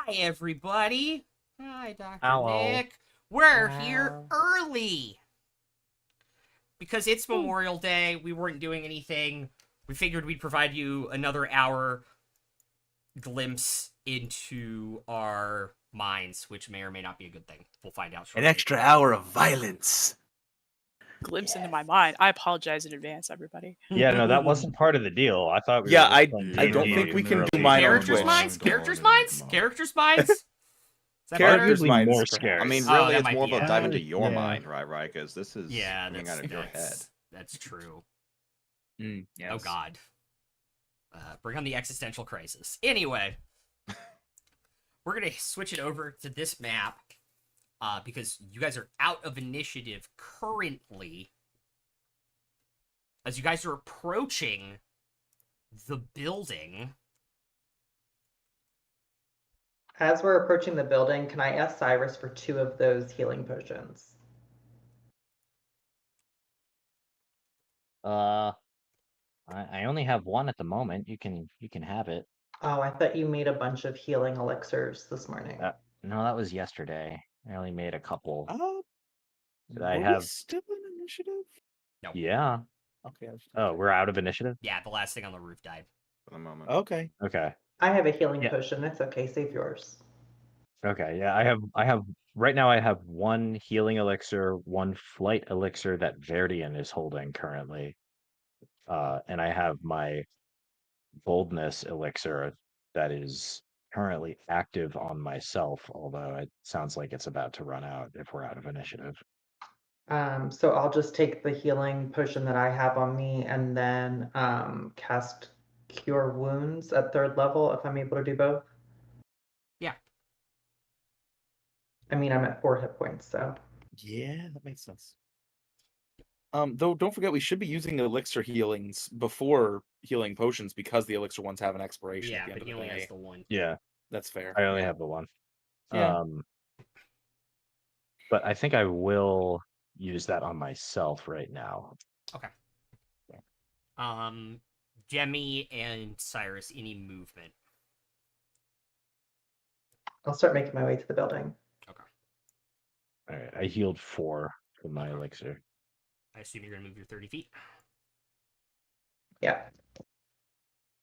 Hi, everybody. Hi, Dr. Hello. Nick. We're here early. Because it's Memorial Day, we weren't doing anything. We figured we'd provide you another hour glimpse into our minds, which may or may not be a good thing. We'll find out shortly. An extra hour of violence. Glimpse into my mind. I apologize in advance, everybody. Yeah, no, that wasn't part of the deal. I thought we Yeah, were I playing don't D&D think we can early. do mine on Characters' Twitch. minds? Characters' minds? Characters' minds? Is that Characters' better? minds, more perhaps. scared. I mean, Oh, really, that it's might more be of a it. dive into your Yeah. mind, right? Because this is Yeah, coming out of your head. that's true. Yes. Oh, God. Bring on the existential crisis. Anyway, we're going to switch it over to this map because you guys are out of initiative currently as you guys are approaching the building. As we're approaching the building, can I ask Cyrus for 2 of those healing potions? I only have one at the moment. You can have it. Oh, I thought you made a bunch of healing elixirs this morning. No, that was yesterday. I only made a couple. Did I Are we have? still in initiative? No. Yeah. Okay. Oh, we're out of initiative. Yeah, the last thing on the roof died. For the moment. Okay. Okay. I have a healing Yeah. potion. It's okay. Save yours. Okay. Yeah, I have right now. I have one healing elixir, one flight elixir that Verdian is holding currently, and I have my boldness elixir that is currently active on myself. Although it sounds like it's about to run out if we're out of initiative. So I'll just take the healing potion that I have on me and then cast Cure Wounds at 3rd level if I'm able to do both. Yeah. I mean, I'm at 4 hit points, so. Yeah, that makes sense. Though don't forget we should be using elixir healings before healing potions because the elixir ones have an expiration Yeah, at the end but he of the only day. has the one. Yeah, That's fair. I only have the one. Yeah. But I think I will use that on myself right now. Okay. Jemmy and Cyrus, any movement? I'll start making my way to the building. Okay. All right, I healed 4 from my elixir. I assume you're going to move your 30 feet. Yeah.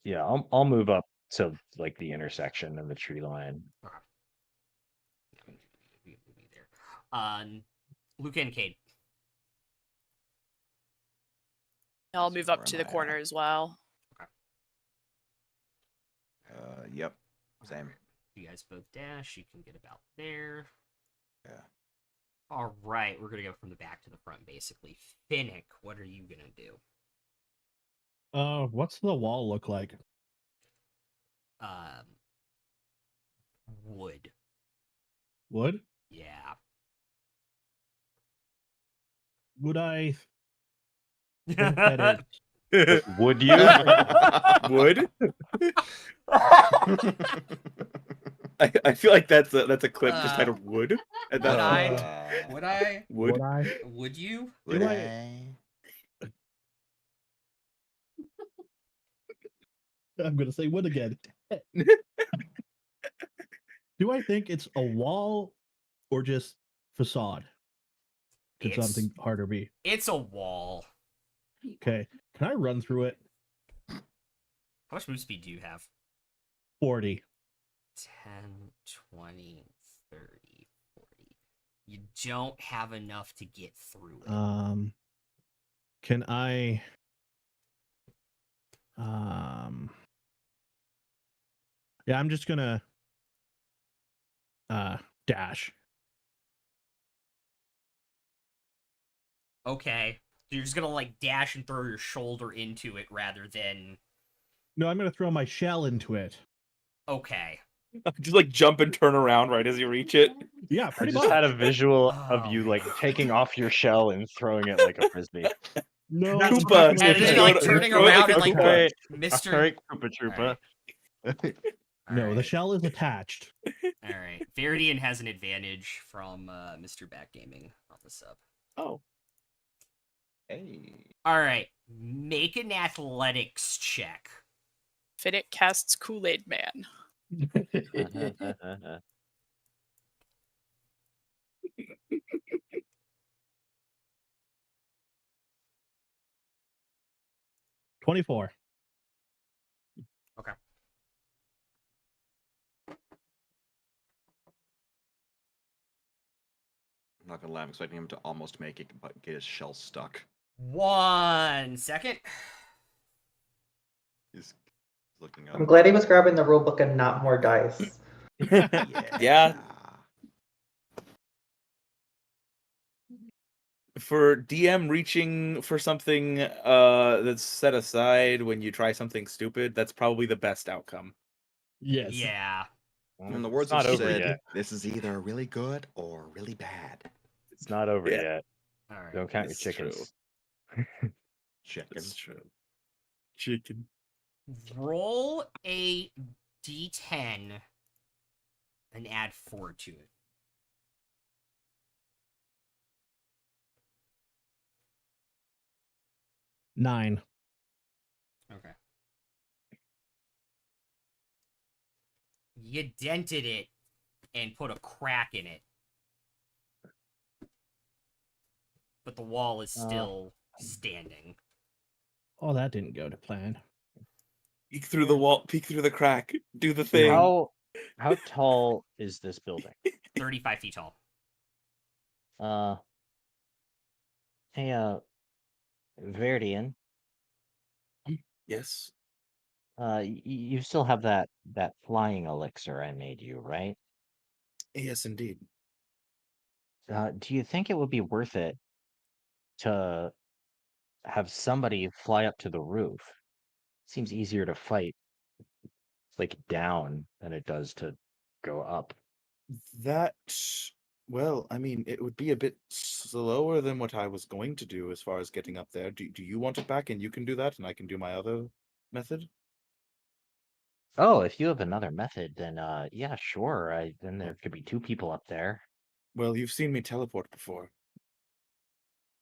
Yeah, I'll move up to like the intersection of the tree line. Okay. There. Luca and Cade. I'll move up Where to am the I at? corner as well. Yep. Same. You guys both dash. You can get about there. Yeah. All right, we're gonna go from the back to the front, basically. Finnick, what are you gonna do? What's the wall look like? Wood. Wood? Yeah. Would I think that Would you? Would? I feel like that's a clip just titled "Would." And Would that's I? Would I? Would. Would you? Would Do I? I'm gonna say wood again. Do I think it's a wall or just facade? Could It's- something harder be? It's a wall. Okay. Can I run through it? How much move speed do you have? 40. 10, 20, 30, 40. You don't have enough to get through it. Can I yeah, I'm just gonna dash. Okay. So you're just gonna like dash and throw your shoulder into it rather than No, I'm gonna throw my shell into it. okay. Just like jump and turn around right as you reach it. Yeah, I pretty just much. had a visual of Oh you like my taking off your shell and throwing it like a frisbee. No, That's it's Koopa. not And then gonna- you're like Throw it- turning throw it around like and a like Koopa. Mr. All right, Koopa Troopa. No, the Alright. shell is attached. All right. Veridian has an advantage from Mr. Backgaming on the sub. Oh. Hey. All right. Make an athletics check. Finnick casts Kool-Aid Man. $24. Okay. I'm not gonna lie, I'm expecting him to almost make it, but get his shell stuck. 1 second. He's looking I'm up. glad he was grabbing the rule book and not more dice. Yeah. For DM reaching for something that's set aside when you try something stupid, that's probably the best outcome. Yes. Yeah. In the It's words not of over Sid, yet. this is either really good or really bad. It's not over Yeah. yet. All right. Don't count your It's true. chickens. Chicken. That's true. Chicken. Roll a d10 and add 4 to it. $9. Okay. You dented it and put a crack in it. But the wall is still standing. Oh, that didn't go to plan. Peek through the wall, peek through the crack, do the thing. How tall is this building? 35 feet tall. Hey, Verdian, Yes. you still have that flying elixir I made you, right? Yes, indeed. Do you think it would be worth it to have somebody fly up to the roof? Seems easier to fight like down than it does to go up. That, well, I mean, it would be a bit slower than what I was going to do as far as getting up there. Do you want it back and you can do that and I can do my other method? Oh, if you have another method, then yeah, sure. Then there could be 2 people up there. Well, you've seen me teleport before.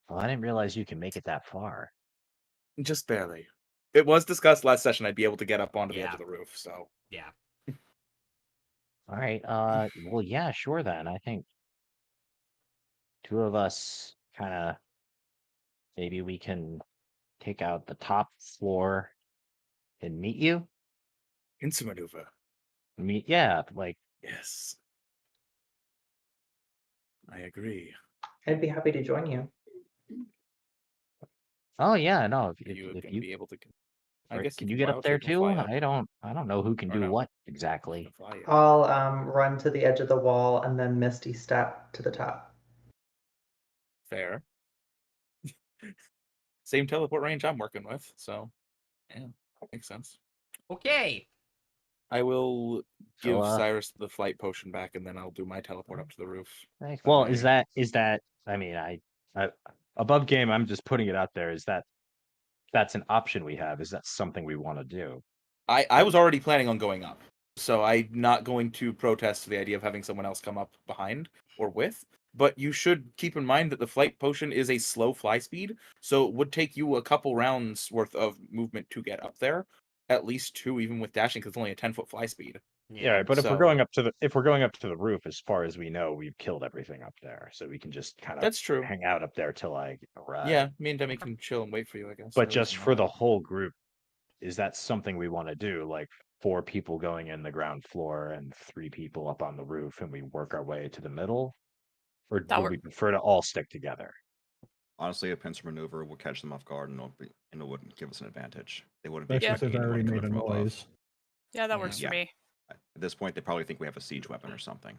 Well, I didn't realize you can make it that far. Just barely. It was discussed last session I'd be able to get up onto the edge Yeah. of the roof, so. Yeah. All right. Well, yeah, sure then. I think 2 of us kind of maybe we can take out the top floor and meet you. Pincer maneuver. Yeah, like Yes. I agree. I'd be happy to join you. oh yeah, no. Are you If going to you be able to? or I guess can if you get up there biotape can too? fly up, I don't know who can Or do no. what you exactly. can fly up. I'll run to the edge of the wall and then Misty step to the top. Fair. Same teleport range I'm working with, so yeah, makes sense. Okay. I will give So, Cyrus the flight potion back, and then I'll do my teleport up to the roof. thanks. That Well, way- is that? I mean, I above game. I'm just putting it out there. Is that's an option we have? Is that something we want to do? I was already planning on going up, so I'm not going to protest the idea of having someone else come up behind or with. But you should keep in mind that the flight potion is a slow fly speed, so it would take you a couple rounds worth of movement to get up there. At least 2, even with dashing, because it's only a 10-foot fly speed. Yeah, but if we're So- going up to the roof, as far as we know, we've killed everything up there, so we can just kind of That's true. hang out up there till I arrive. Yeah, me and Demi can chill and wait for you, I guess. But no just reason for why. the whole group, is that something we want to do? Like 4 people going in the ground floor and 3 people up on the roof, and we work our way to the middle, or That would we prefer to all stick together? Honestly, a pincer maneuver will catch them off guard and it wouldn't give us an advantage. They wouldn't be Especially expecting since I already anyone made a coming from above. noise. Yeah, that works Yeah. for me. At this point, they probably think we have a siege weapon or something.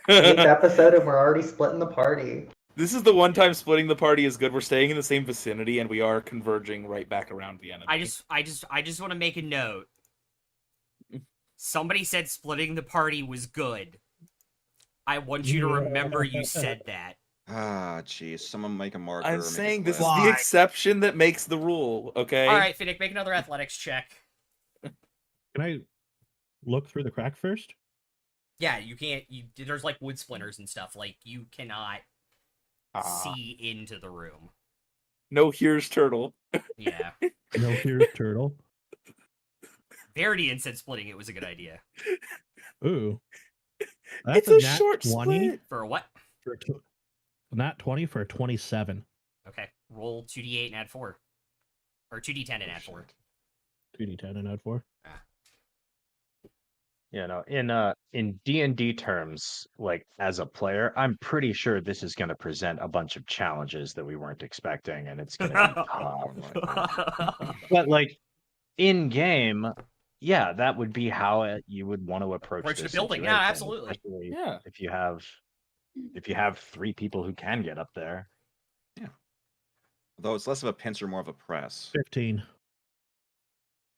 8th episode and we're already splitting the party. This is the one time splitting the party is good. We're staying in the same vicinity and we are converging right back around the enemy. I just want to make a note. Somebody said splitting the party was good. I want you to remember you said that. Ah, jeez. Someone make a marker. or I'm make a saying this is quest. the exception that makes the rule, okay? All right, Finnick, make another athletics check. Can I look through the crack first? Yeah, you can't. There's like wood splinters and stuff. Like you cannot see into the room. No, here's turtle. Yeah. No, here's turtle. Veridian said splitting it was a good idea. Ooh. It's That's a nat short 20 split. For a what? for nat 20 for a 27. Okay. Roll 2d8 and add 4. Or 2d10 and add 4. 2d10 and add 4. You know, in D&D terms, like as a player, I'm pretty sure this is going to present a bunch of challenges that we weren't expecting, and it's going to be tough. But like in game, yeah, that would be how you would want to approach Approach the this building, yeah, situation, absolutely. especially Yeah. if you have 3 people who can get up there. Although it's less of a pincer, more of a press. 15.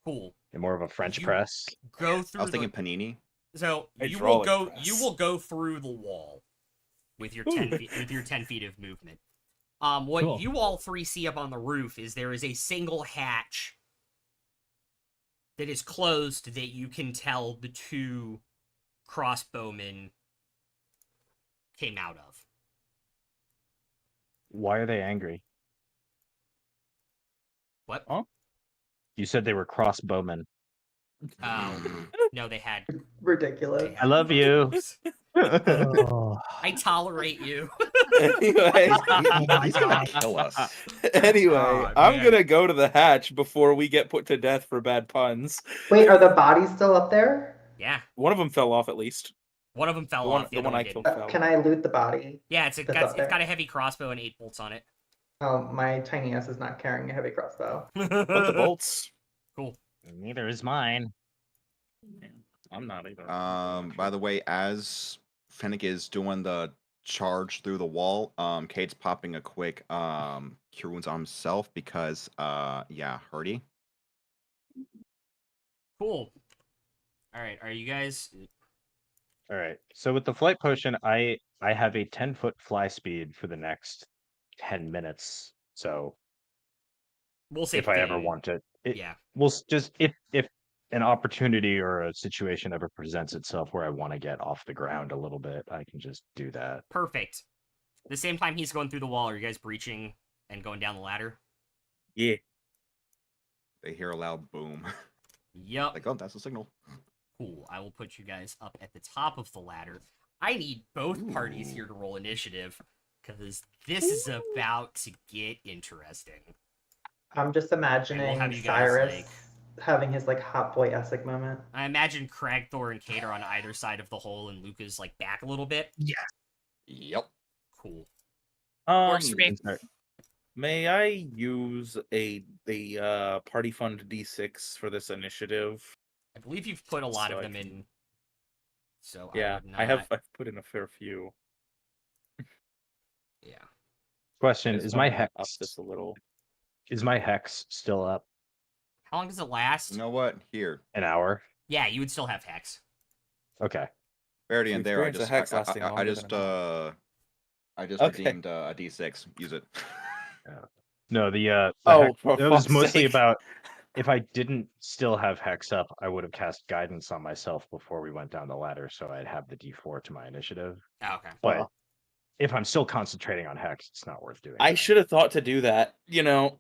Cool. And more of a French You- press. Go through I was the... thinking panini. So you will Hydraulic go. press. You will go through the wall with your 10 feet, with your 10 feet of movement. What Cool. you all 3 see up on the roof is there is a single hatch that is closed that you can tell the 2 crossbowmen came out of. Why are they angry? What? Huh? You said they were crossbowmen. No, they had. Ridiculous. I love you. Oh, I tolerate you. Anyway, oh my god. Kill us. anyway, Oh, I'm man. gonna go to the hatch before we get put to death for bad puns. Wait, are the bodies still up there? Yeah, One of them fell off at least. one of them fell The one, off. the other one I didn't. killed fell. Can I loot the body? Yeah, it's That's up there. got a heavy crossbow and 8 bolts on it. Oh, my tiny ass is not carrying a heavy crossbow. But the bolts. Cool. Neither is mine. I'm not either. By the way, as Fennec is doing the charge through the wall, Kate's popping a quick cure wounds on himself because yeah, Hardy. Cool. All right, are you guys? All right. So with the flight potion, I have a 10-foot fly speed for the next 10 minutes. So We'll say if I ever thing. want it, Yeah. we'll just if an opportunity or a situation ever presents itself where I want to get off the ground a little bit, I can just do that. Perfect. The same time he's going through the wall, are you guys breaching and going down the ladder? Yeah. They hear a loud boom. Yup. Like, oh, that's a signal. Cool. I will put you guys up at the top of the ladder. I need both parties here to roll initiative, because this is about to get interesting. I'm just imagining have you guys, Cyrus like- having his like hot boy Essek moment. I imagine Cragthor and Kate are on either side of the hole, and Luca's like back a little bit. Yep. Cool. Works for me. May I use a party fund D6 for this initiative? I believe you've put a lot So of I them can- in. So Yeah, I would not... I've put in a fair few. Yeah. Question: I just Is my wanna up hex this a little? still up? How long does it last? You know what? Here, An hour? Yeah, you would still have hex. Okay. Verity You and there. I experience a just, hex lasting I longer than just, an hour. I just Okay. redeemed a D6. Use it. No, the Oh, hex, for it was fuck's mostly sake. about if I didn't still have hex up, I would have cast guidance on myself before we went down the ladder, so I'd have the D4 to my initiative. Oh, okay. But if I'm still concentrating on hex, it's not worth doing. I that. should have thought to do that. You know.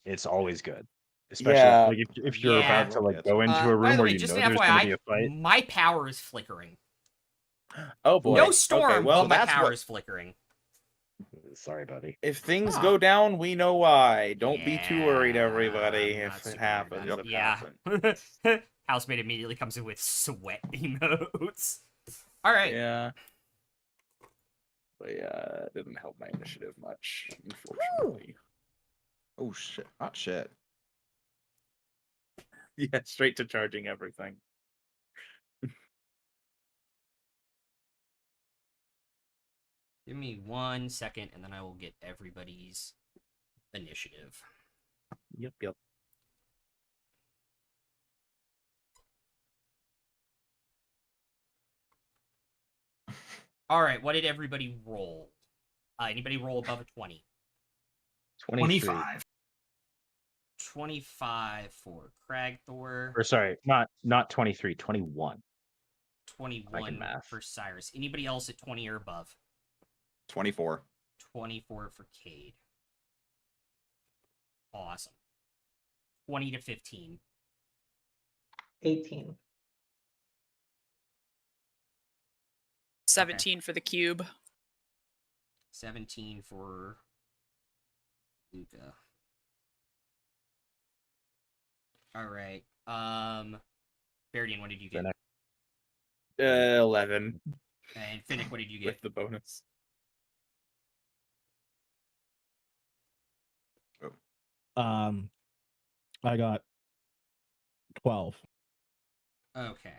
It's always good, especially Yeah. like if you're Yeah. about to like Yeah, go into a By room the where way, you just know an there's going to be FYI, a fight. my power is flickering. Oh boy. No storm, Okay, well, but my that's power what. is flickering. Sorry, buddy. If things Ah. go down, we know why. Don't be too worried, Yeah, everybody. I'm not If super it worried happens, about it it. Yeah. happens. Housemate immediately comes in with sweat emotes. All right. Yeah. But yeah, it didn't help my initiative much, unfortunately. Oh shit! Hot shit. Yeah, straight to charging everything. Give me 1 second, and then I will get everybody's initiative. Yep. All right. What did everybody roll? Anybody roll above a 20? 23. 25 for Cragthor. Or sorry, not 23, 21. 21 math. for Cyrus. Anybody else at 20 or above? 24. 24 for Cade. Awesome. 20 to 15. 18. 17 for the cube. 17 for Luca. All right. Verdian, what did you get? Finnick. 11 And Finnick, what did you with get? the bonus. I got 12. Okay.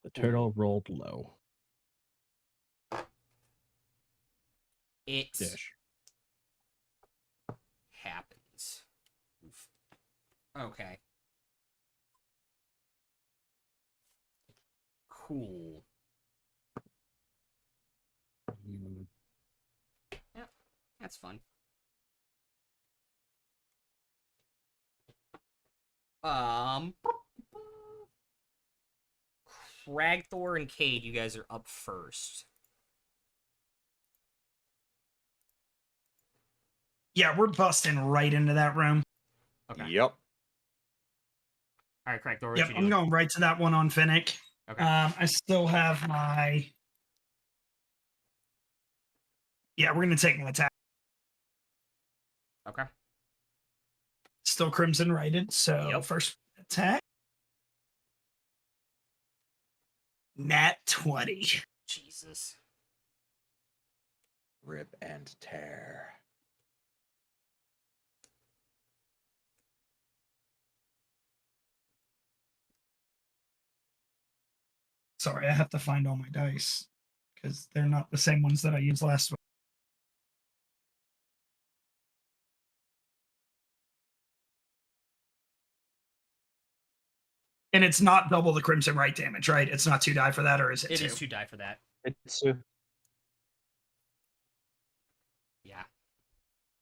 The turtle rolled low. It Dish. happens. Oof. Okay. Cool. Yep, that's fun. Cragthor and Cade, you guys are up first. Yeah, we're busting right into that room. Okay. Yep. All right, Cragthor, what Yep, you I'm doing? going right to that one on Finnick. Okay. I still have my. Yeah, we're gonna take an attack. Okay. Still crimson righted, so Yep. first attack. Nat 20. Jesus. Rip and tear. Sorry, I have to find all my dice because they're not the same ones that I used last week. And it's not double the crimson right damage, right? It's not 2 die for that, or is it? It 2? is 2 die for that. It's Yeah.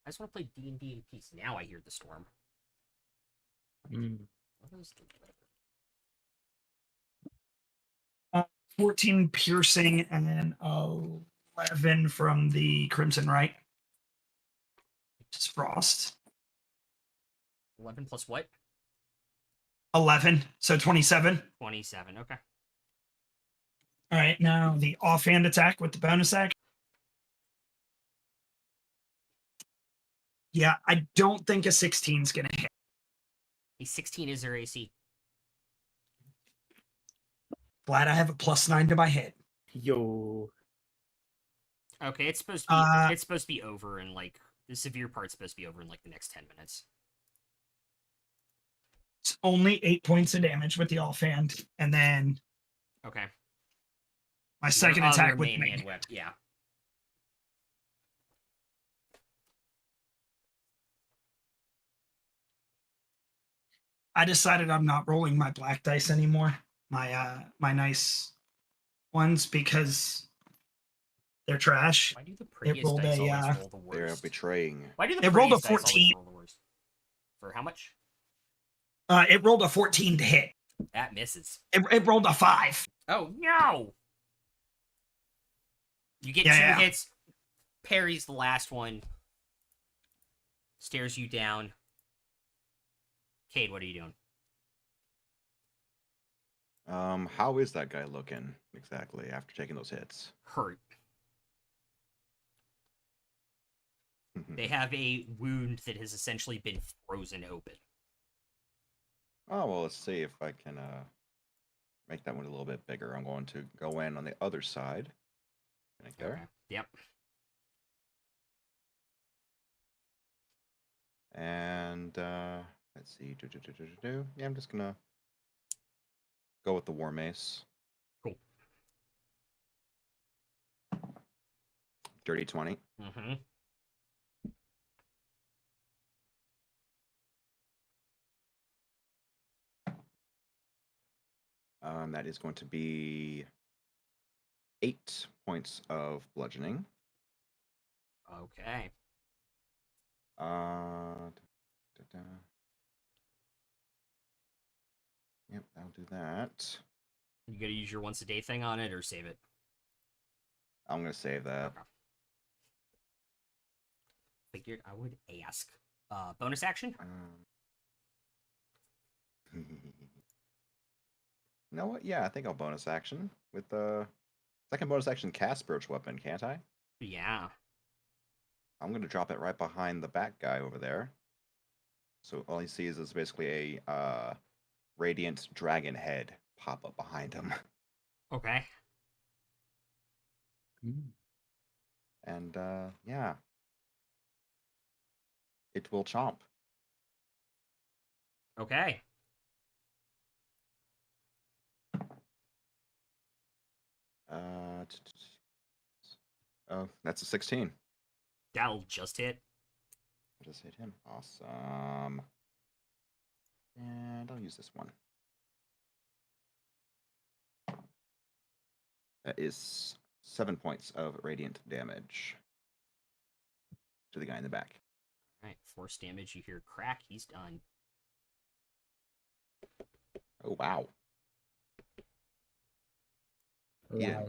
I just want to play D&D in peace. Now I hear the storm. What is the weather? 14 piercing and then 11 from the crimson right. Just frost. 11 plus what? 11, so 27. 27. Okay. All right, now the offhand attack with the bonus action. Yeah, I don't think a 16 is going to hit. A 16 is their AC. Glad I have a +9 to my hit. Yo. Okay, it's supposed to be it's supposed to be over in like the severe part's supposed to be over in like the next 10 minutes. It's only 8 points of damage with the offhand, and then Okay. my Your second other attack with main me. hand weapon. Yeah. I decided I'm not rolling my black dice anymore. My nice ones, because they're trash. Why do the prettiest rolled dice a, always roll the They're worst? betraying. Why do the It rolled a prettiest dice always 14. roll the worst? For how much? It rolled a 14 to hit. That misses. It rolled a 5. Oh no! You get Yeah, 2 yeah. hits. Parries the last one. Stares you down. Cade, what are you doing? How is that guy looking exactly after taking those hits? Hurt. They have a wound that has essentially been frozen open. Oh well, let's see if I can make that one a little bit bigger. I'm going to go in on the other side. Right there. Okay. Yep. And let's see. Yeah, I'm just gonna go with the war mace. Cool. Dirty 20. Mm-hmm. That is going to be 8 points of bludgeoning. Okay. Yep, I'll do that. You gotta use your once a day thing on it or save it? I'm gonna save that. Okay. Figured I would ask. Bonus action? You know what? Yeah, I think I'll bonus action with the second bonus action cast spiritual weapon, can't I? Yeah. I'm gonna drop it right behind the bat guy over there. So all he sees is basically a radiant dragon head pop up behind him. Okay. And yeah. It will chomp. Okay. Oh, that's a 16. That'll just hit. Just hit him. Awesome. And I'll use this one. That is 7 points of radiant damage to the guy in the back. Alright, force damage. You hear crack. He's done. Oh wow. Yeah. Wow.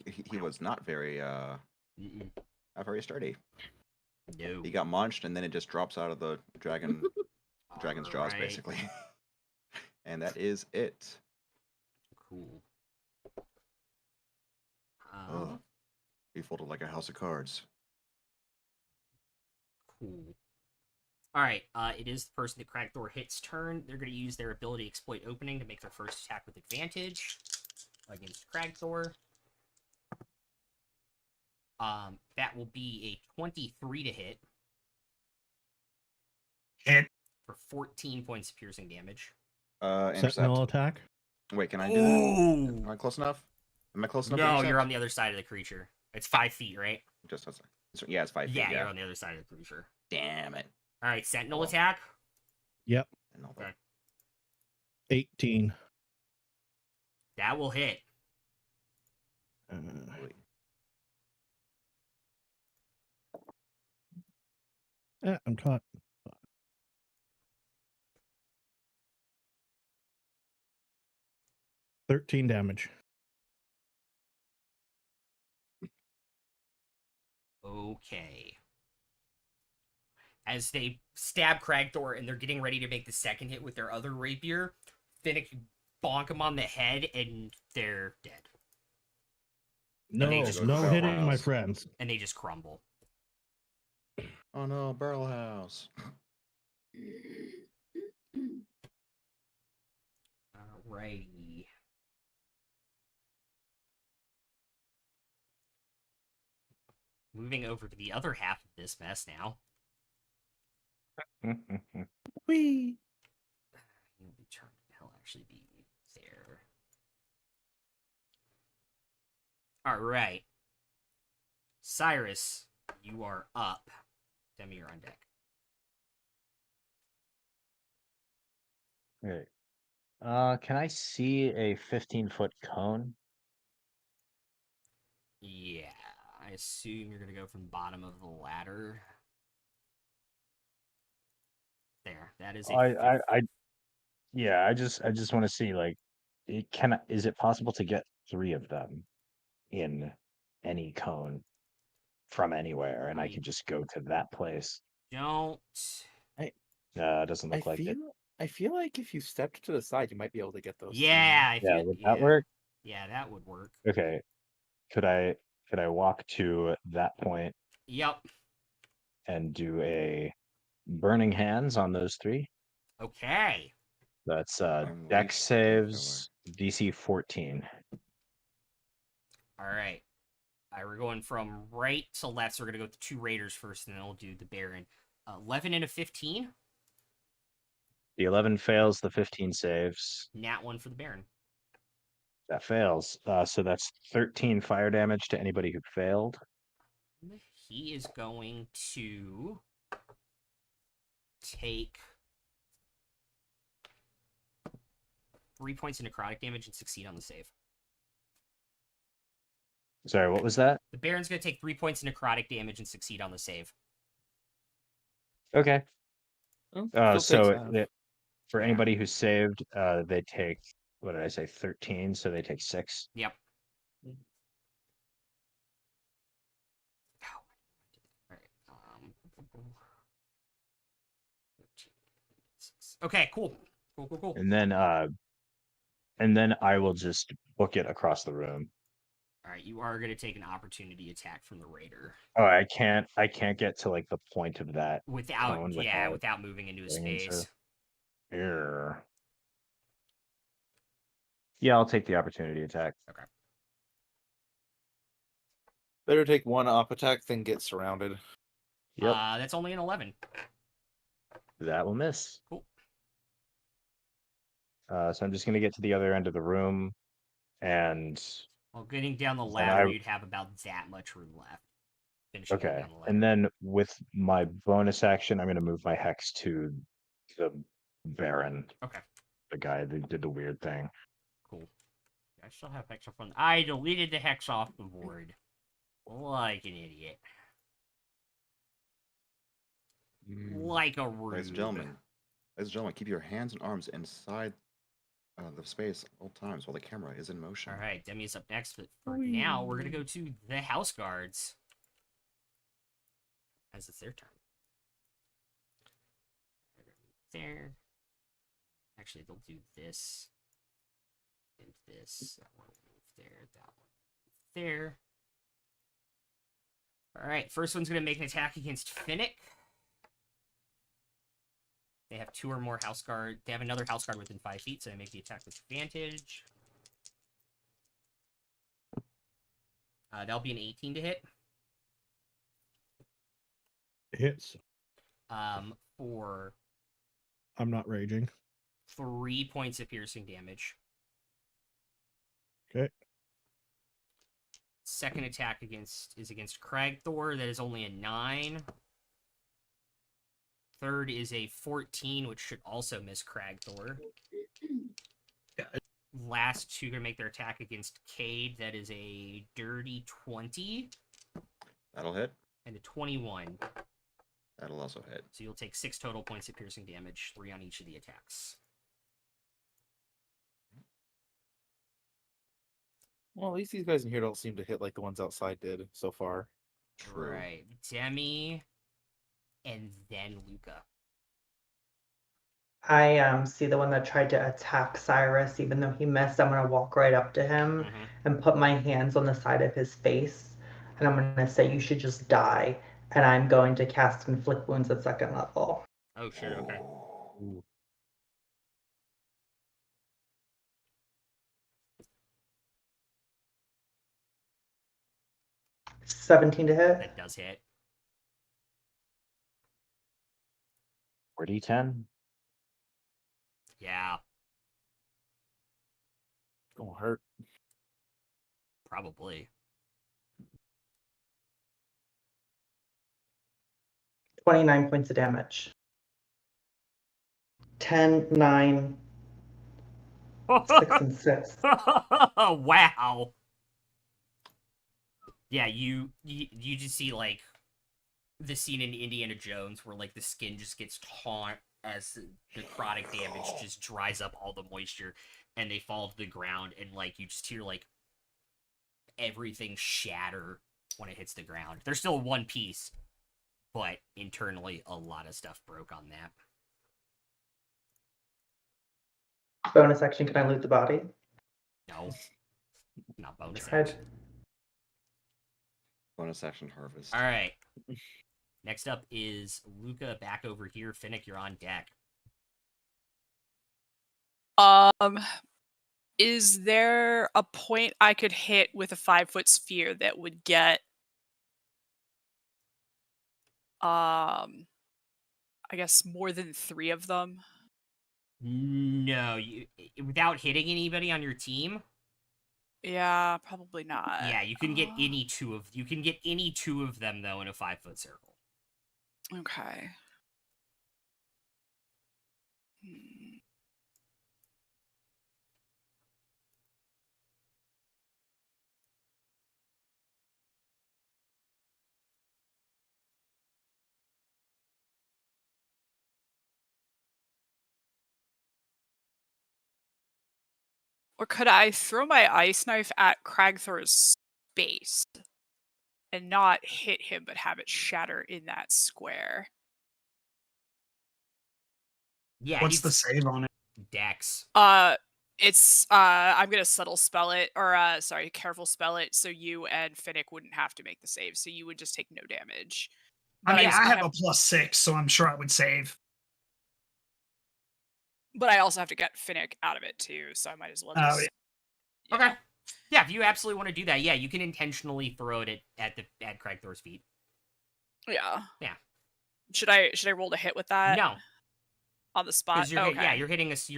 He was not very Mm-mm. not very sturdy. No. He got munched and then it just drops out of the dragon's jaws Alright, basically. And that is it. Cool. Oh. He folded like a house of cards. Cool. Alright, it is the person that Cracked Door hits turn. They're going to use their ability Exploit Opening to make their first attack with advantage against Cracked Door. That will be a 23 to hit Hit. for 14 points of piercing damage. Intercept. Sentinel attack. Wait, can I do that? Ooh! Am I close enough? Am I close enough? to No, intercept? you're on the other side of the creature. It's 5 feet, right? Just a second. Yeah, it's 5 feet. Yeah, Yeah. you're on the other side of the creature. Damn it. Alright, Sentinel Well. attack. Yep. And all Okay. that. 18. That will hit. Wait. I'm caught. 13 damage. Okay. As they stab Cragthor and they're getting ready to make the second hit with their other rapier, Finnick bonk them on the head and they're dead. No, they just no fell hitting, my house. friends. And they just crumble. Oh no, barrel house. Alrighty. Moving over to the other half of this mess now. Whee! He'll actually be there. Alright. Cyrus, you are up. Demi, you're on deck. Okay. Can I see a 15-foot cone? Yeah, I assume you're gonna go from the bottom of the ladder. There, that is a Yeah, I just want to see, like, is it possible to get 3 of them in any cone from anywhere, and I can just go to that place? don't. It doesn't look like it. I feel like if you stepped to the side, you might be able to get those. Yeah, if Yeah, you, would yeah, that work? Yeah, that would work. Okay. Could I walk to that point Yep. and do a burning hands on those 3? Okay. That's I'm dex wasting saves DC 14. All right. We're going from right to left, so we're gonna go with the 2 raiders first, and then we'll do the Baron. 11 and a 15. The 11 fails, the 15 saves. Nat 1 for the Baron. That fails. So that's 13 fire damage to anybody who failed. He is going to take 3 points of necrotic damage and succeed on the save. Sorry, what was that? The Baron's going to take 3 points of necrotic damage and succeed on the save. Okay. Still So takes half. for anybody who saved, they take, what did I say, 13, so they take 6. Yep. All right. 13, 6. Okay, cool. Cool. And then and then I will just book it across the room. All right, you are going to take an opportunity attack from the raider Oh, I can't get to like the point of that without cone without moving into a getting into- space. Err. Yeah, I'll take the opportunity attack. Better take one op attack than get surrounded. Yep, That's only an 11. that will miss. Cool. So I'm just gonna get to the other end of the room, and Well, getting down the Then ladder, I- you'd have about that much room left. Finishing going okay. down the ladder. And then with my bonus action, I'm gonna move my hex to the Baron, Okay, the guy that did the weird thing. cool. I still have hex off on. I deleted the hex off the board. Like an idiot. Like a rude. Ladies and gentlemen, keep your hands and arms inside the space at all times while the camera is in motion. All right, Demi is up next, but for now, we're gonna go to the house guards, as it's their turn. There. Actually, they'll do this and this. That one will move there. That one will move there. All right, first one's gonna make an attack against Finnick. They have 2 or more house guard. They have another house guard within 5 feet, so they make the attack with advantage. That'll be an 18 to hit. Hits. For I'm not raging. 3 points of piercing damage. Okay. Second attack is against Cragthor. That is only a 9. Third is a 14, which should also miss Cragthor. Last 2 gonna make their attack against Cade. That is a dirty 20 That'll hit. and a 21. That'll also hit. So you'll take 6 total points of piercing damage, 3 on each of the attacks. Well, at least these guys in here don't seem to hit like the ones outside did so far. True. Right. Demi, and then Luca. I see the one that tried to attack Cyrus, even though he missed. I'm gonna walk right up to him and put my hands on the side of his face, and I'm gonna say, "You should just die." And I'm going to cast Inflict Wounds at 2nd level. Oh, sure. Okay. 17 to hit. That does hit. 4d10. Yeah, Gonna hurt. probably. 29 points of damage. 10, 9, 6, and 6. Wow. Yeah, you just see like the scene in Indiana Jones where like the skin just gets taut as the necrotic damage just dries up all the moisture and they fall to the ground, and like you just hear like everything shatter when it hits the ground. There's still one piece, but internally a lot of stuff broke on that. Bonus action, can I loot the body? No, not bonus Tried. action. Bonus action harvest. All right. Next up is Luca back over here. Finnick, you're on deck. Is there a point I could hit with a 5-foot sphere that would get I guess more than 3 of them? No, you without hitting anybody on your team. Yeah, probably not. Yeah, you can get any 2 of them though in a 5-foot circle. Okay. Or could I throw my ice knife at Cragthor's base and not hit him, but have it shatter in that square? Yeah, What's the save on it? Dex? It's I'm gonna subtle spell it, or sorry, careful spell it, so you and Finnick wouldn't have to make the save, so you would just take no damage. I But mean, just I have kinda- a +6, so I'm sure I would save. But I also have to get Finnick out of it too, so I might as well Oh, just. yeah. Okay. Yeah, if you absolutely want to do that, yeah, you can intentionally throw it at Craig Thor's feet. Yeah. Yeah. Should I roll to hit with that? No, On the spot. because Okay. you're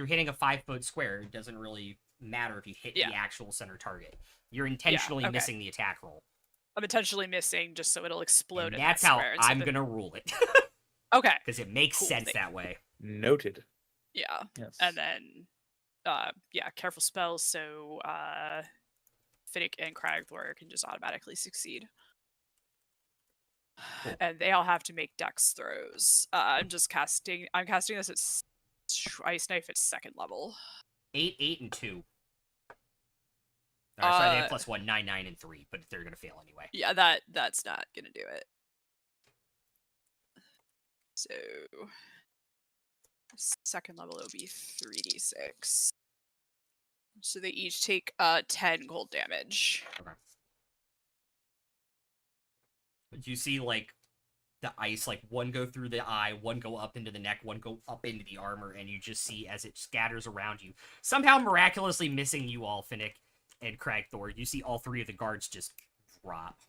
hitting a 5-foot square. It doesn't really matter if you hit Yeah. the actual center target. You're intentionally okay. missing the attack roll. I'm intentionally missing just so it'll explode. And in that's that how square, and so I'm then- gonna rule it. Okay. Because it makes Cool, sense thank that way. Noted. Yeah. Yes. And then, yeah, careful spells, so Finnick and Cragthor can just automatically succeed. Cool. And they all have to make dex throws. I'm casting this at Ice Knife at 2nd level. 8, 8, and 2. Sorry, they have Uh, +1, 9, 9, and 3, but they're gonna fail anyway. Yeah, that's not gonna do it. So 2nd level it'll be 3d6. So they each take 10 cold damage. Okay. But you see, like, the ice, like, one go through the eye, one go up into the neck, one go up into the armor, and you just see as it scatters around you, somehow miraculously missing you all, Finnick and Cragthor. You see all 3 of the guards just drop.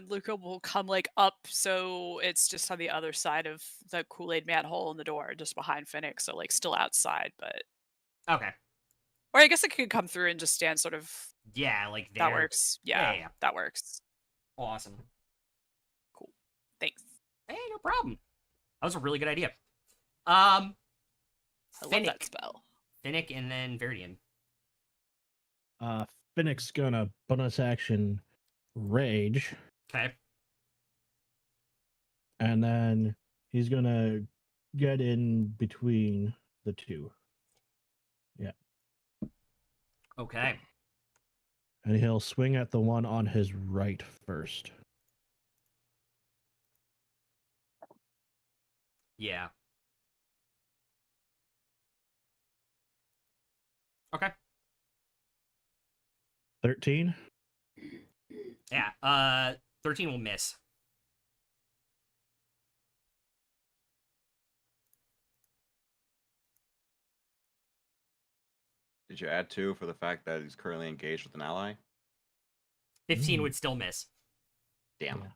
Luca will come like up, so it's just on the other side of the Kool-Aid Man hole in the door, just behind Finnick, so like still outside, but Okay. or I guess it could come through and just stand sort of. Yeah, like, That they're... works. Yeah, yeah. that works. Awesome. Thanks. Hey, no problem. That was a really good idea. I love that Finnick. spell. Finnick and then Veridian. Finnick's gonna bonus action rage, Okay. and then he's gonna get in between the two. Okay. And he'll swing at the one on his right first. Yeah. Okay. 13. Yeah. 13 will miss. Did you add 2 for the fact that he's currently engaged with an ally? 15 would still miss. Damn. Yeah.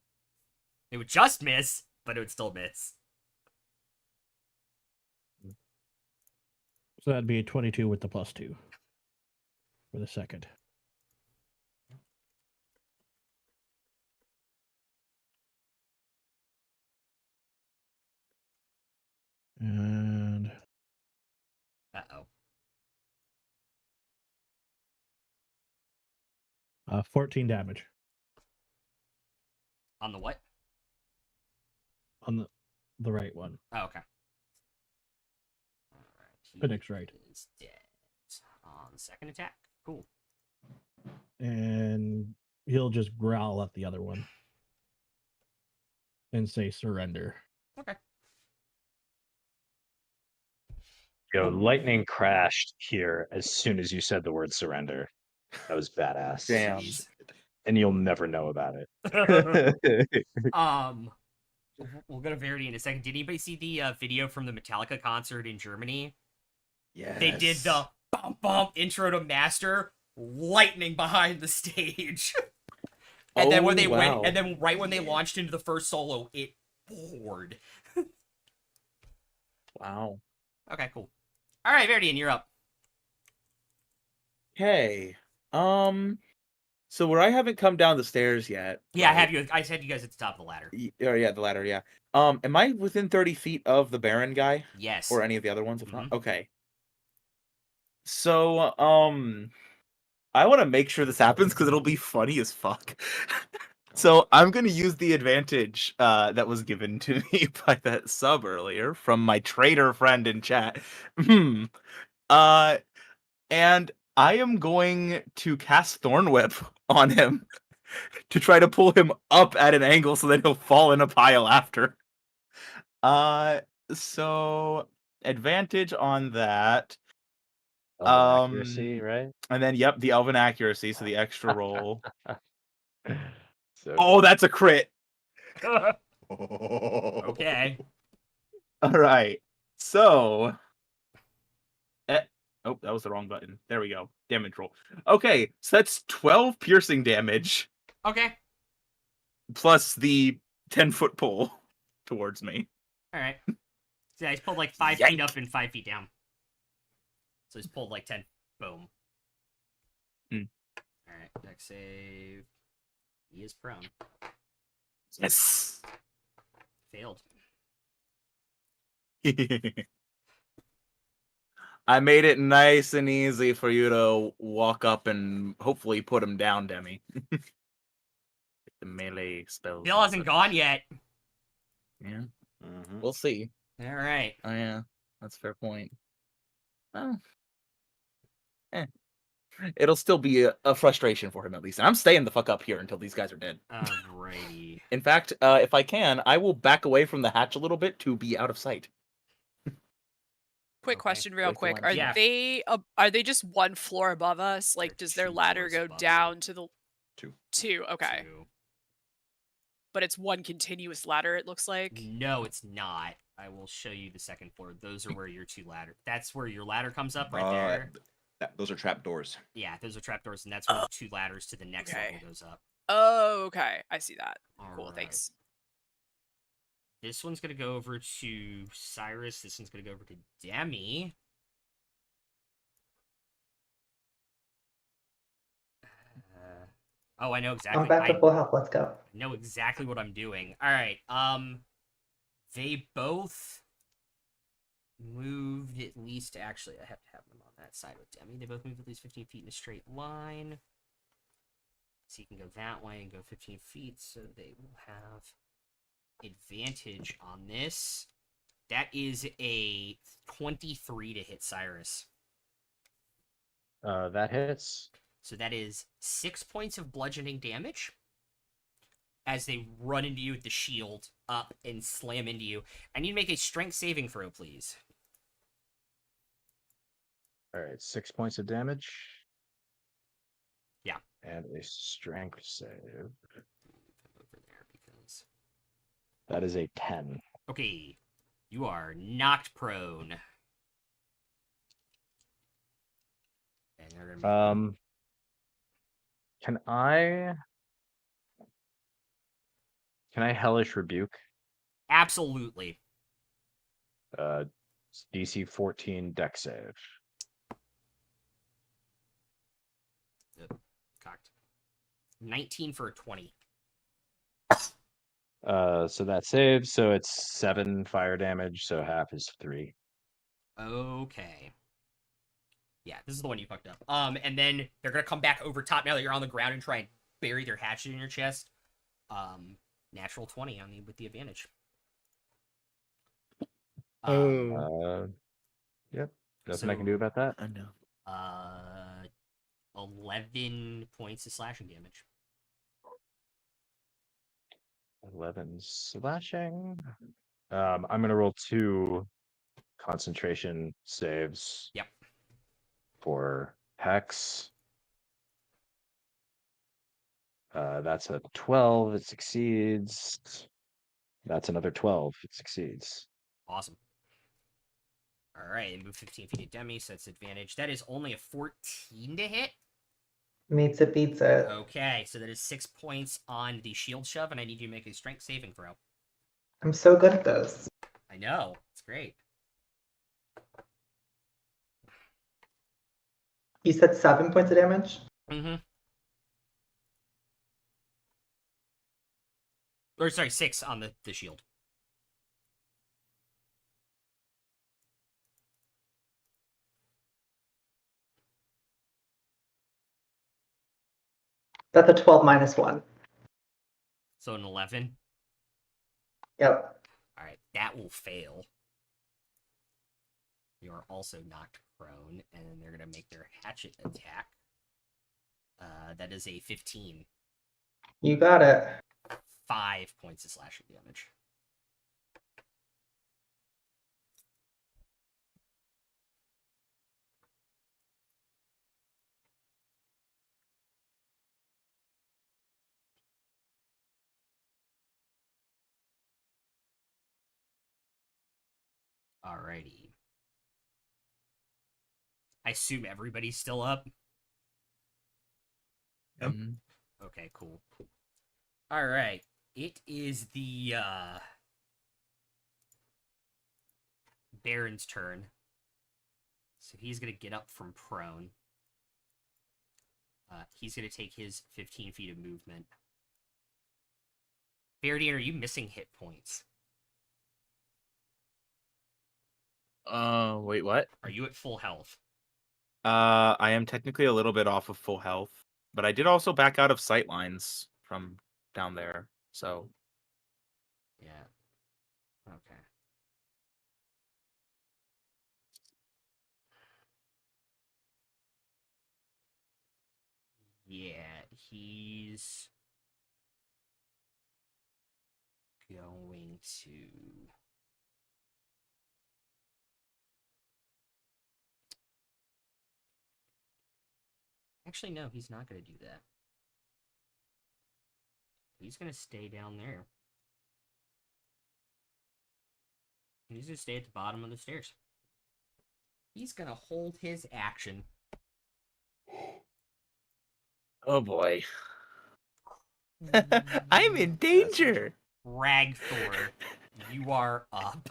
It would just miss, but it would still miss. So that'd be a 22 with the +2 for the second. And Uh-oh. 14 damage On the what? on the right one. Oh, okay. Alright. Finnick's right. Is dead. On the second attack. Cool. And he'll just growl at the other one and say surrender. Okay. Yo, lightning crashed here as soon as you said the word surrender. That was badass. Damn. Jeez. And you'll never know about it. We'll go to Verity in a second. Did anybody see the video from the Metallica concert in Germany? Yes. They did the bump bump intro to Master, lightning behind the stage. And then when they wow. went, and then right when they launched into the first solo, it poured. Wow. Okay, cool. All right, Verdian, you're up. Okay. So where I haven't come down the stairs yet. Yeah, I right? have you. I had you guys at the top of the ladder. Yeah, the ladder. Yeah. Am I within 30 feet of the Baron guy Yes. or any of the other ones? If not, Mhm. okay. So I want to make sure this happens because it'll be funny as fuck. So I'm gonna use the advantage that was given to me by that sub earlier from my traitor friend in chat. And I am going to cast Thorn Whip on him to try to pull him up at an angle so that he'll fall in a pile after. So advantage on that. Accuracy, right? And then, yep, the elven accuracy, so the extra roll. So Oh, that's a crit. Okay. All right. So, oh, that was the wrong button. There we go. Damage roll. Okay, so that's 12 piercing damage Okay. plus the 10-foot pole towards me. All right. Yeah, he's pulled like 5 Yank. feet up and 5 feet down. So he's pulled like 10. Boom. Hmm. All right. Dex save. He is prone. Yes. Failed. I made it nice and easy for you to walk up and hopefully put him down, Demi. The melee spells. Bill hasn't gone yet. Yeah, Mhm. we'll see. All right. Oh yeah, that's a fair point. Oh. It'll still be a frustration for him at least. And I'm staying the fuck up here until these guys are dead. Alrighty. In fact, if I can, I will back away from the hatch a little bit to be out of sight. Quick Okay. question, real Like the quick. ones- Are they just one floor above us? Like, They're does their 2 ladder floors go above down you. to the Two. two? Okay, 2. but it's one continuous ladder. It looks like. No, it's not. I will show you the second floor. Those are where your 2 ladder. That's where your ladder comes up right there. Those are trap doors. Yeah, those are trapdoors, and that's where the 2 ladders to the next Okay. level goes up. Oh, okay. I see that. Cool. Alright. Thanks. This one's gonna go over to Cyrus. This one's gonna go over to Demi. Oh, I know exactly. I'm back I to full health. Let's go. know exactly what I'm doing. All right. They both moved at least. Actually, I have to have them on that side with Demi. They both moved at least 15 feet in a straight line. So you can go that way and go 15 feet. So they will have advantage on this. That is a 23 to hit Cyrus. that hits. So that is 6 points of bludgeoning damage as they run into you with the shield up and slam into you. I need to make a strength saving throw, please. All right, 6 points of damage. Yeah. And a strength save. Over there because... That is a 10. Okay, you are knocked prone. And they're gonna make Can I hellish rebuke? absolutely. DC 14 dex save. Cocked. 19 for a 20. So that saves, so it's 7 fire damage, so half is 3. Okay. Yeah, this is the one you fucked up. And then they're gonna come back over top now that you're on the ground and try and bury their hatchet in your chest. Natural 20 on the with the advantage. Yep. Nothing I can do So- about that. I know. 11 points of slashing damage. 11 slashing. I'm gonna roll 2 concentration saves. Yep. For Hex. That's a 12. It succeeds. That's another 12. It succeeds. Awesome. All right, and move 15 feet to Demi, so that's advantage. That is only a 14 to hit. Meets it, beats it. Okay, so that is 6 points on the shield shove, and I need you to make a strength saving throw. I'm so good at this. I know, it's great. You said 7 points of damage? Mm-hmm. Or sorry, 6 on the shield. That's a 12 minus 1. So an 11. Yep. All right, that will fail. You are also knocked prone, and then they're gonna make their hatchet attack. That is a 15. You got it. 5 points of slashing damage. Alrighty. I assume everybody's still up. Yep. Okay, cool. Alright. It is the Baron's turn. So he's gonna get up from prone. He's gonna take his 15 feet of movement. Verdian, are you missing hit points? Wait, what? Are you at full health? I am technically a little bit off of full health, but I did also back out of sight lines from down there. So Yeah. Okay. Yeah, he's going to... Actually, no, he's not going to do that. He's going to stay down there. He's going to stay at the bottom of the stairs. He's going to hold his action. oh boy. I'm in danger. Ragthor, you are up.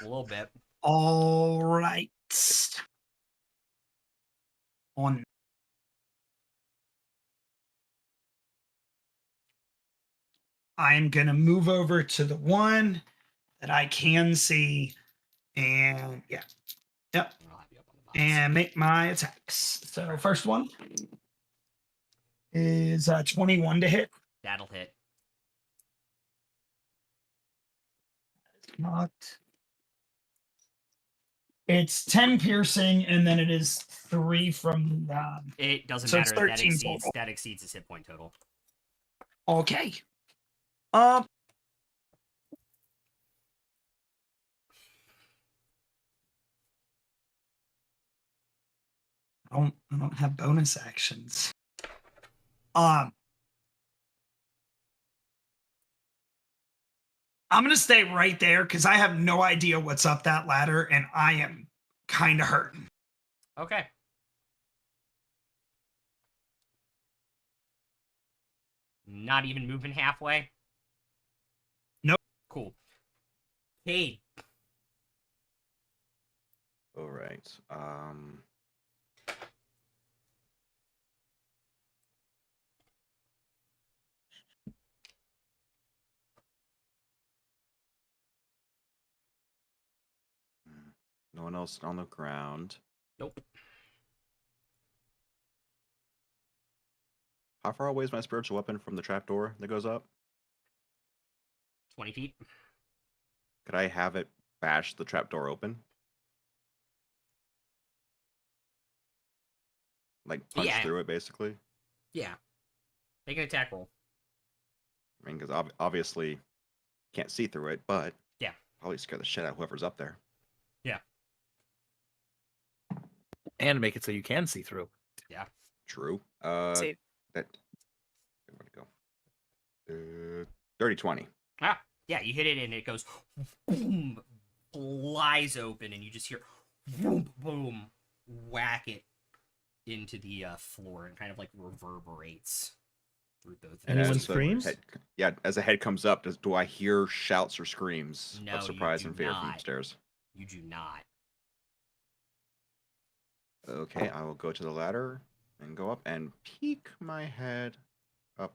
A little bit. All right. On. I am going to move over to the one that I can see. And yeah. Yep. I'll have you up on the box. And make my attacks. So first one is 21 to hit. That'll hit. Not. It's 10 piercing, and then it is 3 from It doesn't So it's matter. 13 total. That exceeds his hit point total. Okay. I don't have bonus actions. I'm gonna stay right there because I have no idea what's up that ladder, and I am kind of hurting. Okay. Not even moving halfway? Nope. Cool. Cade. All right. No one else on the ground. Nope. How far away is my spiritual weapon from the trapdoor that goes up? 20 feet. Could I have it bash the trapdoor open? Like punch Yeah. through it, basically? Yeah. Make an attack roll. I mean, because obviously can't see through it, but Yeah. probably scare the shit out of whoever's up there. Yeah. And make it so you can see through. Yeah. True. Save. That. Where'd it go? 30-20. Ah, yeah, you hit it and it goes boom, flies open, and you just hear boom, boom, whack it into the floor and kind of like reverberates through both. And Anyone as the screams? as the head comes up, do I hear shouts or screams No, of you surprise do and fear from not. upstairs? You do not. Okay, I will go to the ladder and go up and peek my head up.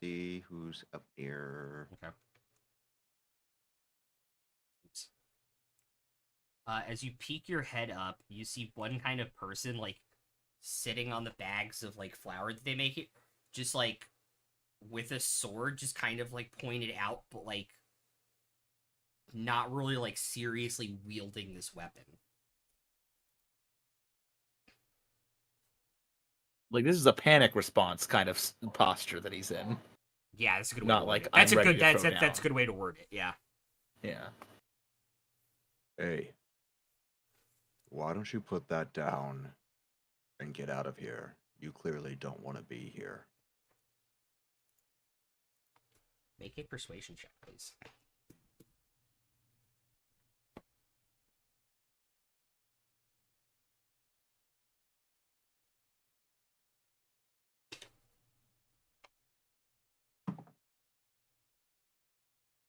See who's up here. Okay. Oops. As you peek your head up, you see one kind of person like sitting on the bags of like flour that they make it, just like with a sword, just kind of like pointed out, but like not really like seriously wielding this weapon. Like this is a panic response kind of posture that he's in. Yeah, that's a good way. Not to word like it. That's I'm a ready good. to That's throw that's a down. good way to word it. Yeah. Yeah. Hey, why don't you put that down and get out of here? You clearly don't want to be here. Make a persuasion check, please.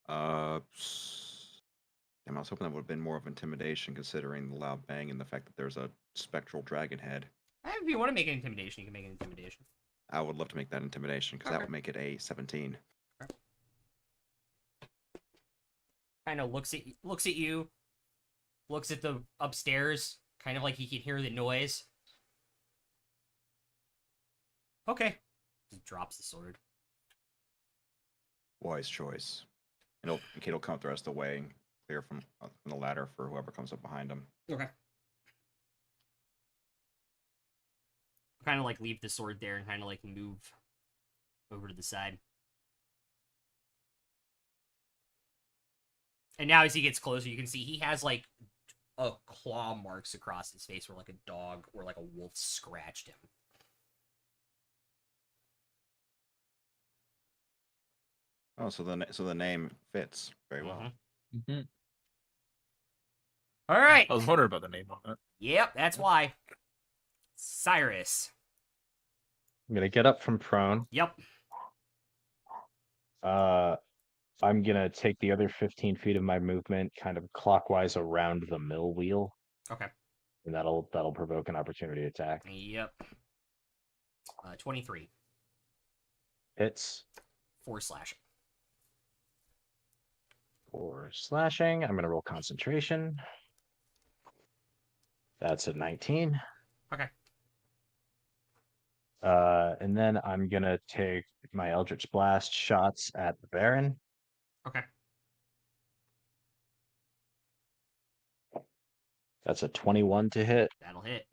I was hoping that would have been more of intimidation, considering the loud bang and the fact that there's a spectral dragon head. If you want to make an intimidation, you can make an intimidation. I would love to make that intimidation, because that Okay. would make it a 17. Kind of looks at you, looks at the upstairs, kind of like he can hear the noise. Okay. Just drops the sword. Wise choice. And Kate will come the rest of the way and clear from the ladder for whoever comes up behind him. Okay. Kind of like leave the sword there and kind of like move over to the side. And now as he gets closer, you can see he has like a claw marks across his face where like a dog or like a wolf scratched him. Oh, so the name fits very well. Mhm. Mm-hmm. All right. I was wondering about the name on that. Yep, that's why. Cyrus. I'm gonna get up from prone. Yep. I'm gonna take the other 15 feet of my movement kind of clockwise around the mill wheel, Okay. and that'll provoke an opportunity attack. Yep. 23. Hits 4 slashing. 4 slashing. I'm gonna roll concentration. That's a 19. Okay. And then I'm gonna take my Eldritch Blast shots at the Baron. Okay. That's a 21 to hit. That'll hit.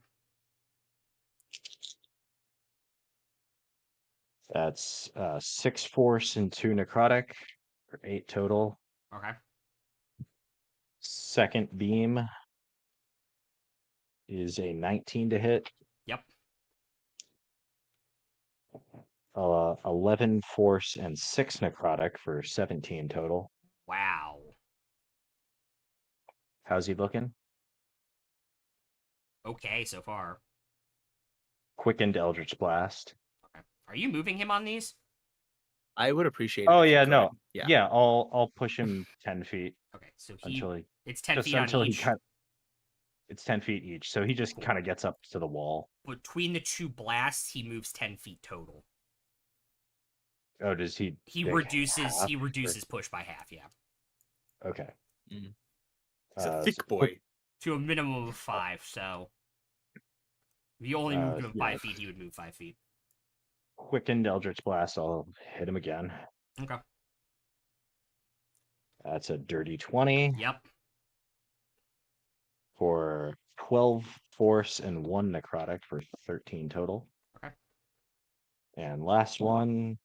That's 6 force and 2 necrotic, for 8 total. Okay. Second beam is a 19 to hit. Yep. 11 force and 6 necrotic for 17 total. Wow. How's he looking? Okay, so far. Quickened Eldritch Blast. Okay. Are you moving him on these? I would appreciate it. Oh if you yeah, could. no. Yeah. Yeah, I'll push him 10 feet Okay, so until he it's 10 just feet on until each. it's 10 feet each. So he just Cool. kind of gets up to the wall. Between the 2 blasts, he moves 10 feet total. Oh, does he? He take reduces half, he or- reduces push by half, yeah. Okay. He's a thick so boy. To a minimum of 5, so if you only moved him yeah. 5 feet, he would move 5 feet. Quickened Eldritch Blast. I'll hit him again. Okay. That's a dirty 20 Yep. for 12 force and 1 necrotic for 13 total. Okay. And last one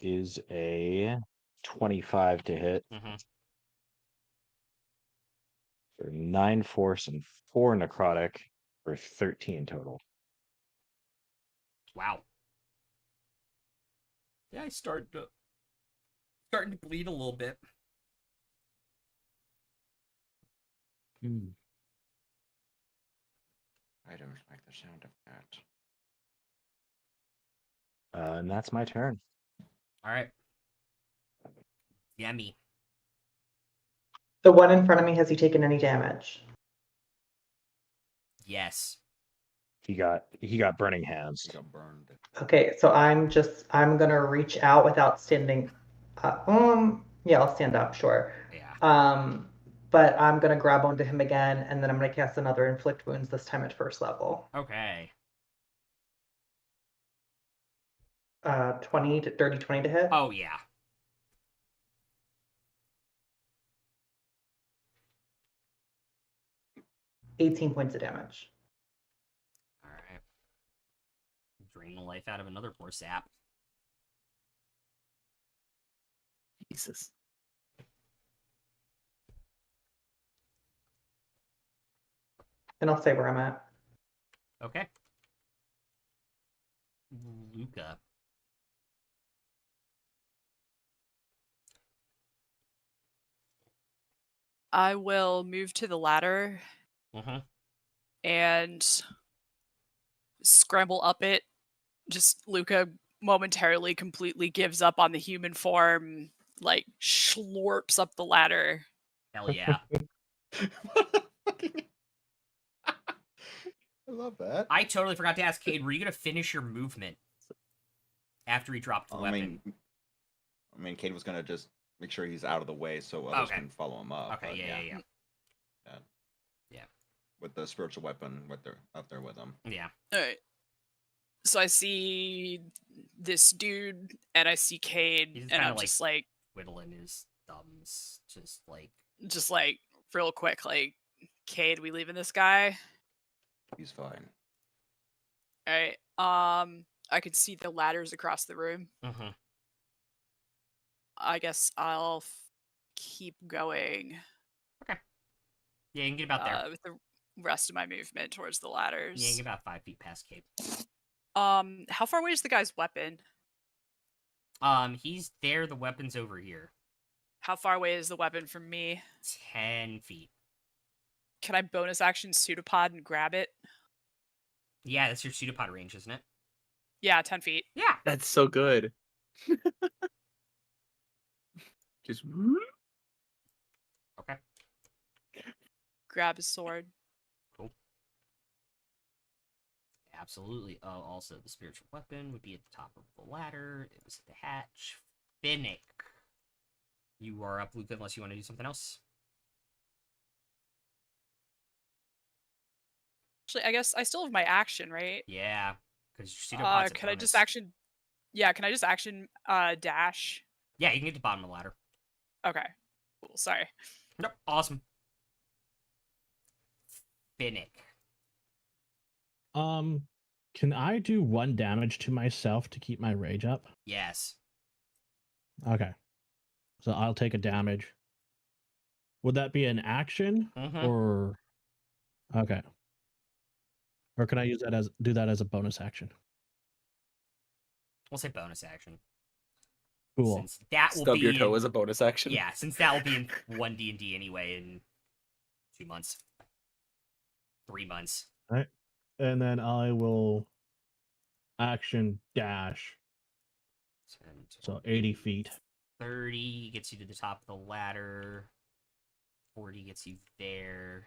is a 25 to hit Mm-hmm. for 9 force and 4 necrotic for 13 total. Wow. Yeah, he's starting to bleed a little bit. I don't like the sound of that. And that's my turn. All right. Yummy. The one in front of me, has he taken any damage? Yes. He got burning hands. He got burned. Okay, so I'm gonna reach out without standing. Yeah, I'll stand up, sure. Yeah. But I'm gonna grab onto him again, and then I'm gonna cast another inflict wounds, this time at first level. Okay. 20 to hit. Oh yeah. Oh. 18 points of damage. All right. Drain the life out of another poor sap. Jesus. And I'll say where I'm at. Okay. Luca. I will move to the ladder Mm-hmm. and scramble up it. Just Luca momentarily completely gives up on the human form, like schlorps up the ladder. Hell yeah. I love that. I totally forgot to ask Cade, were you gonna finish your movement after he dropped the weapon? I mean, Cade was gonna just make sure he's out of the way so others can follow him up. Okay, but yeah. With the spiritual weapon, up there with him. Yeah. All right. So I see this dude, and I see Cade, He's and kinda, I'm just like, whittling his thumbs, just real quick, like, Cade, we leaving this guy? He's fine. All right. I could see the ladders across the room. Mm-hmm. I guess I'll keep going. Yeah, you can get about there. With the rest of my movement towards the ladders. Yeah, you can get about 5 feet past Cade. How far away is the guy's weapon? He's there, the weapon's over here. How far away is the weapon from me? 10 feet. Can I bonus action pseudopod and grab it? Yeah, that's your pseudopod range, isn't it? Yeah, 10 feet. Yeah. That's so good. Just Okay. Grab his sword. Cool. Absolutely. Oh, also, the spiritual weapon would be at the top of the ladder. It was at the hatch. Finnick. You are up, Luca, unless you want to do something else. Actually, I guess I still have my action, right? Yeah, because your pseudopod's a can I bonus. just action... Yeah, can I just action dash? Yeah, you can get to the bottom of the ladder. Okay. Cool, sorry. Nope, awesome. Finnick. Can I do 1 damage to myself to keep my rage up? Yes. Okay. So I'll take a damage. Would that be an action Mhm. or okay? Or can I do that as a bonus action? We'll say bonus action. Cool. Since that will stub be your toe as a bonus action. Yeah, since that will be in 1 D&D anyway in 2 months. 3 months. Right. And then I will action dash. 10, So 80 feet. 30 gets you to the top of the ladder. 40 gets you there.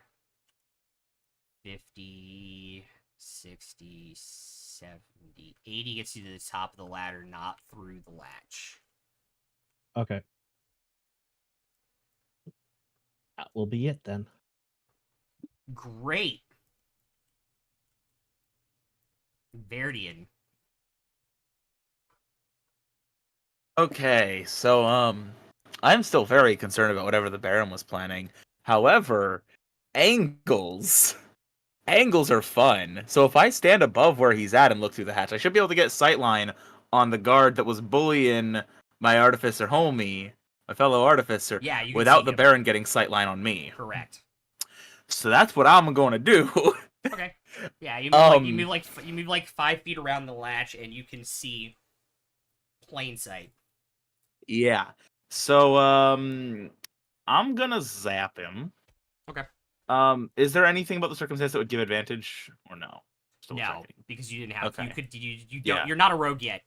50, 60, 70, 80 gets you to the top of the ladder, not through the latch. Okay. That will be it then. Great. Verdian. Okay, so I'm still very concerned about whatever the Baron was planning. However, angles are fun. So if I stand above where he's at and look through the hatch, I should be able to get sightline on the guard that was bullying my artificer homie, my fellow artificer, Yeah, you can without see the him. Baron getting sightline on me. Correct. So that's what I'm going to do. Okay. Yeah, you move like 5 feet around the latch, and you can see plain sight. Yeah. So I'm gonna zap him. Okay. Is there anything about the circumstance that would give advantage or no? Still No, checking. because you didn't have. Okay. You don't. Yeah. You're not a rogue yet.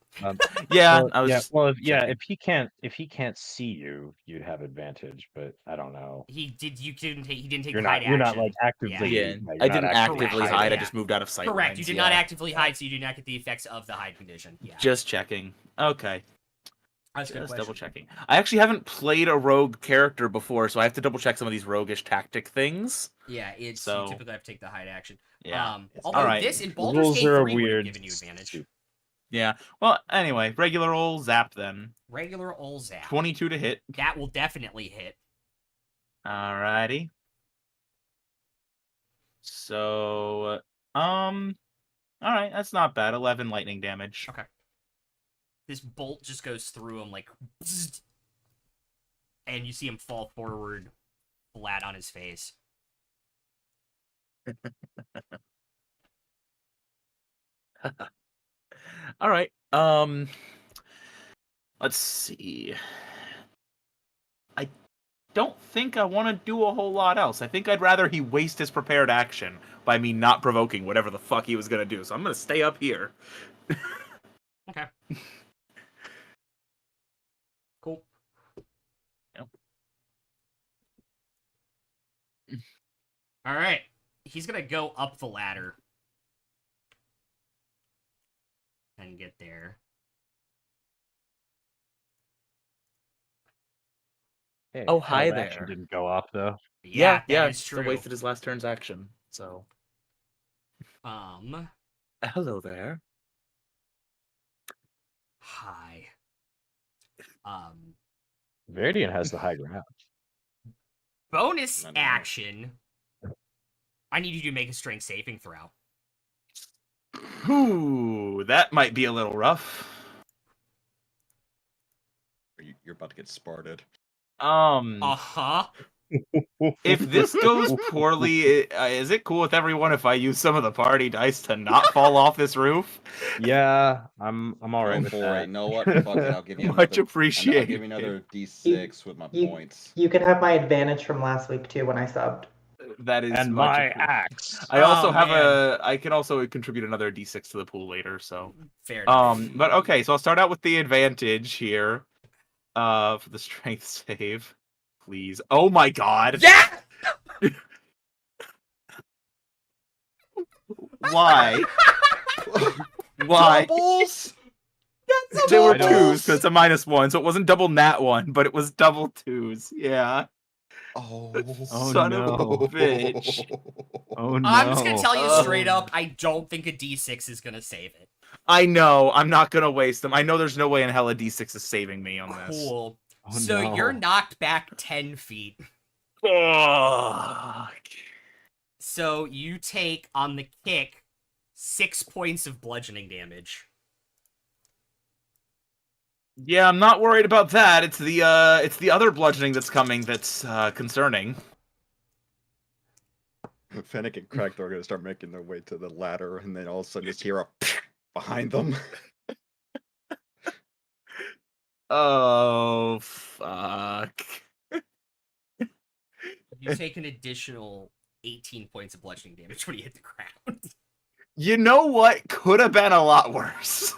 Yeah, Well, I was just checking. if he can't see you, you'd have advantage, but I don't know. He didn't take You're the hide not you're not action. like actively. Yeah. Yeah, you're I not didn't actively Correct. hide. I Yeah. just moved out of sight. Correct. lines, You did yeah. not actively hide, so you do not get the effects of the hide condition. Yeah. Just checking. Okay. That's a good Just question. double checking. I actually haven't played a rogue character before, so I have to double check some of these roguish tactic things. Yeah, it's So- you typically have to take the hide action. Yeah. Although Alright. this in The Baldur's rules Gate are 3 would have weird. given you advantage. Yeah. Well, anyway, regular old zap then. Regular old zap. 22 to hit. That will definitely hit. Alrighty. So, alright, that's not bad. 11 lightning damage. Okay. This bolt just goes through him like, bzzzt, and you see him fall forward, flat on his face. All right. Let's see. I don't think I want to do a whole lot else. I think I'd rather he waste his prepared action by me not provoking whatever the fuck he was gonna do. So I'm gonna stay up here. Okay. Cool. All right. He's gonna go up the ladder and get there. Hey, Oh, hell hi of action there. didn't go off though. Yeah, yeah. that is Still true. wasted his last turn's action. So. Hello there. Hi. Veridian has the high ground. Bonus I know. action. I need you to make a strength saving throw. Ooh, that might be a little rough. You're about to get sparted. Uh-huh. If this goes poorly, is it cool with everyone if I use some of the party dice to not fall off this roof? Yeah, I'm all right Go with for that. it. You know what? Fuck it. I'll give you Much another, I'll appreciated. give you another D6 with my points. You can have my advantage from last week too when I subbed. That is And much my appreciated. axe. I also Oh, have man. I can also contribute another D6 to the pool later. So, Fair enough. but okay. So I'll start out with the advantage here, for the strength save, please. Oh my god. Yeah! Why? Why? Doubles? There were I know. twos, so it's a -1, so it wasn't double nat 1, but it was double twos. Yeah. Oh, Son of a bitch. Oh no. I'm just gonna tell you straight Oh. up, I don't think a D6 is gonna save it. I know. I'm not gonna waste them. I know there's no way in hell a D6 is saving me on this. Cool. Oh, So no. you're knocked back 10 feet. Fuck. So you take, on the kick, 6 points of bludgeoning damage. Yeah, I'm not worried about that. It's the other bludgeoning that's coming that's concerning. Fennec and Cragthor are gonna start making their way to the ladder, and then all of a sudden just hear a behind them. Oh fuck. You take an additional 18 points of bludgeoning damage when you hit the ground. You know what? Could have been a lot worse.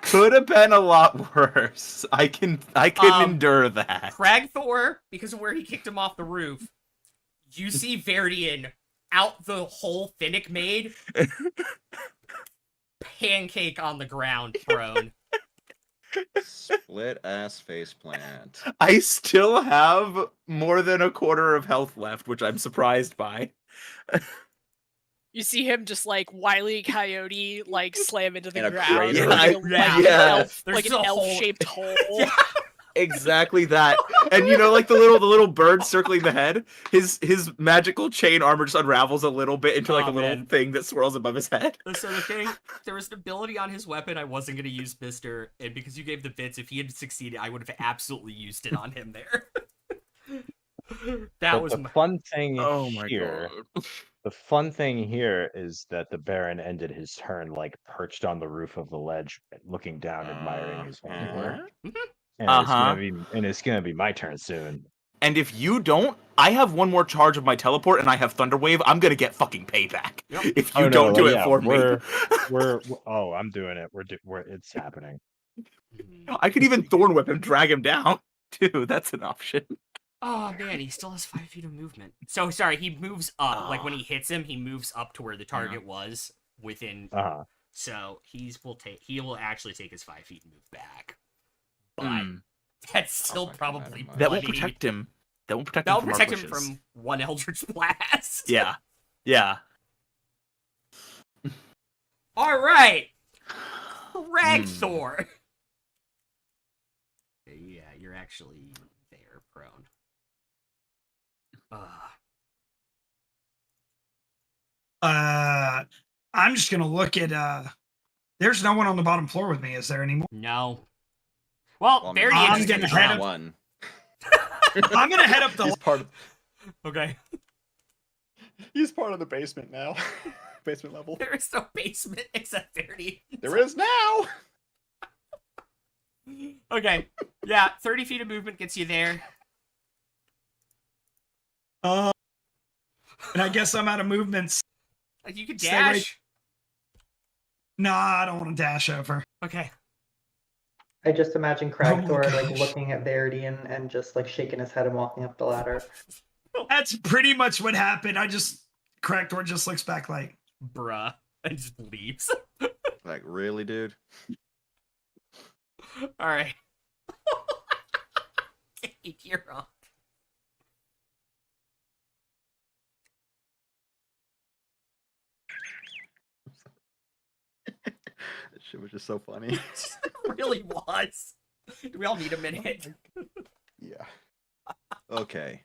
Could have been a lot worse. I can endure that. Cragthor, because of where he kicked him off the roof, you see Verdian out the hole Finnick made, pancake on the ground, prone. Split ass face plant. I still have more than a quarter of health left, which I'm surprised by. You see him just like Wile E. Coyote like slam into the In a ground, crater. like, Yeah. There's like an a hole. elf-shaped hole. Yeah. Exactly that. And you know, like the little bird circling the head, his magical chain armor just unravels a little bit into like Oh, a little man. thing that swirls above his head. So the thing, there was an ability on his weapon I wasn't going to use, Mister, and because you gave the bits, if he had succeeded, I would have absolutely used it on him there. That But was the my... fun thing Oh my here. god. The fun thing here is that the Baron ended his turn like perched on the roof of the ledge, looking down, admiring his handiwork. And it's gonna be my turn soon. And if you don't, I have one more charge of my teleport and I have Thunder Wave. I'm gonna get fucking payback. Yep. If you don't do it for me. Oh, I'm doing it. It's happening. I could even Thorn Whip him, drag him down. Too. That's an option. Oh man, he still has 5 feet of movement. So sorry, he moves up. Like when he hits him, he moves up to where the target was within. So he will actually take his 5 feet and move back. But that's still probably bloody. That won't protect him. That won't protect That'll him from protect our him bushes. from one Eldritch Blast. Yeah. Yeah. All right, Cragthor. Yeah, you're actually there, prone. I'm just gonna look at. There's no one on the bottom floor with me. Is there anymore? No. Well, Well, Verdian I'm just gonna took head the up- one. I'm gonna head up the. He's part of. Okay. He's part of the basement now. Basement level. There is no basement except Verdian. There is now. Okay. Yeah, 30 feet of movement gets you there. And I guess I'm out of movements. Like, you could Stay dash. right- Nah, I don't want to dash over. Okay. I just imagine Oh my Cragthor like gosh. looking at Verdian and just like shaking his head and walking up the ladder. That's pretty much what happened. Crackdoor just looks back like, Bruh. And just leaves. Like, really, dude? Alright. You're on. That shit was just so funny. It really was. Do we all need a minute? Yeah. Okay.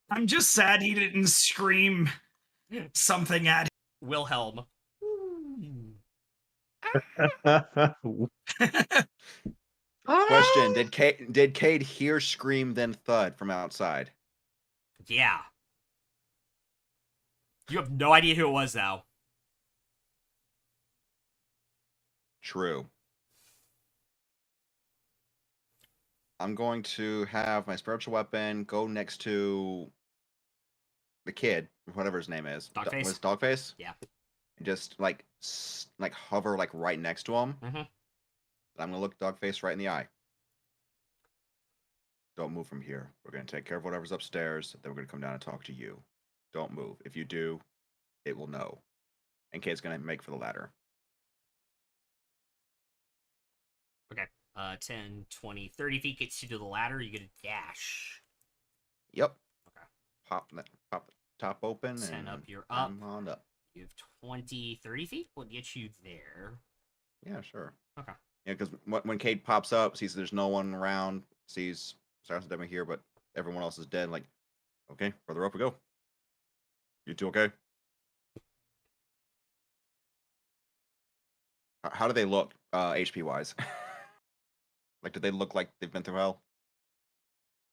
I'm just sad he didn't scream something at Wilhelm. Question: Did Cade hear scream then thud from outside? Yeah. You have no idea who it was, though. True. I'm going to have my spiritual weapon go next to the kid, whatever his name is. Dogface? Was Dogface? Yeah. And just like hover like right next to him. Mhm. I'm gonna look Dogface right in the eye. Don't move from here. We're gonna take care of whatever's upstairs. Then we're gonna come down and talk to you. Don't move. If you do, it will know. And Kate's gonna make for the ladder. 10, 20, 30 feet gets you to the ladder. You get a dash. Yep. Okay. Pop the top open 10 and up, you're up. I'm on up. You have 20, 30 feet. We'll get you there. Yeah, sure. Okay. Yeah, because when Cade pops up, sees there's no one around, sees Cyrus and Demi here, but everyone else is dead. Like, okay, further up we go. You two okay? How do they look, HP wise? Like, do they look like they've been through hell?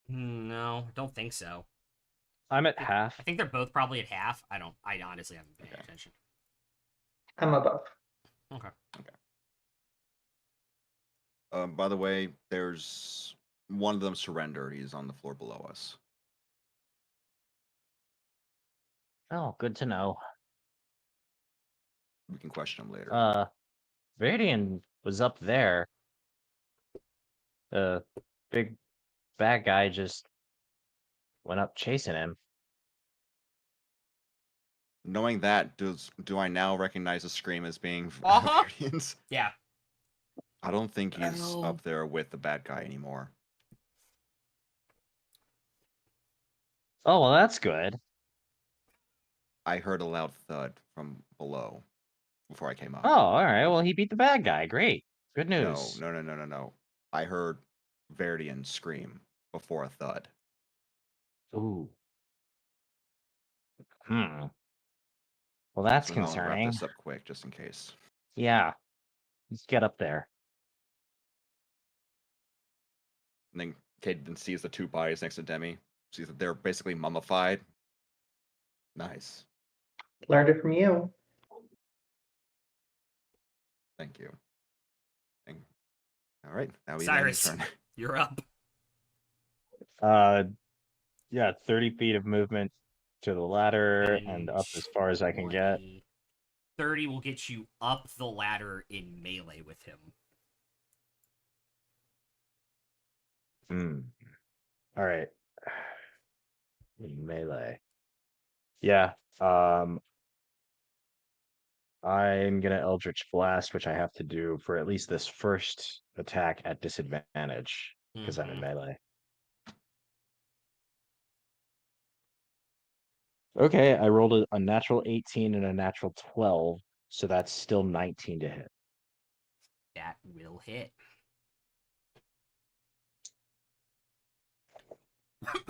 No, don't think so. I'm at half. I think they're both probably at half. I honestly haven't paid Okay. attention. I'm above. Okay. By the way, there's one of them surrendered. He's on the floor below us. Oh, good to know. We can question him later. Veridian was up there. The big bad guy just went up chasing him. Knowing that, do I now recognize the scream as being Uh-huh. Veridian's? Yeah. I don't think he's Oh. up there with the bad guy anymore. Oh, well, that's good. I heard a loud thud from below before I came up. Oh, all right. Well, he beat the bad guy. Great. Good No, news. no. I heard Veridian scream before a thud. Ooh. Well, that's So now I'll wrap concerning. this up quick, just in case. Yeah. Let's get up there. And then Cade then sees the two bodies next to Demi. Sees that they're basically mummified. Nice. Learned it from you. Thank you. All right, now we Cyrus. turn. You're up. Yeah, 30 feet of movement to the ladder 10, and up as far as I can get. 20, 30 will get you up the ladder in melee with him. All right. Melee. Yeah. I'm gonna Eldritch Blast, which I have to do for at least this first attack at disadvantage because I'm in Mhm. melee. Okay, I rolled a natural 18 and a natural 12, so that's still 19 to hit. That will hit.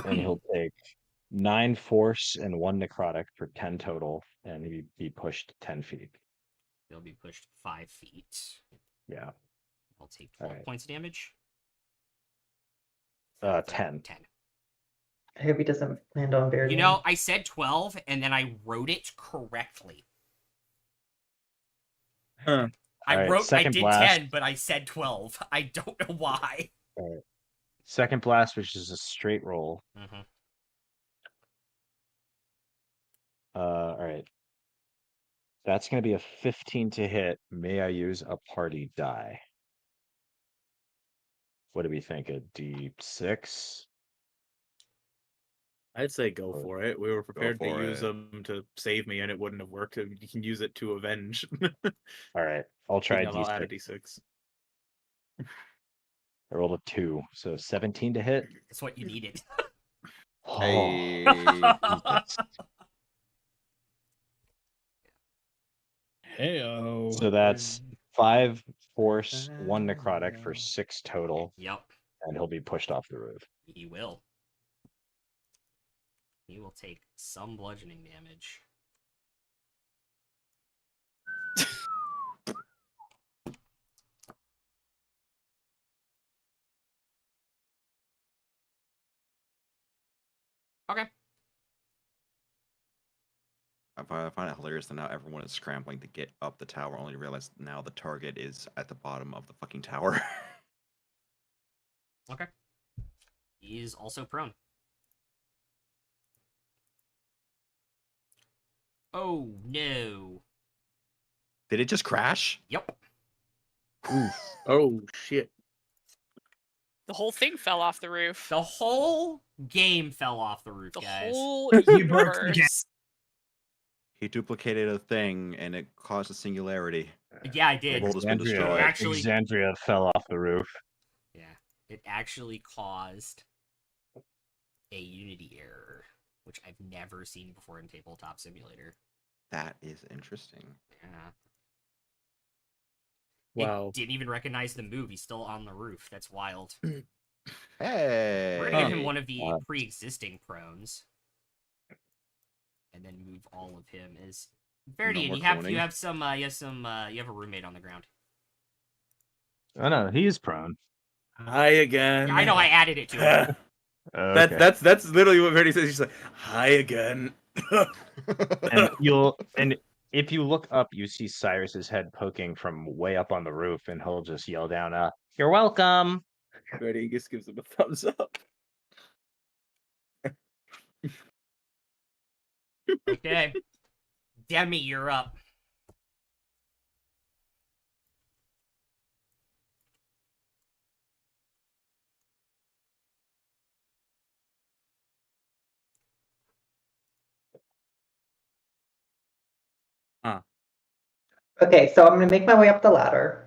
And he'll take 9 force and 1 necrotic for 10 total, and he'd be pushed 10 feet. He'll be pushed 5 feet. Yeah. He'll take 12 Alright. points of damage. 10. 10. I hope he doesn't land on Veridian. You know, I said 12, and then I wrote it correctly. Huh. I Alright, I second did blast. 10, but I said 12. I don't know why. Second blast, which is a straight roll. Mhm. All right. That's going to be a 15 to hit. May I use a party die? What do we think? A D6? I'd say go for it. We were prepared to for use it. them to save me, and it wouldn't have worked. You can use it to avenge. All right, I'll try I'll add a D6. D6. I rolled a 2, so 17 to hit. That's what you needed. Hey. Jesus. Heyo. So that's 5 force, 1 necrotic for 6 total, Yep, and he'll be pushed off the roof. he will. He will take some bludgeoning damage. Okay. I find it hilarious that now everyone is scrambling to get up the tower, only to realize now the target is at the bottom of the fucking tower. Okay. He is also prone. Oh no. Did it just crash? Yep. Oh shit! The whole thing fell off the roof. The whole game fell off the roof, The guys. whole You broke the game. universe. He duplicated a thing and it caused a singularity. Yeah, I The did. world has been destroyed. Actually- Exandria fell off the roof. Yeah. It actually caused a Unity error, which I've never seen before in Tabletop Simulator. That is interesting. Yeah. Wow. It didn't even recognize the move. He's still on the roof. That's wild. Hey. We're gonna give him one of the pre-existing prones, and then move all of him as Verdian. more you have cloning. you have a roommate on the ground. Oh no, he is prone. Hi again. Yeah, I know. I added it to him. Okay. That's literally what Verdi says. He's like, "Hi again." And if you look up, you see Cyrus's head poking from way up on the roof, and he'll just yell down, "You're welcome." Verdi just gives him a thumbs up. Okay. Demi, you're up. Okay, so I'm gonna make my way up the ladder.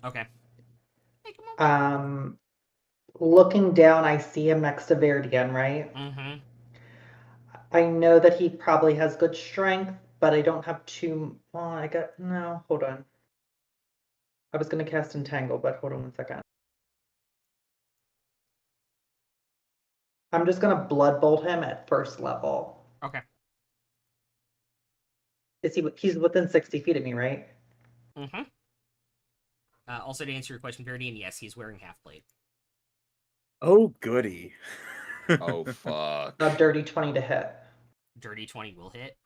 Okay. Looking down, I see him next to Verdian, right? Mm-hmm. I know that he probably has good strength, but I don't have too. Oh, no. Hold on. I was gonna cast Entangle, but hold on one second. I'm just gonna Blood Bolt him at first level. Okay. He's within 60 feet of me, right? Mm-hmm. Also, to answer your question, Verdian, yes, he's wearing half plate. Oh goody. Oh fuck. A dirty 20 to hit. Dirty 20 will hit.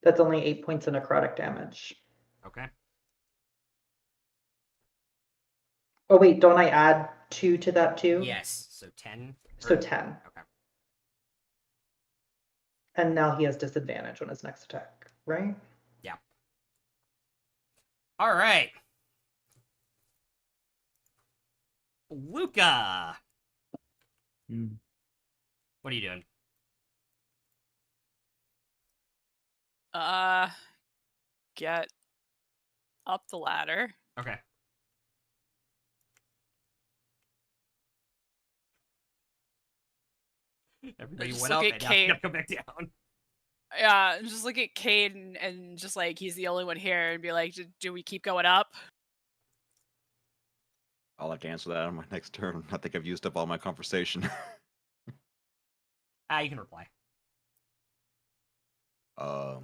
That's only 8 points of necrotic damage. Okay. Oh wait, don't I add 2 to that too? Yes. So 10. So or- 10. Okay. And now he has disadvantage on his next attack, right? Yeah. All right. Luca. What are you doing? Get up the ladder. Okay. Everybody just went look up at and now Cade. gotta come back down. Yeah, just look at Cade and just like he's the only one here and be like, do we keep going up? I'll have to answer that on my next turn. I think I've used up all my conversation. You can reply. Well,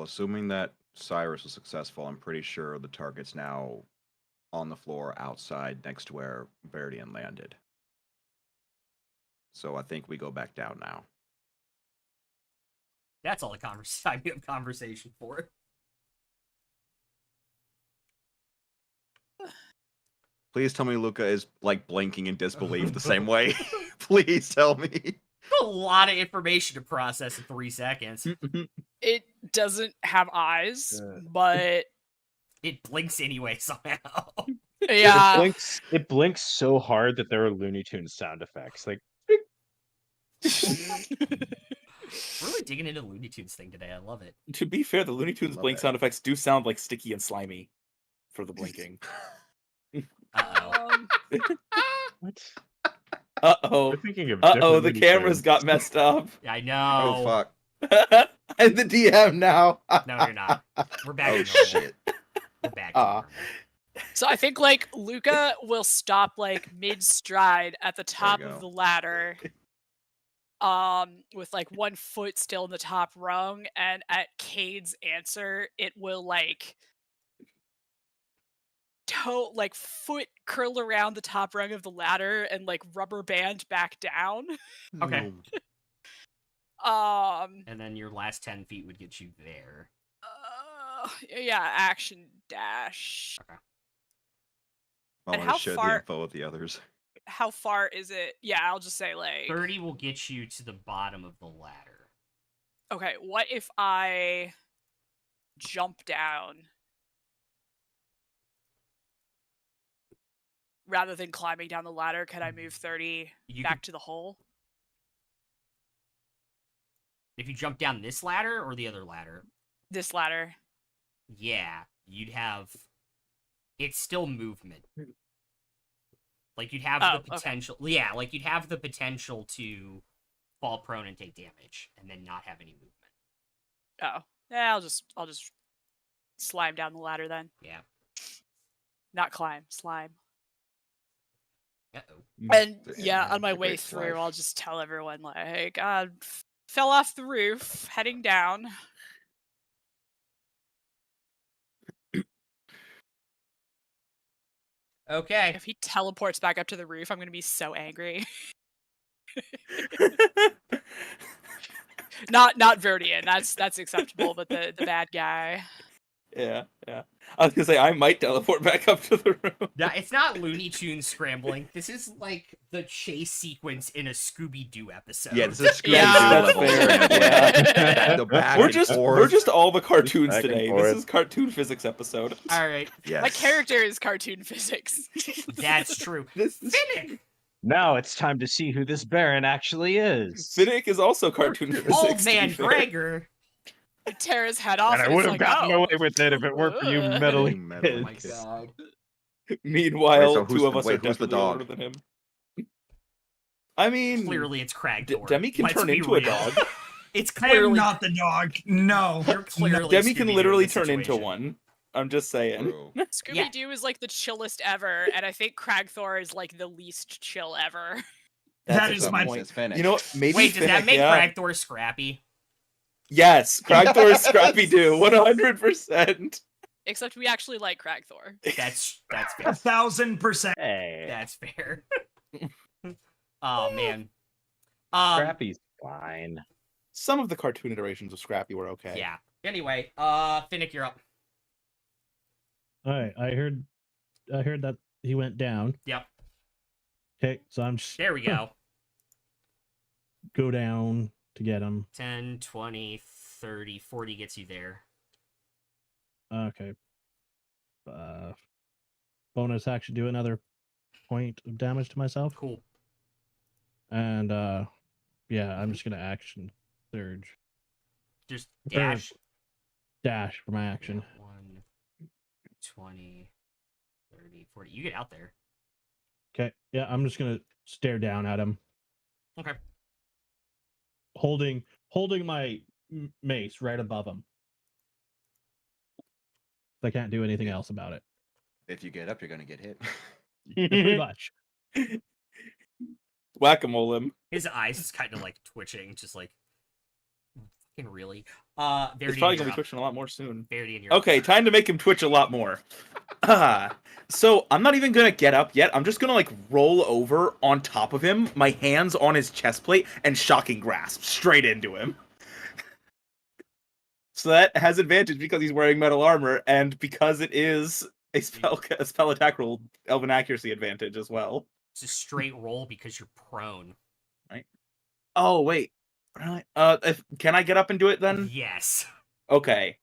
assuming that Cyrus was successful, I'm pretty sure the target's now on the floor outside next to where Verdian landed. So I think we go back down now. That's all the time you have conversation for. Please tell me Luca is like blinking in disbelief the same way. Please tell me. A lot of information to process in 3 seconds. It doesn't have eyes, but It blinks anyway somehow. Yeah. It blinks so hard that there are Looney Tunes sound effects. Like Really digging into Looney Tunes thing today. I love it. To be fair, the Looney Tunes Love blink it. sound effects do sound like sticky and slimy for the blinking. Uh-oh. what? Uh-oh. We're thinking of Uh-oh, different the Looney cameras Tunes. got messed up. I know. Oh fuck. I'm the DM now. No, you're not. We're back Oh to normal. shit. We're back to Aw. normal. So I think like Luca will stop like mid stride at the top of go. the ladder. With like one foot still in the top rung, and at Cade's answer, it will like foot curl around the top rung of the ladder and like rubber band back down. Okay. No. And then your last 10 feet would get you there. Yeah, action dash. I And want how to share far- the info with the others. How far is it? Yeah, I'll just say like 30 will get you to the bottom of the ladder. okay, what if I jump down rather than climbing down the ladder? Can I move 30 You back to the hole? If you jump down this ladder or the other ladder, This ladder. yeah, you'd have. It's still movement. Like you'd have Oh, the okay. potential. Yeah, like you'd have the potential to fall prone and take damage, and then not have any movement. Oh. Yeah, I'll just slime down the ladder then. Yeah. Not climb, slime. Uh-oh. And The yeah, end, on my the way great through, life. I'll just tell everyone like, fell off the roof, heading down. Okay. If he teleports back up to the roof, I'm gonna be so angry. Not Verdian, that's acceptable, but the bad guy. Yeah. I was gonna say I might teleport back up to the room. Yeah, it's not Looney Tunes scrambling. This is like the chase sequence in a Scooby-Doo episode. Yeah, this is Scooby-Doo Yeah. level. That's fair. Yeah. The back We're and just forth. all the cartoons Back and today. forth. This is cartoon physics episode. All right, Yes. My character is cartoon physics. that's true. This is Finnick, Now it's time to see who this Baron actually is. Finnick is also cartoon physics. old to man be fair. Gregor. I tear his head off. And I and would it's have like, gotten oh. away with it if it weren't for you Ugh. meddling Meddling Oh my kids. god. Meanwhile, Wait, so who's two of the- us wait, are who's the definitely older dog? than him. I mean, Clearly, it's Cragthor. Demi can Let's turn be into a real. dog. It's I am clearly not the dog. No. You're clearly Demi can Scooby-Doo literally in this turn into situation. one. I'm just saying. True. Scooby Doo is like the chillest ever, and I think Cragthor is like the least chill ever. That a is good my- point. Says Finnick. You know what? Maybe Wait, does that Finnick, make yeah. Cragthor scrappy? Yes, Cragthor is Scrappy Doo, 100%. Except we actually like Cragthor. That's fair. 1,000%. Hey, That's fair. Oh man. Scrappy's fine. Some of the cartoon iterations of Scrappy were okay. Yeah. Anyway, Finnick, you're up. All right, I heard that he went down. Yep. Okay, so I'm just There we go. go down to get him. 10, 20, 30, 40 gets you there. Okay. Bonus action, do another point of damage to myself. Cool. And yeah, I'm just gonna action surge. Just Or dash. dash for my action. 1, 20, 30, 40. You get out there. Okay, yeah, I'm just gonna stare down at him, Okay. holding my mace right above him. I can't do anything else about it. If you get up, you're gonna get hit. Pretty much. Whack-a-mole him. His eyes is kind of like twitching, just like fucking really. It's Verdian, probably you're gonna be up. twitching a lot more soon. Verdian, you're up. Okay, time to make him twitch a lot more. So I'm not even gonna get up yet. I'm just gonna like roll over on top of him, my hands on his chest plate, and shocking grasp straight into him. So that has advantage because he's wearing metal armor, and because it is a spell attack roll, elven accuracy advantage as well. It's a straight roll because you're prone. Oh wait, can I get up and do it then? Yes. Okay.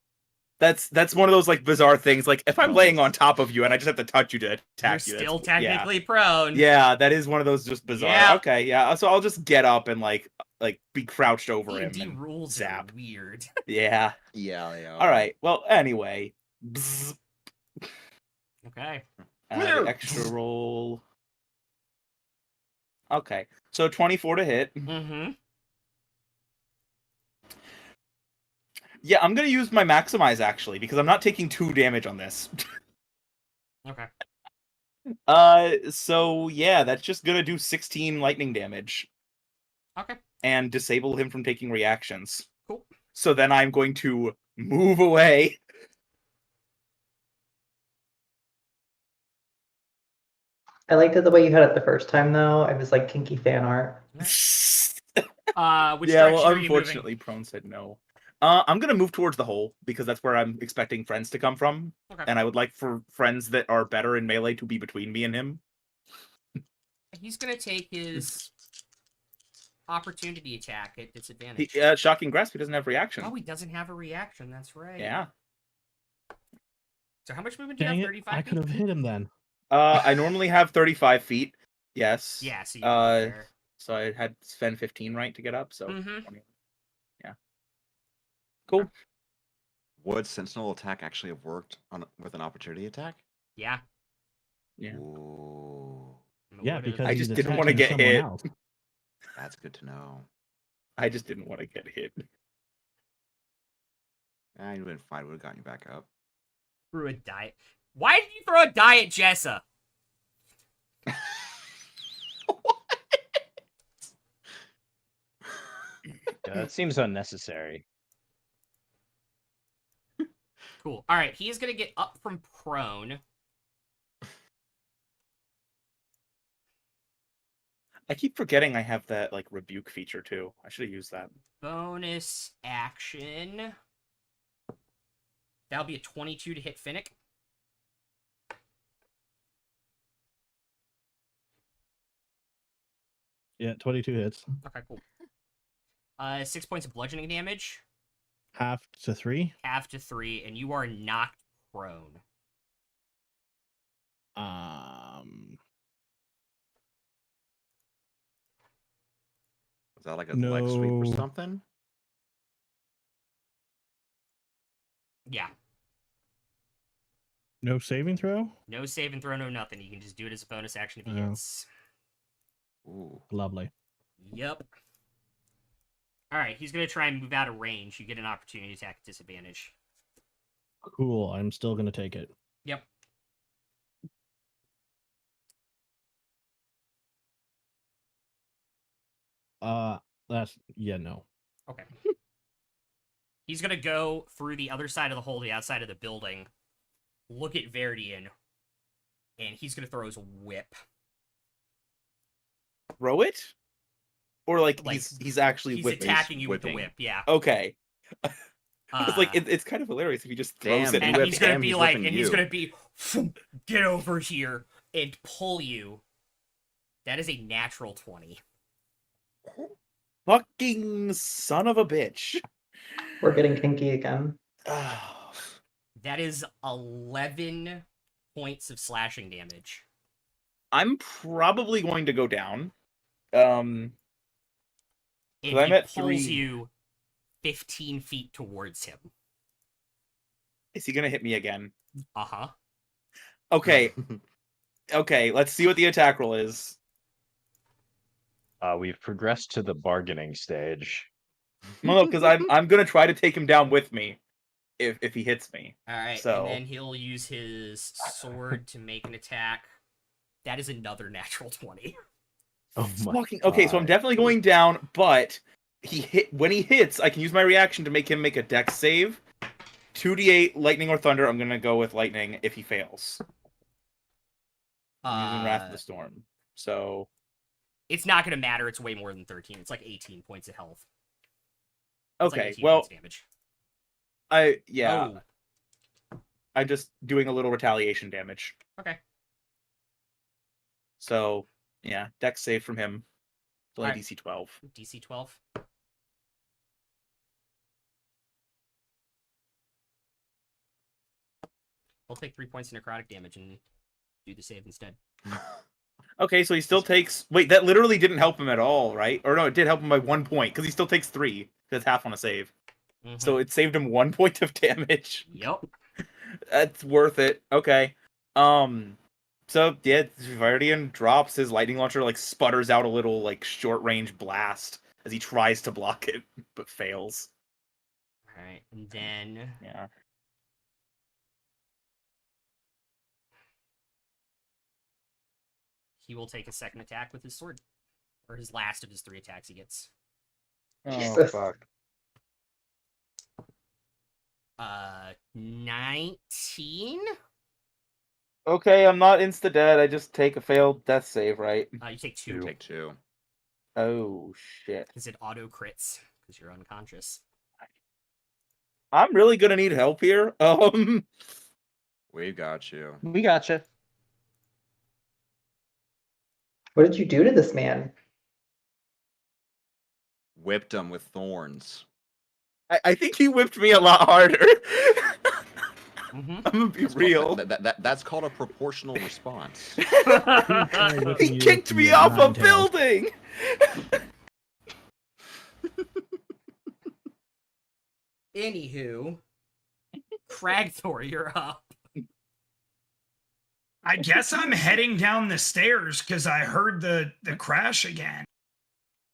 That's one of those like bizarre things. Like if I'm No. laying on top of you and I just have to touch you to You're attack you, still that's- technically prone. yeah, that is one of those just bizarre. Yeah. Okay, yeah. So I'll just get up and like be crouched over him D&D and rules zap. are weird. Yeah. Yeah. All right. Well, anyway, bzz, Okay. the extra roll. Okay, so 24 to hit. Mm-hmm. Yeah, I'm gonna use my maximize actually because I'm not taking 2 damage on this. Okay. So yeah, that's just gonna do 16 lightning damage Okay. and disable him from taking reactions. Cool. So then I'm going to move away. I liked it the way you had it the first time, though. I was like kinky fan art. Which Yeah, direction well, are you moving? unfortunately, Prone said no. I'm gonna move towards the hole because that's where I'm expecting friends to come from, Okay. and I would like for friends that are better in melee to be between me and him. He's gonna take his opportunity attack at disadvantage. Shocking grasp. He doesn't have reaction. Oh, he doesn't have a reaction. That's right. Yeah. So how much movement do you Dang have? it! 35 I feet? could have hit him then. I normally have 35 feet. Yes. Yeah, so you're there. So I had spend 15 right to get up. So Mhm. 20. Yeah. Cool. Would Sentinel attack actually have worked with an opportunity attack? Yeah. Yeah. Ooh, Yeah, Would've. because I he's just didn't wanna attacking get someone hit. else. that's good to know. I just didn't want to get hit. You'd have been fine. Would have gotten you back up. Threw a die. Why did you throw a die at Jessa? Yeah, that seems unnecessary. Cool. All right, he is gonna get up from prone. I keep forgetting I have that like rebuke feature too. I should have used that. Bonus action. That'll be a 22 to hit Finnick. Yeah, 22 hits. Okay, cool. 6 points of bludgeoning damage, Half to 3. half to 3, and you are knocked prone. Was that like a leg sweep or No. something? Yeah. No saving throw? No save and throw, no nothing. You can just do it as a bonus action if he Oh. hits. Ooh. Lovely. Yep. Alright, he's gonna try and move out of range. You get an opportunity attack at disadvantage. Cool. I'm still going to take it. Yep. No. Okay. He's gonna go through the other side of the hole, the outside of the building, look at Verdian, and he's gonna throw his whip. Throw it? Or like, Like, he's actually He's whipping. attacking you with the whipping. whip, yeah. Okay. It's like Uh, it's kind of hilarious if he just throws Damn, it. and whip he's gonna him, be he's like, whipping and he's you. gonna be, get over here and pull you. That is a natural 20. Fucking son of a bitch. We're getting kinky again. That is 11 points of slashing damage. I'm probably going to go down. And So I'm he at pulls 3. you 15 feet towards him. Is he gonna hit me again? Uh-huh. Okay. Okay, let's see what the attack roll is. We've progressed to the bargaining stage. No, because I'm gonna try to take him down with me if he hits me. Alright, So- and then he'll use his sword to make an attack. That is another natural 20. Oh my Fucking okay, so I'm God. definitely going down, but when he hits, I can use my reaction to make him make a dex save. 2d8 lightning or thunder. I'm gonna go with lightning if he fails. I'm using Wrath of the Storm. So It's not gonna matter, it's way more than 13. It's like 18 points of health. It's like okay, 18 well points damage. I'm just doing a little retaliation damage. Okay. So yeah, dex save from him. Only Alright. DC 12. DC 12. He'll take 3 points of necrotic damage and do the save instead. Okay, so he still takes. Wait, that literally didn't help him at all, right? Or no, it did help him by 1 point because he still takes 3. That's half on a save. So it saved him 1 point of damage. Yep. That's worth it. Okay. So yeah, Vardian drops his lightning launcher, like sputters out a little like short range blast as he tries to block it, but fails. All right, and then Yeah. he will take a second attack with his sword, or his last of his 3 attacks he gets. Oh Jesus. fuck. 19. Okay, I'm not insta dead. I just take a failed death save, right? You take 2 Take 2. Oh shit. because it auto crits because you're unconscious. I'm really gonna need help here. We got you. We gotcha. What did you do to this man? Whipped him with thorns. I think he whipped me a lot harder. Mm-hmm. I'm gonna be That's real. That's called a proportional response. He kicked me off a building. Anywho, Cragthor, you're up. I guess I'm heading down the stairs because I heard the crash again.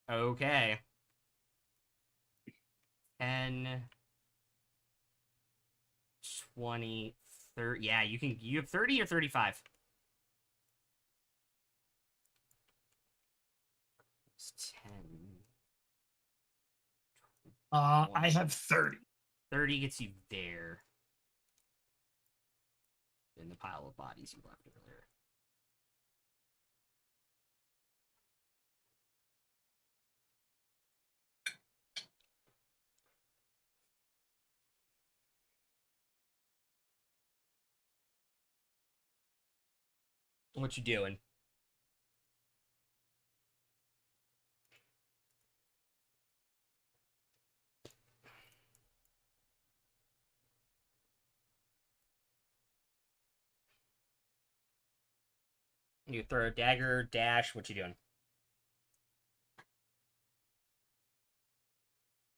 Okay. 10, 20, 30. Yeah, you have 30 or 35? It's 10. I have 30. 30 gets you there. In the pile of bodies you left earlier. What you doing? You throw a dagger, dash, what you doing?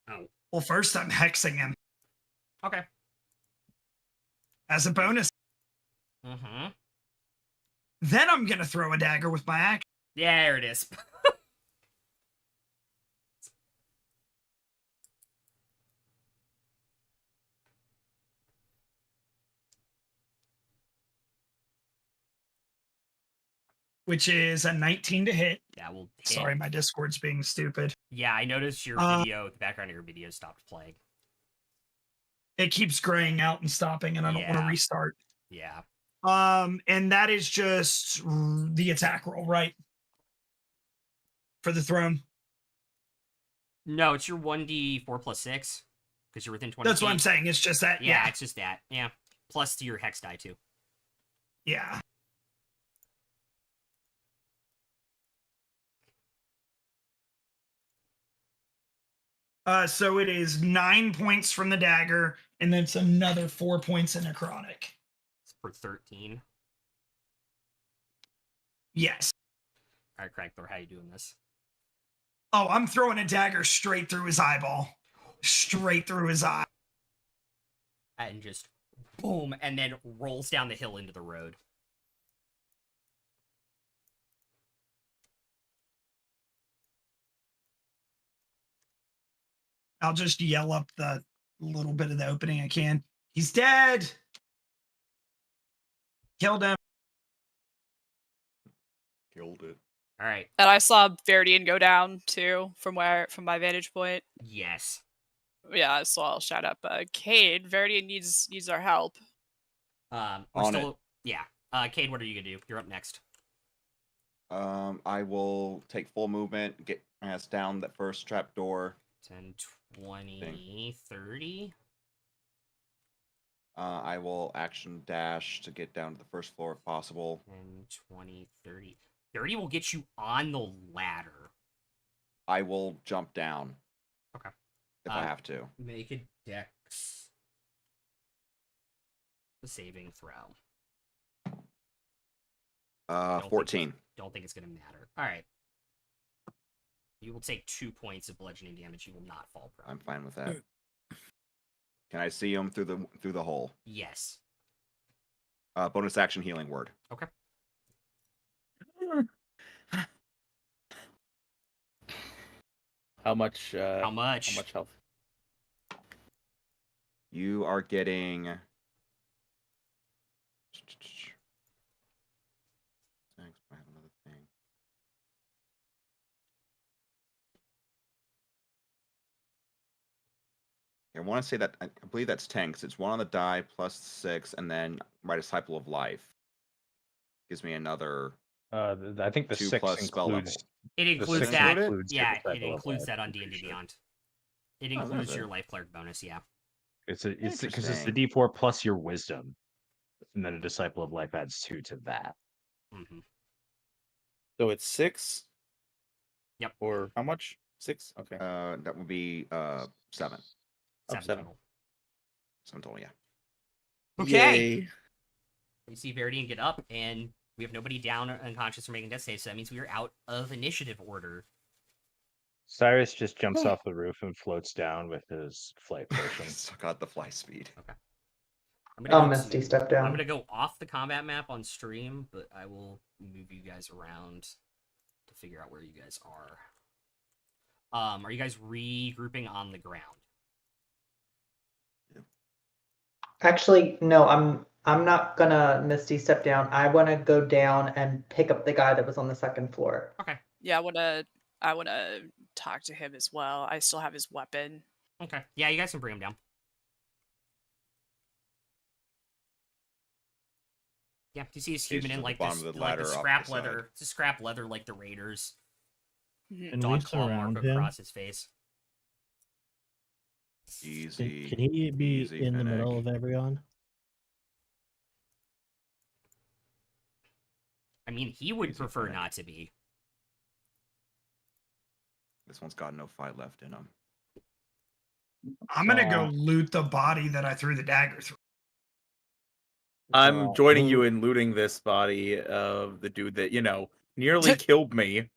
Oh. Well, first I'm hexing him Okay. as a bonus. Mm-hmm. Then I'm going to throw a dagger with my axe. Yeah, there it is. Which is a 19 to hit. That will hit. Sorry, my Discord's being stupid. Yeah, I noticed your video, the background of your video stopped playing. It keeps graying out and stopping, and I don't want to Yeah. restart. Yeah. And that is just the attack roll, right? For the throne. No, it's your 1d4 plus 6. Because you're within 20 That's what I'm feet. saying. It's just that. Yeah, Yeah. it's just that. Yeah. Plus to your hex die, too. Yeah. So it is 9 points from the dagger, and then it's another 4 points in necrotic. It's for 13. Yes. All right, Cragthor, how you doing this? Oh, I'm throwing a dagger straight through his eyeball. Straight through his eye. And just boom, and then rolls down the hill into the road. I'll just yell up the little bit of the opening I can. He's dead. Killed him. Killed it. All right. And I saw Verdian go down too from my vantage point. Yes. Yeah, so I'll shout up. Cade, Verdian needs our help. We're On still. Yeah. Cade, what are you gonna do? You're up next. I will take full movement, get ass down that first trap door. 10, 20, 30. I will action dash to get down to the first floor if possible. 10, 20, 30. 30 will get you on the ladder. I will jump down. Okay. If I have to. Make a dex. the saving throw. Don't 14. Don't think it's gonna matter. All right. You will take 2 points of bludgeoning damage. You will not fall prone. I'm fine with that. Can I see him through the hole? Yes. Bonus action healing word. Okay. How much? How much? How much health? You are getting. Thanks. I have another thing. I want to say that I believe that's 10 because it's 1 on the die plus 6, and then my disciple of life gives me another. I think the 2 6 plus spell includes. level. It Does includes six that. include it? Yeah, Disciple it of includes Life, that on I'm D&D pretty sure. Beyond. It Oh, includes does your it? life cleric bonus. Yeah. It's because it's Interesting. the D4 plus your wisdom, and then a disciple of life adds 2 to that. Mm-hmm. So it's 6. Yep. Or how much? 6. Okay. That would be 7. Oh, 7 7. total. 7 total, yeah. Okay. Yay. You see Veridian get up, and we have nobody down or unconscious or making death saves, so that means we are out of initiative order. Cyrus just jumps off the roof and floats down with his flight potion. Still got the fly speed. I'm I'll go Misty to- step down. I'm gonna go off the combat map on stream, but I will move you guys around to figure out where you guys are. Are you guys regrouping on the ground? Actually, no, I'm not gonna Misty step down. I wanna go down and pick up the guy that was on the second floor. Okay. Yeah, I wanna talk to him as well. I still have his weapon. Okay. Yeah, you guys can bring him down. Yeah, you see he's He's human in just at like the bottom this, of the like the ladder off scrap the side. leather. It's a scrap leather like the Raiders. Mhm. Can we Dog claw mark surround him? across his face. Easy. Can he be easy, in the Fennec. middle of everyone? I mean, he would Easy prefer Fennec. not to be. This one's got no fight left in him. I'm gonna go Uh, loot the body that I threw the dagger through. I'm joining you who- in looting this body of the dude that, nearly killed me.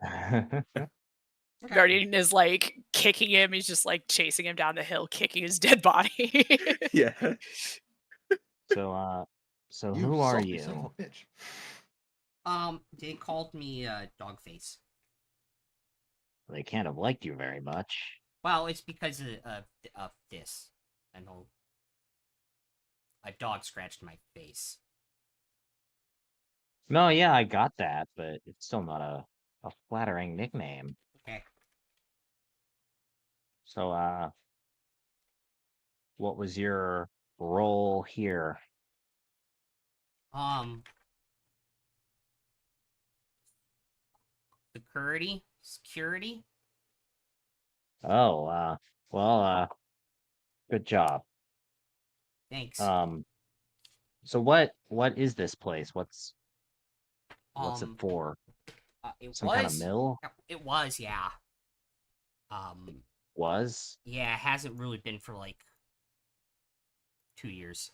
Guardian is like kicking him. He's just like chasing him down the hill, kicking his dead body. Yeah. so You who are salty son of you? a bitch. They called me Dogface. They can't have liked you very much. Well, it's because of this. And a dog scratched my face. No, yeah, I got that, but it's still not a flattering nickname. Okay. So, what was your role here? Security. Oh, well, good job. Thanks. So what is this place? What's it for? It Some was kind of mill? It was, yeah. Was? Yeah, it hasn't really been for like 2 years.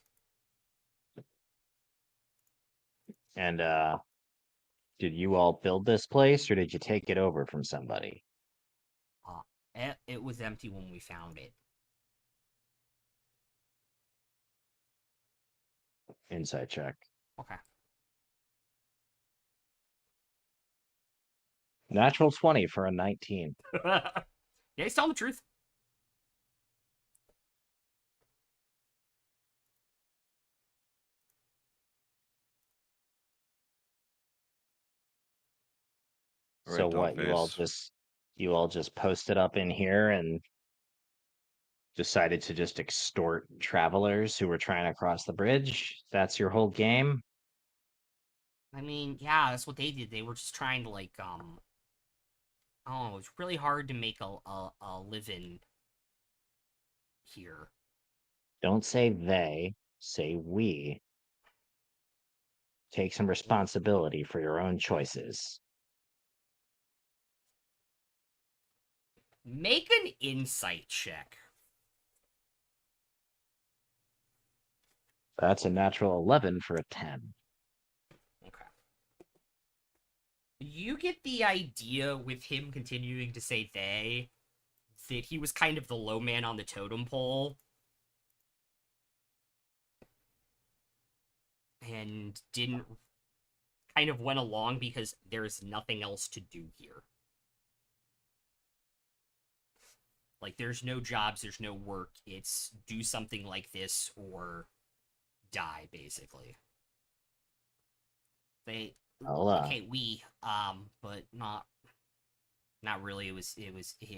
And did you all build this place or did you take it over from somebody? It was empty when we found it. Insight check. Okay. Natural 20 for a 19. Yeah, he's telling the truth. All So right, what, you all just posted up in here and decided to just extort travelers who were trying to cross the bridge? That's your whole game? I mean, yeah, that's what they did. They were just trying to like, oh, it's really hard to make a living here. Don't say they, say we. Take some responsibility for your own choices. Make an insight check. That's a natural 11 for a 10. Okay. You get the idea with him continuing to say they that he was kind of the low man on the totem pole. And didn't kind of went along because there's nothing else to do here. Like, there's no jobs, there's no work. It's do something like this or die, basically. They okay, but not really. It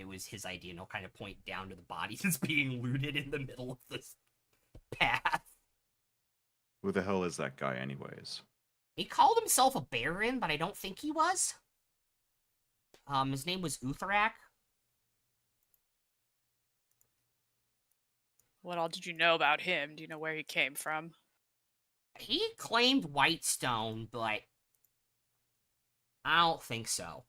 was his idea, and he'll kind of point down to the body that's being looted in the middle of this path. Who the hell is that guy, anyways? He called himself a baron, but I don't think he was. His name was Utherak. What all did you know about him? Do you know where he came from? He claimed Whitestone, but I don't think so.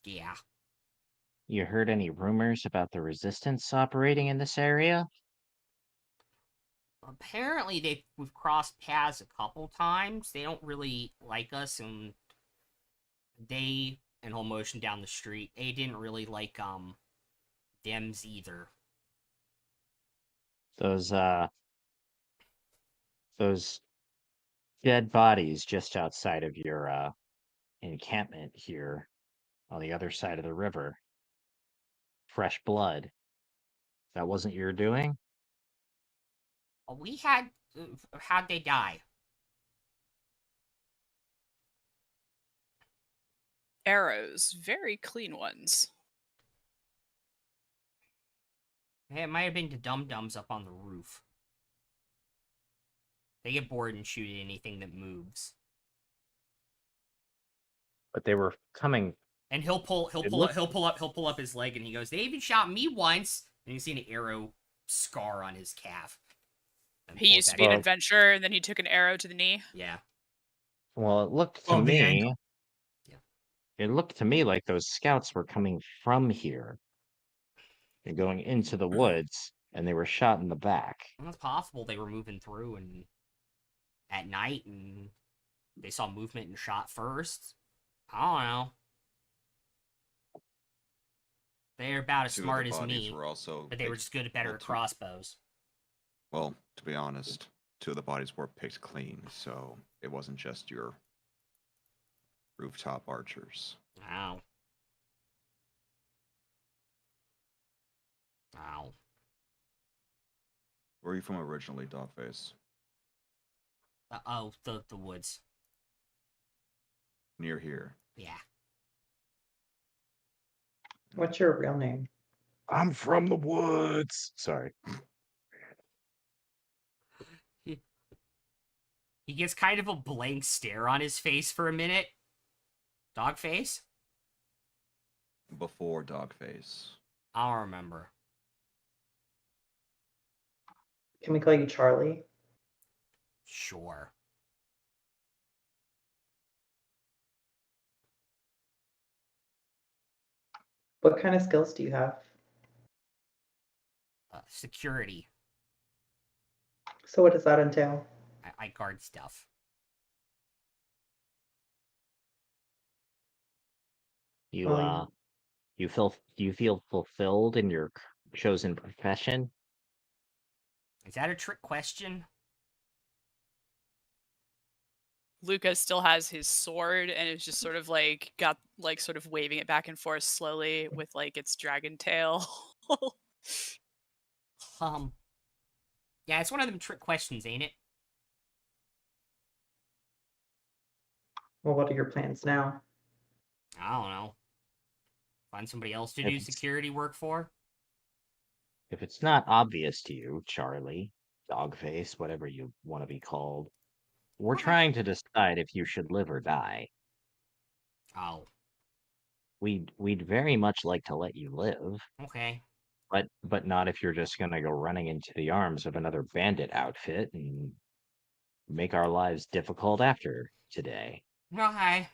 Yeah. You heard any rumors about the resistance operating in this area? Apparently, we've crossed paths a couple times. They don't really like us, and he'll motion down the street. They didn't really like Dems either. Those dead bodies just outside of your encampment here on the other side of the river. Fresh blood. That wasn't your doing? We had how'd they die? Arrows, very clean ones. It might have been the dum-dums up on the roof. They get bored and shoot at anything that moves. But they were coming. And he'll pull up his leg, and he goes, "They even shot me once." And you see an arrow scar on his calf. And He used to be an adventurer, and then he took an arrow to the knee. Yeah. Well, it looked to Oh, the me. ankle. Yeah. It looked to me like those scouts were coming from here and going into the woods, and they were shot in the back. Well, it's possible they were moving through and at night, and they saw movement and shot first. I don't know. They're about as Two of smart the as bodies me, were also but they were just good at better well, at two- crossbows. Well, to be honest, two of the bodies were picked clean, so it wasn't just your rooftop archers. Ow. Ow. Where are you from originally, Dogface? The woods. Near here. Yeah. What's your real name? I'm from the woods. Sorry. He gets kind of a blank stare on his face for a minute. Dog face? Before Dogface. I don't remember. Can we call you Charlie? Sure. What kind of skills do you have? Security. So what does that entail? I guard stuff. You Well, you feel fulfilled in your chosen profession? Is that a trick question? Lucas still has his sword and is just sort of like sort of waving it back and forth slowly with like its dragon tail. Yeah, it's one of them trick questions, ain't it? Well, what are your plans now? I don't know. Find somebody else to If do it's- security work for? If it's not obvious to you, Charlie, Dogface, whatever you want to be called, we're trying to decide if you should live or die. Oh, We'd very much like to let you live, okay. but not if you're just gonna go running into the arms of another bandit outfit and make our lives difficult after today. Okay.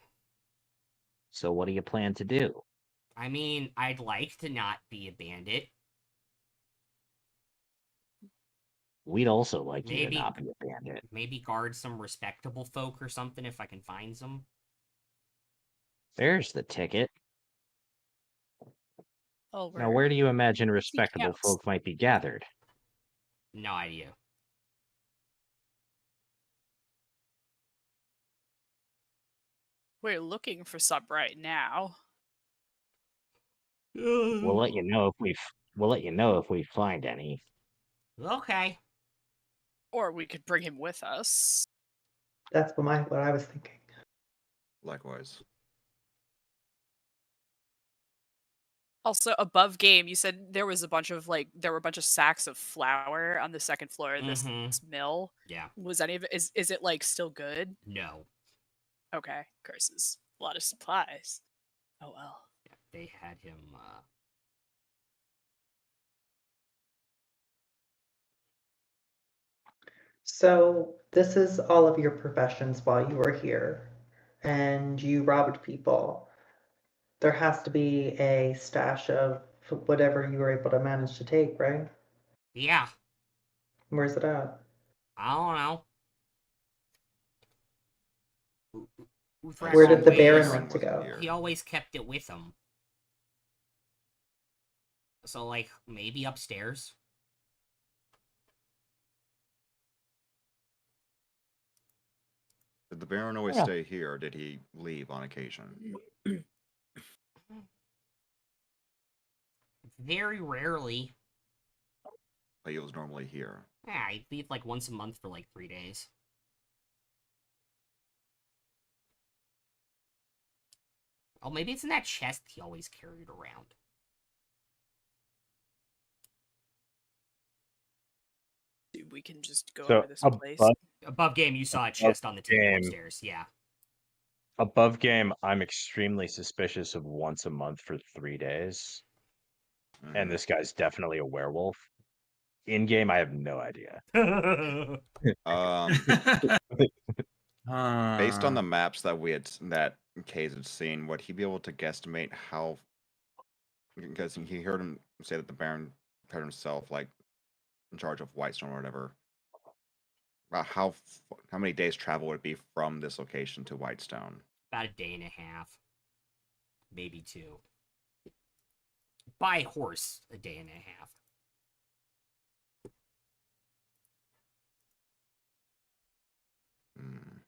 So what do you plan to do? I mean, I'd like to not be a bandit. We'd also like you to Maybe- not be a bandit. Maybe guard some respectable folk or something if I can find some. There's the ticket. Oh, Now, where do you imagine seeking respectable out. folk might be gathered? No idea. We're looking for some right now. We'll let you know if we find any. Okay. Or we could bring him with us. That's what I was thinking. Likewise. Also, above game, you said there was a bunch of there were a bunch of sacks of flour on the second floor of this mill. Yeah. Was any of it is it like still good? No. Okay, curses. A lot of supplies. Oh well. Yeah, they had him. So this is all of your professions while you were here, and you robbed people. There has to be a stash of whatever you were able to manage to take, right? Yeah. Where's it at? I don't know. Where did the Baron always- want to go? Here. He always kept it with him. So, like, maybe upstairs. Did the Baron always Yeah. stay here, or did he leave on occasion? Very rarely. But he was normally here. Yeah, I leave like once a month for like 3 days. Oh, maybe it's in that chest he always carried around. Dude, we can just go So, over this place. Above game, you saw a chest on the table game. upstairs. Yeah. Above game, I'm extremely suspicious of once a month for 3 days. And Mhm. this guy's definitely a werewolf. In game, I have no idea. Um, based on the Uh, maps that Kaze had seen, would he be able to guesstimate how? Because he heard him say that the Baron put himself like in charge of Whitestone or whatever. About how many days travel would it be from this location to Whitestone? About a day and a half. Maybe 2. By horse, a day and a half. Hmm.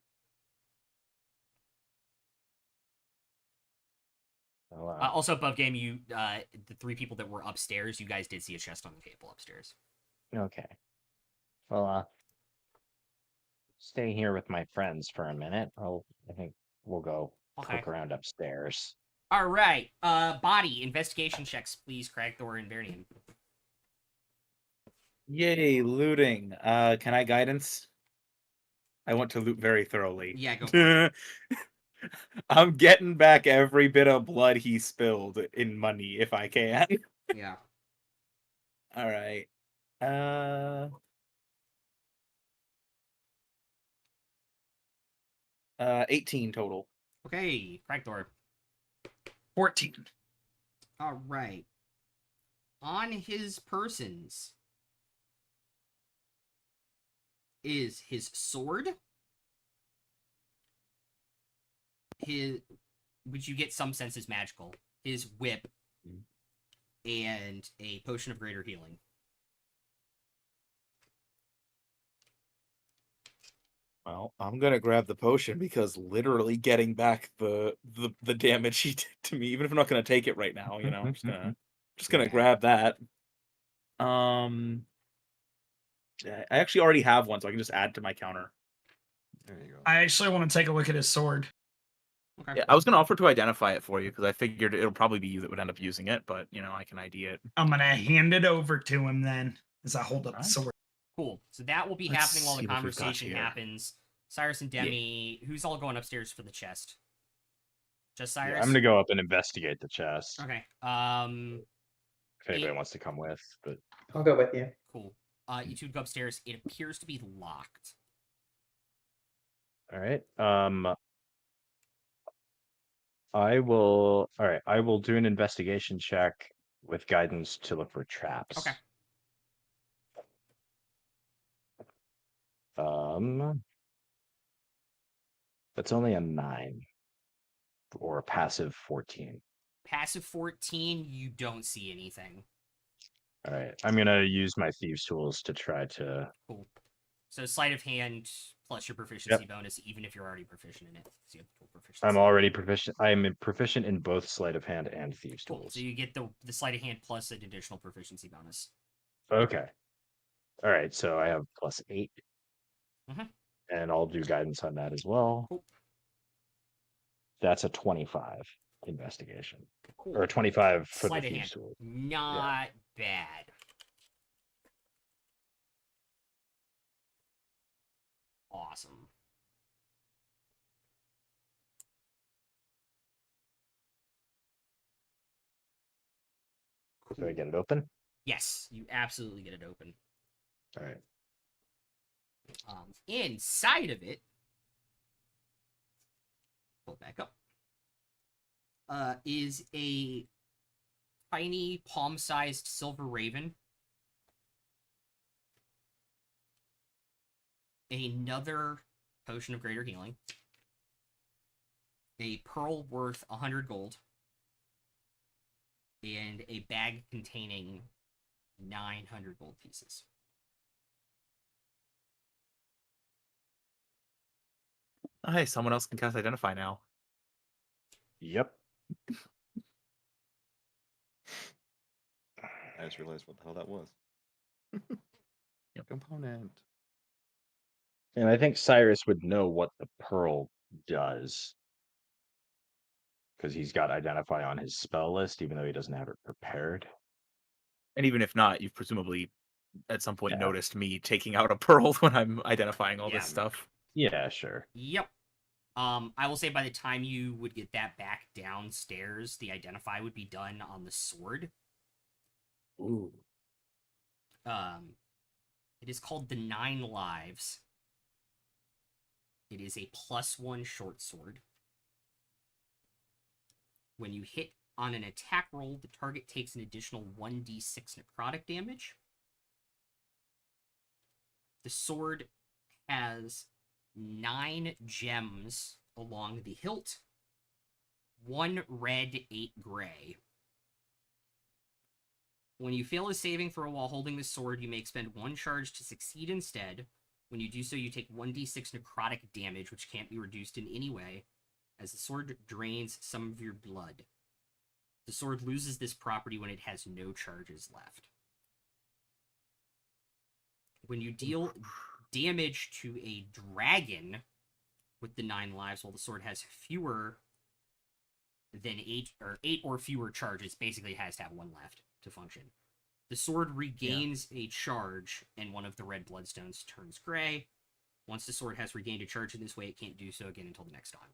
So, Also, above game, you the 3 people that were upstairs, you guys did see a chest on the table upstairs. okay. Well, stay here with my friends for a minute. I think we'll go Okay. poke around upstairs. All right. Body investigation checks, please, Cragthor and Vernian. Yay, looting. Can I guidance? I want to loot very thoroughly. Yeah, go for it. I'm getting back every bit of blood he spilled in money if I can. Yeah. All right. 18 total. Okay, Cragthor. 14. All right. On his persons is his sword, which you get some sense is magical, his whip, and a potion of greater healing. Well, I'm gonna grab the potion because literally getting back the damage he did to me, even if I'm not gonna take it right now, I'm just gonna Yeah. grab that. I actually already have one, so I can just add to my counter. There you go. I actually want to take a look at his sword. Okay. Yeah, I was gonna offer to identify it for you because I figured it'll probably be you that would end up using it, but I can ID it. I'm going to hand it over to him then as I hold up the Alright. sword. Cool. So that will be Let's happening while the see what we've got conversation here. happens. Cyrus and Demi, who's all going upstairs for the chest? Just Cyrus? Yeah, I'm gonna go up and investigate the chest. Okay. If anybody wants to come with, but I'll go with you. Cool. You two go upstairs. It appears to be locked. all right. I will. All right. I will do an investigation check with guidance to look for traps. Okay. That's only a 9 or a passive 14. Passive 14, you don't see anything. All right. I'm gonna use my thieves' tools to try to. Cool. So sleight of hand plus your proficiency bonus, even if you're already proficient in it. So you have the proficiency. I'm already proficient. I'm proficient in both sleight of hand and thieves' Cool. tools. So you get the sleight of hand plus an additional proficiency bonus. Okay. All right. So I have +8. Mhm. And I'll do guidance on that as well. Cool. That's a 25 investigation. Cool. Or 25 for Sleight the of thieves' hand. tools. Not bad. Awesome. Do I get it open? Yes, you absolutely get it open. All right. Inside of it, pull it back up, is a tiny palm-sized silver raven, another potion of greater healing, a pearl worth 100 gold, and a bag containing 900 gold pieces. Oh, hey, someone else can cast Identify now. Yep. I just realized what the hell that was. Component. And I think Cyrus would know what the pearl does. Because he's got Identify on his spell list, even though he doesn't have it prepared. And even if not, you've presumably at some point Yeah. noticed me taking out a pearl when I'm identifying all Yeah. this stuff. Yeah, sure. Yep. I will say by the time you would get that back downstairs, the Identify would be done on the sword. Ooh. It is called the 9 Lives. It is a +1 short sword. When you hit on an attack roll, the target takes an additional 1d6 necrotic damage. The sword has 9 gems along the hilt, 1 red, 8 gray. When you fail a saving throw while holding the sword, you may expend 1 charge to succeed instead. When you do so, you take 1d6 necrotic damage, which can't be reduced in any way, as the sword drains some of your blood. The sword loses this property when it has no charges left. When you deal damage to a dragon with the 9 lives, while the sword has fewer than 8 or fewer charges, basically it has to have 1 left to function. The sword regains a charge, and one of the red bloodstones turns gray. Once the sword has regained a charge in this way, it can't do so again until the next time.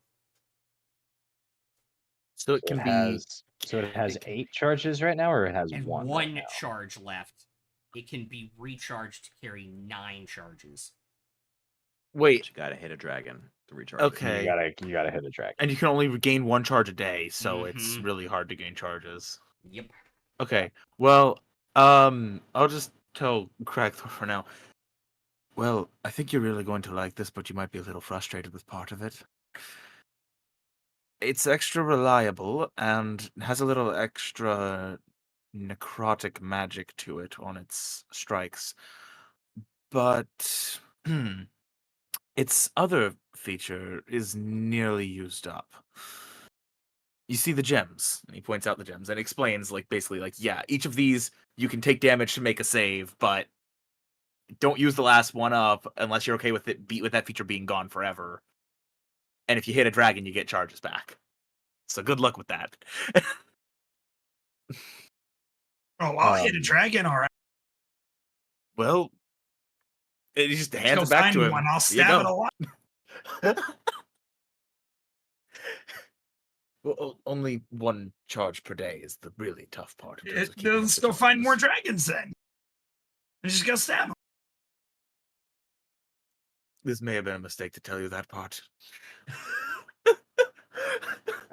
So it can be. So it has 8 charges right now, or it has And 1 one right now? charge left. It can be recharged to carry 9 charges. Wait. But you gotta hit a dragon to recharge. Okay. You gotta hit a dragon. And you can only regain 1 charge a day, so it's Mhm. really hard to gain charges. Yep. Okay. Well, I'll just tell Cragthor for now. Well, I think you're really going to like this, but you might be a little frustrated with part of it. It's extra reliable and has a little extra necrotic magic to it on its strikes. But its other feature is nearly used up. You see the gems, and he points out the gems and explains, like, basically, like, yeah, each of these you can take damage to make a save, but don't use the last one up unless you're okay with that feature being gone forever. And if you hit a dragon, you get charges back. So good luck with that. Oh, I'll hit a dragon, all right. Well, he just Let's hands go it back find to him. one. I'll Here you stab it go. a lot. Well, only 1 charge per day is the really tough part. in terms of keeping up Let's the go find more charges. dragons then. I just go stab them. This may have been a mistake to tell you that part.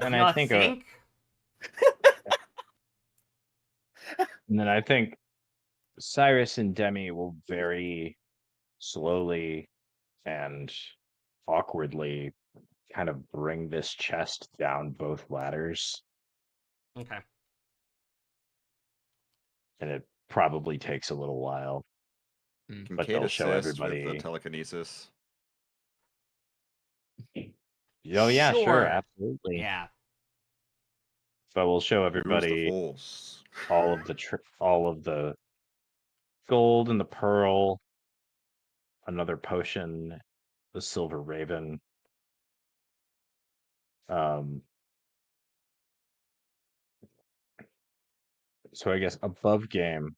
And I think, and then I think Cyrus and Demi will very slowly and awkwardly kind of bring this chest down both ladders, Okay. and it probably takes a little while, Can but Kate they'll show assist with the everybody. telekinesis? Oh yeah, sure, Sure. absolutely. Yeah. But we'll show Use the everybody force. all of the gold and the pearl, another potion, the silver raven. So I guess above game,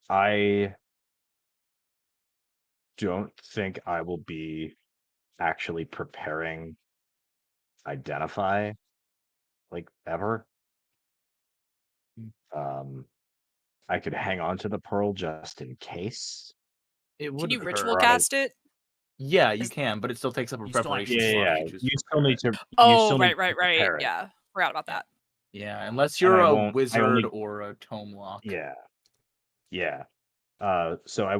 I don't think I will be actually preparing identify like ever. I could hang on to the pearl just in case. It Can you would ritual hurt. cast it? Yeah, you Is- can, but it still takes up a You still have preparation to- slot. Yeah, if you choose you to still need prepare it. to. You Oh, still need right. to prepare it. Yeah, forgot about that. Yeah, unless And you're I a won't- I wizard only- or a tome lock. Yeah. So I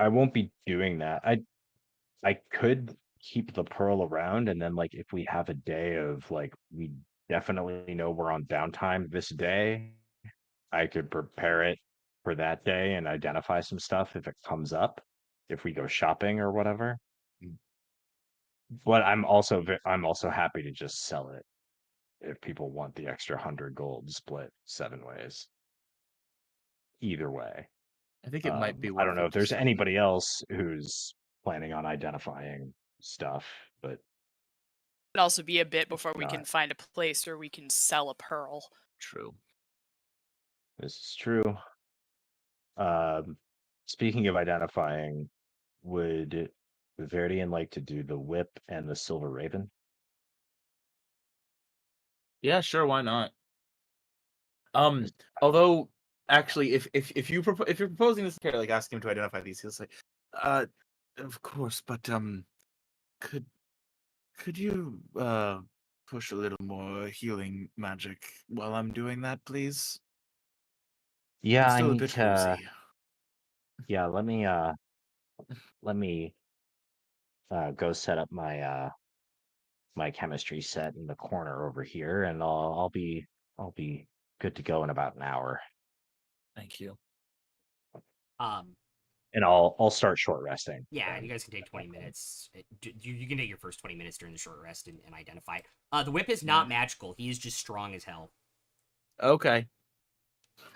won't be doing that. I could keep the pearl around, and then like if we have a day of like we definitely know we're on downtime this day, I could prepare it for that day and identify some stuff if it comes up, if we go shopping or whatever. But I'm also happy to just sell it if people want the extra 100 gold split 7 ways. Either way. I think it might be. I don't worth know it if to there's sell it. anybody else who's planning on identifying stuff, but It'd also be a bit before we not. can find a place where we can sell a pearl. True. This is true. Speaking of identifying, would Verdian like to do the whip and the silver raven? Yeah, sure. Why not? Although actually, if you're proposing this, like asking him to identify these, he'll say, of course, but could you push a little more healing magic while I'm doing that, please? Yeah, I'm I still a need bit to. woozy. Yeah, let me go set up my my chemistry set in the corner over here, and I'll be good to go in about an hour, Thank you. and I'll start short resting. Yeah, then. you guys can take 20 minutes. You can take your first 20 minutes during the short rest and identify it. The whip is not magical. He is just strong as hell. Okay.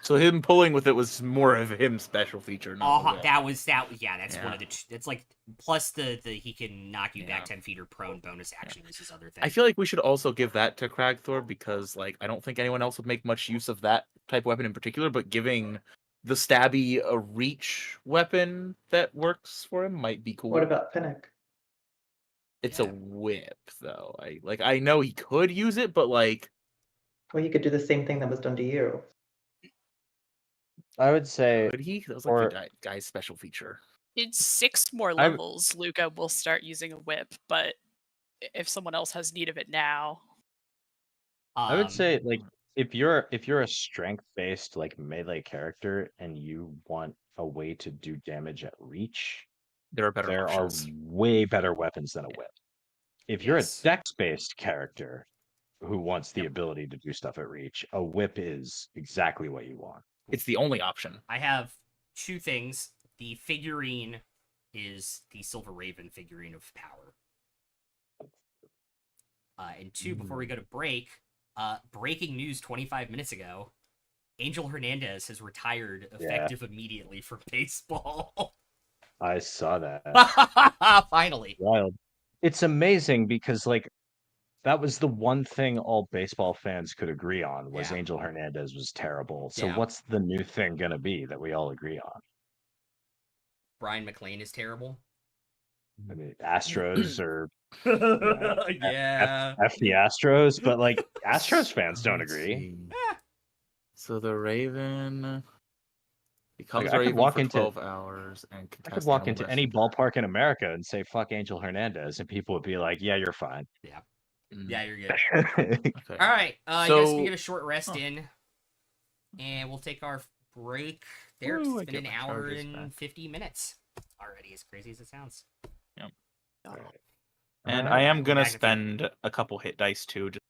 So him pulling with it was more of him special feature. Not the whip. Yeah, that's one of the. It's like plus the he can knock you back 10 feet or prone bonus action is his other thing. I feel like we should also give that to Cragthor because, like, I don't think anyone else would make much use of that type of weapon in particular. But giving the stabby a reach weapon that works for him might be cool. What about Finnick? It's a whip, though. I know he could use it, but like, Well, you could do the same thing that was done to you. I would say, could he? That was or- like the guy's special feature. In 6 more I- levels, Luca will start using a whip, but if someone else has need of it now, I would say like if you're a strength based like melee character and you want a way to do damage at reach, There are better there options. are way better weapons than a whip. If you're a Yes. dex based character who wants the ability to do stuff at reach, a whip is exactly what you want. It's the only option. I have 2 things. The figurine is the Silver Raven figurine of power. And 2, before we go to break, breaking news 25 minutes ago, Angel Hernandez has retired effective immediately from baseball. I saw that. Finally. Wild. It's amazing because like that was the one thing all baseball fans could agree on was Yeah. Angel Hernandez was terrible. So Yeah. what's the new thing gonna be that we all agree on? Brian McLean is terrible. I mean, Astros or Yeah. F the Astros, but like Astros fans don't agree. So the Raven Becomes I could Raven walk for into 12 hours and can I could cast walk Animal into Death any attack. ballpark in America and say fuck Angel Hernandez, and people would be like, "Yeah, you're fine." Yeah, you're good. Okay. All right, you guys So- can get a short rest in, and we'll take our break there. 'Cause Ooh, I it's been get an my hour charges and back. 50 minutes already. As crazy as it sounds. And Alright. I am gonna Back in a few. spend a couple hit dice too. Just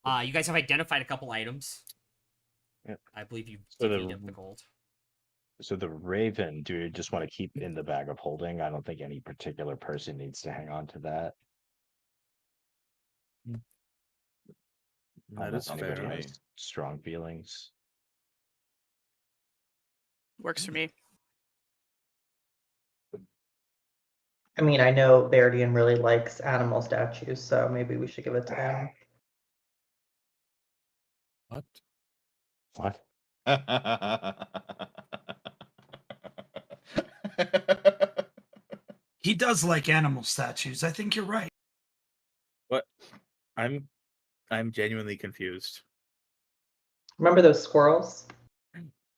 You guys have identified a couple items. Yep. I believe you So divvied up the gold. So the raven, do you just want to keep in the bag of holding? I don't think any particular person needs to hang on to that. That Unless is anybody fair. has strong feelings. Works for me. I mean, I know Verdian really likes animal statues, so maybe we should give it to him. What? What? He does like animal statues. I think you're right. What? I'm genuinely confused. Remember those squirrels?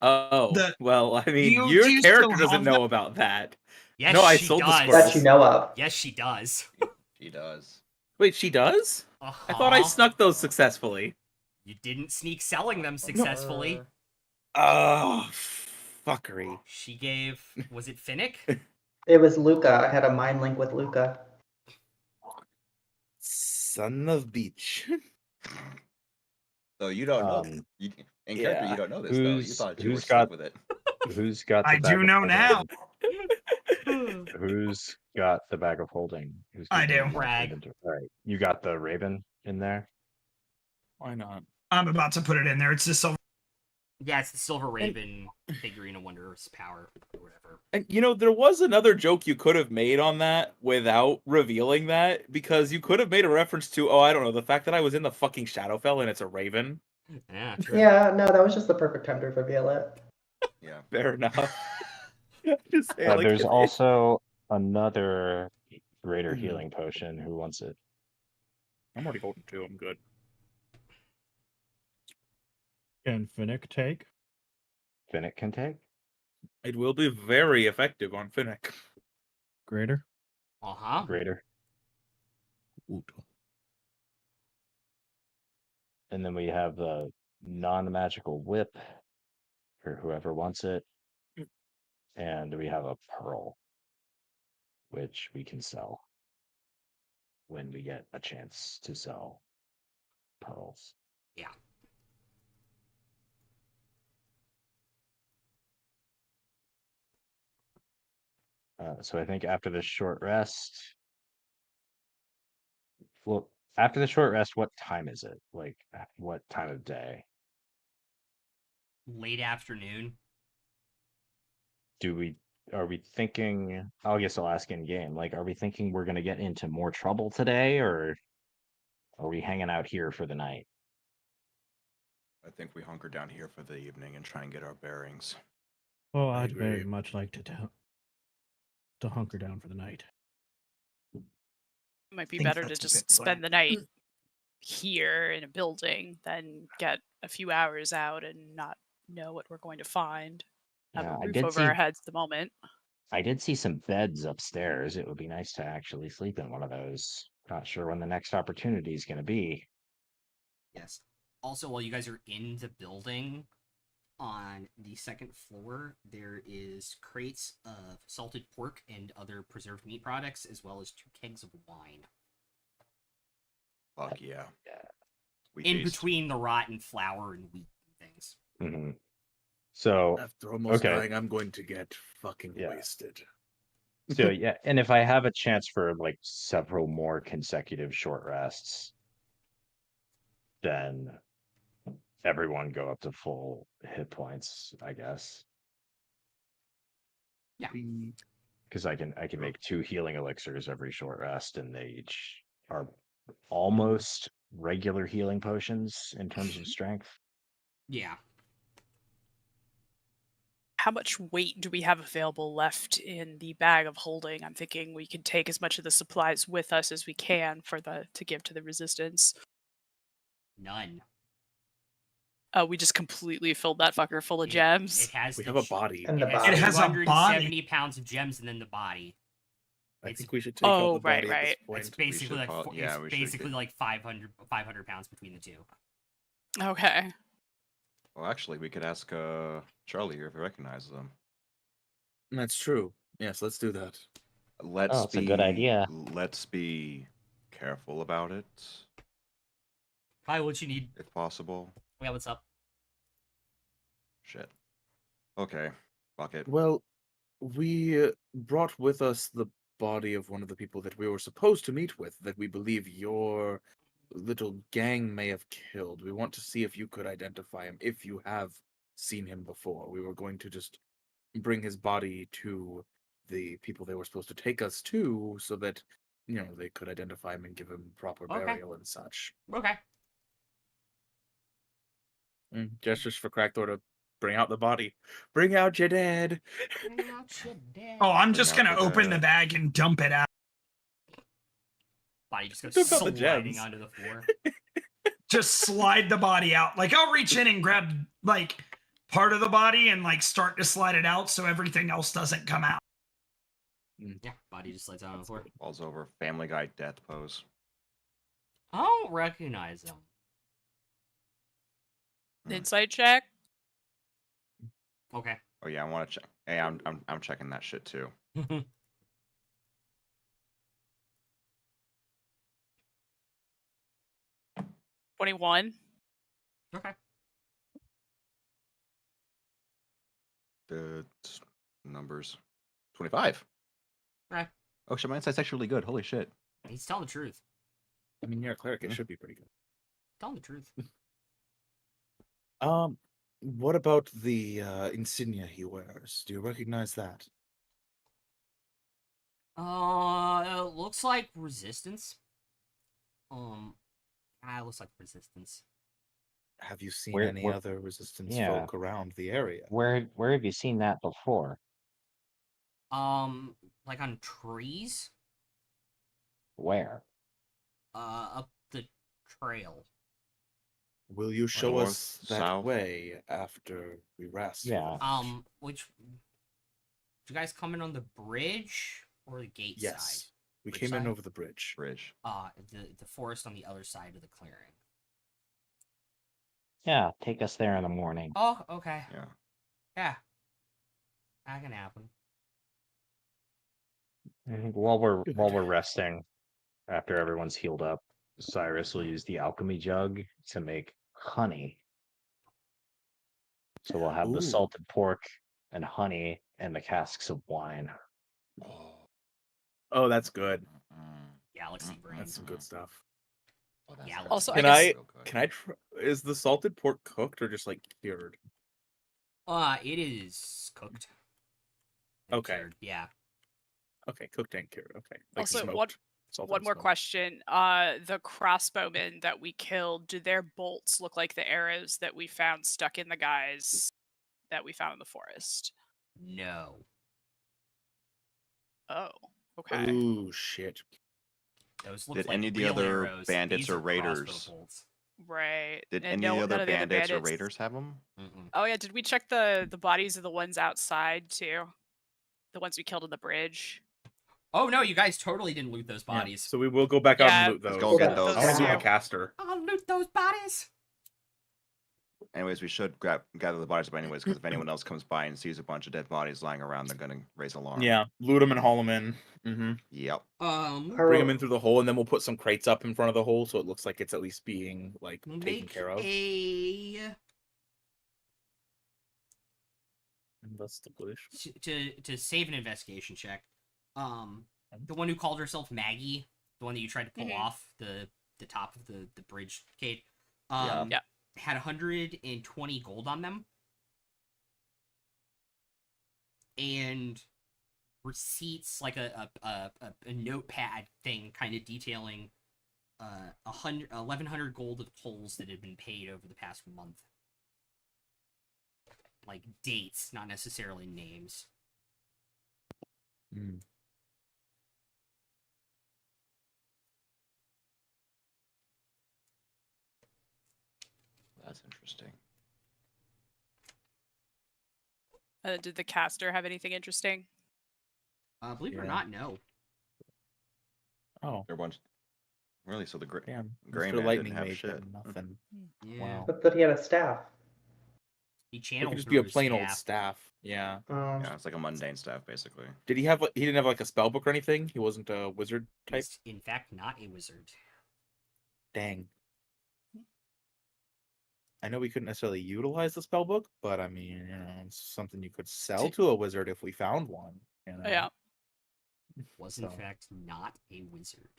Oh, The- well, I mean, you- your do you still character doesn't have know about that. Yes, No, I she sold the does. squirrels. That you know of. Yes, she does. He does. Wait, she does? I thought I Uh-huh. snuck those successfully. You didn't sneak selling them successfully. Oh, fuckery. She gave. Was it Finnick? It was Luca. I had a mind link with Luca. Son of beach. So you don't know. Um, You, in character, yeah. you don't know this though. You Who's- thought you were who's stuck got- with it. Who's got the I bag do of know holding? now. Who's got the bag of holding? Who's I keeping do. it in Brag. inventory? All right, you got the raven in there. Why not? I'm about to put it in there. It's just so. Yeah, it's the Silver Raven figurine of Wondrous Power, or whatever. And you know, there was another joke you could have made on that without revealing that, because you could have made a reference to, oh, I don't know, the fact that I was in the fucking Shadowfell and it's a raven. Yeah, true. Yeah, no, that was just the perfect time to reveal it. Yeah. Fair enough. Just say, like, There's it- also another greater Mhm. healing potion. Who wants it? I'm already holding two. I'm good. Can Finnick take? Finnick can take. It will be very effective on Finnick. Greater? Uh-huh. Greater. And then we have the non-magical whip for whoever wants it. And we have a pearl, which we can sell when we get a chance to sell pearls. Yeah. So I think after this short rest, well, after the short rest, what time is it? Like, what time of day? Late afternoon. Are we thinking, I guess I'll ask in game, like, are we thinking we're going to get into more trouble today, or are we hanging out here for the night? I think we hunker down here for the evening and try and get our bearings. Oh, I I'd very agree. much like to hunker down for the night. It might be Think better to that's a just good spend plan. the night here in a building than get a few hours out and not know what we're going to find. Have Yeah, a I roof did over see- our heads at the moment. I did see some beds upstairs. It would be nice to actually sleep in one of those. Not sure when the next opportunity is going to be. Yes. Also, while you guys are in the building, on the second floor, there is crates of salted pork and other preserved meat products, as well as 2 kegs of wine. Fuck yeah. Yeah. We In feast. between the rotten flour and wheat and things. hmm So, After almost Okay. dying, I'm going to get fucking Yeah. wasted. so yeah, and if I have a chance for like several more consecutive short rests, then everyone go up to full hit points, I guess. Yeah. Because I can make 2 healing elixirs every short rest, and they each are almost regular healing potions in terms of strength. Yeah. How much weight do we have available left in the bag of holding? I'm thinking we can take as much of the supplies with us as we can to give to the resistance. None. We just completely filled that fucker full of It gems. has We the have a ch- body. And the It has, body. It has a 270 pounds of gems and then the body. I It's- think we should take out Oh, the body right, at this right. point. It's basically should like call- it's we should basically get- like 500 pounds between the two. Okay. Well, actually, we could ask Charlie here if he recognizes them. That's true. Yes, let's do that. Let's it's a good idea. Let's be careful about it. Hi, what you need? if possible. Yeah, what's up? Shit. Okay. Fuck it. Well, we brought with us the body of one of the people that we were supposed to meet with, that we believe your little gang may have killed. We want to see if you could identify him, if you have seen him before. We were going to just bring his body to the people they were supposed to take us to, so that they could identify him and give him proper Okay. burial and such. Okay. Gestures for Crackthor to bring out the body. Bring out your dead. Oh, I'm just Bring gonna out the open the dead. bag and dump it out. Body just goes Dump out the sliding gems. onto the floor. Just slide the body out. Like I'll reach in and grab like part of the body and like start to slide it out so everything else doesn't come out. Yeah, body just slides out on the floor. Falls over. Family Guy death pose. I don't recognize him. Insight check. Okay. Oh yeah, I want to check. Hey, I'm checking that shit too. 21. Okay. The numbers. 25. Right. Oh shit, my insight's actually really good. Holy shit. He's telling the truth. I mean, you're a cleric. It Mhm. should be pretty good. Telling the truth. What about the insignia he wears? Do you recognize that? It looks like resistance. It looks like resistance. Have you seen Where- any where- other resistance yeah. folk around the area? Where have you seen that before? Like on trees, Where? up the trail. Will you show North, us that south? way after we rest? for the Yeah. night? Which, did you guys come in on the bridge or the gate Yes. side? We Which came in side? over the bridge. Bridge. The forest on the other side of the clearing. Yeah, take us there in the morning. Oh, okay. Yeah. Yeah. That can happen. And while we're Good. resting, after everyone's healed up, Cyrus will use the alchemy jug to make honey. So we'll have the Ooh. salted pork and honey and the casks of wine. Oh, that's good. Galaxy brain. That's some good stuff. Oh, that's Yeah, actually also, Can I guess- real good. Can I try? Is the salted pork cooked or just like cured? It is cooked. and Okay. cured, yeah. Okay, cooked and cured. Okay. Like Also, smoked. Salted One and more smoked. question. The crossbowmen that we killed, do their bolts look like the arrows that we found stuck in the guys that we found in the forest? No. Oh, okay. Ooh, shit. Those look Did like any of the real other arrows. bandits These or are crossbow raiders- bolts. Right. Did And any no, of the none other of the bandits or raiders have them? Mm-mm. Oh yeah, did we check the bodies of the ones outside too? The ones we killed on the bridge? Oh no, you guys totally didn't loot those Yeah, bodies. So we will go back out Yeah, and loot let's those. go get those I'll do too. the caster. I'll loot those bodies. Anyways, we should gather the bodies up anyways, because if anyone else comes by and sees a bunch of dead bodies lying around, they're gonna raise alarm. Yeah, loot them and haul them in. Mm-hmm. Yep. Bring them in through the hole, and then we'll put some crates up in front of the hole, so it looks like it's at least being like taken Make care of. a Investigation. to save an investigation check. The one who called herself Maggie, the one that you tried to pull Mhm. off the top of the bridge, Kate. Yeah. Yeah. Had 120 gold on them, and receipts, like a notepad thing, kind of detailing 1,100 gold of tolls that had been paid over the past month. Like dates, not necessarily names. Mm. That's interesting. Did the caster have anything interesting? Believe it or Yeah. not, no. Oh, They're a bunch. Really? So the damn. Gray Mr. Man Lightning didn't have made shit. them nothing. Yeah. Wow. But that he had a staff. He It channeled could just be a through his plain old staff. staff. Yeah. Yeah, it's like a mundane staff, basically. Did he have? He didn't have like a spell book or anything. He wasn't a wizard type. He's, in fact, not a wizard. Dang. I know we couldn't necessarily utilize the spell book, but I mean, it's something you could sell T- to a wizard if we found one. Yeah. Was in So. fact not a wizard.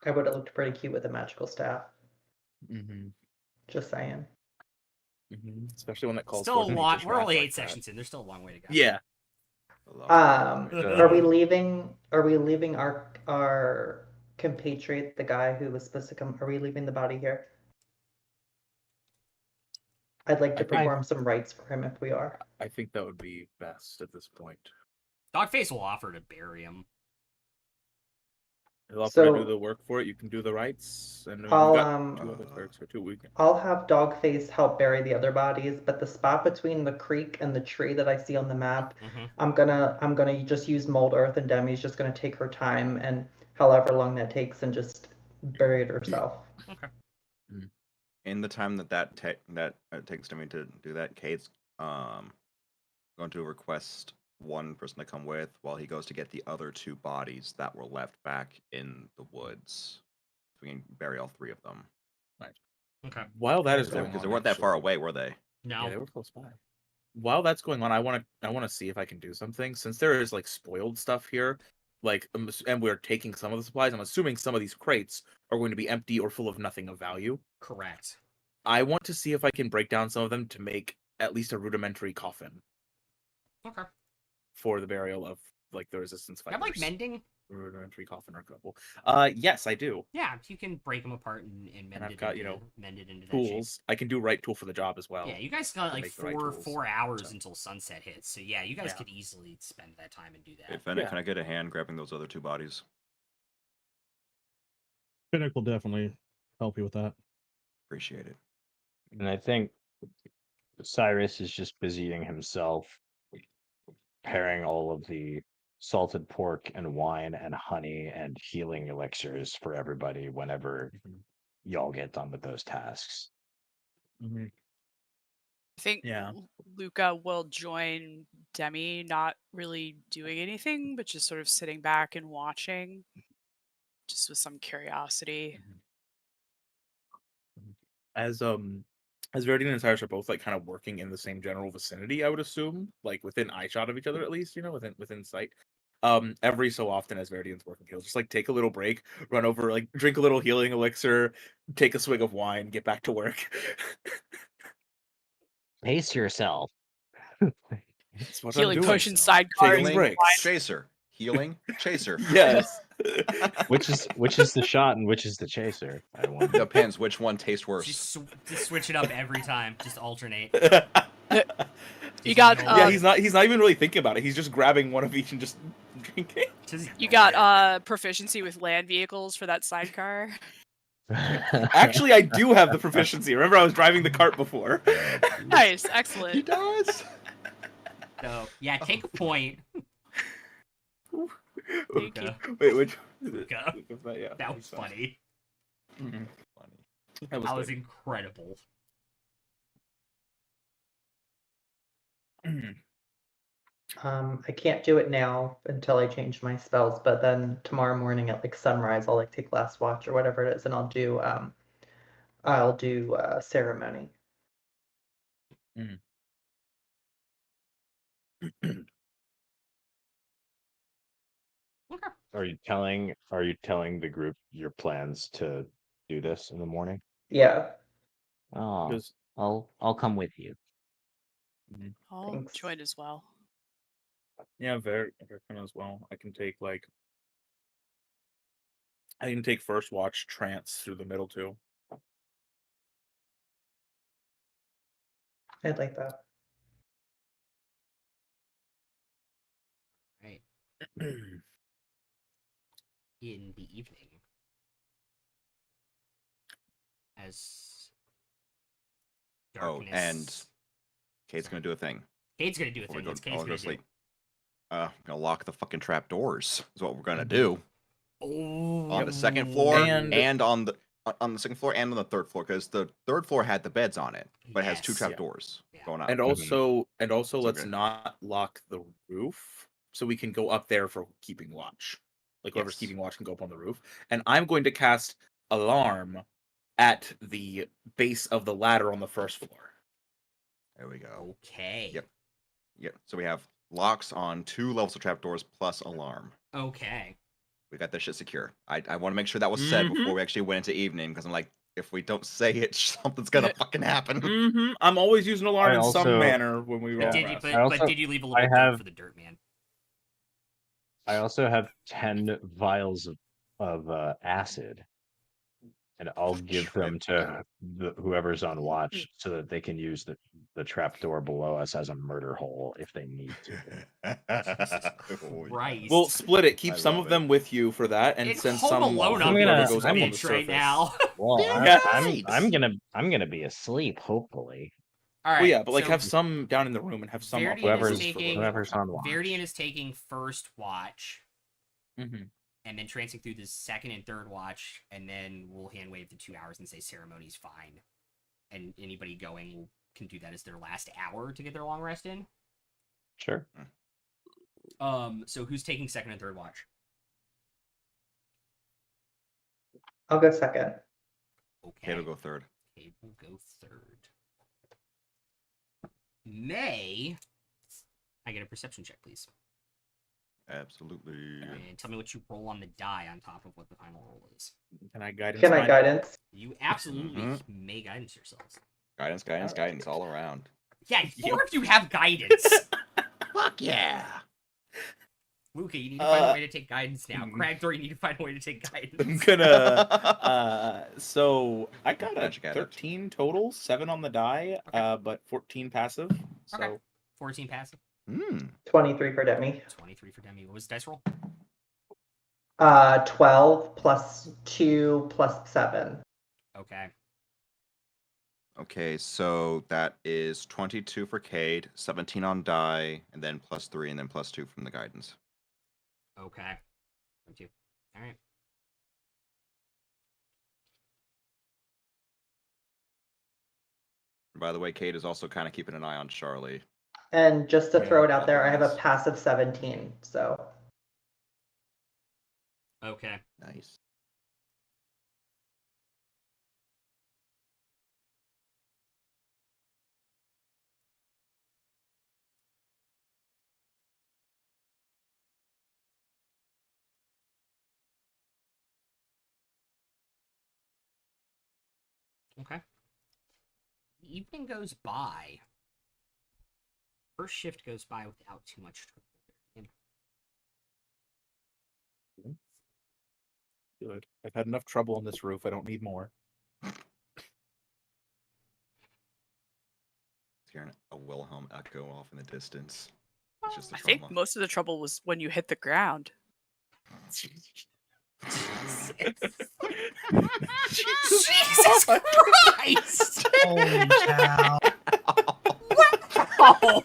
I would have looked pretty cute with a magical staff. Mm-hmm. Just saying. Mm-hmm. Especially when it calls Still a for long. nature We're only like 8 that. sessions in. There's still a long way to go. Yeah. Are we leaving? Are we leaving our compatriot, the guy who was supposed to come? Are we leaving the body here? I'd like to perform some rites for him if we are. I think that would be best at this point. Dogface will offer to bury him. He'll offer to So- do the work for it. You can do the rites, and we've I'll got 2 other clerics for 2 weeks. I'll have Dogface help bury the other bodies, but the spot between the creek and the tree that I see on the map, Mm-hmm. I'm gonna just use mold earth, and Demi's just gonna take her time and however long that takes and just bury it herself. Okay. In the time that takes to me to do that, Kate's going to request one person to come with while he goes to get the other 2 bodies that were left back in the woods. We can bury all 3 of them. Okay. While that is going Because on, they weren't that far actually- away, were they? No. Yeah, they were close by. While that's going on, I want to see if I can do something. Since there is like spoiled stuff here, and we're taking some of the supplies. I'm assuming some of these crates are going to be empty or full of nothing of value. Correct. I want to see if I can break down some of them to make at least a rudimentary coffin Okay. for the burial of like the resistance I fighters. like mending. Rudimentary coffin or couple. Yes, I do. Yeah, you can break them apart and mend I've it. got, mend it into that shape. Tools. I can do right tool for the job as well. Yeah, you guys got to like make the right four tools. hours So. until sunset hits. So yeah, you guys Yeah. could easily spend that time and do Hey, that. Fennec, Yeah. can I get a hand grabbing those other 2 bodies? Finnick will definitely help you with that. Appreciate it. And I think Cyrus is just busying himself preparing all of the salted pork and wine and honey and healing elixirs for everybody whenever y'all get done with those tasks. Mm-hmm. I think Yeah. Luca will join Demi, not really doing anything, but just sort of sitting back and watching, just with some curiosity. As Veridian and Cyrus are both like kind of working in the same general vicinity, I would assume, like within eyeshot of each other at least, within sight. Every so often as Veridian's working, he'll just like take a little break, run over, like drink a little healing elixir, take a swig of wine, get back to work. Pace yourself. That's what I'm Healing doing. potion Taking sidecar. Healing breaks. chaser. Healing chaser. Yes. Which is the shot and which is the chaser? I wonder. Depends which one tastes worse. Just switch it up every time. Just alternate. You got Yeah, he's not even really thinking about it. He's just grabbing one of each and just drinking. you got proficiency with land vehicles for that sidecar. Actually, I do have the proficiency. Remember, I was driving the cart before. Nice, He excellent. does. So yeah, take a point. Thank you. Wait, which? Luca. Yeah, That was funny. Mhm. Funny. That That was good. incredible. I can't do it now until I change my spells, but then tomorrow morning at like sunrise, I'll like take last watch or whatever it is, and I'll do ceremony. Okay. Are you telling the group your plans to do this in the morning? Yeah. Oh, 'Cause- I'll come with you. I'll Thanks. join as well. Yeah, very as well. I can take first watch trance through the middle too. I'd like that. Right. In the evening, as Oh, darkness. and Kate's gonna do a thing. Cade's gonna do a Before we thing. go, What's Cade's all gonna go do? to sleep. Gonna lock the fucking trap doors. Is what we're gonna do Oh, on the second floor And- on the second floor and on the third floor because the third floor had the beds on it, but it has 2 Yes. trap Yeah. doors Yeah. going up. And also, let's good. not lock the roof, so we can go up there for keeping watch. Like whoever's Yes. keeping watch can go up on the roof. And I'm going to cast alarm at the base of the ladder on the first floor. There we go. Okay. Yep. Yep. So we have locks on 2 levels of trapdoors plus alarm. Okay. We got that shit secure. I want to make sure that was said before we actually went into evening, because I'm like, if we don't say it, something's gonna fucking happen. I'm always using alarm I in some also- manner when we roll. Yeah. Did you, press. but did you leave a little dirt have- for the dirt man? I also have 10 vials of acid, and I'll give them to whoever's on watch so that they can use the trapdoor below us as a murder hole if they need to. Christ. We'll split it. Keep I some love of them with you for that, and It's send Home some Alone for on whoever gonna- goes up on the bitch right surface. now. Well, Yeah. I'm gonna be asleep, hopefully. All right. Well, yeah, but like so have some down in the room and have some up Verdian whoever's is Whoever's taking whoever's on watch. Verdian is taking first watch, hmm and then trancing through the second and third watch, and then we'll hand wave the 2 hours and say ceremony's fine, and anybody going can do that as their last hour to get their long rest in. Sure. So who's taking second and third watch? I'll go second. Okay. Kate will go third. Kate will go third. May I get a perception check, please? Absolutely. And tell me what you roll on the die on top of what the final roll is. Can I guidance? Can I mine? guidance? You absolutely may guidance yourselves. Guidance, guidance, guidance all around. Yeah, more of you have guidance. Fuck yeah. Luca, you need to find a way to take guidance now. Cragthor, you need to find a way to take I'm guidance. gonna. So I got a Magic at it. 13 total, 7 on the die, but 14 passive. So Okay. 14 passive, 23 for Demi. 23 for Demi. What was the dice roll? 12 plus 2 plus 7. Okay. Okay, so that is 22 for Cade, 17 on die, and then plus 3, and then plus 2 from the guidance. Okay. 22. All right. By the way, Cade is also kind of keeping an eye on Charlie. And just to Yeah, throw it out there, I have a nice. passive 17. So Okay. Nice. Okay. The evening goes by. First shift goes by without too much trouble. good. I've had enough trouble on this roof. I don't need more. Hearing a Wilhelm echo off in the distance. It's just the I think trauma. most of the trouble was when you hit the ground. Jesus Christ! Holy cow. Wow!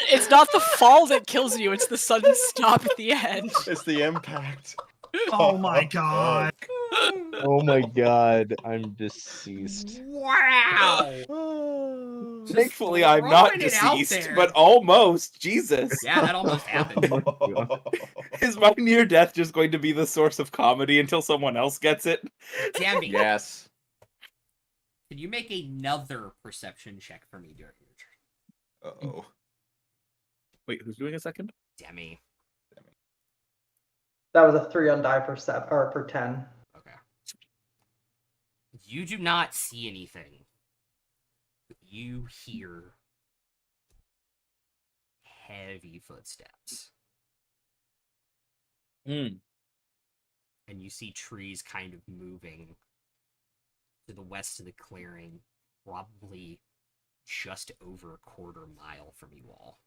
It's not the fall that kills you, it's the sudden stop at the end. It's the impact. Oh my god. Oh my god, I'm deceased. Wow! Thankfully, I'm not throwing it out deceased, there. but almost. Jesus. Yeah, that almost happened. Is my near death just going to be the source of comedy until someone else gets it? Demi, Yes. can you make another perception check for me during your turn? Uh-oh. Wait, who's doing a second? Demi. that was a 3 on die per 7 or per 10. Okay. You do not see anything. But you hear heavy footsteps. Hmm. And you see trees kind of moving to the west of the clearing, probably just over a quarter mile from you all.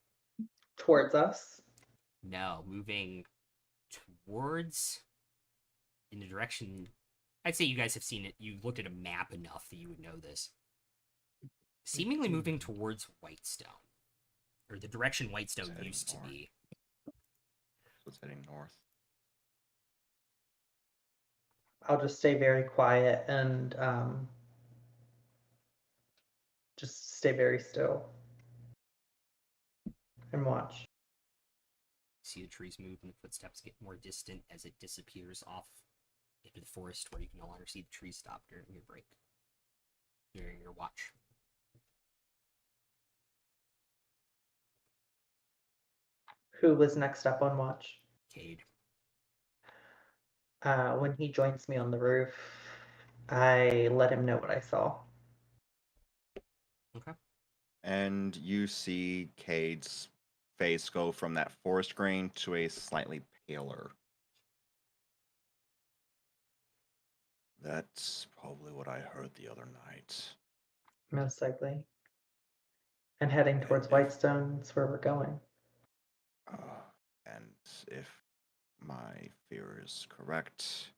Towards us. No, moving towards in the direction. I'd say you guys have seen it. You looked at a map enough that you would know this. Seemingly moving towards Whitestone, or the direction Whitestone heading used to north. be. So it's heading north. I'll just stay very quiet and just stay very still and watch. See the trees move and the footsteps get more distant as it disappears off into the forest where you can no longer see the trees stop during your break, during your watch. Who was next up on watch? Cade. When he joins me on the roof, I let him know what I saw. Okay. And you see Cade's face go from that forest green to a slightly paler. That's probably what I heard the other night. Most likely. And heading towards if- Whitestone is where we're going. And if my fear is correct,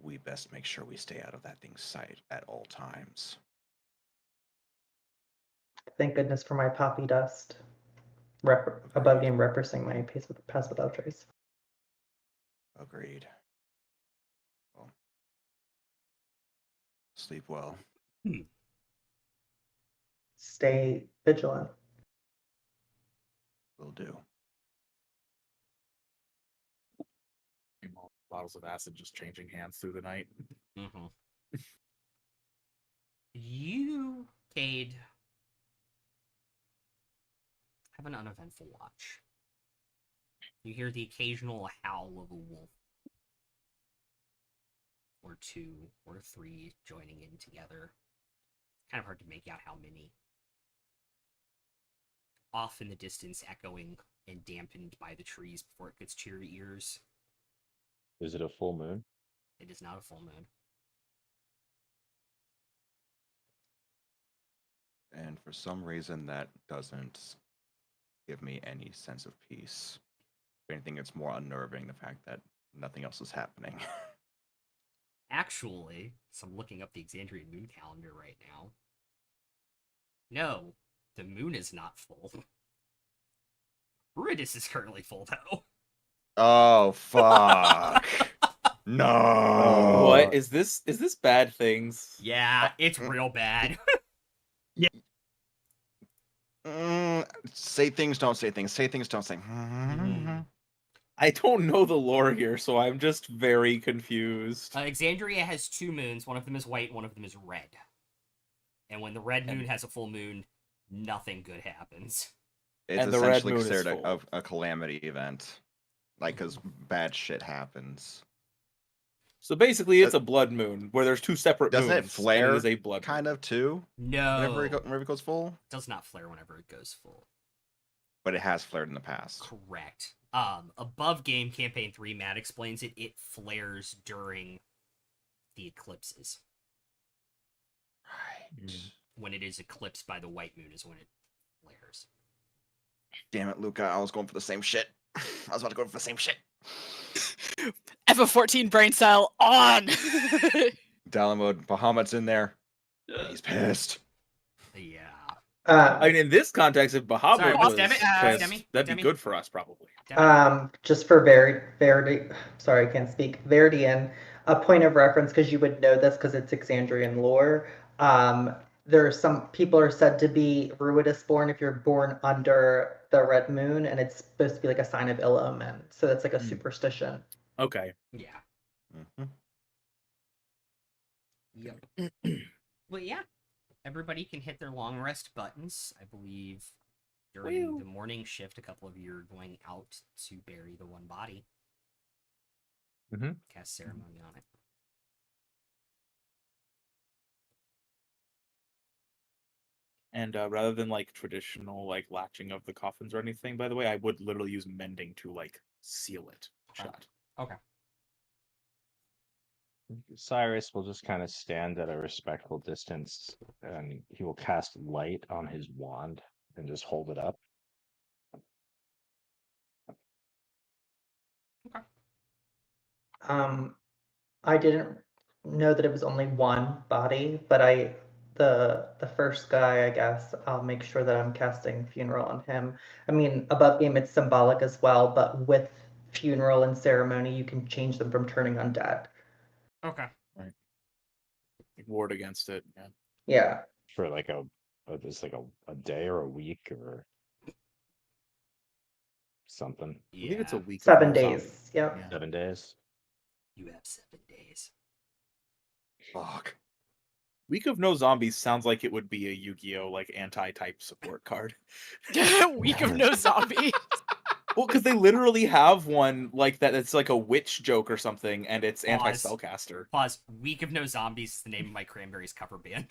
we best make sure we stay out of that thing's sight at all times. Thank goodness for my poppy dust. Above game representing my pass without trace. Agreed. Well, sleep well. Stay vigilant. Will do. Bottles of acid just changing hands through the night. Mm-hmm. You, Cade, have an uneventful watch. You hear the occasional howl of a wolf, or two, or three joining in together. Kind of hard to make out how many. Off in the distance, echoing and dampened by the trees before it gets to your ears. Is it a full moon? It is not a full moon. And for some reason, that doesn't give me any sense of peace. If anything, it's more unnerving the fact that nothing else is happening. Actually, so I'm looking up the Exandrian moon calendar right now. No, the moon is not full. Ruidus is currently full, though. Oh, fuck. No. What is this? Is this bad things? Yeah, it's real bad. Say things, don't say things. Say things, don't say. I don't know the lore here, so I'm just very confused. Exandria has two moons. One of them is white, one of them is red. And when the red moon has a full moon, nothing good happens. It's And the red essentially moon is considered full. a calamity event. Like, because bad shit happens. So basically, it's a blood moon where there's two separate Doesn't moons. it flare And it is a blood kind of too? No. Whenever it goes full? It does not flare whenever it goes full. But it has flared in the past. Correct. Above game campaign 3, Matt explains it. It flares during the eclipses. Right. When it is eclipsed by the white moon is when it flares. Damn it, Luca. I was going for the same shit. I was about to go for the same shit. FF14 brain cell on. Download mode. Bahamut's in there. He's pissed. Yeah. I mean, in this context, if Bahamut Sorry, was Demi- pissed, Demi- that'd Demi? be good for us, probably. Just for sorry, I can't speak. Veridian, a point of reference because you would know this because it's Exandrian lore. There's some people are said to be Ruidus born if you're born under the red moon, and it's supposed to be like a sign of ill omen. So that's like a superstition. Okay. Yeah. Mm-hmm. Yep. But yeah, everybody can hit their long rest buttons. I believe during the morning shift, a couple of you are going out to bury the one body. Mhm. Cast ceremony on it. And rather than like traditional like latching of the coffins or anything, by the way, I would literally use mending to like seal it shut. Okay. Cyrus will just kind of stand at a respectful distance, and he will cast light on his wand and just hold it up. I didn't know that it was only one body, but the first guy, I guess, I'll make sure that I'm casting funeral on him. I mean, above game it's symbolic as well, but with funeral and ceremony, you can change them from turning undead. Okay. Right. Ward against it. Yeah. Yeah. For like just like a day or a week or something. I believe it's a week. 7 days. Yep. Yeah. 7 days. You have 7 days. Fuck. Week of No Zombies sounds like it would be a Yu-Gi-Oh! Like anti-type support card. Week of no zombie. Well, because they literally have one like that. It's like a witch joke or something, and it's Pause. anti-spellcaster. Pause. Week of No Zombies is the name of my Cranberries cover band.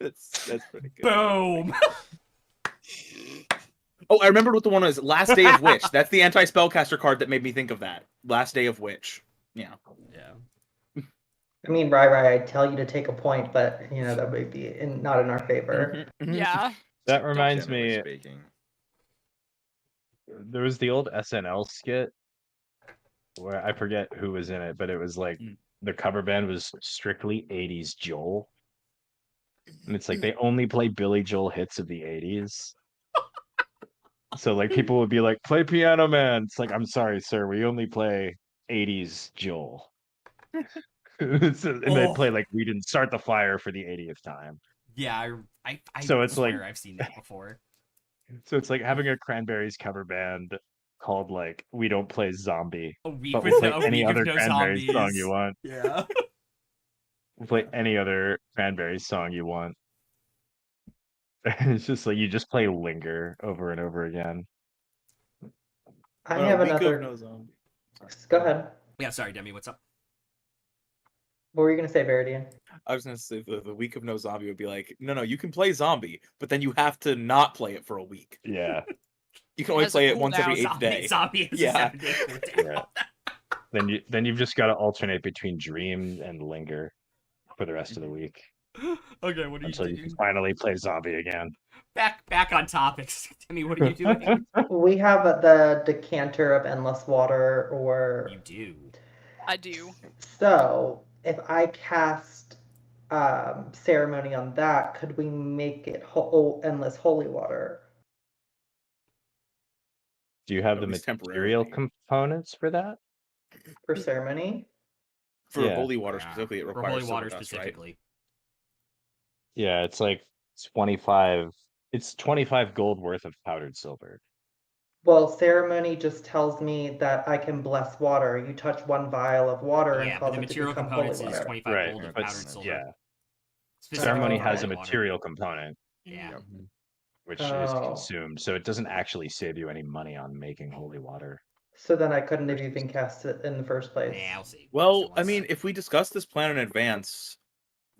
That's pretty good. Boom. Oh, I remembered what the one was. Last Day of Witch. That's the anti-spellcaster card that made me think of that. Last Day of Witch. Yeah. Yeah. I mean, Rai, I'd tell you to take a point, but that would be not in our favor. Yeah. That reminds Generally me, speaking. there was the old SNL skit where I forget who was in it, but it was like the cover band was strictly 80s Joel. And it's like they only play Billy Joel hits of the 80s. So like people would be like, play Piano Man. It's like, I'm sorry, sir, we only play 80s Joel. And they play like We Didn't Start the Fire for the 80th time. Yeah, I So it's swear like- I've seen that before. So it's like having a Cranberries cover band called like We Don't Play Zombie, A week but with we'll play no, any week other of no Cranberries zombies. song you want. Yeah. We'll play any other Cranberries song you want. It's just like you just play Linger over and over again. I have Week another. of No Zombies. Go ahead. Yeah, sorry, Demi, what's up? What were you gonna say, Veridian? I was gonna say the Week of No Zombie would be like, no, you can play Zombie, but then you have to not play it for a week. Yeah. You can only Has a play it once every cooldown. 8th day. Zombie is Yeah. a 7-day cooldown. Yeah. Then you've just got to alternate between Dream and Linger for the rest of the week Okay, what are you until you doing? can finally play Zombie again. Back on topics. Demi, what are you doing? We have the decanter of endless water, or You do. I do. so if I cast ceremony on that, could we make it endless holy water? Do you have At the least material temporarily. components for that? For ceremony? For Yeah. holy water Yeah, specifically, it for requires holy silver water dust, specifically. Yeah, it's like 25. It's 25 gold worth of powdered silver. Well, ceremony just tells me that I can bless water. You touch one vial of water Yeah, and but cause the it to material become holy components is water. 25 Right, gold of but powdered silver. yeah, Specifically ceremony for has a holy water. material component Yep. right? which is Oh. consumed, so it doesn't actually save you any money on making holy water. So then I couldn't have even cast it in the first place. Yeah, I'll see. Well, I mean, if we discuss this plan in advance,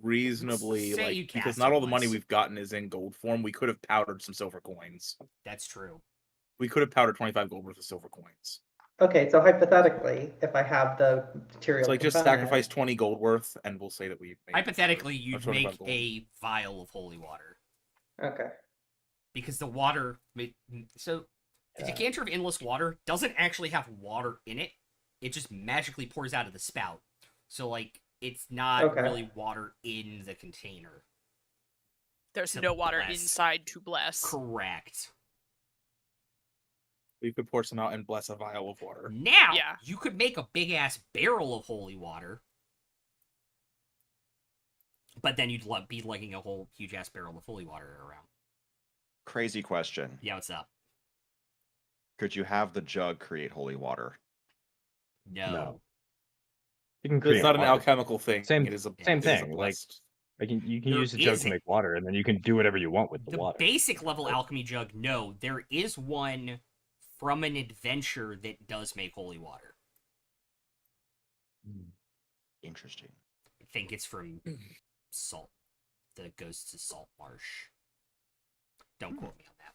reasonably, Say you like, because cast not it all the money once. we've gotten is in gold form, we could have powdered some silver coins. That's true. We could have powdered 25 gold worth of silver coins. Okay, so hypothetically, if I have the material It's like just component- sacrifice 20 gold worth, and we'll say that we made Hypothetically, or you'd 25 make gold. a vial of holy water. Okay. Because the water... So, the Yeah. decanter of endless water doesn't actually have water in it. It just magically pours out of the spout. So, like, it's not Okay. really water in the container. There's To no water bless. inside to bless. Correct. We could pour some out and bless a vial of water. Now, Yeah. you could make a big-ass barrel of holy water. But then you'd be lugging a whole huge-ass barrel of holy water around. Crazy question. Yeah, what's up? Could you have the jug create holy water? No. You can It's create not an water. alchemical thing. Same- it is a same it is a thing, like, blessed- Like you can There use the jug is to a- make water, and then you can do whatever you want with the The water. basic level alchemy jug, no. There is one from an adventure that does make holy water. Interesting. I think it's from Salt. That goes to Salt Marsh. Don't quote me on that.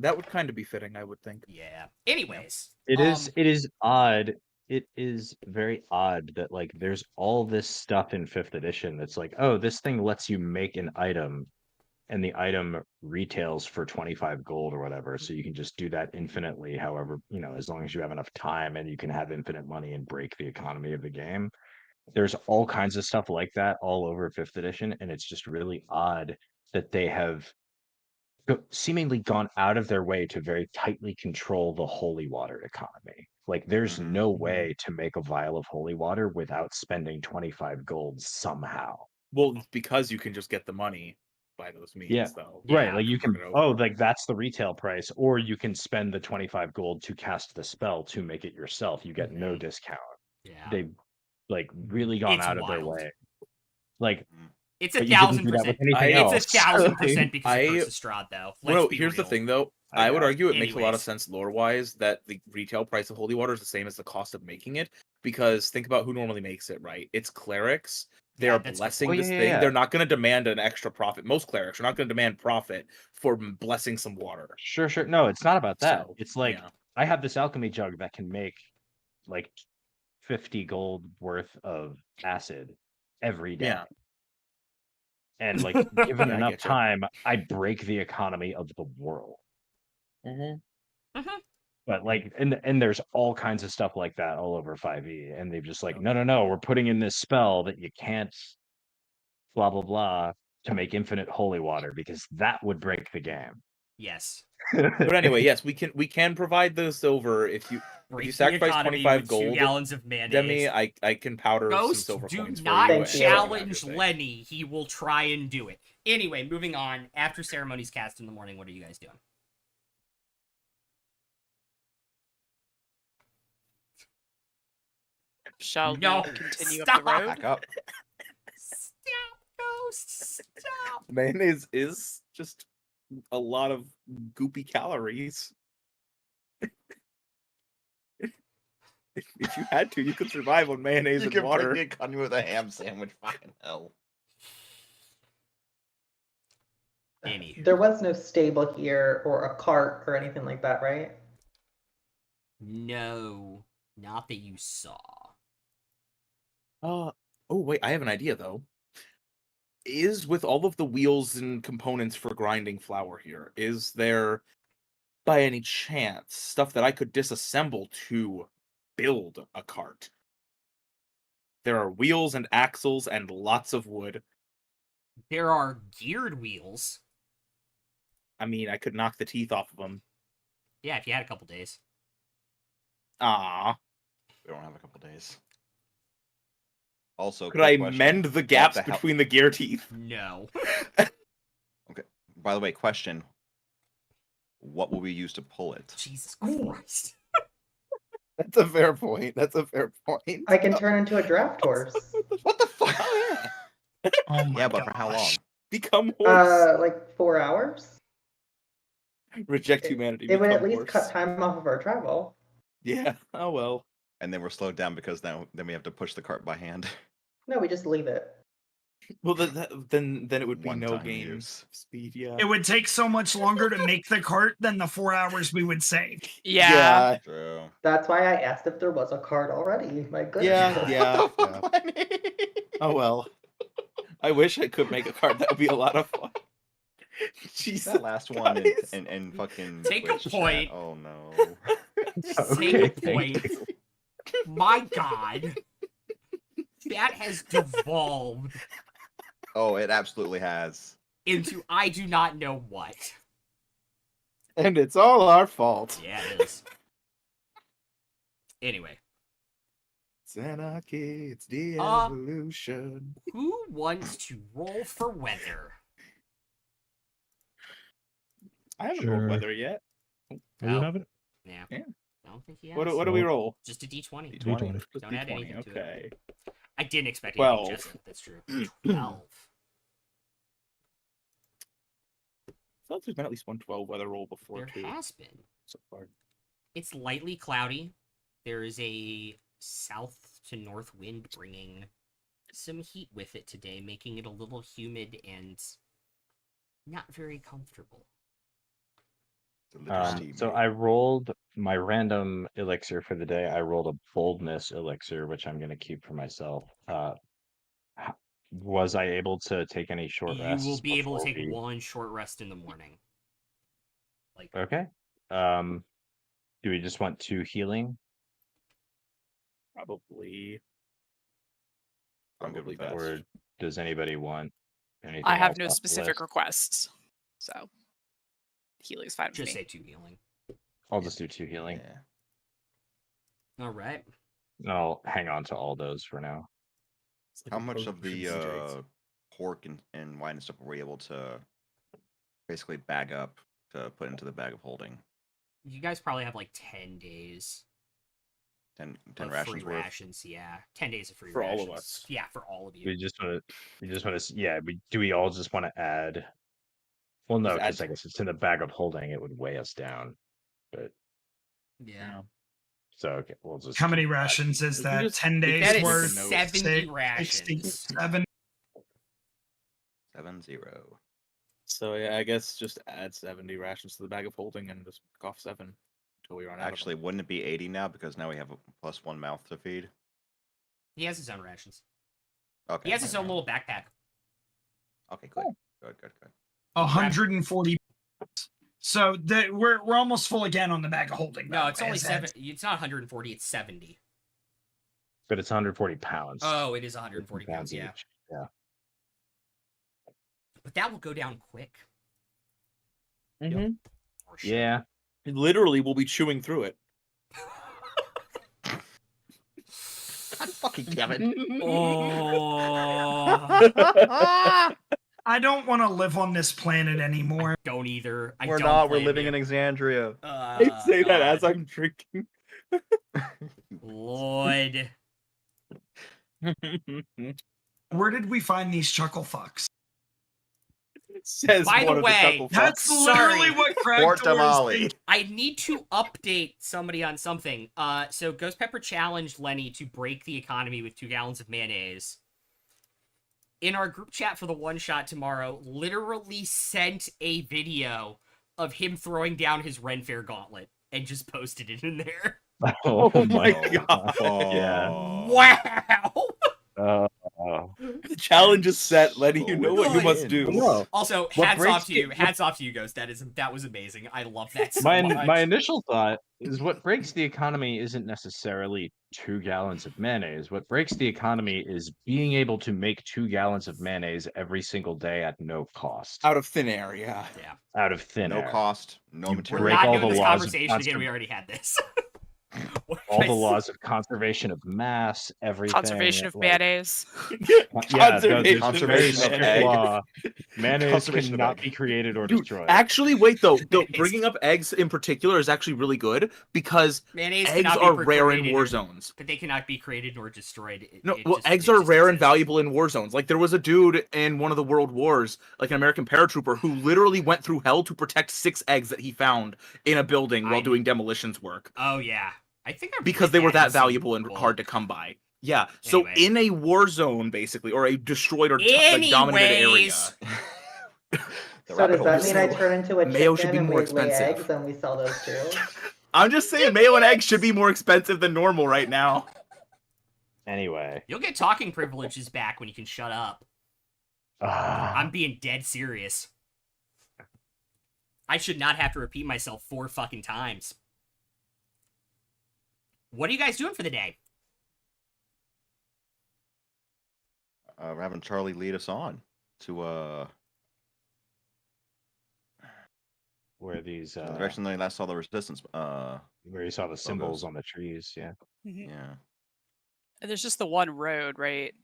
That would kind of be fitting, I would think. Yeah. Anyways. It is. um, It is odd. It is very odd that like there's all this stuff in 5th edition that's like, oh, this thing lets you make an item, and the item retails for 25 gold or whatever. So you can just do that infinitely. However, as long as you have enough time and you can have infinite money and break the economy of the game. There's all kinds of stuff like that all over 5th edition, and it's just really odd that they have seemingly gone out of their way to very tightly control the holy water economy. Like there's Mhm. no way to make a vial of holy water without spending 25 gold somehow. Well, it's because you can just get the money. by those means, Yeah. though. Right, Yeah. like you can. Convert it Oh, over. like that's the retail price, or you can spend the 25 gold to cast the spell to make it yourself. You get no Mhm. discount. Yeah. They've like really gone It's out of their wild. way. Like, It's but you didn't do that 1,000%. with anything I- else. It's 1,000% because of I- Curse Strahd, though. Let's Well, be here's the real. thing, though. I I would know. argue it makes a lot of Anyways. sense lore-wise that the retail price of holy water is the same as the cost of making it. Because think about who normally makes it, right? It's clerics. They Yeah, are that's a good blessing point. this yeah, thing. yeah. They're not going to demand an extra profit. Most clerics are not going to demand profit for blessing some water. Sure, sure. No, it's not about that. So, It's like yeah. I have this alchemy jug that can make like 50 gold worth of acid every day. Yeah. And like given Yeah, I enough getcha. time, I break the economy of the world. Mhm. But like and there's all kinds of stuff like that all over 5e. And they've just like, Oh. no, we're putting in this spell that you can't blah blah blah to make infinite holy water because that would break the game. Yes. But anyway, yes, we can provide the silver if you Break the sacrifice economy 25 with gold, 2 gallons of mayonnaise. Demi, I can powder some Ghost, silver do coins not for you. Thank you. challenge Lenny. He will try and do it. Anyway, moving on. After ceremonies cast in the morning, what are you guys doing? Shall No, we continue stop. up the road? Back up. Stop, Ghost. Stop. Mayonnaise is just a lot of goopy calories. If you had to, you could survive on mayonnaise You and can water. break the economy with a ham sandwich. Fucking hell. Anywho. There was no stable here or a cart or anything like that, right? No, not that you saw. Oh wait, I have an idea though. Is with all of the wheels and components for grinding flour here, is there by any chance stuff that I could disassemble to build a cart? There are wheels and axles and lots of wood. There are geared wheels. I mean, I could knock the teeth off of them. Yeah, if you had a couple days. Ah, We don't have a couple days. Also, could quick I question. mend the gaps the hell- between the gear teeth? No. By the way, question. What will we use to pull it? Jesus Christ. That's a fair point. That's a fair point. I can turn into a draft horse. What the fuck? Oh, yeah. Oh my Yeah, but for how long? gosh. Become horse. Like 4 hours. Reject humanity. It would become at least horse. cut time off of our travel. Yeah. Oh well. And then we're slowed down because then we have to push the cart by hand. No, we just leave it. Well, then it would be no One-time gain use. of speed. Yeah. It would take so much longer to make the cart than the 4 hours we would save. Yeah. True. That's why I asked if there was a cart already. My goodness. Yeah. Yeah. What the yeah. fuck, Lenny? Oh well. I wish I could make a card. That would be a lot of fun. Jesus. That last one guys. in fucking Take a Twitch chat. point. Oh no. Take Okay, a thank point. My God. That has devolved Oh, it absolutely has. into I do not know what. And it's all our fault. Yeah, it is. Anyway, It's anarchy. It's the Uh, evolution. who wants to roll for weather? I haven't Sure. rolled weather yet. Do Oh. you have it? Yeah. Yeah. I don't think he has. What do we roll? Just a D20. D20. Just Don't add D20, anything to it. okay. I didn't expect it 12. to be just that's true. 12. I feel like there's been at least one 12 weather roll before There too has been. so far. It's lightly cloudy. There is a south to north wind bringing some heat with it today, making it a little humid and not very comfortable. It's a little So steamy. I rolled my random elixir for the day. I rolled a boldness elixir, which I'm going to keep for myself. Was I able to take any short You rests? will be able to before take we- one short rest in the morning. Like Okay. Do we just want 2 healing? Probably. I'm good with that. Probably Or does anybody want anything I have else no off the specific list? requests. So healing's fine with just me. say 2 healing. I'll just do 2 healing. Yeah. All right. I'll hang on to all those for now. It's like How a much of the potion, Easter eggs. pork and wine and stuff were we able to basically bag up to put into the bag of holding? You guys probably have like 10 days 10 of rations free worth. rations. Yeah, 10 days of free For all rations. of us. Yeah, for all of you. We just want to. Yeah. Do we all just want to add? Well, no, Just add because I guess it's in the bag of holding. It would weigh us down. But Yeah. so okay, we'll just. How many keep that. rations is We can that? just 10 make days That is worth? 70 rations. 67. 70. So yeah, I guess just add 70 rations to the bag of holding and just pick off 7 until we run out. Actually, wouldn't it be 80 now because now we have a +1 mouth to feed? He has his own rations. Okay. He has his okay. own little backpack. Okay, good. Good. 140. So we're almost full again on the bag of holding. by No, the it's way, only is that- 7. It's not 140. It's 70. But it's 140 pounds. Oh, it is 140 pounds. Yeah, each. Yeah. but that will go down quick. Mhm. Or shit. Yeah. Literally, we'll be chewing through it. God fucking Kevin. Oh, I don't want to live on this planet anymore. don't either. I We're don't not. We're blame living you. in Exandria. I say that as God. I'm drinking. Lord. Where did we find these chuckle fucks? Says By the one of way, chuckle That's fucks. Sorry. literally what Craig Fort Thor is Tamale. thinking. I need to update somebody on something. So Ghost Pepper challenged Lenny to break the economy with 2 gallons of mayonnaise. In our group chat for the one shot tomorrow, literally sent a video of him throwing down his Ren Fair gauntlet and just posted it in there. Oh my God. Yeah. Wow. The challenge is set, letting you know what you must do. No. Also, What hats breaks off to the- you. Hats off to you, Ghost. That was amazing. I love that so My much. my initial thought is what breaks the economy isn't necessarily 2 gallons of mayonnaise. What breaks the economy is being able to make 2 gallons of mayonnaise every single day at no cost. Out of thin air, yeah. Yeah. Out of thin No air. cost, no You We're material. break not all doing the this laws of conversation again. We conser- already had this. all the laws of conservation of mass, everything. Conservation of mayonnaise. Yeah, there's a very Conservation of strict egg. law. Mayonnaise Conservation of cannot egg. be created or Dude, destroyed. actually, wait though. Mayonnaise. Bringing up eggs in particular is actually really good because Mayonnaise eggs cannot be are rare in created war or- zones. But they cannot be created nor destroyed. No, It well, just- eggs it are just rare and exists. valuable in war zones. Like there was a dude in one of the world wars, like an American paratrooper, who literally went through hell to protect 6 eggs that he found in a building while I- doing demolitions work Oh yeah, I think I because read they were in that some valuable and book. hard to come by. Yeah. So Anyway. in a war zone, basically, or a destroyed or like, dominated area, Anyways. The So rabbit does that hole. mean I turn into a Mayo should chicken be and more we lay expensive. eggs and we sell those too? I'm just saying, mayo and eggs should be more expensive than normal right now. Anyway, You'll get talking privileges back when you can shut up. I'm being dead serious. I should not have to repeat myself 4 fucking times. What are you guys doing for the day? We're having Charlie lead us on to where these the direction they last saw the resistance. where you saw the symbols on the trees, yeah. Mhm. Yeah. And there's just the one road, right?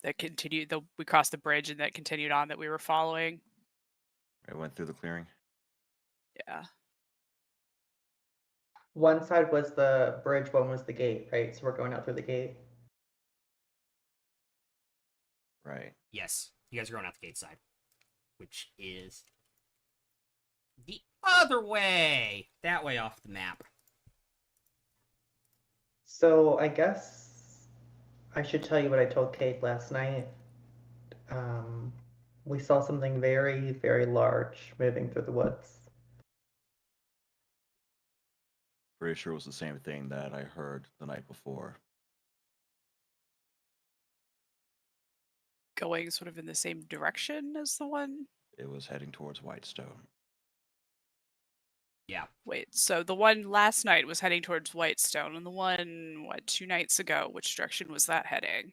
That continued. We crossed the bridge and that continued on that we were following. I went through the clearing. Yeah. One side was the bridge, one was the gate, right? So we're going out through the gate. Right. Yes, you guys are going out the gate side, which is the other way. That way off the map. So I guess I should tell you what I told Kate last night. We saw something very, very large moving through the woods. Pretty sure it was the same thing that I heard the night before. Going sort of in the same direction as the one. It was heading towards Whitestone. Yeah. Wait, so the one last night was heading towards Whitestone, and the one, 2 nights ago, which direction was that heading?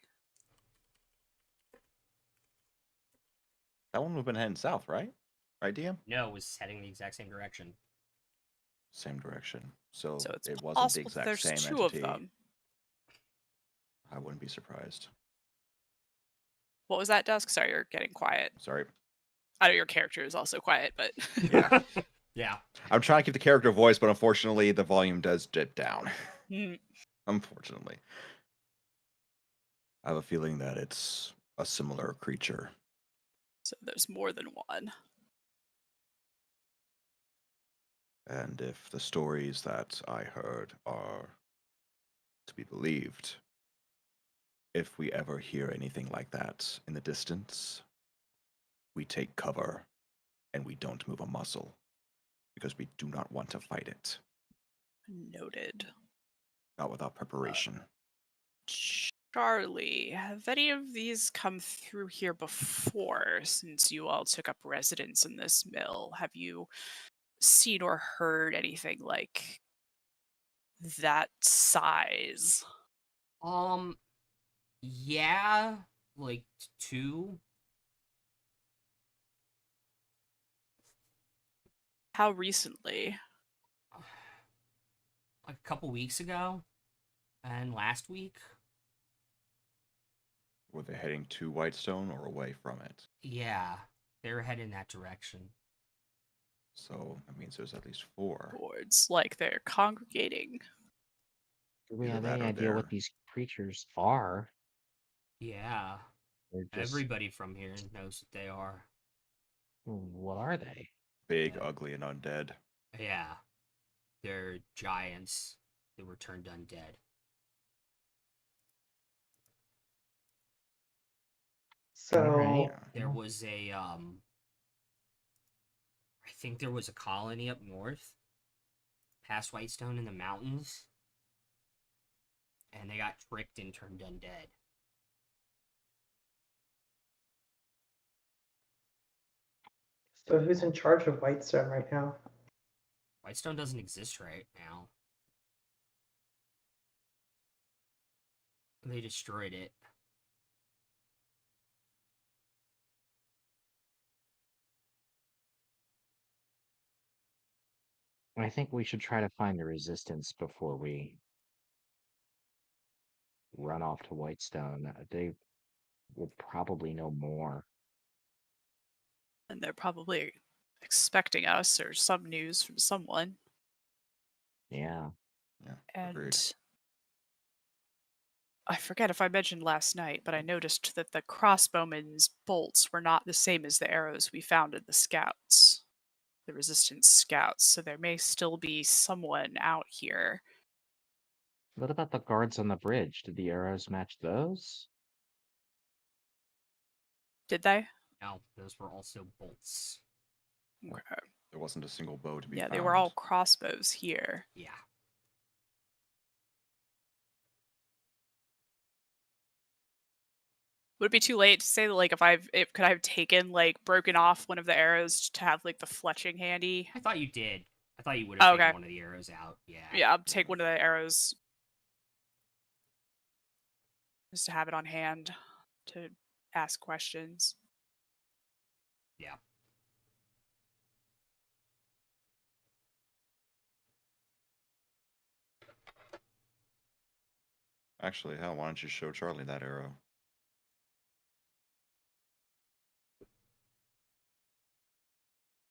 That one would have been heading south, right? Right, DM? No, it was heading the exact same direction. same direction. So, So it's it wasn't the possible that exact there's same two entity. of them. I wouldn't be surprised. What was that, Dusk? Sorry, you're getting quiet. Sorry. I know your character is also quiet, but Yeah. Yeah. I'm trying to keep the character voice, but unfortunately, the volume does dip down. Mm, Unfortunately. I have a feeling that it's a similar creature. so there's more than one. And if the stories that I heard are to be believed, if we ever hear anything like that in the distance, we take cover and we don't move a muscle because we do not want to fight it. Noted. Not without preparation. Charlie, have any of these come through here before since you all took up residence in this mill? Have you seen or heard anything like that size? Yeah, like 2. How recently? Like a couple weeks ago, and last week. Were they heading to Whitestone or away from it? Yeah, they were heading that direction. So that means there's at least 4. Boards, like they're congregating. Do we Either have that any or idea what they're- these creatures are? Yeah, They're just, everybody from here knows what they are. what are they? Big, ugly, and undead. Yeah, they're giants that were turned undead. So Alright. There was a I think there was a colony up north, past Whitestone in the mountains, and they got tricked and turned undead. So who's in charge of Whitestone right now? Whitestone doesn't exist right now. They destroyed it. I think we should try to find the resistance before we run off to Whitestone. They will probably know more. And they're probably expecting us or some news from someone. Yeah. Yeah, And agreed. I forget if I mentioned last night, but I noticed that the crossbowmen's bolts were not the same as the arrows we found in the scouts, the resistance scouts. So there may still be someone out here. What about the guards on the bridge? Did the arrows match those? Did they? No, those were also bolts. Okay. There wasn't a single bow to be Yeah, found. they were all crossbows here. Yeah. Would it be too late to say that, like, if could I have taken, like, broken off one of the arrows to have, like, the fletching handy? I thought you did. I thought you would have Oh, taken okay. one of the arrows out. Yeah. Yeah, I'll take one of the arrows just to have it on hand to ask questions. Yeah. Actually, hell, why don't you show Charlie that arrow?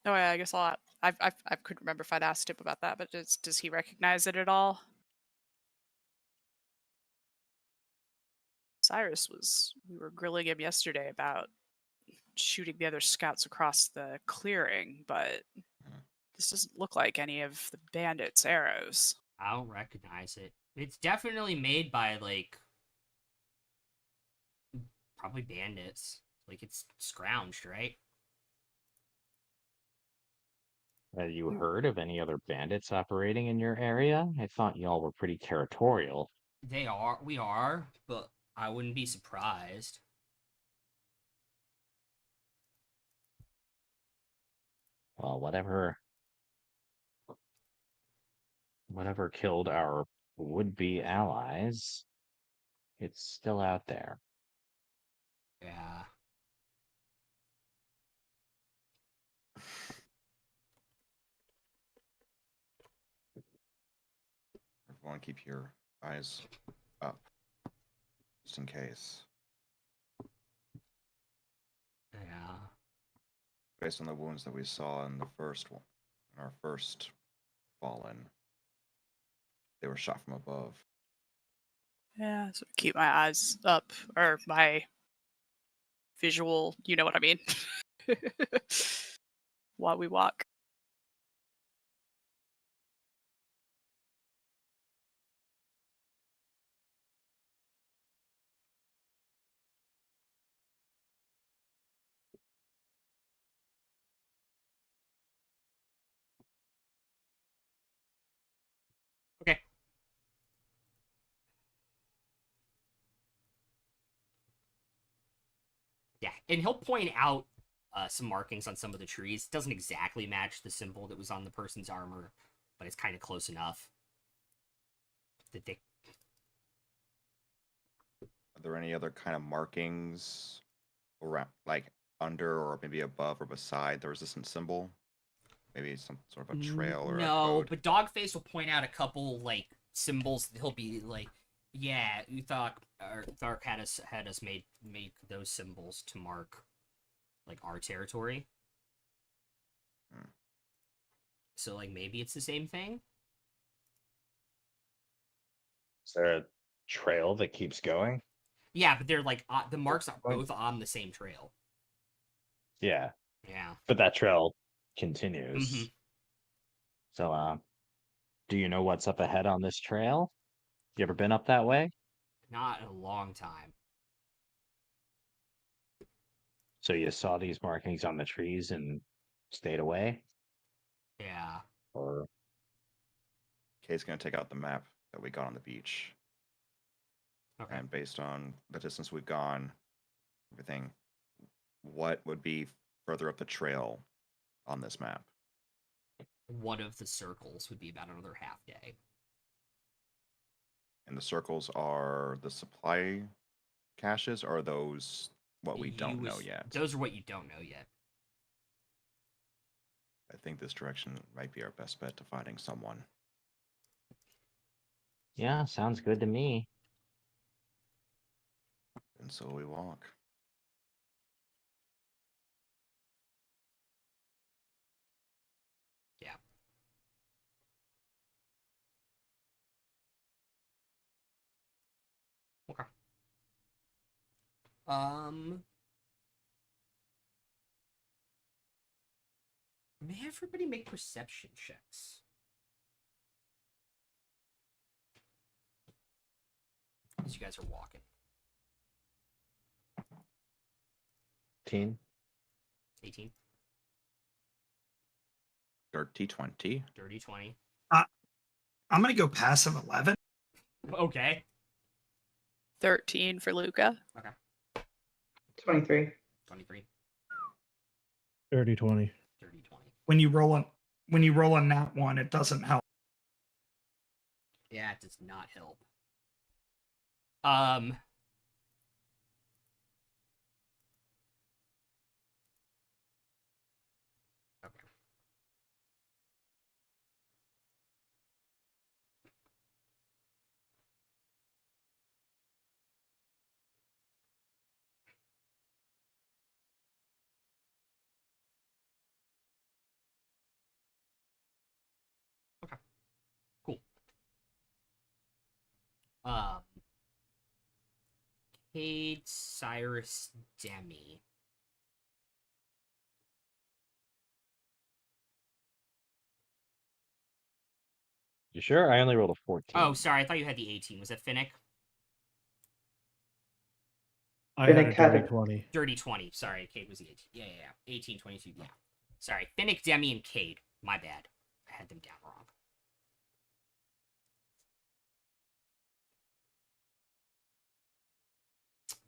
Oh, yeah, I guess I couldn't remember if I'd asked him about that, but does he recognize it at all? We were grilling him yesterday about shooting the other scouts across the clearing, but this doesn't look like any of the bandits' arrows. I don't recognize it. It's definitely made by, like, probably bandits. Like, it's scrounged, right? Have you heard of any other bandits operating in your area? I thought y'all were pretty territorial. We are, but I wouldn't be surprised. Well, whatever killed our would-be allies, it's still out there. Yeah. want to keep your eyes up, just in case. Yeah. Based on the wounds that we saw in the first one, in our first fallen, they were shot from above. Yeah, so keep my eyes up, or my visual, you know what I mean, while we walk. Okay. Yeah, and he'll point out some markings on some of the trees. It doesn't exactly match the symbol that was on the person's armor, but it's kind of close enough. That they... Are there any other kind of markings around, like under or maybe above or beside the resistance symbol? Maybe some sort of a trail or a no, code? but Dogface will point out a couple like symbols. He'll be like, "Yeah, Thark had us make those symbols to mark like our territory." Hmm. So like maybe it's the same thing. Is there a trail that keeps going? Yeah, but they're like the marks are both on the same trail. Yeah, Yeah. but that trail continues. Mhm. So, do you know what's up ahead on this trail? You ever been up that way? Not in a long time. So you saw these markings on the trees and stayed away? Yeah. Or Kay's gonna take out the map that we got on the beach, Okay. and based on the distance we've gone, everything, what would be further up the trail on this map? One of the circles would be about another half day. And the circles are the supply caches, or are those what we don't know yet? Those are what you don't know yet. I think this direction might be our best bet to finding someone. yeah, sounds good to me. And so we walk. Yeah. Okay. May everybody make perception checks? As you guys are walking. 18. 18. Dirty 20. Dirty 20. I'm gonna go passive 11. Okay. 13 for Luca. 23. 23. Dirty 20. Dirty 20. When you roll a nat one, it doesn't help. Yeah, it does not help. Okay. Okay. Cool. Cade, Cyrus, Demi. You sure? I only rolled a 14. Oh, sorry. I thought you had the 18. Was that Finnick? I had a Finnick had dirty a- 20. Dirty 20. Sorry, Cade was the 18. Yeah. 18, 22. Yeah. Sorry. Finnick, Demi, and Cade. My bad. I had them down wrong.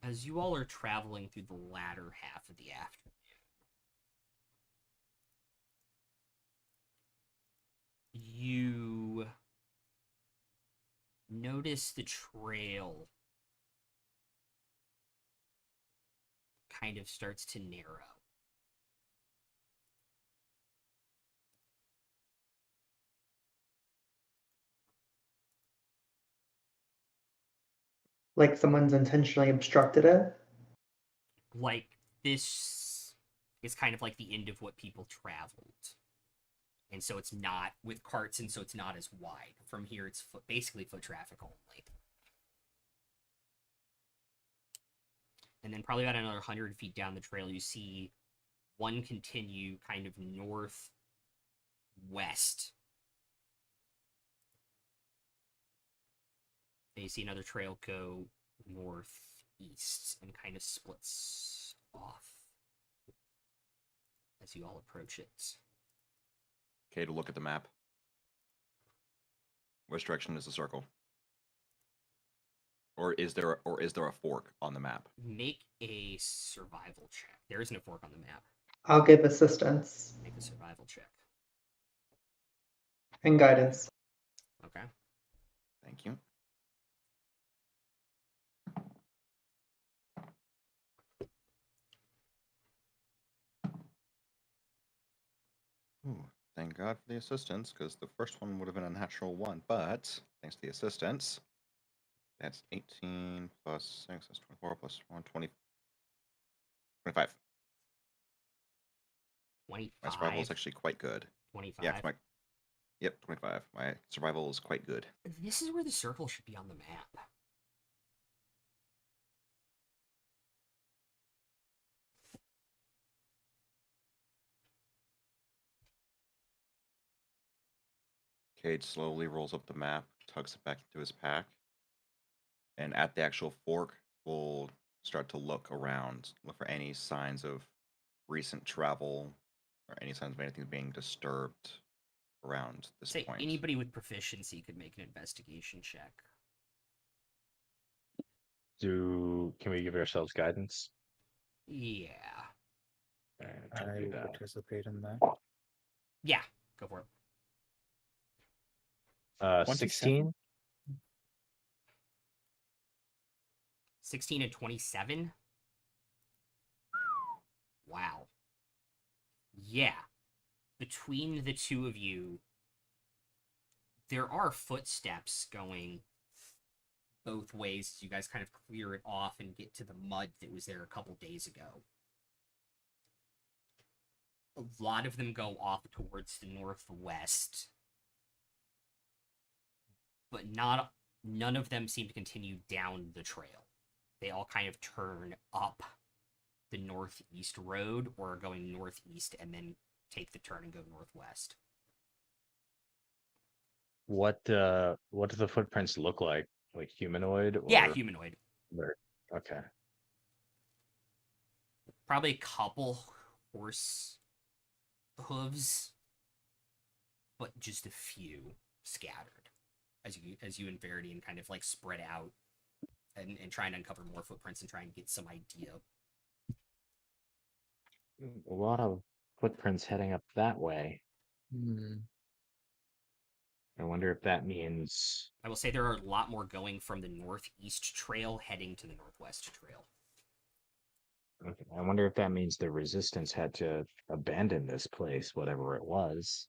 As you all are traveling through the latter half of the afternoon, you notice the trail kind of starts to narrow. Like someone's intentionally obstructed it? Like, this is kind of like the end of what people traveled. And so it's not with carts, and so it's not as wide. From here, it's basically foot traffic only. And then probably about another 100 feet down the trail, you see one continue kind of northwest. And you see another trail go northeast and kind of splits off as you all approach it. Okay, to look at the map. Which direction is the circle? Or is there a fork on the map? Make a survival check. There is no fork on the map. I'll give assistance Make a survival check. and guidance. Okay. Thank you. Ooh, thank God for the assistance, because the first one would have been a natural one, but thanks to the assistance, that's 18 plus 6, that's 24 plus 1, 20, 25. 25. My survival is actually quite good. 25. Yeah, yep, 25. My survival is quite good. This is where the circle should be on the map. Cade slowly rolls up the map, tucks it back into his pack, and at the actual fork, will start to look around, look for any signs of recent travel or any signs of anything being disturbed around this Say point. anybody with proficiency could make an investigation check. Can we give ourselves guidance? Yeah. Alright, I I'll do that. participate in that. Yeah. Go for it. 16. 16 and 27. Wow. Yeah. Between the two of you, there are footsteps going both ways as you guys kind of clear it off and get to the mud that was there a couple days ago. A lot of them go off towards the northwest, but none of them seem to continue down the trail. They all kind of turn up the northeast road or are going northeast and then take the turn and go northwest. What do the footprints look like? Like humanoid? Or... Yeah, humanoid. Okay. Probably a couple horse hooves, but just a few scattered as you and Veridian kind of like spread out and try and uncover more footprints and try and get some idea. A lot of footprints heading up that way. I wonder if that means... I will say there are a lot more going from the northeast trail heading to the northwest trail. Okay, I wonder if that means the resistance had to abandon this place, whatever it was.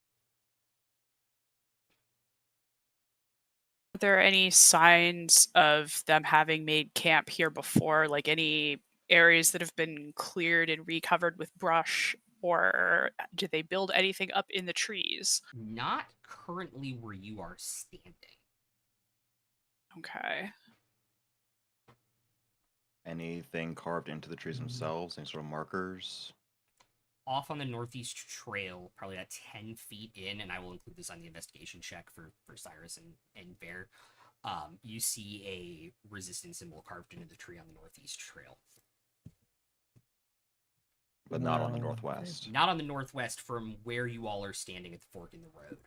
Are there any signs of them having made camp here before, like any areas that have been cleared and recovered with brush, or did they build anything up in the trees? Not currently where you are standing. Okay. Anything carved into the trees themselves? Any sort of markers? Off on the northeast trail, probably at 10 feet in, and I will include this on the investigation check for Cyrus and Bear, you see a resistance symbol carved into the tree on the northeast trail. But not on the northwest. Not on the northwest from where you all are standing at the fork in the road.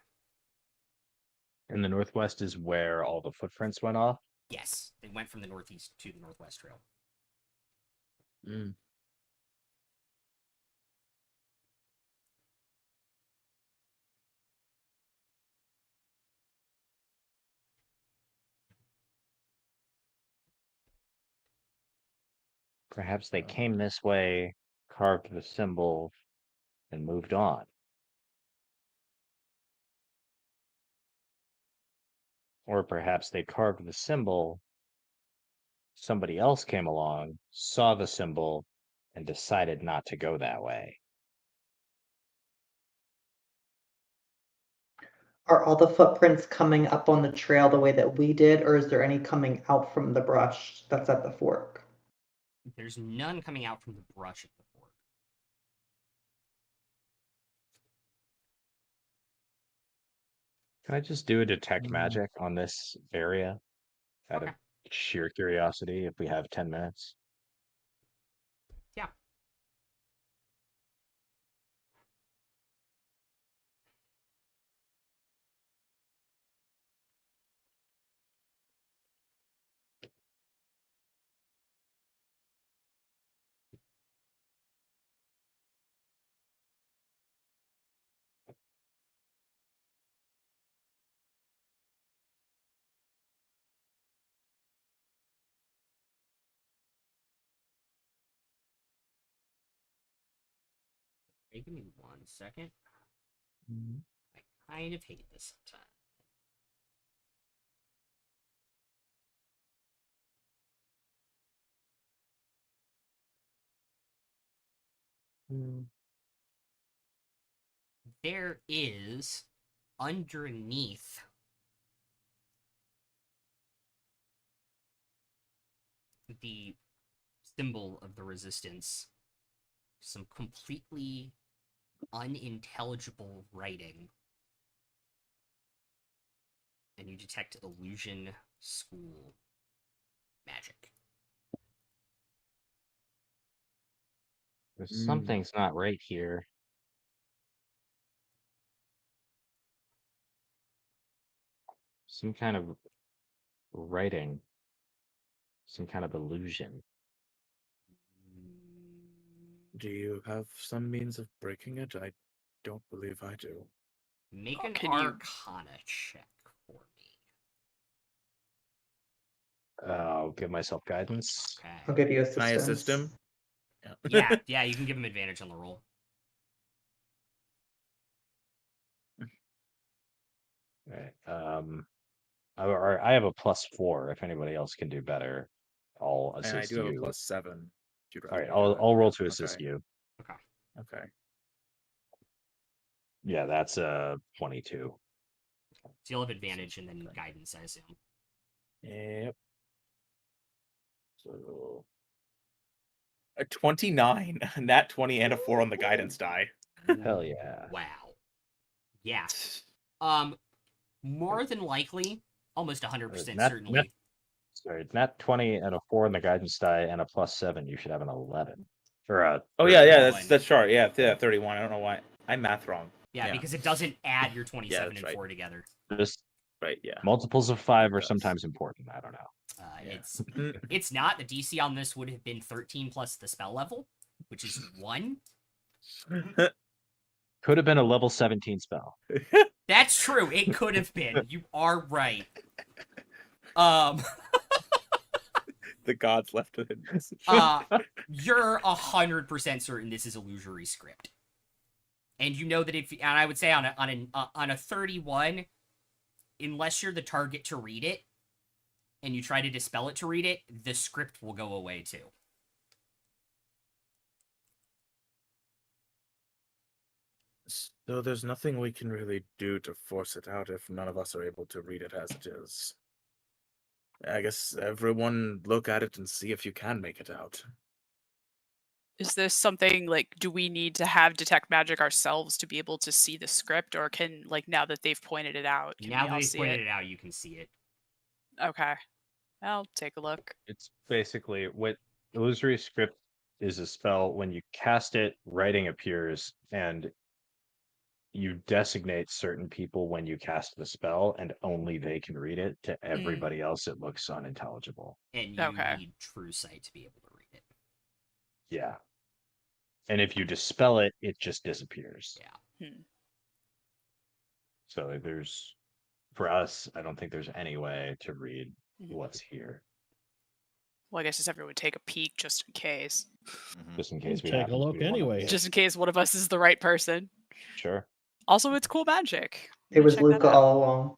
And the northwest is where all the footprints went off? Yes, they went from the northeast to the northwest trail. Perhaps they came this way, carved the symbol, and moved on. Or perhaps they carved the symbol somebody else came along, saw the symbol, and decided not to go that way. Are all the footprints coming up on the trail the way that we did, or is there any coming out from the brush that's at the fork? There's none coming out from the brush at the fork. Can I just do a detect magic on this area out Okay. of sheer curiosity if we have 10 minutes? Yeah. Hey, give me 1 second. I kind of hate this sometimes. There is underneath the symbol of the resistance some completely unintelligible writing, and you detect illusion school magic. Something's not right here. Some kind of writing. Some kind of illusion. Do you have some means of breaking it? I don't believe I do. Make an Can you- Arcana check for me. I'll give myself guidance. I'll Okay. give you Can I assistance. assist him? Yeah, you can give him advantage on the roll. Right. I have a +4. If anybody else can do better, I'll And I assist do have a you. +7. if you'd All rather right, me do I'll it. roll to assist Okay. you. Okay. Yeah, that's a 22. So you'll have advantage and then guidance, I assume. Yep. So a 29, nat 20, and a 4 on the guidance die. Hell yeah. Wow. Yeah. More than likely, almost 100% certainly. Sorry, nat 20 and a 4 on the guidance die and a +7. You should have an 11. Or a Oh yeah, 31. that's sharp. Yeah, 31. I don't know why I math wrong. Yeah, because it doesn't add your 27 and right. 4 together. Just Right. Yeah. multiples of 5 It are does. sometimes important. I don't know. Yeah. It's not. The DC on this would have been 13 plus the spell level, which is 1. Could have been a level 17 spell. That's true. It could have been. You are right. The gods left it in this. You're 100% certain this is illusory script, and you know that if, and I would say on a 31, unless you're the target to read it, and you try to dispel it to read it, the script will go away too. So there's nothing we can really do to force it out if none of us are able to read it as it is. I guess everyone look at it and see if you can make it out. Is this something like, do we need to have detect magic ourselves to be able to see the script, or can, like, now that they've pointed it out, can Now we that all they've see pointed it? it out, you can see it. Okay, I'll take a look. It's basically what illusory script is a spell. When you cast it, writing appears, and you designate certain people when you cast the spell, and only they can read it. To everybody else, it looks unintelligible. And you Okay. need true sight to be able to read it. Yeah. And if you dispel it, it just disappears. Yeah. So there's, for us, I don't think there's any way to read Mhm. what's here, Well, I guess just everyone take a peek just in case. just in case we Take a happen to look be one of anyway. the- Just in case one of us is the right person. Sure. Also, it's cool magic. It was Check that Luca out. all along.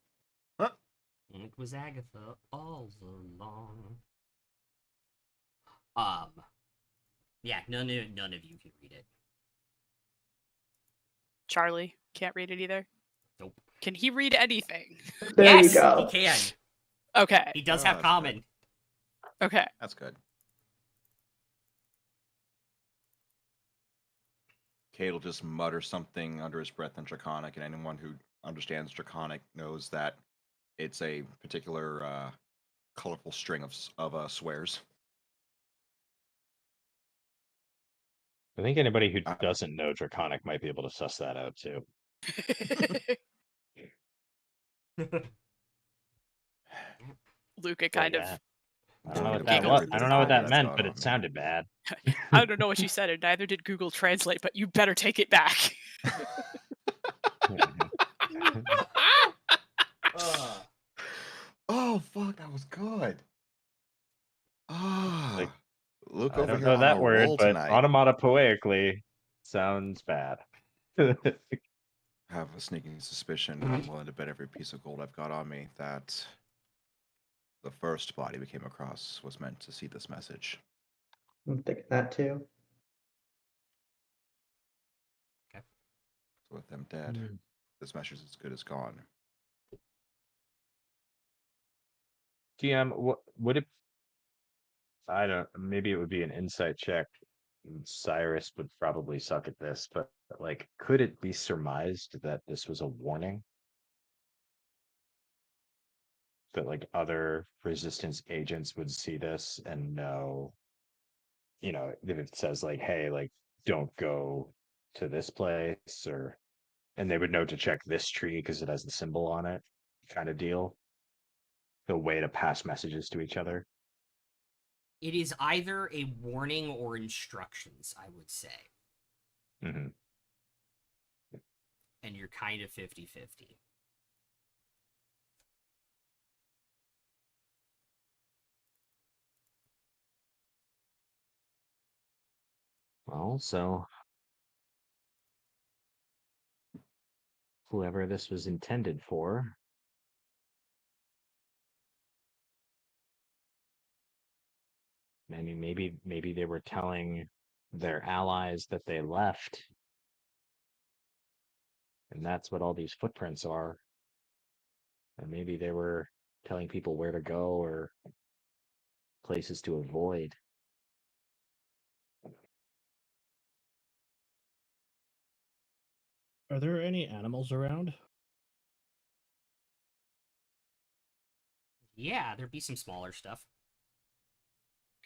It was Agatha all along. Yeah, none of you can read it. Charlie can't read it either. Nope. Can he read anything? There Yes, you go. he can. Okay. He does Oh, have that's common. Okay. That's good. Cade will just mutter something under his breath in Draconic, and anyone who understands Draconic knows that it's a particular colorful string of swears. I think anybody who doesn't know Draconic might be able to suss that out too. Luca Like, kind of. I Don't don't know need what to that giggled was. in I his don't know what that That's meant, gone but on it me. sounded bad. I don't know what you said, and neither did Google Translate, but you better take it back. Oh fuck, that was good. Ah, Like, look I over don't here know on that a word, roll but tonight. onomatopoeically sounds bad. Have a sneaking suspicion. I'm willing to bet every piece of gold I've got on me that the first body we came across was meant to see this message. I'm thinking that too. So with them dead, this message is as good as gone. GM, what would it? I don't. Maybe it would be an insight check. Cyrus would probably suck at this, but like, could it be surmised that this was a warning? That like other resistance agents would see this and know, if it says like, hey, like, don't go to this place, or and they would know to check this tree because it has the symbol on it, kind of deal. The way to pass messages to each other. It is either a warning or instructions, I would say. Mm-hmm. And you're kind of 50-50. Well, so whoever this was intended for, maybe they were telling their allies that they left, and that's what all these footprints are. And maybe they were telling people where to go or places to avoid. Are there any animals around? Yeah, there'd be some smaller stuff.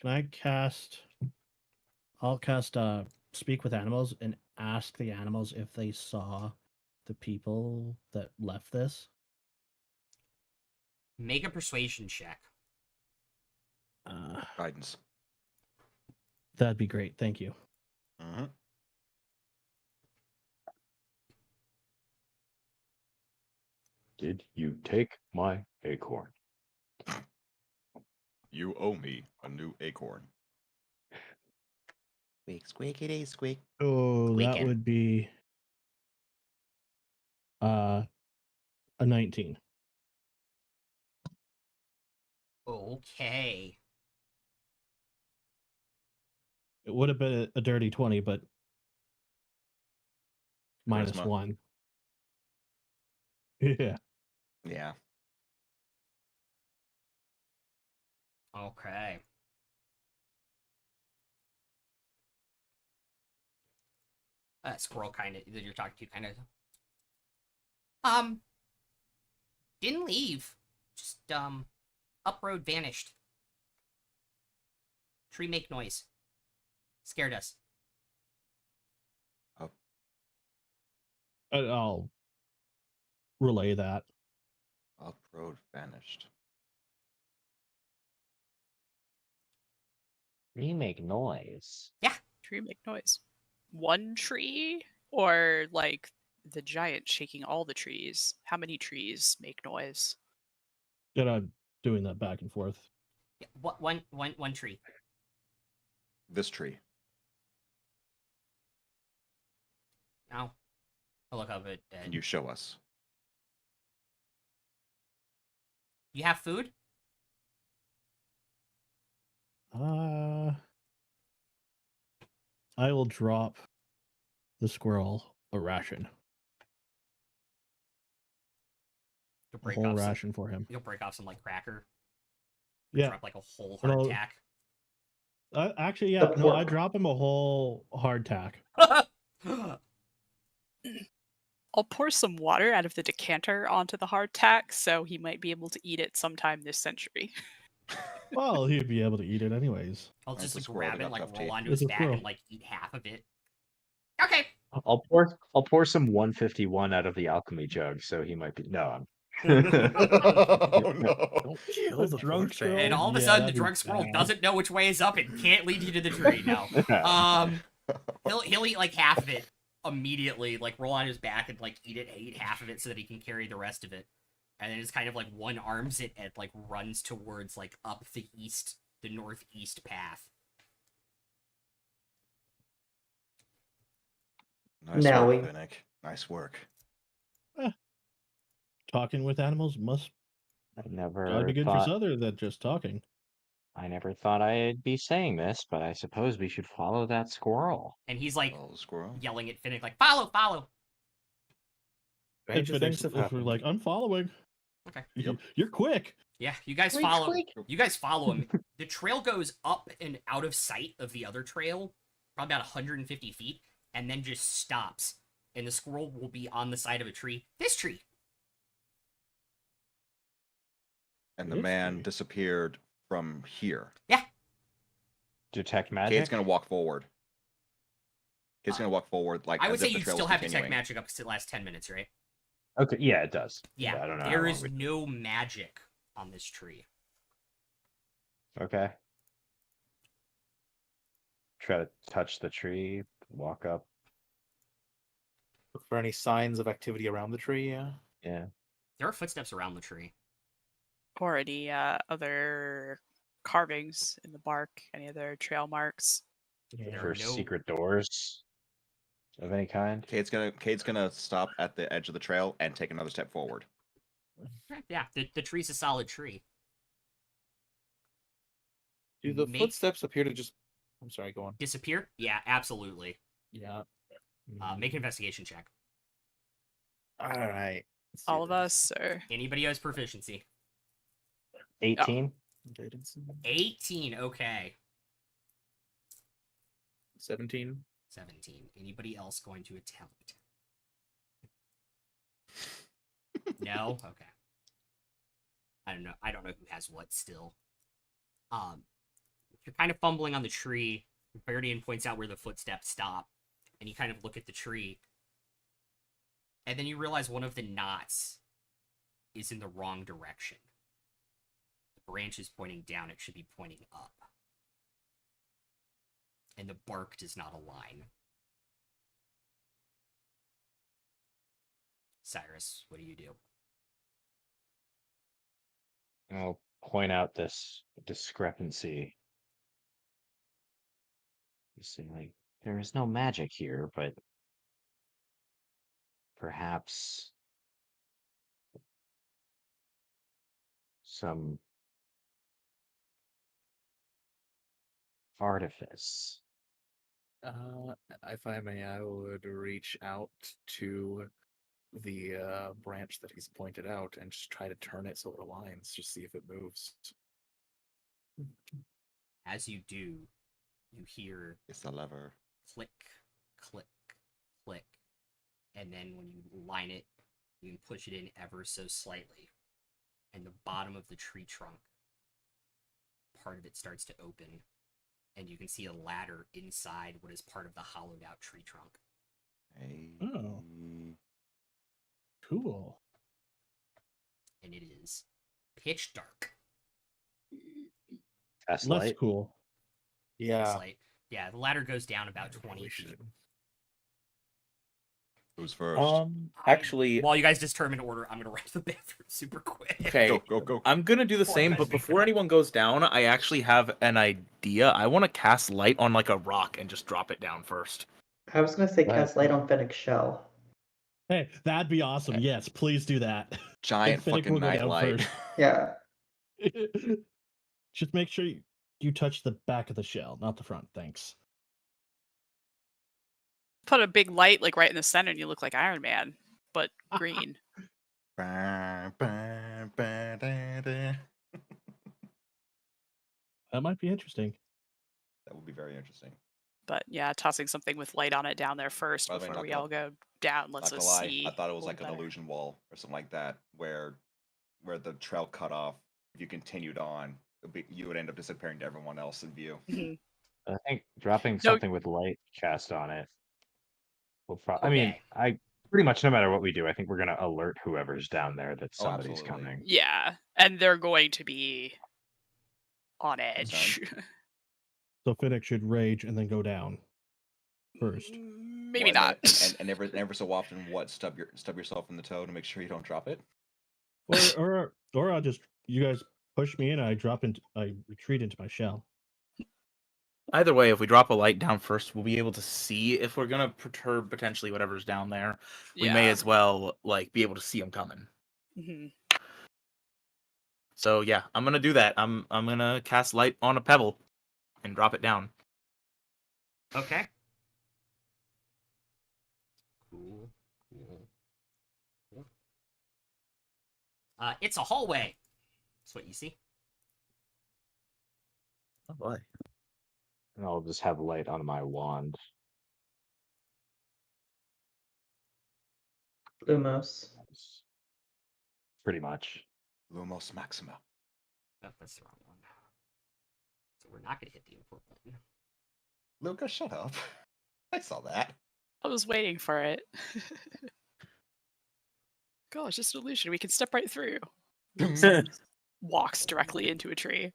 Can I cast? I'll cast speak with animals and ask the animals if they saw the people that left this. Make a persuasion check. Guidance. That'd be great. Thank you. Mm-hmm. Did you take my acorn? You owe me a new acorn. Squeak, squeakity, squeak. Oh, that Squeaking. would be a 19. Okay. It would have been a dirty 20, but minus Charisma. 1. Yeah. Yeah. Okay. Squirrel kind of that you're talking to kind of didn't leave. Just up road vanished. Tree make noise. Scared us. I'll relay that. Up road vanished. You make noise. Tree make noise. One tree? Or like the giant shaking all the trees? How many trees make noise? And I'm doing that back and forth. Yeah, one tree. This tree. Now, I'll look up it. Can you show us? You have food? I will drop the squirrel a ration. You'll A break whole off some, ration for him. you'll break off some like cracker. Yeah. Drop like a whole No. hardtack. Actually, yeah. No, I pork. drop him a whole hardtack. I'll pour some water out of the decanter onto the hardtack, so he might be able to eat it sometime this century. Well, he'd be able to eat it anyways. I'll Nice, just a squirrel grab that it, got like tough roll teeth. onto It's his a back squirrel. and like eat half of it. Okay. I'll pour some 151 out of the alchemy jug, so he might be. No, I'm. Oh no! Don't kill A the drunk poor squirrel? thing. And all of a Yeah, sudden, the that'd be drunk squirrel bad. doesn't know which way is up and can't lead you to the tree. No. He'll eat like half of it immediately, like roll on his back and like eat half of it so that he can carry the rest of it. And then just kind of like one arms it and like runs towards like up the northeast path. Nice Now work, we- Finnick. Nice work. Talking with animals must I gotta never be good thought. for other than just talking. I never thought I'd be saying this, but I suppose we should follow that squirrel. And he's like Oh, the squirrel. yelling at Finnick, like, follow, follow. Stranger If things it- have if we're happened. like, I'm following. Okay. You're quick. Yeah, you guys Squeak, follow. squeak. You guys follow him. The trail goes up and out of sight of the other trail, probably about 150 feet, and then just stops. And the squirrel will be on the side of a tree. This tree. And the This man way. disappeared from here. Detect Kate's magic. gonna walk forward. Kate's gonna walk forward like. I would as say if the you trail still was have detect continuing. magic up to the last 10 minutes, right? Okay, yeah, it does. Yeah, I don't know. how there long is we- no magic on this tree. Okay. Try to touch the tree, walk up. Look for any signs of activity around the tree. Yeah. Yeah. There are footsteps around the tree. Or any other carvings in the bark, any other trail marks. There For are no- secret doors of any kind. Kate's gonna stop at the edge of the trail and take another step forward. Yeah, the tree's a solid tree. Do the Make- footsteps appear to just? I'm sorry. Go on. Disappear? Yeah, absolutely. Yeah. Make an investigation check. All right. Let's do All of this. us, or Anybody has proficiency? 18. Guidance. 18, okay. 17. 17. Anybody else going to attempt? No? Okay. I don't know. I don't know who has what still. You're kind of fumbling on the tree. Verdian points out where the footsteps stop, and you kind of look at the tree. And then you realize one of the knots is in the wrong direction. The branch is pointing down, it should be pointing up. And the bark does not align. Cyrus, what do you do? I'll point out this discrepancy. You see, like, there is no magic here, but perhaps some artifice. If I may, I would reach out to the branch that he's pointed out and just try to turn it so it aligns, just see if it moves. As you do, you hear It's the lever. click, click, click. And then when you line it, you can push it in ever so slightly. And the bottom of the tree trunk, part of it starts to open. And you can see a ladder inside what is part of the hollowed out tree trunk. Hey. Oh. Cool. And it is pitch dark. Test Less light. cool. Yeah. Slight. Yeah, the ladder goes down about 20 We feet. should. Who's first? Actually, While you guys determine order, I'm gonna run to the bathroom super quick. okay. Go. I'm gonna do the Before same, you but guys make before anyone goes down, I actually have an idea. I want to cast light on like a rock and just drop it down first. I was gonna say Go ahead. cast light on Fennec's shell. Hey, that'd be awesome. Okay. Yes, please do that. Giant Finnick fucking will go down nightlight. first. Yeah. Just make sure you touch the back of the shell, not the front. Thanks. put a big light like right in the center, and you look like Iron Man, but green. Ba, ba, ba, da, da. That might be interesting. That would be very interesting. But yeah, tossing something with light on it down there first By the way, before not we gonna- all go down lets Not us to lie, see. I thought it was a like little an better. illusion wall or something like that, where the trail cut off. If you continued on, you would end up disappearing to everyone else in view. Mhm. I think dropping No- something with light cast on it will I mean, Okay. I pretty much no matter what we do, I think we're gonna alert whoever's down there that Oh, somebody's absolutely. coming. Yeah, and they're going to be on edge. So Finnick should rage and then go down first. Maybe What, not. And ever so often, stub yourself in the toe to make sure you don't drop it. Or I'll just you guys push me and I retreat into my shell. Either way, if we drop a light down first, we'll be able to see if we're gonna perturb potentially whatever's down there. We may Yeah. as well like be able to see them coming. Mhm. So yeah, I'm gonna do that. I'm gonna cast light on a pebble and drop it down. Okay. Cool. It's a hallway. That's what you see. Oh boy. And I'll just have light on my wand. Lumos. Pretty much. Lumos Maxima. Oh, that's the wrong one. So we're not gonna hit the import button. Luca, shut up. I saw that. I was waiting for it. Gosh, just an illusion. We can step right through. Walks directly into a tree.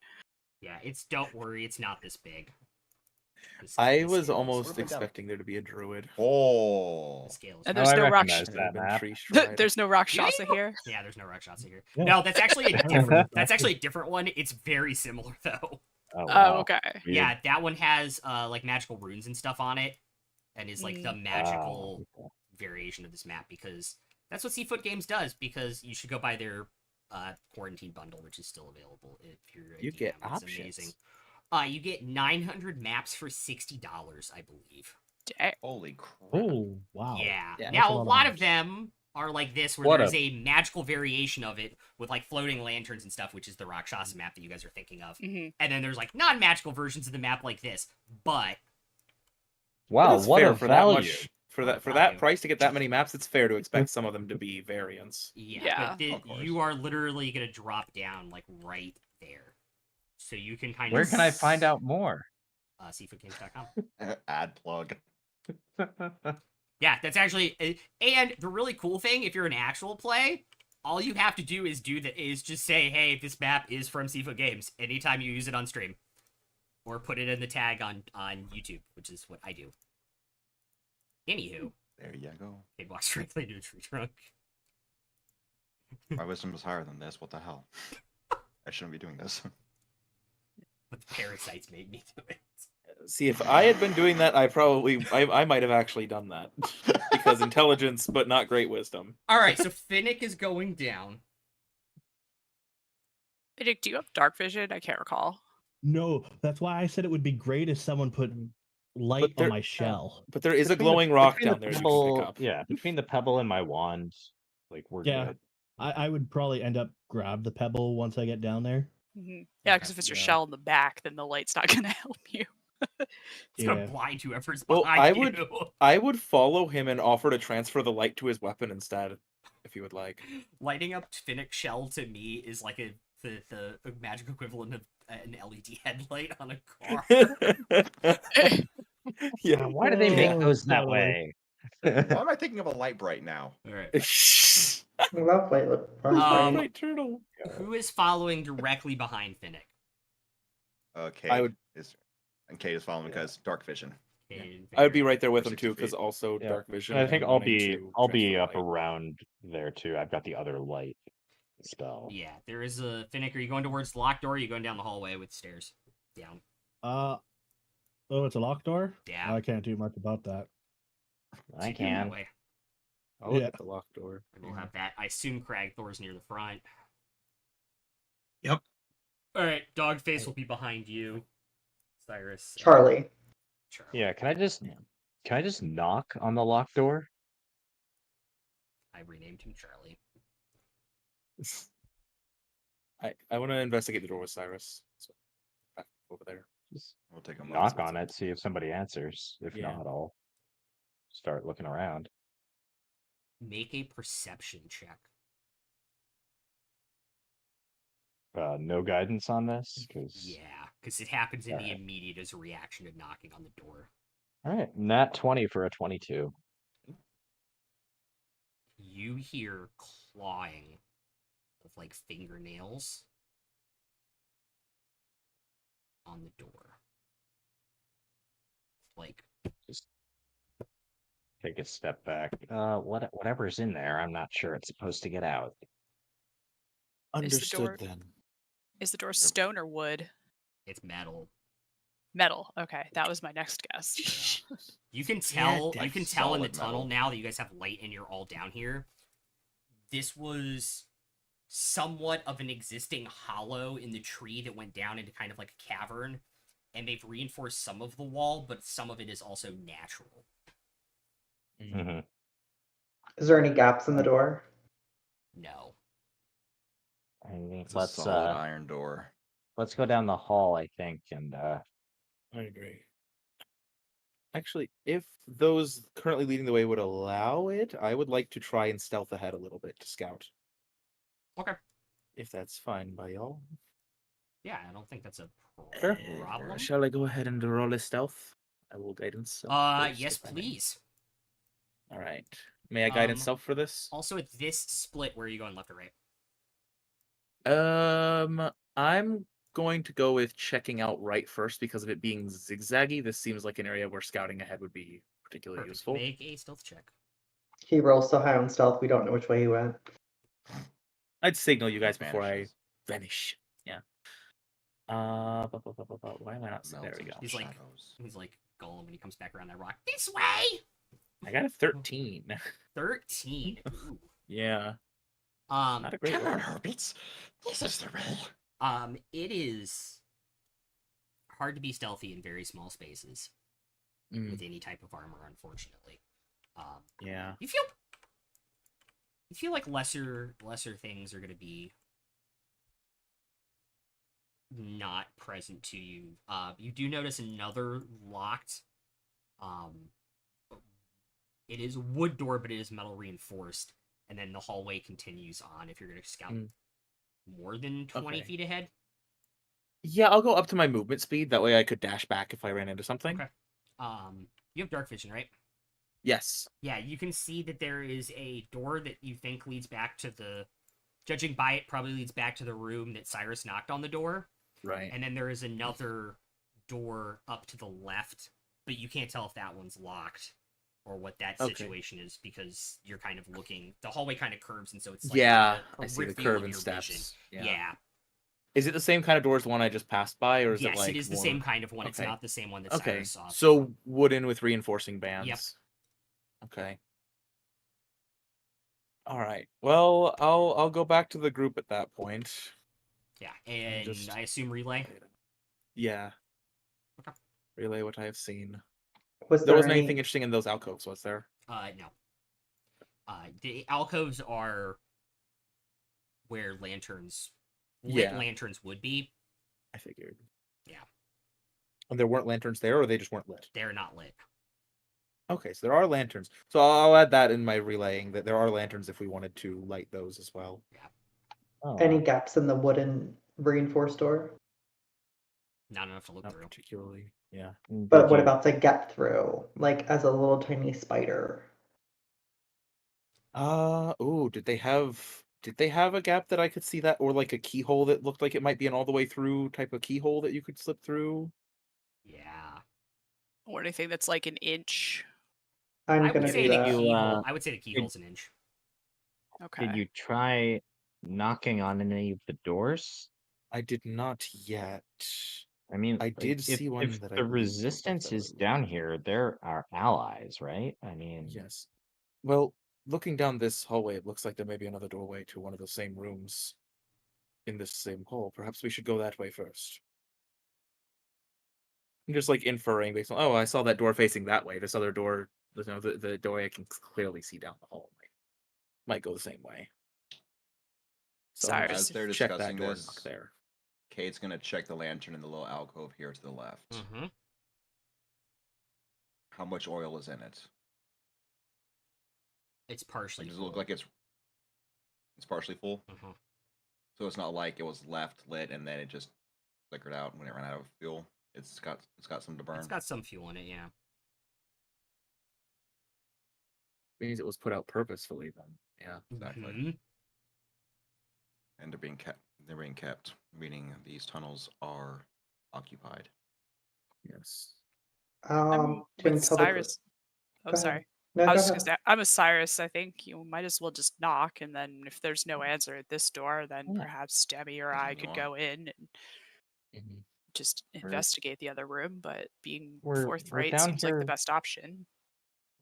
Yeah, don't worry, it's not this big. I The was scale is- almost Sort of down. expecting there to be a druid. Oh. the scale is- And Oh, there's I no rock. recognize that map. Tree stride. There's no rock Yeah, shasa here. Yeah, there's no Rakshasa here. Yeah. No, that's actually a I remember different. that. That's actually a different one. It's very similar though. Oh, Oh, wow. okay. Weird. Yeah, that one has like magical runes and stuff on it, and is like the magical okay. variation of this map because that's what Seafoot Games does. Because you should go buy their quarantine bundle, which is still available if you're. A You get DM. It's options. amazing. You get 900 maps for $60, I believe. Dang. Holy crap. Oh wow. Yeah. Yeah, Now that's a a lot of lot of maps. them are like this, where What there's a- a magical variation of it with like floating lanterns and stuff, which is the Rakshasa map that you guys are thinking of. hmm And then there's like non-magical versions of the map like this. But Wow, It's what fair a for value. that much. For that Value. price to get that many maps, it's fair to expect some of them to be variants. Yeah, but of course. you are literally gonna drop down like right there, so you can kind Where of. can I find out more? Seafoodgames.com. Ad plug. Yeah, that's actually, and the really cool thing, if you're an actual play, all you have to do is just say, hey, this map is from Seafood Games anytime you use it on stream, or put it in the tag on YouTube, which is what I do. Anywho, There you go. it walks directly into a tree trunk. My wisdom is higher than this. What the hell? I shouldn't be doing this. But the parasites made me do it. See, if I had been doing that, I might have actually done that because intelligence, but not great wisdom. All right, so Finnick is going down. Nick, do you have dark vision? I can't recall. No, that's why I said it would be great if someone put light there- on my shell. But there is a Between the- glowing rock between down the there you can pebble- pick up. Yeah, between the pebble and my wand, like we're Yeah. good. I would probably end up grab the pebble once I get down there. Yeah, because if it's your Yeah. shell in the back, then the light's not going to help you. It's gonna Yeah. blind whoever's Well, behind I you. I would follow him and offer to transfer the light to his weapon instead, if you would like. Lighting up Finnick's shell to me is like the magic equivalent of an LED headlight on a car. Yeah. Why do they make Oh, those that totally. way? Why am I thinking of a light bright now? All right. I love light. Right, turtle. Who is following directly behind Finnick? Okay. I would- And Kate is following because dark vision. And I would be Finnick. right there with him 60 too, because feet. also Yeah. dark vision. And I think and I'll wanting be to I'll be transfer up light. around there too. I've got the other light spell. Yeah, there is a Finnick. Are you going towards the locked door? Or are you going down the hallway with stairs down? Oh, it's a locked door? Yeah. I can't do much about that. I Keep going that can. way. I'll look Yeah. at the locked door. And we'll have that. I assume Crag Thor's near the front. Yep. All right, Dogface will be behind you. Cyrus. Charlie. Charlie. Yeah, can I just Can I just knock on the locked door? I renamed him Charlie. I want to investigate the door with Cyrus. So back over there. Just We'll take a knock on it, see if somebody answers. If Yeah. not, I'll start looking around. Make a perception check. No guidance on this, because Yeah, because it happens in the Alright. immediate as a reaction to knocking on the door. all right, nat 20 for a 22. You hear clawing of like fingernails on the door. Like, Just take a step back. Whatever's in there, I'm not sure it's supposed to get out. Understood door- then. Is the door stone or wood? it's metal. Metal. Okay, that was my next guess. You can Yeah, tell. You can tell in the solid tunnel metal. now that you guys have light and you're all down here. This was somewhat of an existing hollow in the tree that went down into kind of like a cavern, and they've reinforced some of the wall, but some of it is also natural. Mm-hmm. Is there any gaps in the door? No. I mean, It's a solid iron door. let's go down the hall, I think, and I agree. Actually, if those currently leading the way would allow it, I would like to try and stealth ahead a little bit to scout. Okay. If that's fine by y'all. Yeah, I don't think that's a Sure. problem. Shall I go ahead and roll a stealth? I will guidance. first, Yes, if I may. please. All right. May I guidance Um, stealth for this? Also, at this split, where are you going, left or right? I'm going to go with checking out right first because of it being zigzaggy. This seems like an area where scouting ahead would be particularly Perfect. useful. Make a stealth check. He rolls so high on stealth, we don't know which way he went. I'd signal you guys before I Vanishes. vanish. Yeah. Why am I not? There Melts we into go. He's like- shadows. He's like Gollum when he comes back around that rock. This way. I got a 13. 13. Ooh. Yeah. Um, Not a great Come on, roll. Hobbits. This is the way. it is hard to be stealthy in very small spaces Mm, with any type of armor, unfortunately. yeah. You feel like lesser things are gonna be not present to you. You do notice another locked. It is a wood door, but it is metal reinforced, and then the hallway continues on. If you're gonna scout Mm. more than 20 Okay. feet ahead, Yeah, I'll go up to my movement speed. That way I could dash back if I ran into something. Okay. You have dark vision, right? Yes. Yeah, you can see that there is a door that you think leads back to the. Judging by it, probably leads back to the room that Cyrus knocked on the door. Right. And then there is another door up to the left, but you can't tell if that one's locked or what that Okay. situation is because you're kind of looking. The hallway kind of curves, and so it's like Yeah, a I see the peripheral curve of and your steps. vision. Yeah. Yeah. Is it the same kind of door as the one I just passed by, or is Yes, it like it is the more- same kind of one. It's Okay. not the same one that Okay, Cyrus saw. so wooden with reinforcing bands. Okay. All right. Well, I'll go back to the group at that point. Yeah, and just- I assume relay. Yeah. Okay. Relay what I have seen. Was There there wasn't any... anything interesting in those alcoves, was there? No. The alcoves are where lanterns, lit Yeah. lanterns would be. I figured. Yeah. And there weren't lanterns there, or they just weren't lit? They're not lit. Okay, so there are lanterns. So I'll add that in my relaying that there are lanterns if we wanted to light those as well. oh, Any gaps in the wooden reinforced door? Not enough to look Not through. particularly. Yeah. But what about to get through? Like as a little tiny spider? Ooh, did they have a gap that I could see that, or like a keyhole that looked like it might be an all the way through type of keyhole that you could slip through? Yeah. Or anything that's like an inch. I'm I gonna would say do the that. keyhole. I would say the keyhole's an inch. Okay. Did you try knocking on any of the doors? I did not yet. I mean, I like, did if, see one if that I the believe looked resistance that is way. down here, they're our allies, right? I mean, Yes. Well, looking down this hallway, it looks like there may be another doorway to one of the same rooms in this same hall. Perhaps we should go that way first. I'm just like inferring based on, oh, I saw that door facing that way. This other door, the door I can clearly see down the hall might go the same way. So Sorry. I'll As just they're check that discussing door this, knock there. Kate's gonna check the lantern in the little alcove here to the left. Mm-hmm. How much oil is in it? It's partially. Does it look full. like it's partially full? Mm-hmm. So it's not like it was left lit and then it just flickered out when it ran out of fuel. It's got some to burn. It's got some fuel in it, yeah. Means it was put out purposefully then. Yeah. Exactly. Mhm. And they're being kept, meaning these tunnels are occupied. Yes. I'm Tim, with tell the Cyrus. Oh, Go ahead. sorry. No, I go was ahead. just gonna say, I'm a Cyrus. I think you might as well just knock, and then if there's no answer at this door, then Yeah. perhaps Demi or There's I no could door. go in and Mm-hmm. just We're- investigate the other room. But being we're forthright down seems like the here- best option.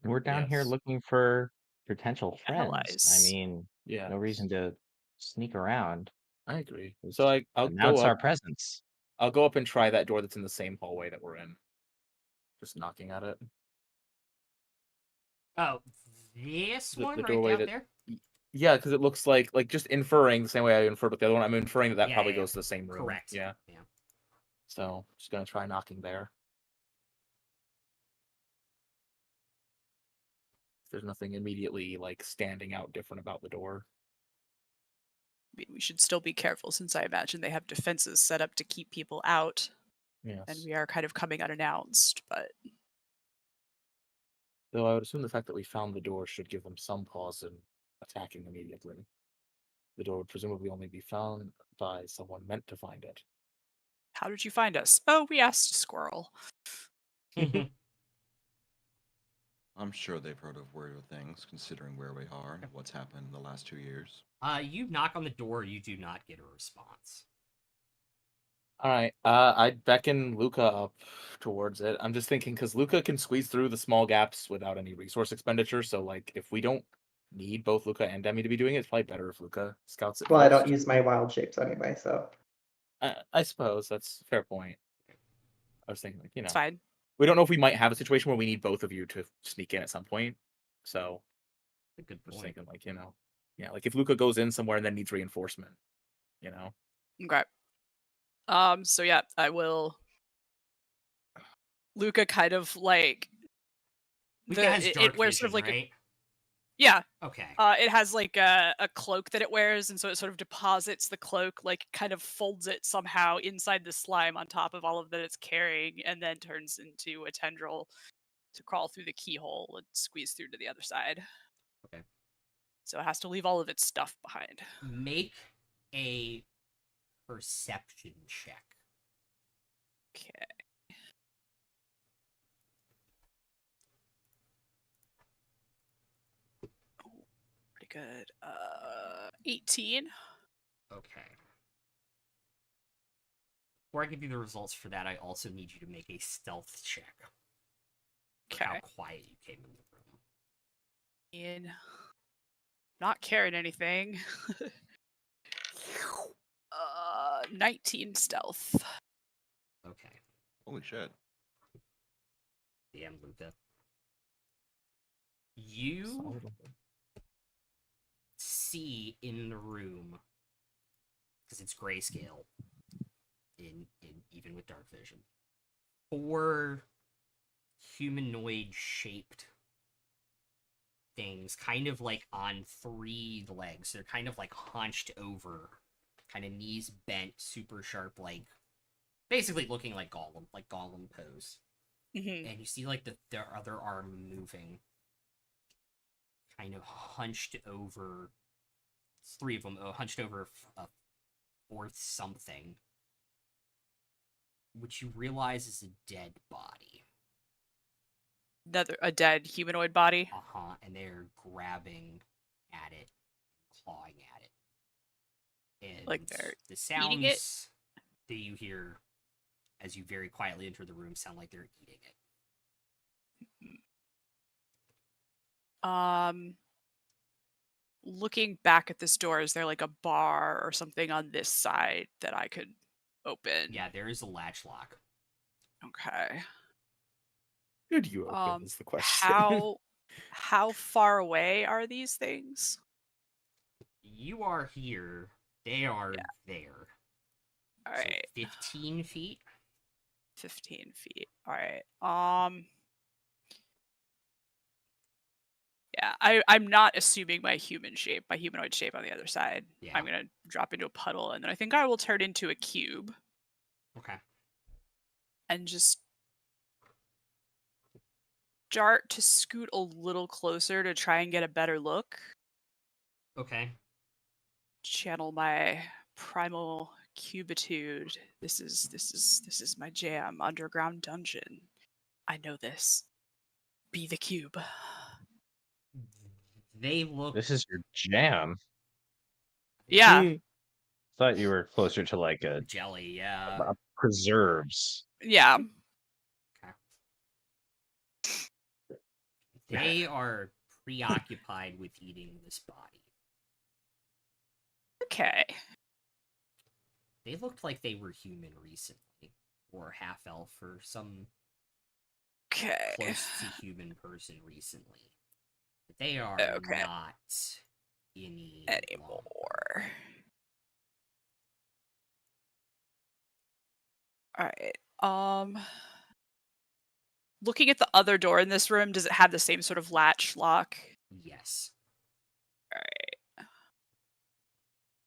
We're down here Yes. looking for potential friends. I Allies. mean, Yeah. no reason to sneak around. I agree. Just So I'll go announce our up. presence. I'll go up and try that door that's in the same hallway that we're in. Just knocking at it. Oh, this The one right doorway down that- there? Yeah, because it looks like just inferring the same way I inferred with the other one. I'm inferring that Yeah, probably yeah, goes to the same room. Correct. Yeah. Yeah. So just gonna try knocking there. There's nothing immediately like standing out different about the door. I mean, we should still be careful since I imagine they have defenses set up to keep people out, Yes. and we are kind of coming unannounced. But Though I would assume the fact that we found the door should give them some pause in attacking immediately. The door would presumably only be found by someone meant to find it. how did you find us? Oh, we asked a squirrel. I'm sure they've heard of weirder things, considering where we are and what's happened in the last 2 years. You knock on the door, you do not get a response. All right. I beckon Luca up towards it. I'm just thinking because Luca can squeeze through the small gaps without any resource expenditure. So like, if we don't need both Luca and Demi to be doing it, it's probably better if Luca scouts it. Well, I don't first. use my wild shapes anyway, so. I suppose that's a fair point. I was thinking, like, It's fine. we don't know if we might have a situation where we need both of you to sneak in at some point. So A good I was point. thinking, like, yeah, like if Luca goes in somewhere and then needs reinforcement, Okay. So yeah, I will. Luca kind of like Luca has dark it wears sort of vision, like right? yeah. Okay. It has like a cloak that it wears, and so it sort of deposits the cloak, like kind of folds it somehow inside the slime on top of all of that it's carrying, and then turns into a tendril to crawl through the keyhole and squeeze through to the other side. Okay. So it has to leave all of its stuff behind. Make a perception check. Okay. Pretty good. 18. Okay. Before I give you the results for that, I also need you to make a stealth check. For how Okay. quiet you came in the room. In not carrying anything. 19 stealth. Okay. Holy shit. Damn, Luca. You see in the room, because it's grayscale, in even with dark vision, 4 humanoid shaped things, kind of like on 3 legs. They're kind of like hunched over, kind of knees bent, super sharp, like basically looking like Gollum pose. Mm-hmm. And you see like their other arm moving, kind of hunched over. 3 of them hunched over a 4th something, which you realize is a dead body. A dead humanoid body. And they're grabbing at it, clawing at it, and Like they're the sounds eating it? that you hear as you very quietly enter the room sound like they're eating it. Looking back at this door, is there like a bar or something on this side that I could open? Yeah, there is a latch lock. Okay. Who do you open is the question. How far away are these things? You are here. They are Yeah. there. All So right. 15 feet. 15 feet. All right. Yeah, I'm not assuming my humanoid shape on the other side. Yeah. I'm gonna drop into a puddle, and then I think I will turn into a cube Okay. and just start to scoot a little closer to try and get a better look. Okay. Channel my primal cubitude. This is my jam. Underground dungeon. I know this. Be the cube. They look. This is your jam. Yeah, Thought you were closer to like a jelly, yeah. preserves. yeah. They are preoccupied with eating this body. Okay. They looked like they were human recently, or half elf, or some Okay. close to human person recently. But they are Okay. not any Anymore. Alright. Looking at the other door in this room, does it have the same sort of latch lock? Yes. Alright.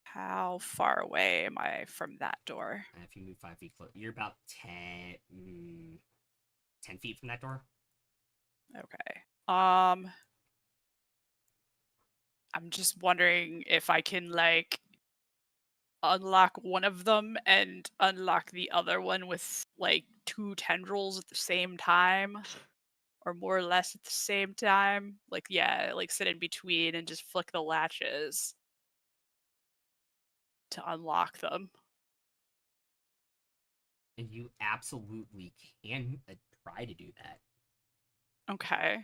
How far away am I from that door? And if you move 5 feet close, you're about 10 feet from that door. Okay. I'm just wondering if I can like unlock one of them and unlock the other one with like 2 tendrils at the same time, or more or less at the same time. Like, yeah, like sit in between and just flick the latches to unlock them. And you absolutely can try to do that. Okay.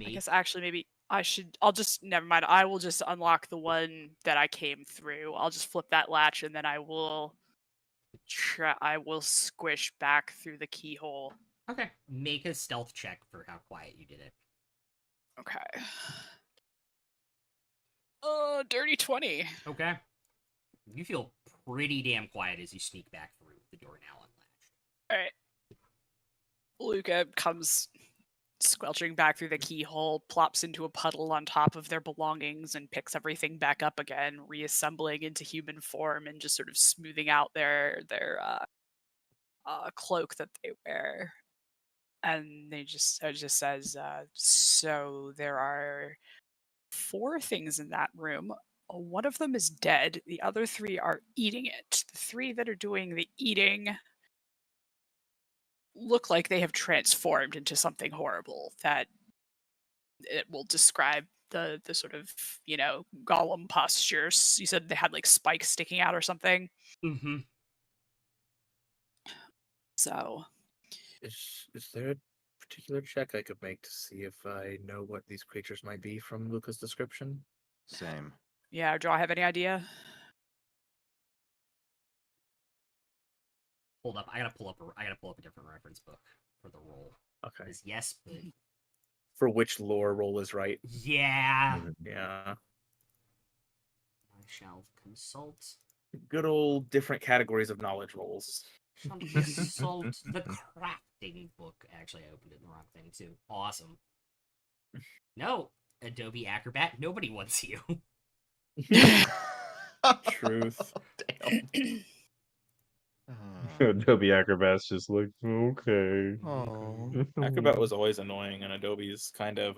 I guess actually maybe I'll just never mind. I will just unlock the one that I came through. I'll just flip that latch and then I will squish back through the keyhole. Okay. Make a stealth check for how quiet you did it. Okay. Dirty 20. Okay. You feel pretty damn quiet as you sneak back through the door now unlatched. Alright. Luca comes squelching back through the keyhole, plops into a puddle on top of their belongings, and picks everything back up again, reassembling into human form and just sort of smoothing out their cloak that they wear. And it just says, so there are 4 things in that room. One of them is dead. The other 3 are eating it. The 3 that are doing the eating look like they have transformed into something horrible that it will describe the sort of, golem postures. You said they had like spikes sticking out or something. Mm-hmm. So Is there a particular check I could make to see if I know what these creatures might be from Luca's description? Same. yeah, do I have any idea? Hold up. I gotta pull up a different reference book for the roll. Okay. 'Cause yes, but For which lore roll is right? yeah. Yeah. I shall consult. Good old different categories of knowledge rolls. Shall consult the crafting book. Actually, I opened it in the wrong thing too. Awesome. No, Adobe Acrobat. Nobody wants you. Truth. Damn. Adobe Acrobat's just like, okay. Oh. Acrobat was always annoying, and Adobe's kind of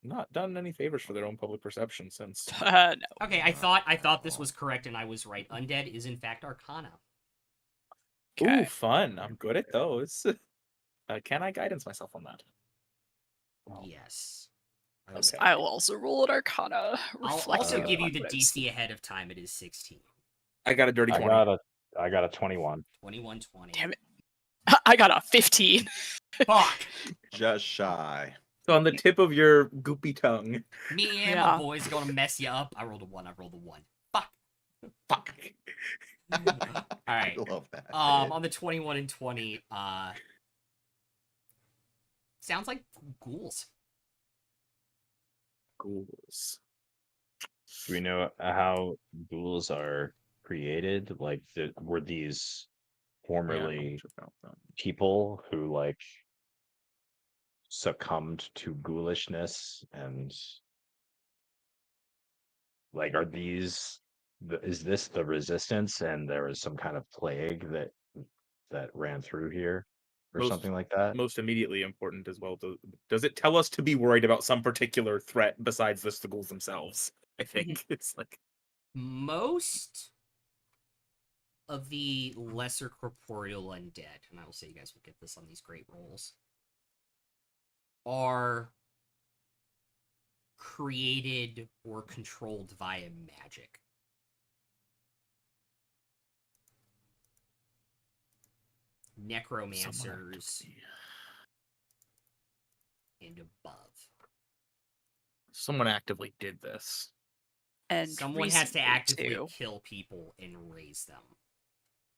not done any favors for their own public perception since. No. Okay, I thought this was correct, and I was right. Undead is in fact Arcana. Ooh, Okay. fun! I'm good at those. Can I guidance myself on that? Yes. Okay. I will also roll an Arcana. I'll also reflecting give you on the what I've DC ahead of time. It is 16. I got a dirty 20. I got a 21. 21-20. Damn it. I got a 15. Fuck! Just shy. It's on the tip of your goopy tongue. Me and my boys gonna mess you up. I rolled a 1. I rolled a 1. Fuck. Fuck. All right. I love that. On the 21 and 20, sounds like ghouls. Ghouls. Do we know how ghouls are created? Like, were these formerly people who like succumbed to ghoulishness, and like, are these is this the resistance, and there was some kind of plague that ran through here or something like that? Most immediately important as well. Does it tell us to be worried about some particular threat besides the ghouls themselves? I think it's like Most of the lesser corporeal undead, and I will say you guys will get this on these great rolls, are created or controlled via magic. Necromancers and above. Someone actively did this. And someone has to recently, actively too. kill people and raise them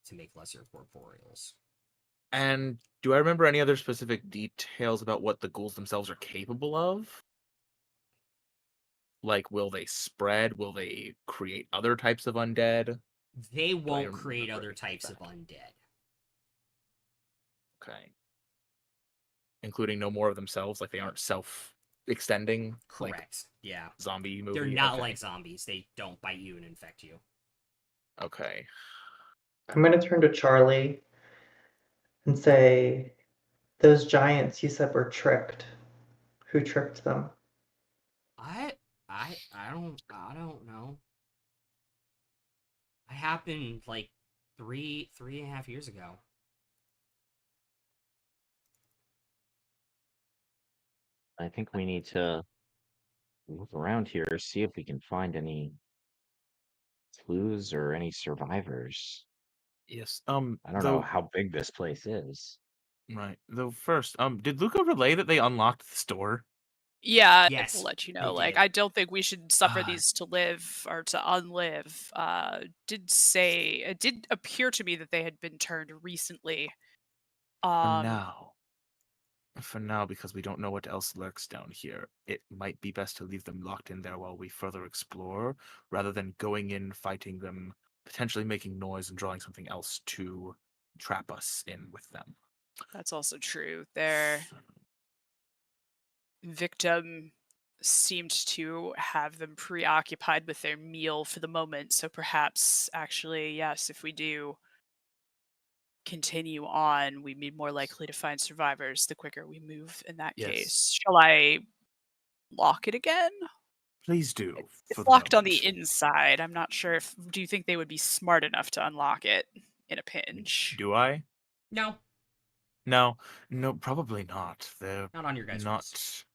to make lesser corporeals. And do I remember any other specific details about what the ghouls themselves are capable of? Like, will they spread? Will they create other types of undead? They won't remember create other any of types that? of undead. Okay. Including no more of themselves, like they aren't self-extending? Like Correct. Yeah. zombie movie? They're not Okay. like zombies. They don't bite you and infect you. Okay. I'm going to turn to Charlie and say, those giants you said were tricked. Who tricked them? I don't know. It happened like three and a half years ago. I think we need to look around here, see if we can find any clues or any survivors. Yes. I don't know how big this place is. Right. Though first, did Luca relay that they unlocked the store? Yeah, Yes, we'll let you they know. Like, did. I don't think we should suffer Ah. these to live or to unlive. Did say it did appear to me that they had been turned recently. For now, because we don't know what else lurks down here, it might be best to leave them locked in there while we further explore, rather than going in, fighting them, potentially making noise and drawing something else to trap us in with them. That's also true. Their victim seemed to have them preoccupied with their meal for the moment, so perhaps, actually, yes, if we do continue on, we'd be more likely to find survivors the quicker we move in that Yes. case. Shall I lock it again? Please do. It's locked on the inside. I'm not sure if... Do you think they would be smart enough to unlock it in a pinch? Do I? No, No, probably not. They're not on your guys' rolls.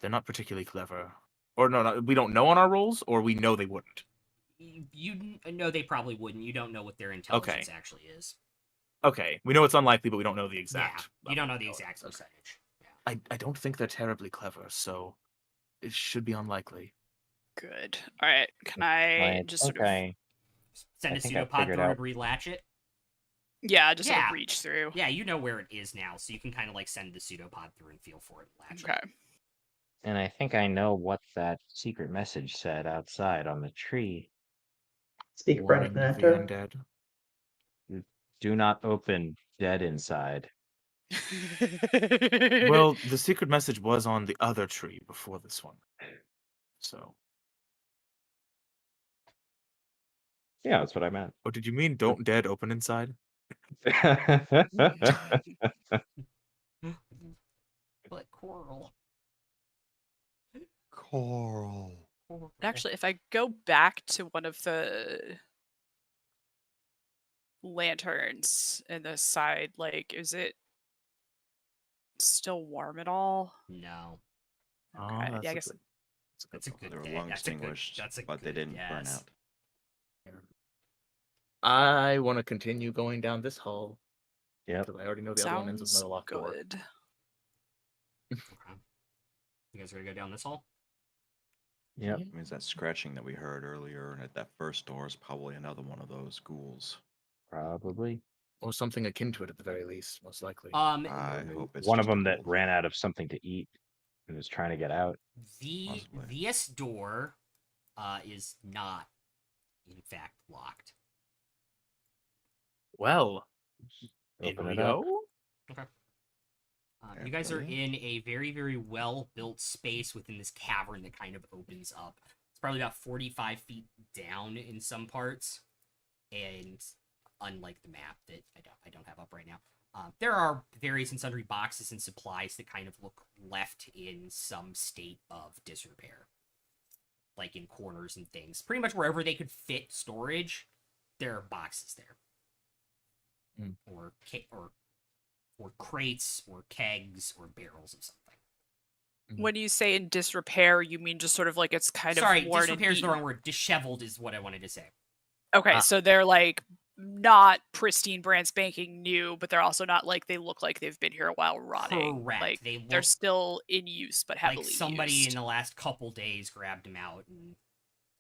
They're not particularly clever. Or no, we don't know on our rolls, or we know they wouldn't. You know they probably wouldn't. You don't know what their intelligence actually is. Okay, we know it's unlikely, but we don't know the exact. Yeah, you don't know the level. exact Okay. percentage. Yeah. I don't think they're terribly clever, so it should be unlikely. Good. All right. Can I just sort of... Send I a think I pseudopod figured through out- and relatch it? Yeah, just sort Yeah. of reach through. Yeah, you know where it is now, so you can kind of like send the pseudopod through and feel for it and latch Okay. it. And I think I know what that secret message said outside on the tree. Speak Warning Brent to the Mineta. undead. Do not open, dead inside. Well, the secret message was on the other tree before this one. So. Yeah, that's what I meant. Oh, did you mean don't dead open inside? But coral. Coral. Actually, if I go back to one of the lanterns in the side, like, is it still warm at all? No. Okay. That's Yeah, I a guess good- That's a good They were day. long That's a good- extinguished, that's a but they good didn't burn guess. out. I want to continue going down this hall. Yep. Because I already know the other one ends with sounds another locked door. good. Okay. You guys are gonna go down this hall? Yep. Means that scratching that we heard earlier at that first door is probably another one of those ghouls. Probably. Or something akin to it at the very least, most likely. I hope it's One of just a them that ghoul. ran out of something to eat and was trying to get out. Possibly. this door is not, in fact, locked. Well, in Open we it up. go. You guys are Okay. in a very, very well-built space within this cavern that kind of opens up. It's probably about 45 feet down in some parts, and unlike the map that I don't have up right now, there are various and sundry boxes and supplies that kind of look left in some state of disrepair, like in corners and things. Pretty much wherever they could fit storage, there are boxes there, or crates, or kegs, or barrels of something. When you say in disrepair, you mean just sort of like it's kind Sorry, of worn and disrepair is the beaten? wrong word. Disheveled is what I wanted to say. Okay, Ah. so they're like not pristine, brand spanking new, but they're also not like they look like they've been here a while rotting. Correct. Like They they're look still in use, but heavily like somebody used. in the last couple days grabbed them out, and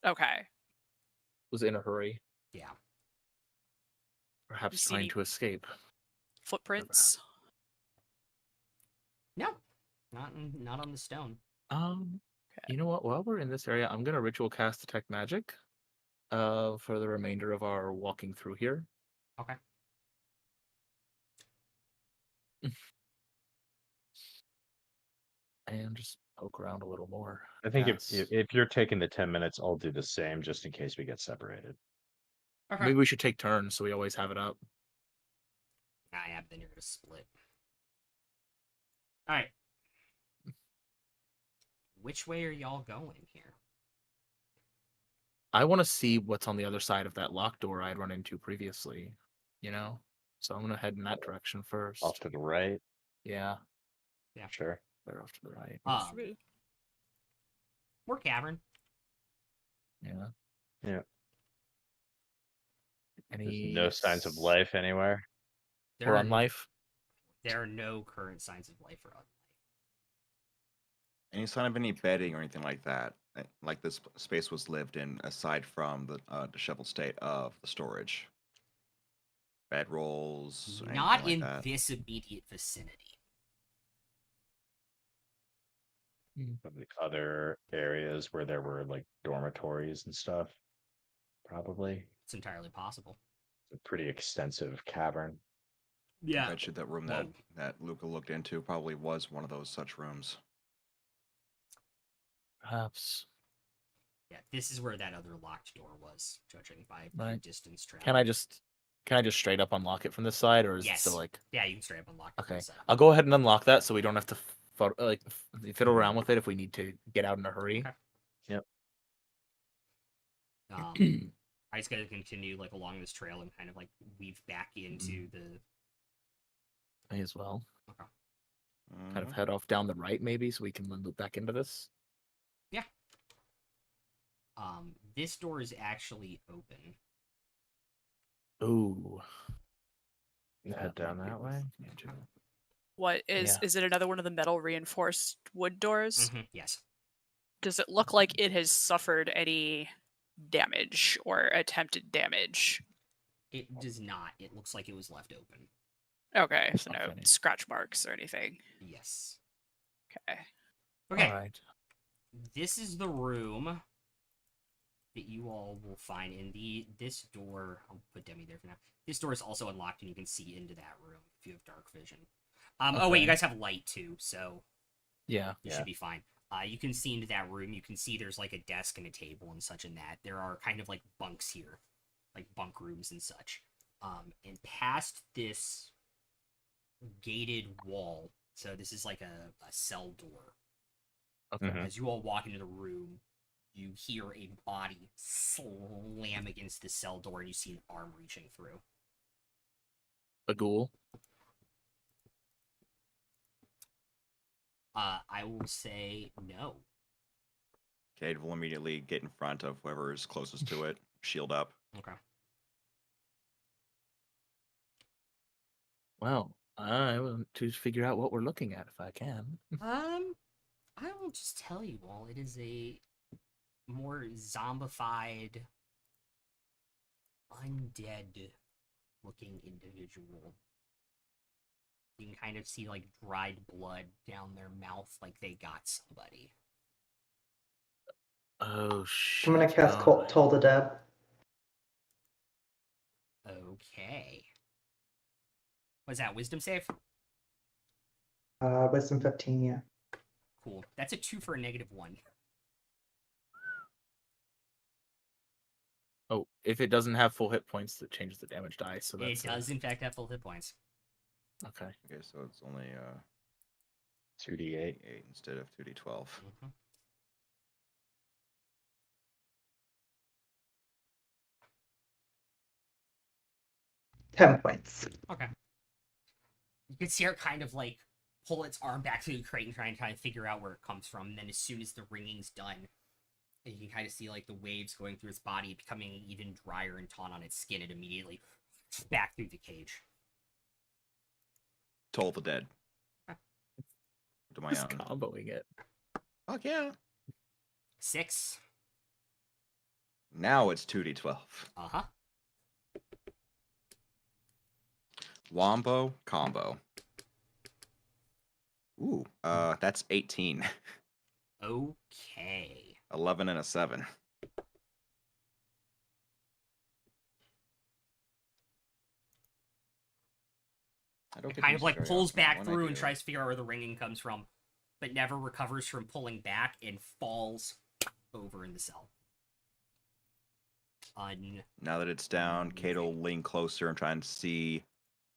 Okay. Was in a hurry, yeah. perhaps see trying any- to escape. Footprints. No, not on the stone. You know what? While we're in this area, I'm gonna ritual cast detect magic, for the remainder of our walking through here. Okay. And just poke around a little more. I think Yes. if you're taking the 10 minutes, I'll do the same just in case we get separated. Okay. Maybe we should take turns so we always have it up. I have. Then you're gonna split. All right. Which way are y'all going here? I want to see what's on the other side of that locked door I'd run into previously, you know? So I'm gonna head in that direction first. Off to the right. Yeah, Sure. they're off to the right. More cavern. Yeah. Yeah. Any There's no signs of life anywhere. There or are on life? There are no current signs of life or unlife. Any sign of any bedding or anything like that? Like this space was lived in, aside from the disheveled state of the storage. Bedrolls. or Not anything in like that? this immediate vicinity. Probably other areas where there were like dormitories and stuff. Probably. It's entirely possible. It's a pretty extensive cavern. I Yeah. bet you that room Whoa. that Luca looked into probably was one of those such rooms. Perhaps. Yeah, this is where that other locked door was, judging by Right. distance travel. Can I just straight up unlock it from this side, or is it still Yes. like? Yeah, you can straight up unlock it. from Okay, the side. I'll go ahead and unlock that so we don't have to fiddle around with it if we need to get out in a hurry. Okay. I just gotta continue like along this trail and kind of like weave back into the. May as well. Okay. Kind of head off down the right, maybe, so we can then loop back into this. This door is actually open. Ooh. Head down that way. What is Yeah. is it another one of the metal reinforced wood doors? Yes. Does it look like it has suffered any damage or attempted damage? It does not. It looks like it was left open. Okay, so no Okay. scratch marks or anything. Yes. Okay. Okay. All right. This is the room that you all will find in this door. I'll put Demi there for now. This door is also unlocked, and you can see into that room if you have dark vision. Oh wait, you Okay. guys have light too, so Yeah. you should be fine. You can see into that room. You can see there's like a desk and a table and such in that. There are kind of like bunks here, like bunk rooms and such. And past this gated wall, so this is like a cell door. Okay. Mhm. As you all walk into the room, you hear a body slam against the cell door, and you see an arm reaching through. A ghoul. I will say no. Cade will immediately get in front of whoever is closest to it, shield up. Okay. Well, I want to figure out what we're looking at if I can. I will just tell you all, it is a more zombified, undead-looking individual. You can kind of see, like, dried blood down their mouth, like they got somebody. Oh shit. I'm gonna cast Toll the Dead. Okay. Was that wisdom save? Wisdom 15, yeah. Cool. That's a 2 for a -1. Oh, if it doesn't have full hit points, that changes the damage die. So It that's does, in fact, have full hit points. Okay. Okay, so it's only 2d8. 8 instead of 2d12. Mhm. $10 points. Okay. You can see her kind of, like, pull its arm back to the crate and try and kind of figure out where it comes from. And then as soon as the ringing's done, and you can kind of see, like, the waves going through its body, becoming even drier and taut on its skin, it immediately back through the cage. Toll the Dead. To my Just own. comboing it. Fuck yeah. 6. Now it's 2d12. Uh-huh. Wombo combo. Ooh, that's 18. Okay. 11 and a 7. I don't It get kind these of, like, very pulls often, but back when I through and do- tries to figure out where the ringing comes from, but never recovers from pulling back and falls over in the cell. Now that it's down, Kate will lean closer and try and see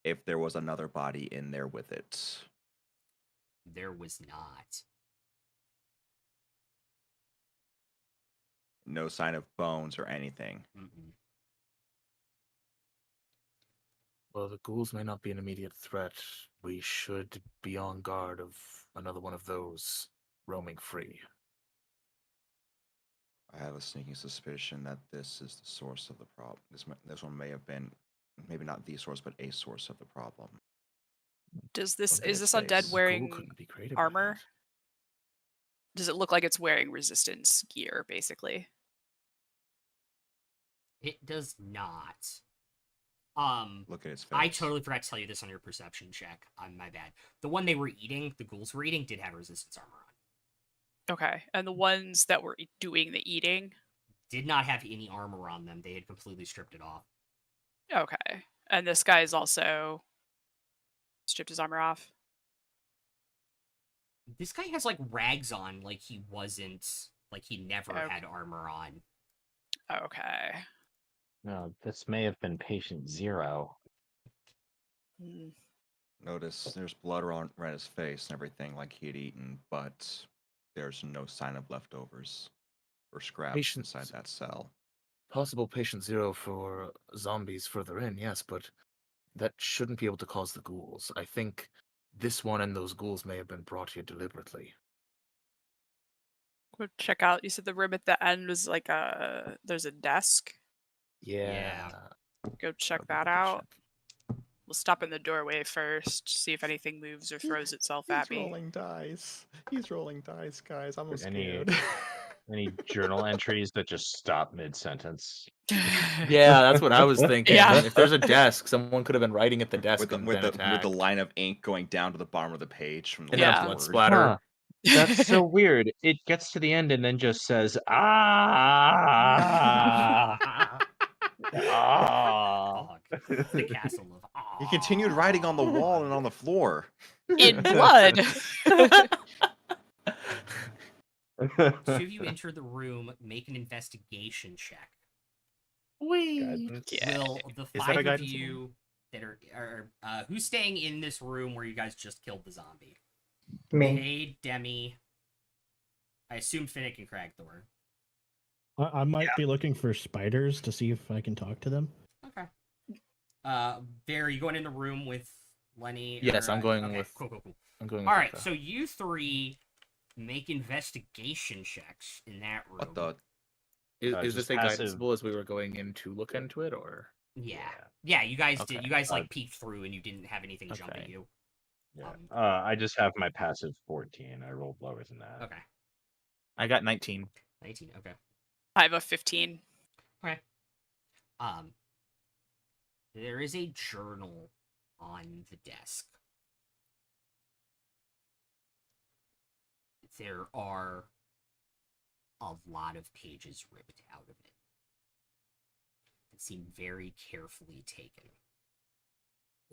if there was another body in there with it. There was not. No sign of bones or anything. Mm-mm. Well, the ghouls may not be an immediate threat. We should be on guard of another one of those roaming free. I have a sneaking suspicion that this is the source of the problem. This one may have been, maybe not the source, but a source of the problem. Does this Look at is its this undead face. Ghoul wearing couldn't be great about armor? that. Does it look like it's wearing resistance gear, basically? It does not. Look at its face. I totally forgot to tell you this on your perception check. My bad. The one they were eating, the ghouls were eating, did have resistance armor on. Okay, and the ones that were doing the eating? Did not have any armor on them. They had completely stripped it off. Okay, and this guy is also stripped his armor off? This guy has, like, rags on, like he wasn't, like he never Okay. had armor on. Okay. No, this may have been patient 0. Hmm. Notice there's blood around his face and everything like he had eaten, but there's no sign of leftovers or scraps Patience. inside that cell. Possible patient 0 for zombies further in, yes, but that shouldn't be able to cause the ghouls. I think this one and those ghouls may have been brought here deliberately. Go check out. You said the room at the end was like there's a desk. Yeah. Go check that'd be that a good out. We'll stop in the doorway first, see if anything moves or throws itself at me. rolling dice. He's rolling dice, guys. I'm Any journal entries that just stop mid-sentence? Yeah, that's what I was thinking. Yeah. If there's a desk, someone could have been writing at the desk with the, and with, been the, with attacked. the line of ink going down to the bottom of the page from the And Yeah. then last blood word. splatter. Huh, that's so weird. It gets to the end and then just says, ah. Ah. The castle of He continued writing on the wall and on the floor. In blood. Two of you enter the room, make an investigation check. Guidance. Yeah. Will the Is that a 5 of guidance you that are who's staying in this room where you guys just killed the zombie? Me. Hey, Demi. I assume Finnick and Cragthor. I might be looking for spiders to see if I can talk to them. Okay. Bear, are you going in the room with Lenny? Yes, I'm going okay, with- Cool. I'm going All with right, that. so you 3 make investigation checks in that room. What the? Is just this a passive- guidance as we were going in to look into it, or? Yeah, you guys did. Okay. You guys like peeked through and you didn't have anything jump at Okay. you. Yeah. I just have my passive 14. I rolled lower than that. Okay. I got 19. 19. Okay. I have a 15. Okay. There is a journal on the desk. There are a lot of pages ripped out of it. It seemed very carefully taken.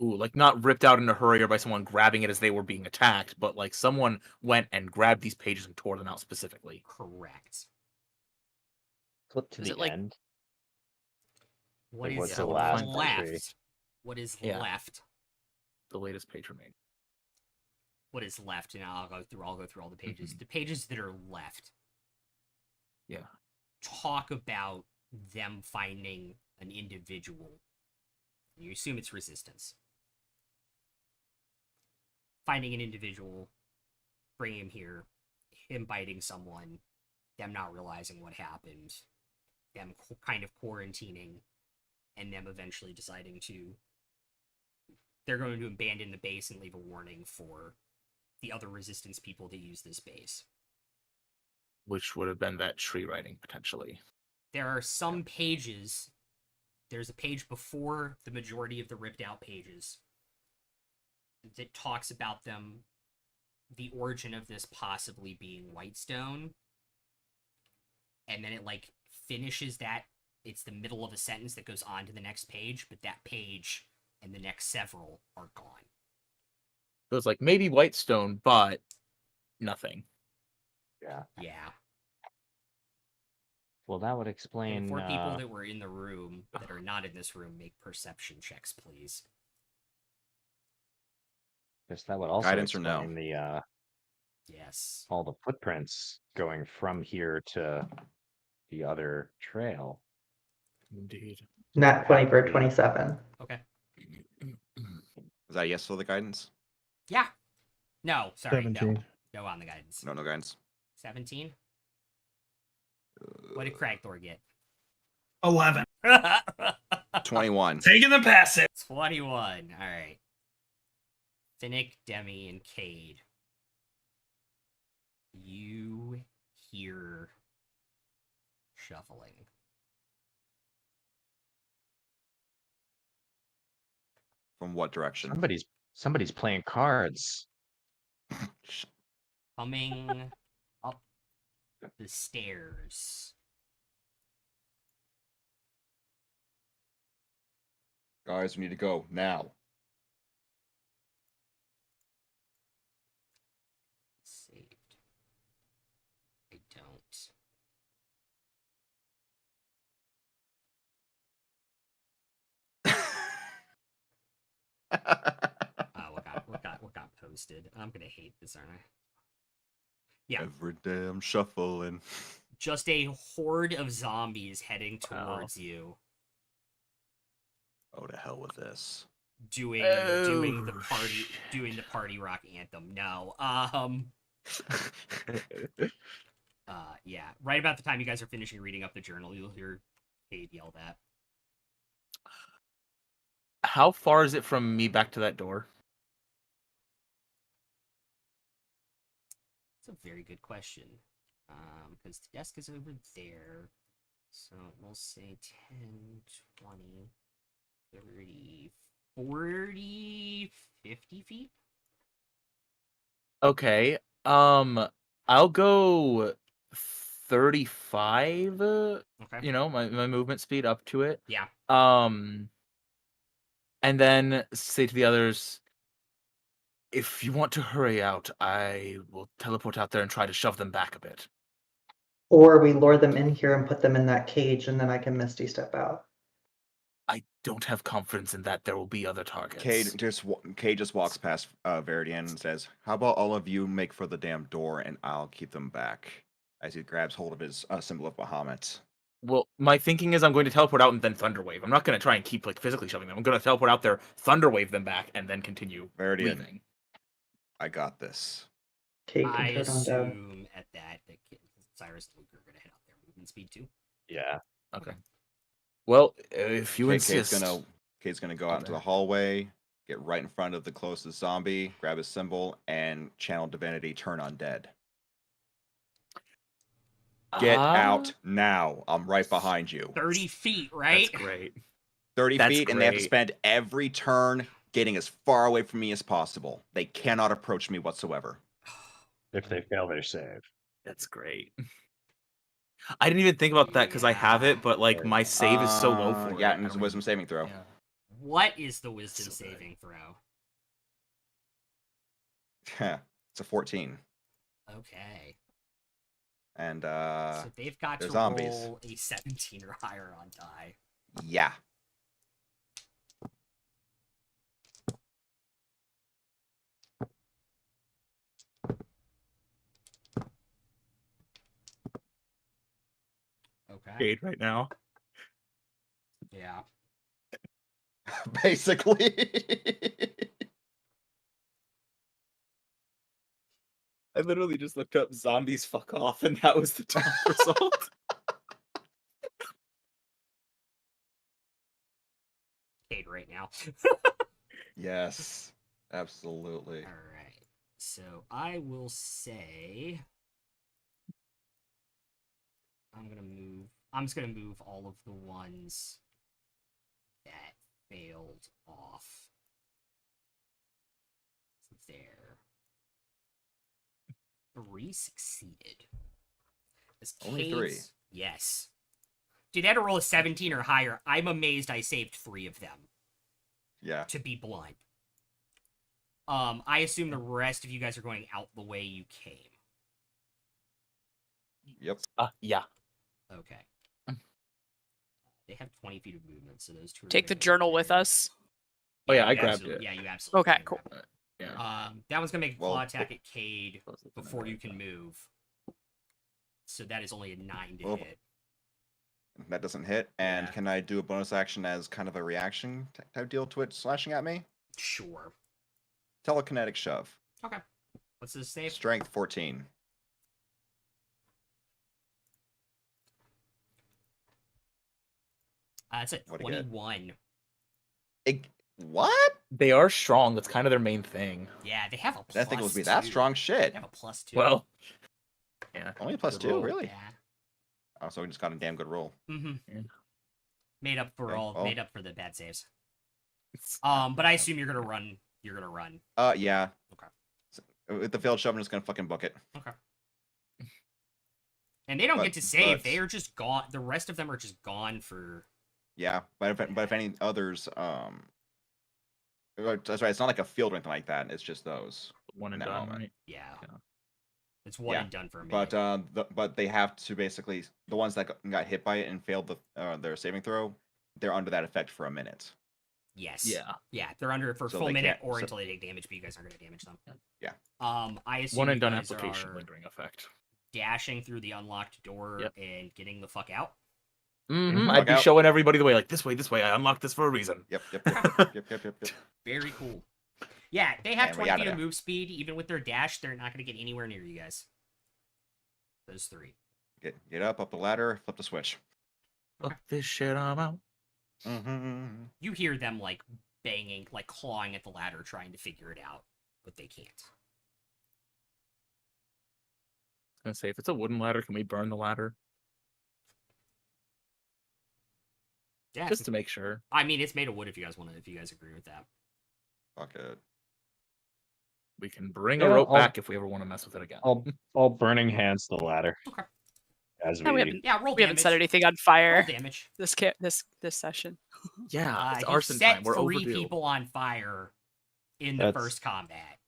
Ooh, like not ripped out in a hurry or by someone grabbing it as they were being attacked, but like someone went and grabbed these pages and tore them out specifically. Correct. Flip to Is the it like- end. What Like, is what's the last left? entry? What is Yeah. left? The latest page remaining. What is left? And I'll go through all the pages. Mhm. The pages that are left Yeah. talk about them finding an individual. You assume it's resistance. Finding an individual, bringing him here, him biting someone, them not realizing what happened, them kind of quarantining, and them eventually deciding they're going to abandon the base and leave a warning for the other resistance people to use this base. Which would have been that tree writing potentially. There are some pages. There's a page before the majority of the ripped out pages that talks about the origin of this possibly being Whitestone. And then it like finishes that. It's the middle of a sentence that goes on to the next page, but that page and the next several are gone. So it's like maybe Whitestone, but nothing. Yeah. Yeah. Well, that would And explain. for people that were in the room that are not in this room, make perception checks, please. Guess that would also Guidance or no? explain the Yes. all the footprints going from here to the other trail. Indeed. Nat 20 for Happy. 27. Okay. Is that a yes for the guidance? Yeah. No, sorry. 17. No on the guidance. No guidance. 17? What did Cragthor get? 11. 21. Taking the passive. 21. All right. Finnick, Demi, and Cade. You hear shuffling. From what direction? Somebody's playing cards. Coming up the stairs. Guys, we need to go now. Saved. I don't. What got posted? I'm gonna hate this, aren't I? Yeah. Every damn shuffling. Just a horde of zombies heading Wow. towards you, Oh, to hell with this. doing the party rock anthem. No. Yeah. Right about the time you guys are finishing reading up the journal, you'll hear Cade yell that. How far is it from me back to that door? That's a very good question. Because the desk is over there. So we'll say 10, 20, 30, 40, 50 feet? Okay. I'll go 35. Okay. You know, my movement speed up to it. Yeah. And then say to the others, if you want to hurry out, I will teleport out there and try to shove them back a bit. Or we lure them in here and put them in that cage, and then I can Misty Step out. I don't have confidence in that there will be other targets. Cade just walks past Veridian and says, "How about all of you make for the damn door, and I'll keep them back." As he grabs hold of his symbol of Bahamut. Well, my thinking is I'm going to teleport out and then Thunderwave. I'm not going to try and keep like physically shoving them. I'm going to teleport out there, Thunderwave them back, and then continue Veridian, leaving. I got this. Kate I can turn on down. assume at that Cyrus and Luke are going to head out there. Movement speed too. Yeah. Okay. Well, if you insist. Cade's gonna go out into Okay. the hallway, get right in front of the closest zombie, grab his symbol, and channel divinity, turn undead. Get out now. I'm right behind you. 30 feet, right? That's great. 30 That's feet, and they have to great. spend every turn getting as far away from me as possible. They cannot approach me whatsoever. If they fail their save. That's great. I didn't even think about that because I have it, but like my save is so low for yeah, it. and it's a I don't wisdom saving throw. even- yeah. What is the wisdom So good. saving throw? It's a 14. Okay. And So they've got they're to zombies. roll a 17 or higher on die. yeah. Okay. Jade right now. Yeah. Basically. I literally just looked up zombies fuck off, and that was the top result. Cade right now. yes. Absolutely. All right. So I will say I'm just gonna move all of the ones that failed off there. 3 succeeded. As Only 3? Cade's- Yes. Dude, they had to roll a 17 or higher. I'm amazed I saved 3 of them, Yeah. to be blunt. I assume the rest of you guys are going out the way you came. Yep. Yeah. Okay. They have 20 feet of movement, so those 2 are Take the gonna journal with there. us. Oh yeah, I you grabbed absolutely- it. Yeah, you absolutely. Okay, can cool. grab it. Yeah. That one's gonna make a claw Well, attack at Cade before you can move. So that is only a 9 to Well, hit. That doesn't hit. And Yeah. can I do a bonus action as kind of a reaction type deal to it slashing at me? Sure. Telekinetic shove. Okay. What's his save? Strength 14. It's at What'd he get? 21. What? They are strong. That's kind of their main thing. Yeah, they have a I plus didn't think it would be that 2. strong shit. They have a plus 2. Well, yeah. Only a plus Good 2, roll. really? Yeah. Oh, so we just got a damn good roll. Mm-hmm. Yeah. Made up for Okay, well. made up for the bad saves. But I assume you're gonna run. You're gonna run. Yeah. Okay. So, with the failed shove, I'm just gonna fucking book it. Okay. And they don't But- get to save. but- They are just gone. The rest of them are just gone for. Yeah, but if any others, that's right. It's not like a field or anything like that. It's just those. One and in that done, moment. right? Yeah. Yeah. It's one Yeah, and done for me. But but they have to basically, the ones that got hit by it and failed their saving throw, they're under that effect for a minute. Yes. Yeah. Yeah, they're under it for a So full they minute can't- or so- until they take damage, but you guys aren't gonna damage them. Yeah. I assume One and you done guys application are lingering effect. dashing through the unlocked door Yep. and getting the fuck out. Mm-hmm. I'd Fuck be out. showing everybody the way, like this way, this way. I unlocked this for a reason. Yep. Yep. Very cool. Yeah, they have And we 20 outta feet of there. move speed. Even with their dash, they're not going to get anywhere near you guys. Those 3. Get up the ladder, flip the switch. Fuck this shit, I'm out. Mm-hmm. You hear them like banging, like clawing at the ladder, trying to figure it out, but they can't. I was gonna say, if it's a wooden ladder, can we burn the ladder? Yeah, Just to make sure. I mean, it's made of wood. If you guys want to, if you guys agree with that. Fuck it. We can bring Yeah, a rope I'll- back if we ever want to mess with it again. I'll burning hands the ladder. Okay. As No, we we haven't. Yeah, roll We haven't damage. set anything on Roll fire damage. this session. Yeah, it's You've arson set time. We're 3 overdue. people on fire in the That's- first combat.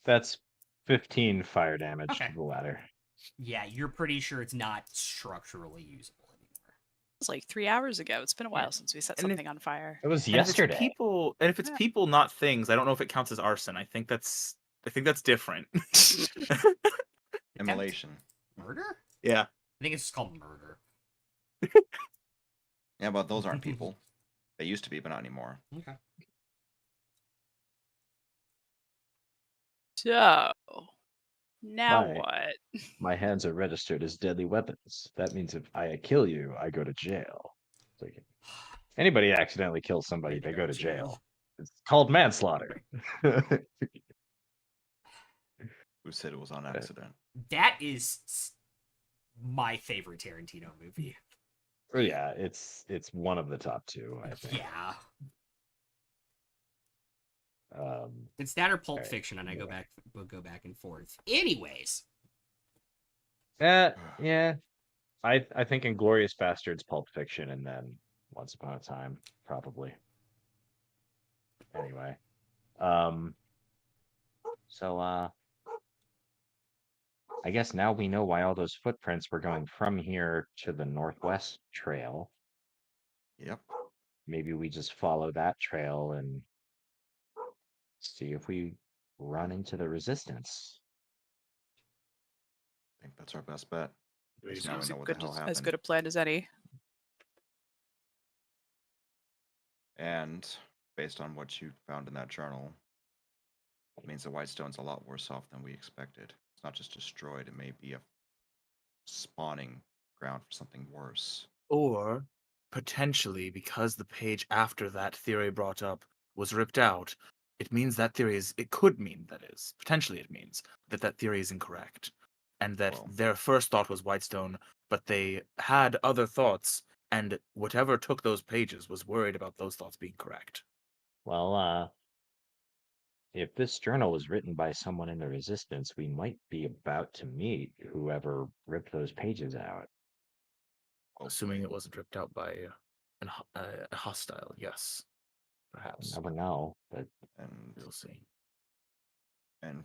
that's 15 fire damage Okay. to the ladder. Yeah, you're pretty sure it's not structurally usable anymore. It was like 3 hours ago. It's been a while Yeah. since we set And if- something on fire. It was And if it's yesterday. people, and if it's Yeah. people, not things, I don't know if it counts as arson. I think that's different. Immolation. Murder? Yeah. I think it's just called murder. Yeah, but those aren't people. They used to be, but not anymore. Okay. So now Bye. what? My hands are registered as deadly weapons. That means if I kill you, I go to jail. It's like, anybody accidentally kills somebody, they go to jail. It's called manslaughter. Who said it was on accident? That is my favorite Tarantino movie. Yeah, it's one of the top two, I think. Yeah. Um, It's that or Pulp Alright, Fiction, and yeah. we'll go back and forth. Anyways. yeah. I think Inglorious Bastards, Pulp Fiction, and then Once Upon a Time, probably. Anyway. So I guess now we know why all those footprints were going from here to the Northwest Trail. Yep. Maybe we just follow that trail and see if we run into the Resistance. I think that's our best bet. Because now we Sounds know what the hell as happened. good a plan as any. And based on what you found in that journal, it means the Whitestone's a lot worse off than we expected. It's not just destroyed, it may be a spawning ground for something worse. Or potentially because the page after that theory brought up was ripped out, it means that theory is, it could mean, that is, potentially it means that that theory is incorrect. And that Well. their first thought was Whitestone, but they had other thoughts, and whatever took those pages was worried about those thoughts being correct. Well, if this journal was written by someone in the Resistance, we might be about to meet whoever ripped those pages out. Assuming it wasn't ripped out by a hostile, yes. You Perhaps. never know, but And We'll see.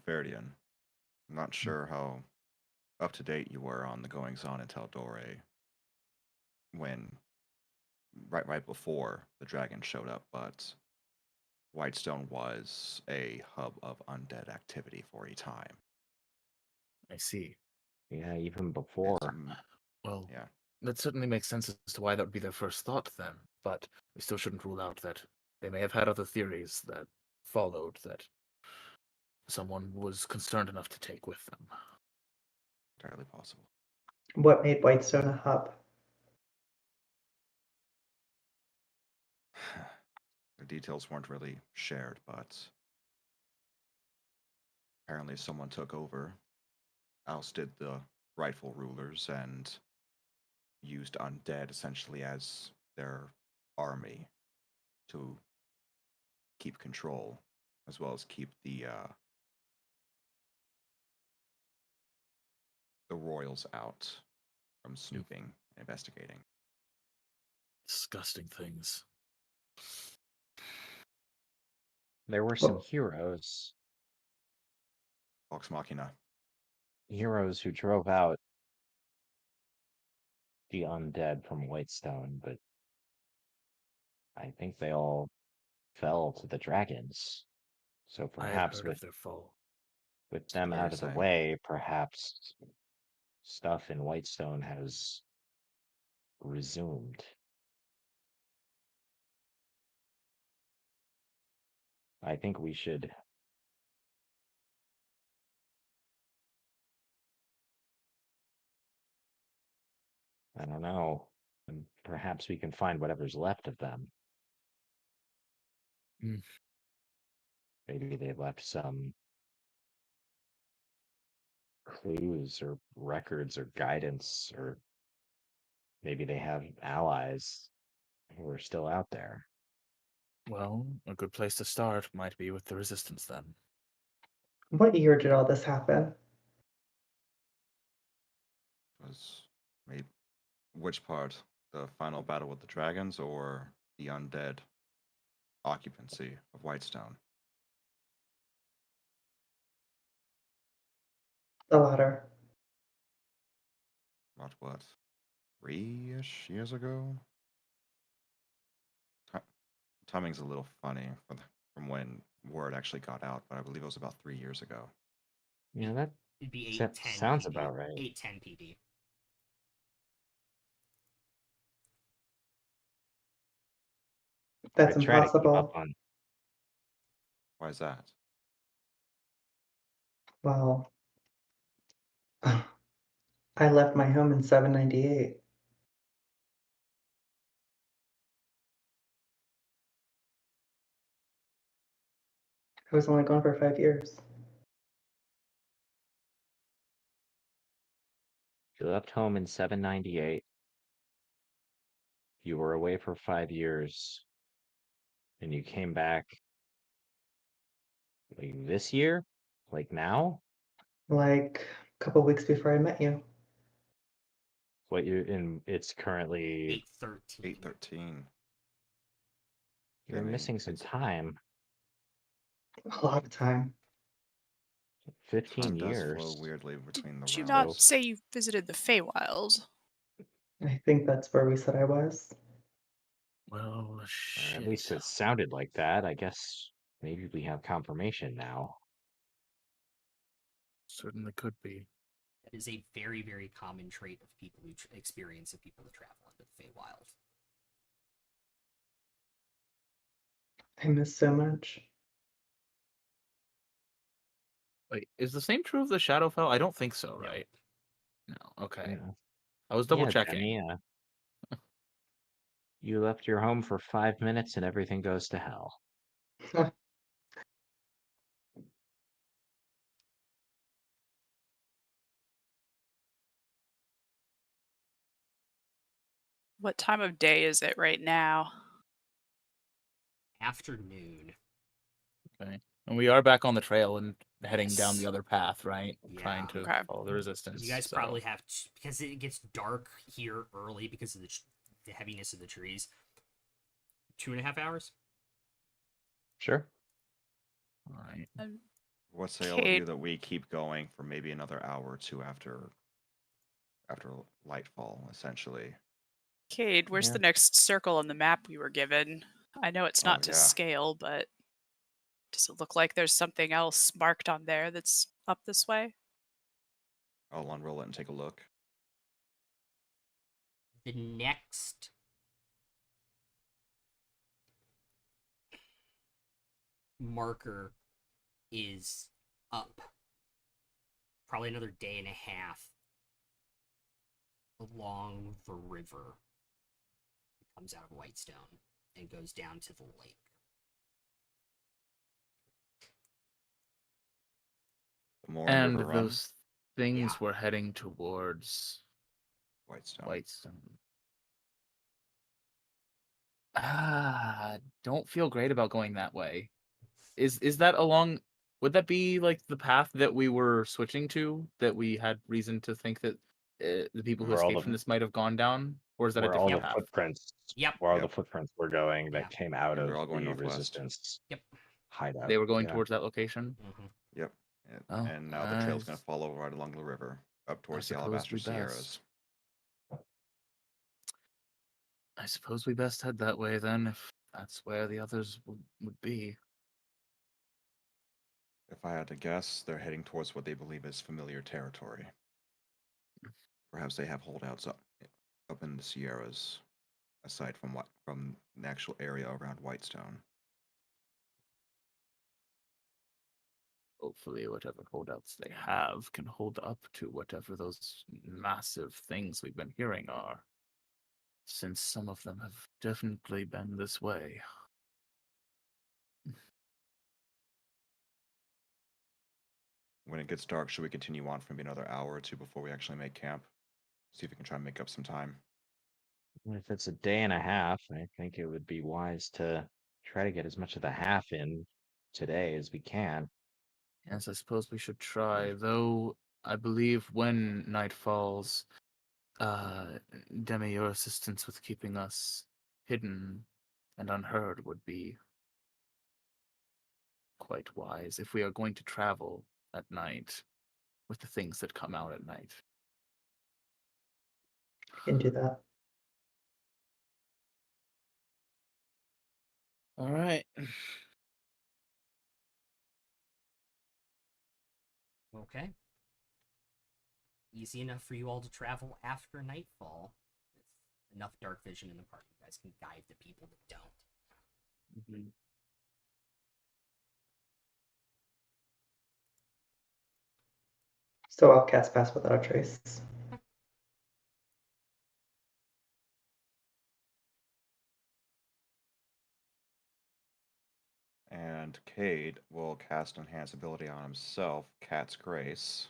Verdian, I'm not sure how up to date you were on the goings on in Taldore when right before the dragon showed up, but Whitestone was a hub of undead activity for a time. I see. yeah, even before. Well, Yeah. that certainly makes sense as to why that would be their first thought then, but we still shouldn't rule out that they may have had other theories that followed that someone was concerned enough to take with them. Entirely possible. What made Whitestone a hub? The details weren't really shared, but apparently someone took over, ousted the rightful rulers, and used undead essentially as their army to keep control, as well as keep the royals out from snooping and investigating. Disgusting things. There were some heroes Vox Machina. who drove out the undead from Whitestone, but I think they all fell to the dragons. So I had perhaps heard with of their fall. them what out you're of the saying. way, perhaps stuff in Whitestone has resumed. I think we should I don't know. And perhaps we can find whatever's left of them. Hmm. Maybe they left some clues or records or guidance, or maybe they have allies who are still out there. Well, a good place to start might be with the resistance then. What year did all this happen? Was maybe which part? The final battle with the dragons or the undead occupancy of Whitestone? The latter. About what? 3-ish years ago? Timing's a little funny from when word actually got out, but I believe it was about 3 years ago. Yeah, that It'd be sa- 810 sounds PD. about right. 810 PD. That's I try to keep up impossible. on. Why is that? Well, I left my home in 798. I was only gone for 5 years. You left home in 798. You were away for 5 years, and you came back like this year, like now. Like a couple weeks before I met you. What you in? It's currently 8:13. 8:13. you're I mean, missing some it's- time. A lot of time. 15 Time does years. flow weirdly between the Did you realms. not say you visited the Feywild? I think that's where we said I was. Well, Or shit. at least it sounded like that. I guess maybe we have confirmation now. Certainly could be. That is a very, very common trait of people who experience of people that travel into the Feywild. I miss so much. Wait, is the same true of the Shadowfell? I don't think so, No. right? No. Okay. Yeah. I was double Yeah, checking. Demi, you left your home for 5 minutes and everything goes to hell. What time of day is it right now? Afternoon. Okay. And we are back on the trail and heading down the Yes. other path, right? Trying Yeah. to Okay. follow the resistance. You guys so- probably have because it gets dark here early because of the heaviness of the trees. 2.5 hours. Sure. All right. What say all of you Cade. that we keep going for maybe another hour or two after lightfall, essentially? Cade, where's Yeah. the next circle on the map we were given? I know it's not Oh, to yeah. scale, but does it look like there's something else marked on there that's up this way? I'll unroll it and take a look. The next marker is up. Probably another day and a half along the river. It comes out of Whitestone and goes down to the lake. More And River Run, those things Yeah. were heading towards Whitestone. Whitestone. Don't feel great about going that way. Is that along? Would that be like the path that we were switching to? That we had reason to think that the people who Where all escaped the- from this might have gone down, or is that a Where all different the path? footprints Yep. where all the Yep. footprints were going that Yeah. came out Yeah, of they're all going the northwest. resistance Yep. hideout. They were going Yeah. towards that location. Mm-hmm. Yep. Oh, And now the trail's going I- to follow right along the river up towards the suppose Alabaster we Sierras. I suppose we best head that way then, if that's where the others would be. If I had to guess, they're heading towards what they believe is familiar territory. Perhaps they have holdouts up in the Sierras, aside from the actual area around Whitestone. Hopefully, whatever holdouts they have can hold up to whatever those massive things we've been hearing are. Since some of them have definitely been this way. When it gets dark, should we continue on for maybe another hour or two before we actually make camp? See if we can try and make up some time. If it's a day and a half, I think it would be wise to try to get as much of the half in today as we can. Yes, I suppose we should try, though I believe when night falls, Demi, your assistance with keeping us hidden and unheard would be quite wise if we are going to travel at night with the things that come out at night. I can do that. All right. Okay. Easy enough for you all to travel after nightfall. With enough dark vision in the park, you guys can guide the people that don't. Mm-hmm. So I'll cast Pass Without a Trace. And Cade will cast Enhance ability on himself, Cat's Grace.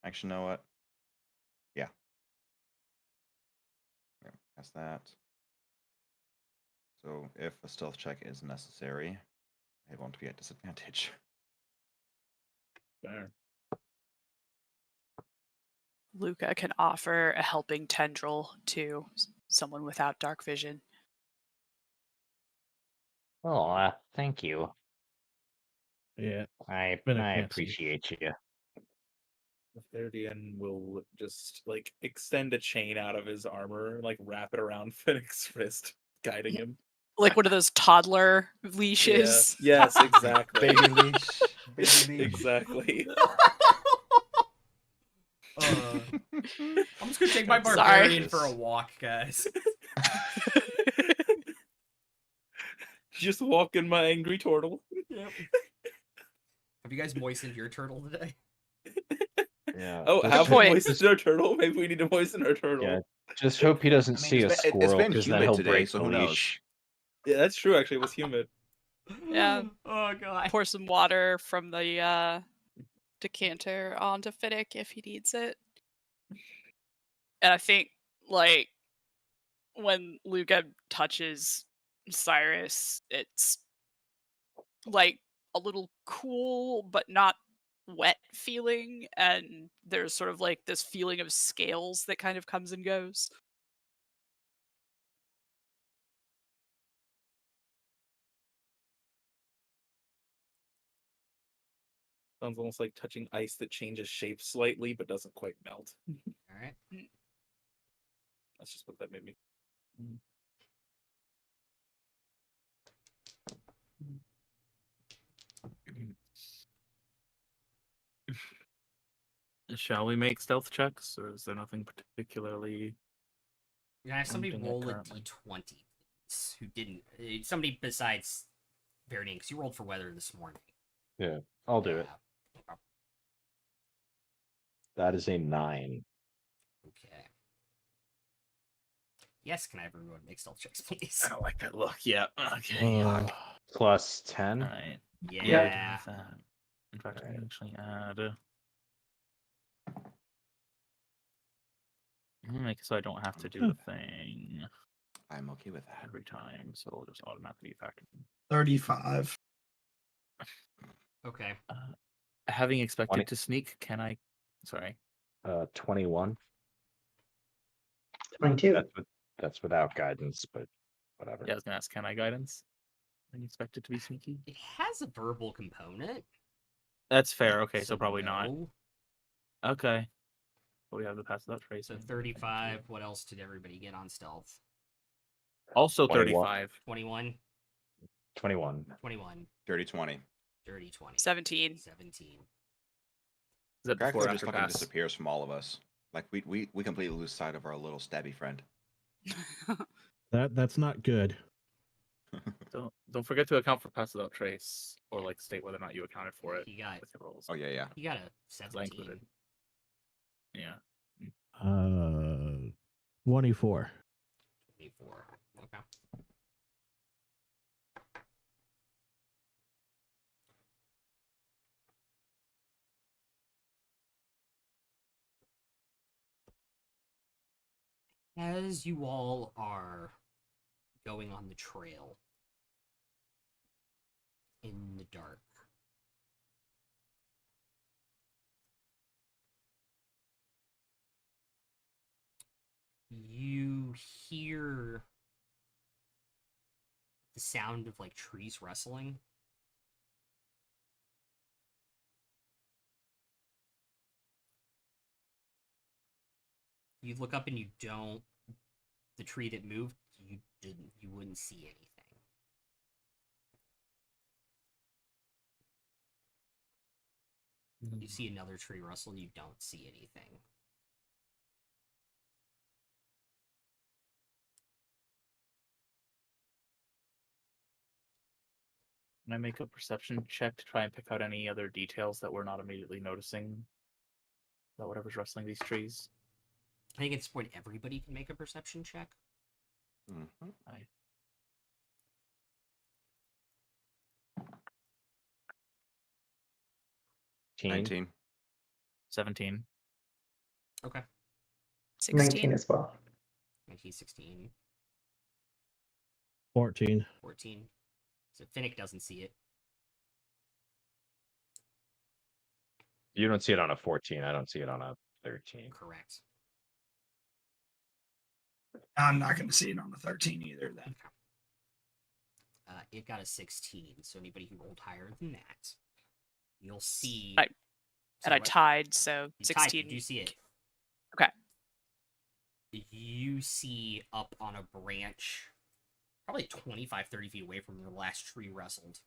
Actually, you know what? Yeah. Cast that. So if a stealth check is necessary, it won't be at disadvantage. Fair. Luca can offer a helping tendril to someone without dark vision. Oh, thank you. Yeah. I But I can't see. appreciate you. Verdian will just like extend a chain out of his armor, like wrap it around Phoenix's wrist, guiding him. Like one of those toddler leashes. Yeah. Yes, exactly. Baby leash. Baby leash. Exactly. I'm just gonna take my Sorry. barbarian for a walk, guys. Just walking my angry turtle. Yep. Have you guys moistened your turtle today? Yeah. Oh, just have hope- we moistened our turtle? Maybe we need to moisten our turtle. Yeah. Just hope he doesn't I mean, see a it's been squirrel because then humid he'll today, break so the who knows? leash. Yeah, that's true. Actually, it was humid. Yeah. Oh god. Pour some water from the decanter onto Finnick if he needs it. And I think, like, when Luca touches Cyrus, it's like a little cool but not wet feeling, and there's sort of like this feeling of scales that kind of comes and goes. Sounds almost like touching ice that changes shape slightly but doesn't quite melt. All right. That's just what that made me. Shall we make stealth checks, or is there nothing particularly? Can I have somebody Something that roll a currently- d20, please? Who didn't? Somebody besides Verdian, because you rolled for weather this morning. Yeah, I'll do it. Okay. That is a 9. Okay. Yes, can I have everyone make stealth checks, please? I don't like that look. Yeah. Okay. Plus 10. Alright. Yeah. In fact, I Alright. can actually add. Make it so I don't have to do the thing I'm okay with that. every time, so it'll just automatically factor in. 35. Okay. Having expected 20. to sneak, can I? Sorry. 21. 22. That's without guidance, but whatever. Yeah, I was gonna ask, can I guidance? Having expected to be sneaky. It has a verbal component. That's fair. Okay, so probably not. no. Okay. But we have the pass without trace. So 35. What else did everybody get on stealth? Also 21. 35. 21. 21. 21. Dirty 20. Dirty 20. 17. 17. Is that Dracula before or just after fucking pass? disappears from all of us. Like we completely lose sight of our little stabby friend. That's not good. Don't forget to account for pass without trace, or like state whether or not you accounted for it He got with your rolls. Oh yeah. he got a 'Cause I 17. included. Yeah. 24. 24. Okay. As you all are going on the trail in the dark, you hear the sound of like trees rustling. You look up and you don't. The tree that moved, you wouldn't see anything. You see another tree rustle, you don't see anything. Can I make a perception check to try and pick out any other details that we're not immediately noticing about whatever's rustling these trees? I think at this point everybody can make a perception check. Mm-hmm. 19. 19. 17. Okay. 19 16. as well. 19, 16, 14. 14. So Finnick doesn't see it. You don't see it on a 14. I don't see it on a 13. Correct. I'm not going to see it on the 13 either. Then It got a 16. So anybody who rolled higher than that, you'll see. And I what? tied, so You tied. 16. You see it. Okay. You see up on a branch, probably 25, 30 feet away from the last tree wrestled,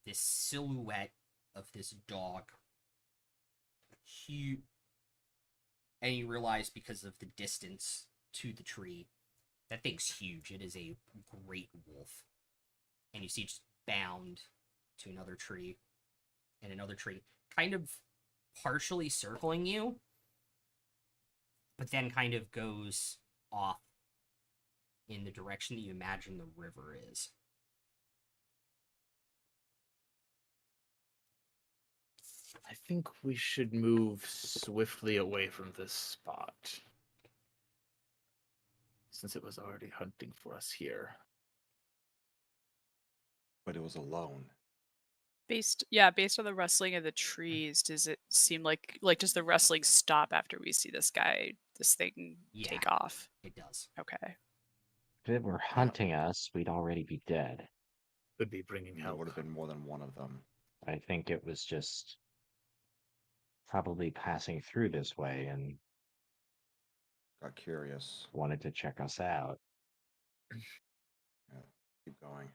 this silhouette of this dog. Huge. And you realize because of the distance to the tree, that thing's huge. It is a great wolf. And you see it just bound to another tree and another tree, kind of partially circling you, but then kind of goes off in the direction that you imagine the river is. I think we should move swiftly away from this spot. Since it was already hunting for us here. But it was alone. Based on the rustling of the trees, does it seem like does the rustling stop after we see this thing Yeah. take off? It does. Okay. If it were hunting us, we'd already be dead. Could be bringing There help. would have been more than one of them. I think it was just probably passing through this way and Got curious. wanted to check us out. Yeah, keep going.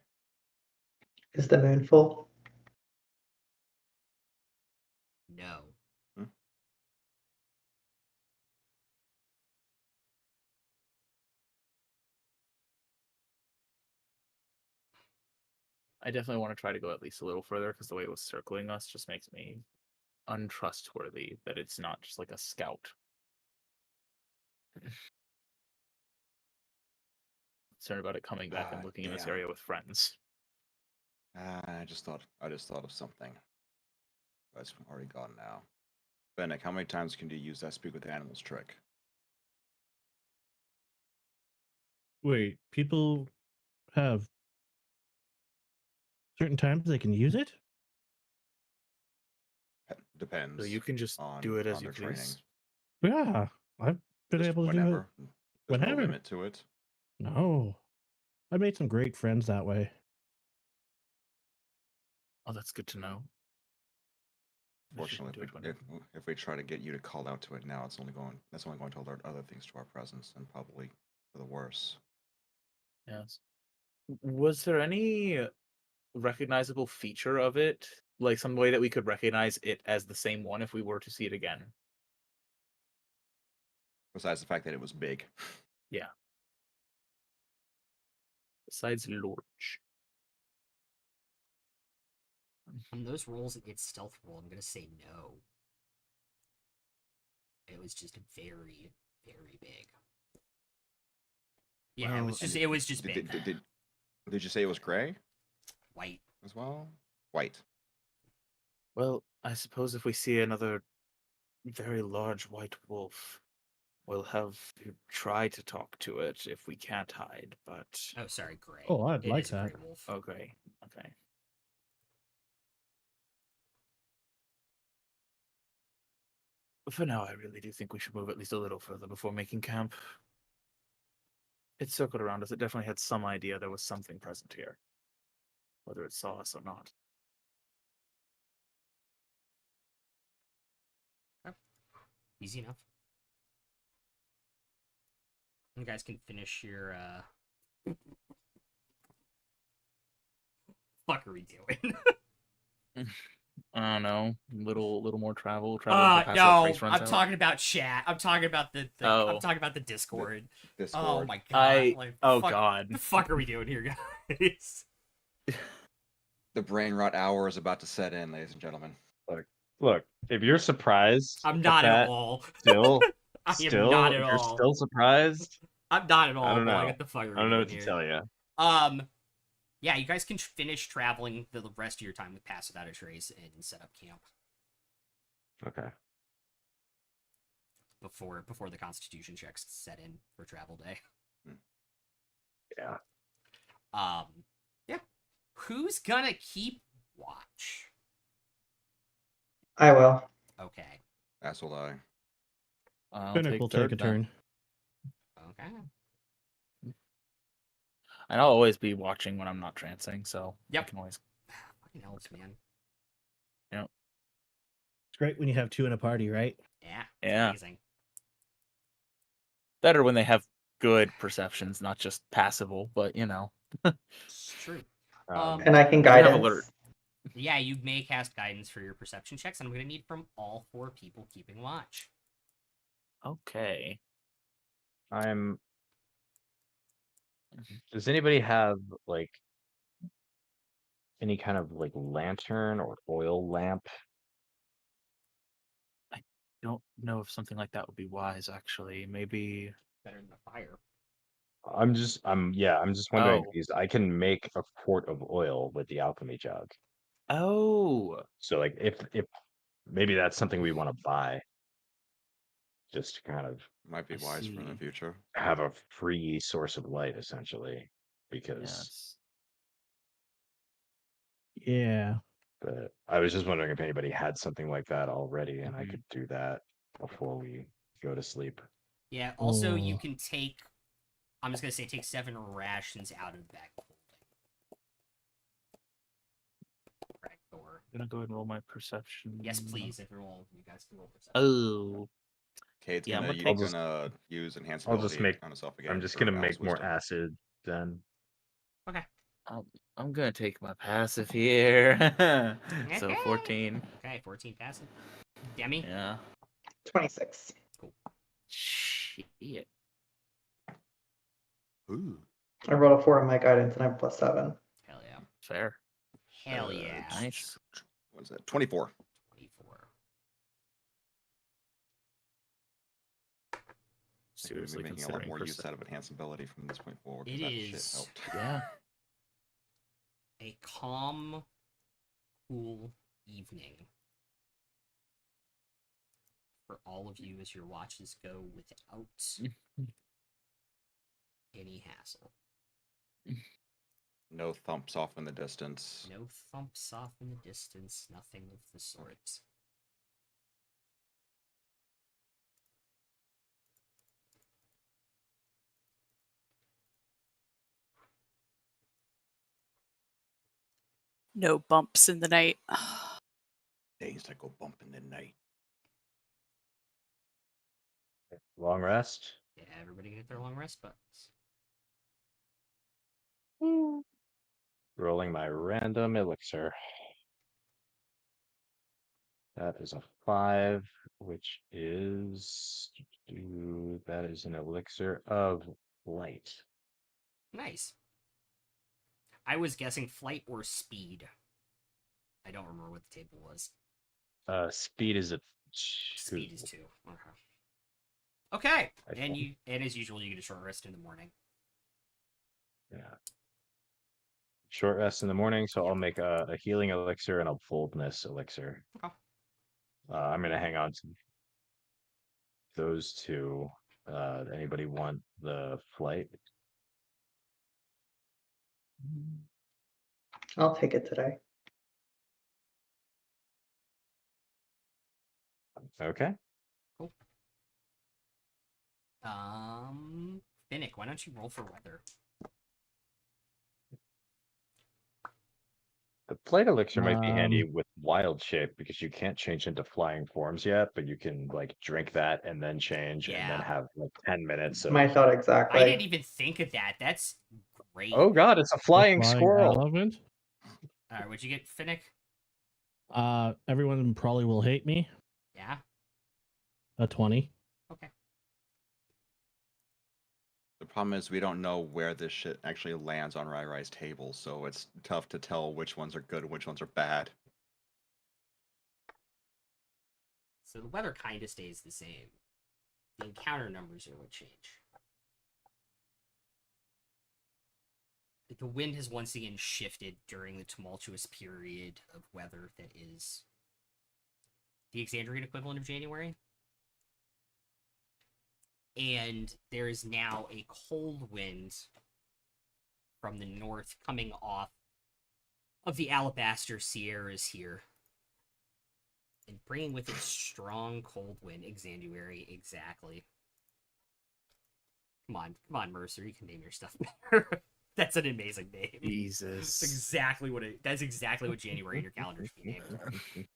Is the moon full? No. I definitely want to try to go at least a little further because the way it was circling us just makes me untrustworthy that it's not just like a scout. Concerned about it coming back and looking in this damn. area with friends. I just thought of something. But it's already gone now. Fennec, how many times can you use that speak with animals trick? Wait, people have certain times they can use it? Depends. So you can just do it as you please. Yeah, I've been Just able to do it. whenever. There's no whenever. limit to it. No. I made some great friends that way. Oh, that's good to know. I should Fortunately, do it whenever. if we try to get you to call out to it now, that's only going to alert other things to our presence, and probably for the worse. Yes. Was there any recognizable feature of it? Like some way that we could recognize it as the same one if we were to see it again? Besides the fact that it was big. Yeah. Besides Lorch. On those rolls, its stealth roll, I'm gonna say no. It was just very, very big. Yeah, Well, it was just big. Did you say it was gray White. as well? White. Well, I suppose if we see another very large white wolf, we'll have to try to talk to it if we can't hide, but... Oh, sorry, gray. Oh, I'd It like is a that. gray wolf. Okay, okay. For now, I really do think we should move at least a little further before making camp. It circled around us. It definitely had some idea there was something present here. Whether it saw us or not. Easy enough. You guys can finish your fuck are we doing? I don't know. Little more travel. No, I'm talking about chat. I'm talking about the I'm talking about the Discord. Discord. Oh my god. God. The fuck are we doing here, guys? The brain rot hour is about to set in, ladies and gentlemen. Look, if you're surprised, I'm not that, at all. Still, I still, am not at if you're all. still surprised. I'm not at all. I don't know. What the fuck are we I don't know doing what to here? tell you. Yeah, you guys can finish traveling the rest of your time with Pass Without a Trace and set up camp. Okay. before the Constitution checks set in for travel day. Yeah. Yeah. Who's gonna keep watch? I will. Okay. As will I. I'll Finnick take will third take a then. turn. Okay. And I'll always be watching when I'm not trancing, so Yep. I can always. Fucking elves, man. It's great when you have two in a party, right? Yeah. It's Yeah. amazing. Better when they have good perceptions, not just passable, but you know. It's true. And I can You have guidance. alert. Yeah, you may cast guidance for your perception checks, and I'm gonna need from all 4 people keeping watch. Okay. I'm. Does anybody have like any kind of like lantern or oil lamp? Don't know if something like that would be wise, actually. Maybe. Better than a fire. I'm just wondering Oh. because I can make a quart of oil with the alchemy jug. Oh. So like if maybe that's something we want to buy, just to kind of Might be I wise for in the see. future. have a free source of light essentially. Because Yes. Yeah. but I was just wondering if anybody had something like that already and I Mhm. could do that before we go to sleep. Yeah, also you Oh. can take I'm just gonna say take 7 rations out of the bag of holding. Right, Thor. I'm gonna go ahead and roll my perception. Yes, please, if you guys can roll perception. Oh. Kate's Yeah, I'm gonna, gonna I'll take- just use enhance I'll just ability make on himself again. I'm just for gonna Val's make more wisdom. acid then. Okay. I'm gonna take my passive here. So 14. Okay, 14 passive. Demi? Yeah. 26. Shit. Ooh. I rolled a 4 on my guidance and I have +7. Hell yeah. Fair. Hell yeah. Nice. What is that? 24. 24. Seriously Making a lot considering more use out of enhanced ability from this point forward. 'cause It that is. shit helped. Yeah. A calm, cool evening for all of you as your watches go without any hassle. No thumps off in the distance. No thumps off in the distance, nothing of the sort. No bumps in the night. Days that go bump in the night. Long rest. Yeah, everybody get their long rest buttons. Rolling my random elixir. That is a 5, which is that is an elixir of light. Nice. I was guessing flight or speed. I don't remember what the table was. Speed is a 2. Speed is 2. Okay. I And think. and as usual, you get a short rest in the morning. Yeah. Short rest in the morning, so I'll Yep. make a healing elixir and a boldness elixir. Okay. I'm gonna hang on to those 2. Anybody want the flight? I'll take it today. Okay. Cool. Finnick, why don't you roll for weather? The flight elixir might be handy with wild shape because you can't change into flying forms yet, but you can like drink that and then change and then Yeah. have like 10 minutes of My thought I exactly. didn't even think of that. That's great. Oh god, it's a flying squirrel. Elephant. Alright, what'd you get, Finnick? Everyone probably will hate me. Yeah? A 20. Okay. The problem is we don't know where this shit actually lands on Rai's table, so it's tough to tell which ones are good and which ones are bad. So the weather kind of stays the same. The encounter numbers are what change. The wind has once again shifted during the tumultuous period of weather that is the Exandrian equivalent of January. And there is now a cold wind from the north coming off of the Alabaster Sierras here. And bringing with it strong cold wind. Exanduary, exactly. Come on, Mercer, you can name your stuff better. That's an amazing name. Jesus. That's exactly what January in your calendar should be named.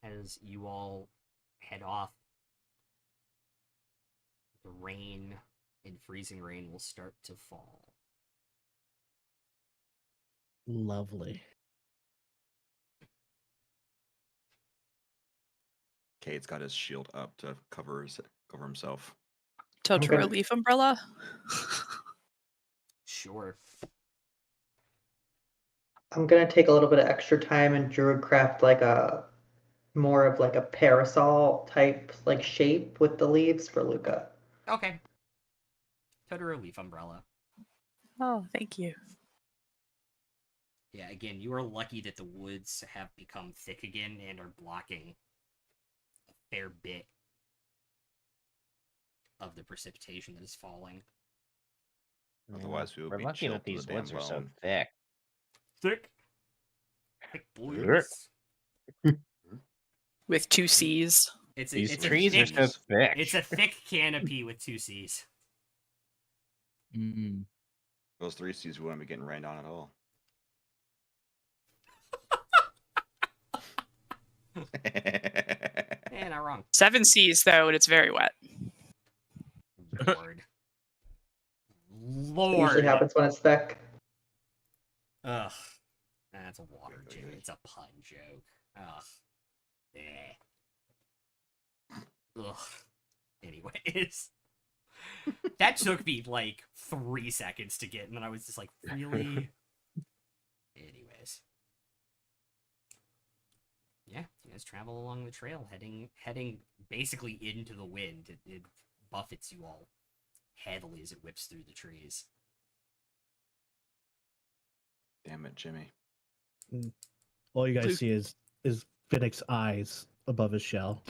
As you all head off, the rain and freezing rain will start to fall. Lovely. Cade's got his shield up to cover himself. Totoro Okay. leaf umbrella. Sure. I'm gonna take a little bit of extra time and druidcraft like a more of like a parasol type like shape with the leaves for Luca. Okay. Totoro leaf umbrella. Oh, thank you. Yeah, again, you are lucky that the woods have become thick again and are blocking a fair bit of the precipitation that is falling. Otherwise, we would We're be lucky chilled that to the these damn woods are so bone. thick. Thick blues. With 2 C's. These It's trees are so thick. It's a thick canopy with 2 C's. Mm. Those 3 C's wouldn't be getting rained on at all. Not wrong. 7 C's though, and it's very wet. Lord. It Lord. usually happens when it's thick. Ugh. That's a water joke. It's a pun joke. Ugh. Ugh. Anyways. That took me like 3 seconds to get, and then I was just like, really? Anyways. Yeah, you guys travel along the trail, heading basically into the wind. It buffets you all heavily as it whips through the trees. Damn it, Jimmy. All you guys Luke- see is Finnick's eyes above his shell.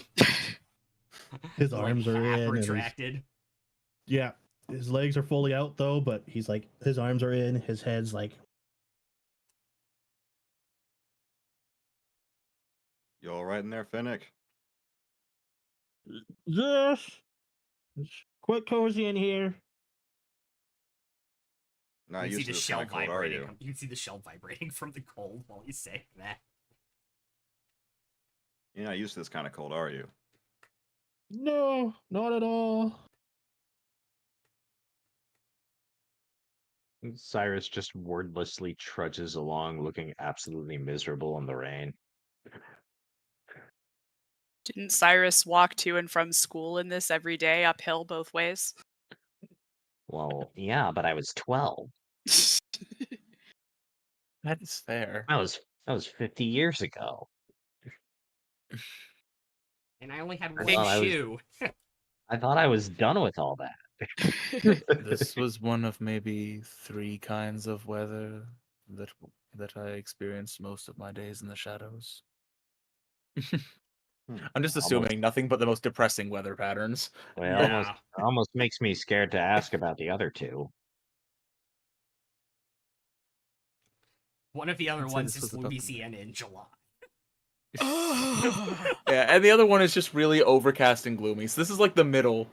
His Like, arms are half in. And retracted. yeah, his legs are fully out though, but he's like his arms are in. His head's like. You all right in there, Finnick? Yes, it's quite cozy in here. Not You can see used to the this shell kind of cold, are vibrating. you? You can see the shell vibrating from the cold while he's saying that. You're not used to this kind of cold, are you? No, not at all. Cyrus just wordlessly trudges along, looking absolutely miserable in the rain. Didn't Cyrus walk to and from school in this every day, uphill both ways? Well, yeah, but I was 12. That is fair. That was 50 years ago. And I only had Well, one I was- shoe. I thought I was done with all that. This was one of maybe 3 kinds of weather that I experienced most of my days in the shadows. I'm just assuming Almost. nothing but the most depressing weather patterns. Well, Yeah. almost makes me scared to ask about the other 2. One of the other I'd say ones this is was about the- Louisiana in July. Yeah, and the other one is just really overcast and gloomy. So this is like the middle.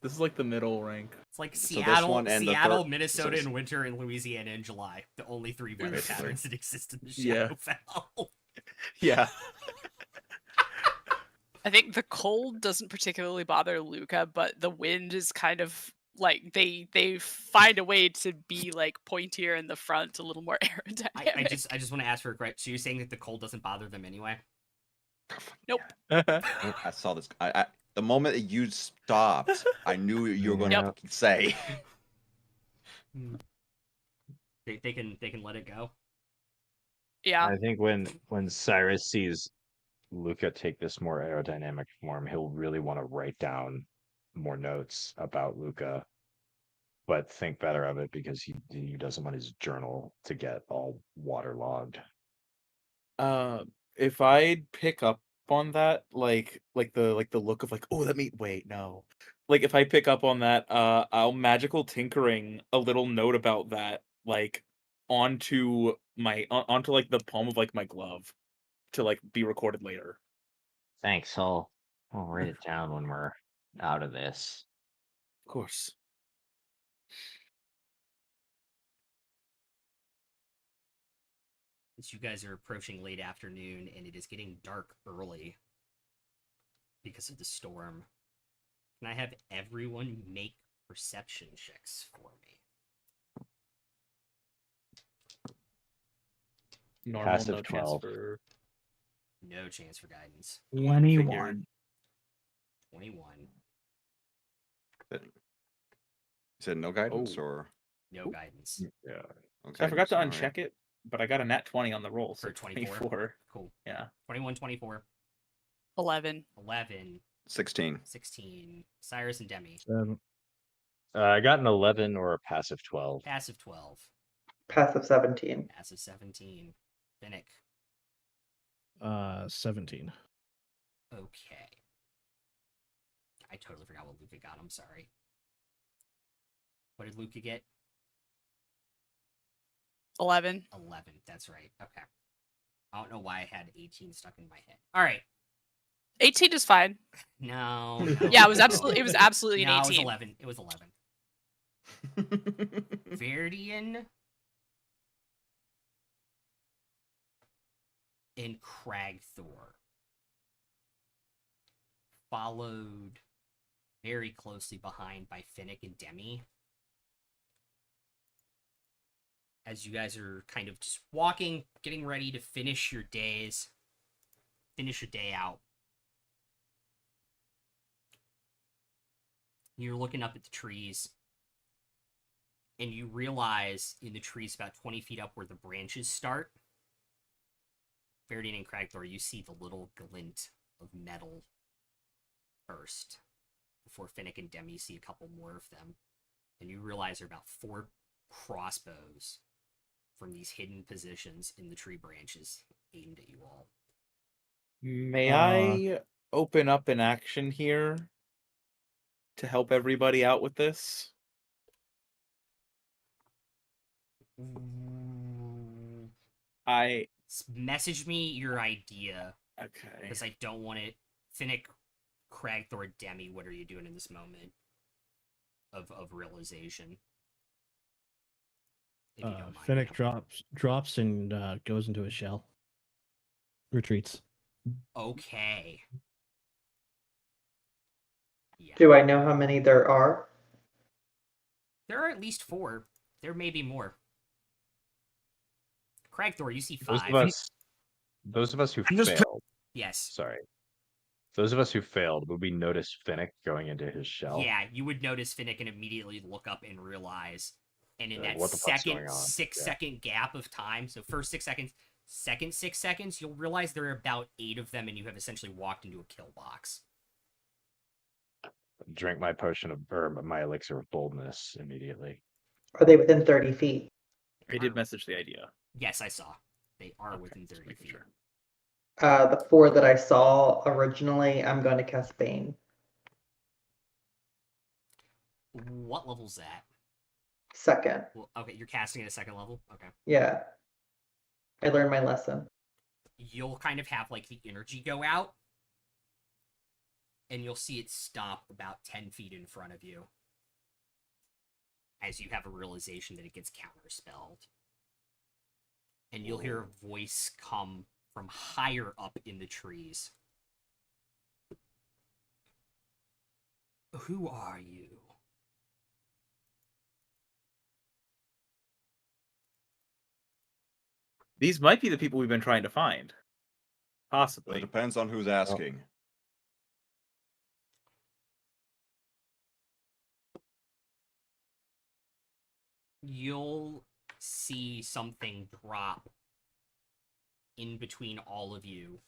This is like the middle rank. It's like So this Seattle, one and the Seattle, third- Minnesota so- in winter, and Louisiana in July. The only 3 weather Basically. patterns that exist in the Yeah. Shadowfell. Yeah. I think the cold doesn't particularly bother Luca, but the wind is kind of like they find a way to be like pointier in the front, a little more aerodynamic. I just want to ask for a correct. So you're saying that the cold doesn't bother them anyway? Nope. I saw this. The moment that you stopped, I knew you were going Yep. to say. They can let it go. Yeah. I think when Cyrus sees Luca take this more aerodynamic form, he'll really want to write down more notes about Luca. but think better of it because he doesn't want his journal to get all waterlogged. If I pick up on that, like the look of like, oh, let me wait, no. Like if I pick up on that, I'll magical tinkering a little note about that, like onto onto like the palm of like my glove to like be recorded later. Thanks. I'll write it down when we're out of this. Of course. As you guys are approaching late afternoon and it is getting dark early because of the storm, can I have everyone make perception checks for me? Normal, Passive no 12. chance for No chance for guidance. 21. 21. You said no guidance Oh. or No guidance. Yeah. okay? So I forgot to all right. uncheck it, but I got a nat 20 on the roll, so For 24? 24. Cool. Yeah. 21, 24, 11. 11, 16. 16. Cyrus and Demi. I got an 11 or a passive 12. Passive 12. Passive 17. Passive 17. Finnick. 17. Okay. I totally forgot what Luca got. I'm sorry. What did Luca get? 11. 11. That's right. Okay. I don't know why I had 18 stuck in my head. All right. 18 is fine. No. Yeah, it was absolutely an No, 18. it was 11. It was 11. Verdian and Cragthor followed very closely behind by Finnick and Demi. As you guys are kind of just walking, getting ready to finish your day out. You're looking up at the trees, and you realize in the trees about 20 feet up where the branches start, Verdian and Cragthor, you see the little glint of metal first, before Finnick and Demi see a couple more of them. And you realize there are about 4 crossbows from these hidden positions in the tree branches aimed at you all. May I open up an action here to help everybody out with this? Message me your idea, Okay. because I don't want it. Finnick, Cragthor, Demi, what are you doing in this moment of realization? If you don't mind. Finnick drops and goes into a shell. Retreats. Okay. Yeah. Do I know how many there are? There are at least 4. There may be more. Cragthor, you see 5. Those of us who just- failed. Yes. Sorry. Those of us who failed, would we notice Finnick going into his shell? Yeah, you would notice Finnick and immediately look up and realize. And in that What the fuck's second going on? 6-second gap of time, so first 6 seconds, second 6 seconds, you'll realize there are about 8 of them, and you have essentially walked into a kill box. Drink my potion of my elixir of boldness immediately. Are they within 30 feet? I did message the idea. Yes, I saw. They are Okay, within just 30 making feet. sure. The 4 that I saw originally, I'm going to cast Bane. What level's that? Second. Well, okay, you're casting at a 2nd level? Okay. Yeah. I learned my lesson. You'll kind of have, like, the energy go out, and you'll see it stop about 10 feet in front of you as you have a realization that it gets counterspelled. And you'll hear a voice come from higher up in the trees. Who are you? These might be the people we've been trying to find. It Possibly. depends on who's asking. You'll see something drop in between all of you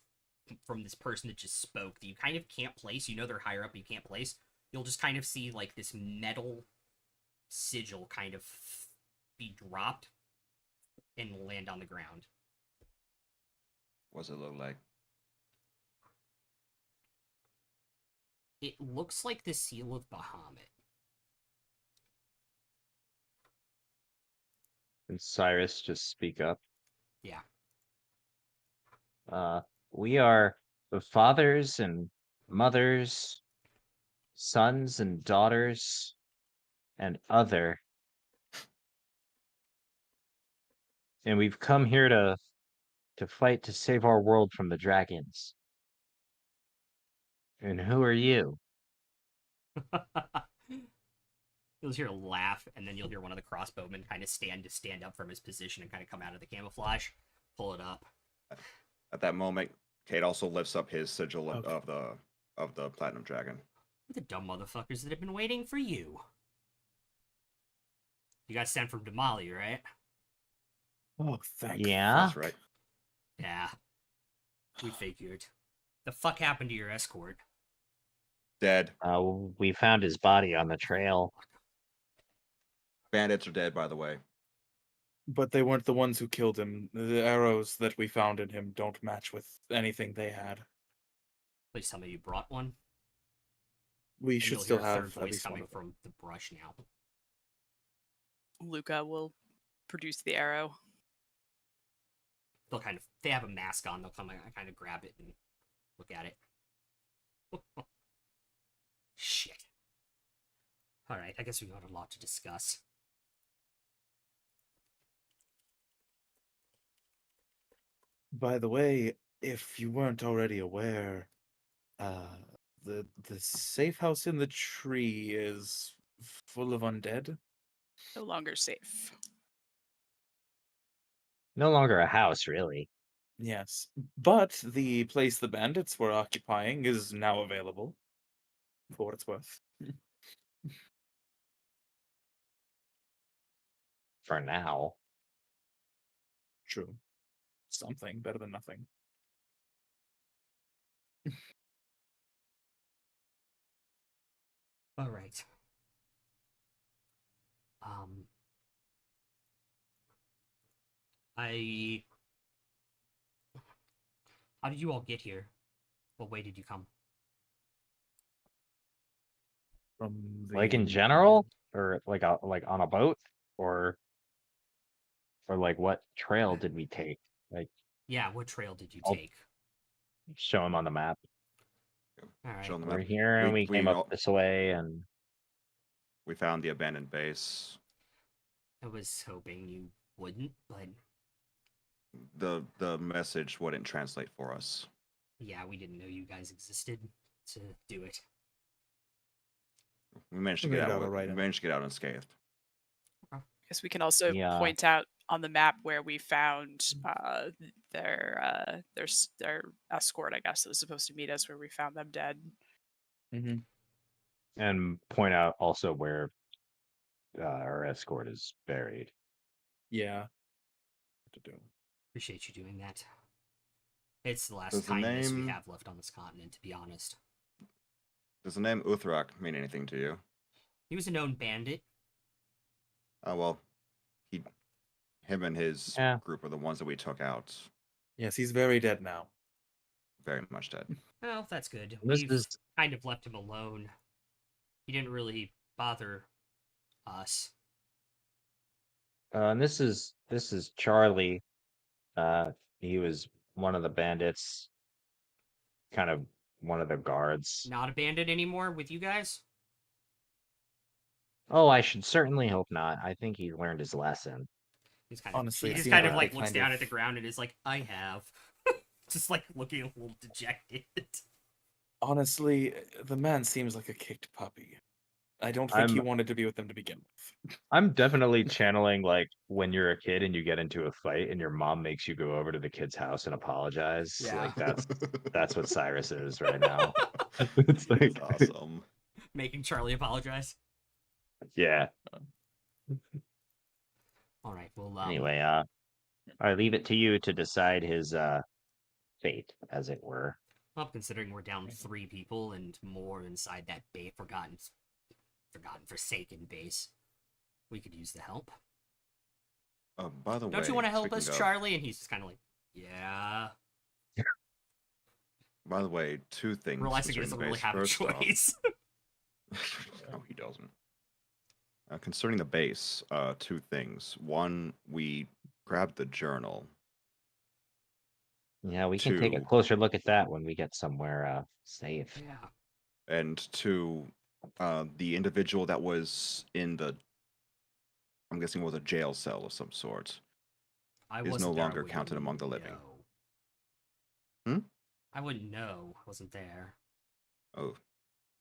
from this person that just spoke that you kind of can't place. You know they're higher up, but you can't place. You'll just kind of see like this metal sigil kind of be dropped and land on the ground. What's it look like? It looks like the seal of Bahamut. And Cyrus just speak up. Yeah. We are the fathers and mothers, sons and daughters, and other. And we've come here to fight to save our world from the dragons. And who are you? You'll hear a laugh, and then you'll hear one of the crossbowmen kind of stand up from his position and kind of come out of the camouflage, pull it up. At that moment, Kate also lifts up his sigil Okay. of the platinum dragon. The dumb motherfuckers that have been waiting for you. You got sent from Damali, right? Oh, thank Yeah. That's right. Yeah. We figured. The fuck happened to your escort? Dead. We found his body on the trail. Bandits are dead, by the way. But they weren't the ones who killed him. The arrows that we found in him don't match with anything they had. Please tell me you brought one. We And should you'll still hear a have third at voice least one coming of them. from the brush now. Luca will produce the arrow. They have a mask on, they'll come and kind of grab it and look at it. Shit. Alright, I guess we got a lot to discuss. By the way, if you weren't already aware, the safe house in the tree is full of undead. No longer safe. No longer a house, really. Yes, but the place the bandits were occupying is now available. For what it's worth. For now. True. Something better than nothing. Alright. How did you all get here? What way did you come? From Like in the- general? Or like on a boat? Or like what trail did we take? Like Yeah, what trail did you I'll- take? show him on the map. Alright. Show 'em the We're map. here and we came up all- this way and We found the abandoned base. I was hoping you wouldn't, but The message wouldn't translate for us. yeah, we didn't know you guys existed to do it. We managed to We get made it out. out alright. We managed to get out unscathed. Guess we can also Yeah. point out on the map where we found their escort, I guess, that was supposed to meet us, where we found them dead. Mhm. and point out also where our escort is buried. Yeah. What to do? Appreciate you doing that. It's the last Does the kindness we name- have left on this continent, to be honest. Does the name Uthrak mean anything to you? He was a known bandit. Oh well, him and his Yeah. group are the ones that we took out. Yes, he's very dead now. Very much dead. Well, that's good. This We've is kind of left him alone. He didn't really bother us. and this is Charlie. He was one of the bandits, kind of one of the guards. Not a bandit anymore with you guys? Oh, I should certainly hope not. I think he learned his lesson. He's kind of, Honestly, he it just seems kind of like like they looks kind down of- at the ground and is like, I have. Just like looking a little dejected. Honestly, the man seems like a kicked puppy. I don't think he wanted to be with them to begin with. I'm definitely channeling like when you're a kid and you get into a fight and your mom makes you go over to the kid's house and apologize. Yeah. Like that's what Cyrus is right now. It's like That's awesome. Making Charlie apologize. yeah. All right, well, Anyway, I leave it to you to decide his fate, as it were. well, considering we're down 3 people and more inside that forgotten, forsaken base, We could use the help. By the way, Don't you want to help us, speaking of- Charlie? And he's just kind of like, yeah. By the way, two things. Realizing he concerning doesn't the really base. have a First off- choice. No, he doesn't. Concerning the base, two things. One, we grabbed the journal. Yeah, we can take a Two. closer look at that when we get somewhere safe. Yeah. And two, the individual that was in the, I'm guessing was a jail cell of some sort. I Is wasn't no there, I longer wouldn't counted among the living. know. Hmm? I wouldn't know. I wasn't there. Oh,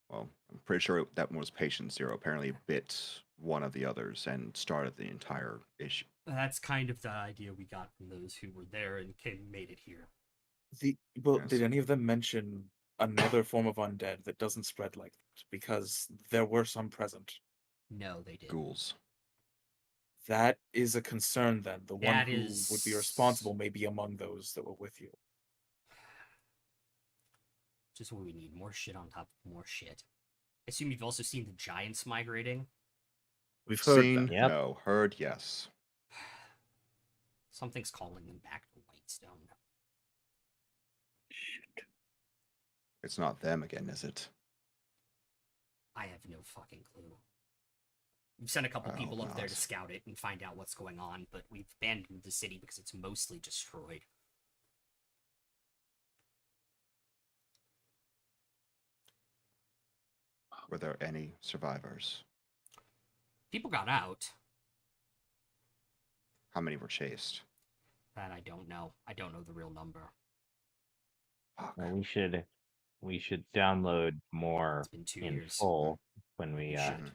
well, I'm pretty sure that one was patient zero. Apparently bit one of the others and started the entire issue. That's kind of the idea we got from those who were there and made it here. Well, Yes. did any of them mention another form of undead that doesn't spread like that? Because there were some present. No, they didn't. Ghouls. That is a concern then. The one That who would be responsible may be among those that were with you. Just what we need. More shit on top of more shit. I assume you've also seen the giants migrating. We've heard Seen? that. Yep. No. Heard? Yes. Something's calling them back to Whitestone. It's not them again, is it? I have no fucking clue. We've sent a couple Oh, people up there God. to scout it and find out what's going on, but we've abandoned the city because it's mostly destroyed. Were there any survivors? People got out. How many were chased? That I don't know. I don't know the real number. Fuck. Well, we should download more It's been 2 in years. full when we We should.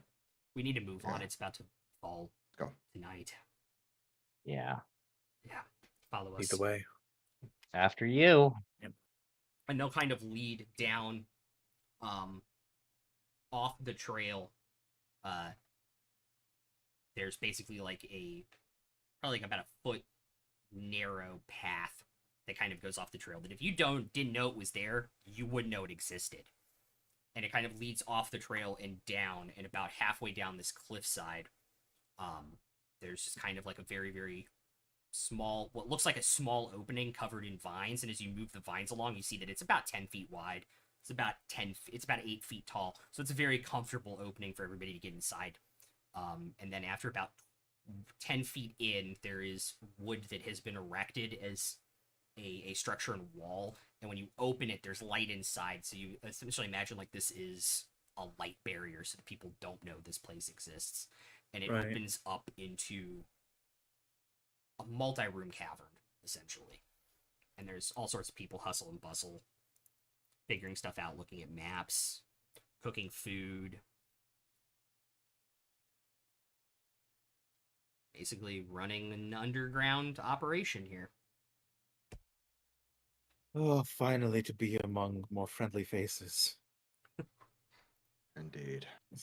We need to move on. Yeah. It's about to fall Go. tonight. yeah. Yeah. Follow us. Lead the way. After you. And they'll kind of lead down off the trail. There's basically like probably like about a foot narrow path that kind of goes off the trail that if you didn't know it was there, you wouldn't know it existed. And it kind of leads off the trail and down, and about halfway down this cliffside, there's just kind of like a very, very small, what looks like a small opening covered in vines, and as you move the vines along, you see that it's about 10 feet wide. It's about 8 feet tall, so it's a very comfortable opening for everybody to get inside. And then after about 10 feet in, there is wood that has been erected as a structure and wall, and when you open it, there's light inside, so you essentially imagine like this is a light barrier so that people don't know this place exists, and it Right. opens up into a multi-room cavern, essentially. And there's all sorts of people hustle and bustle, figuring stuff out, looking at maps, cooking food. Basically running an underground operation here. Oh, finally to be among more friendly faces. Indeed. I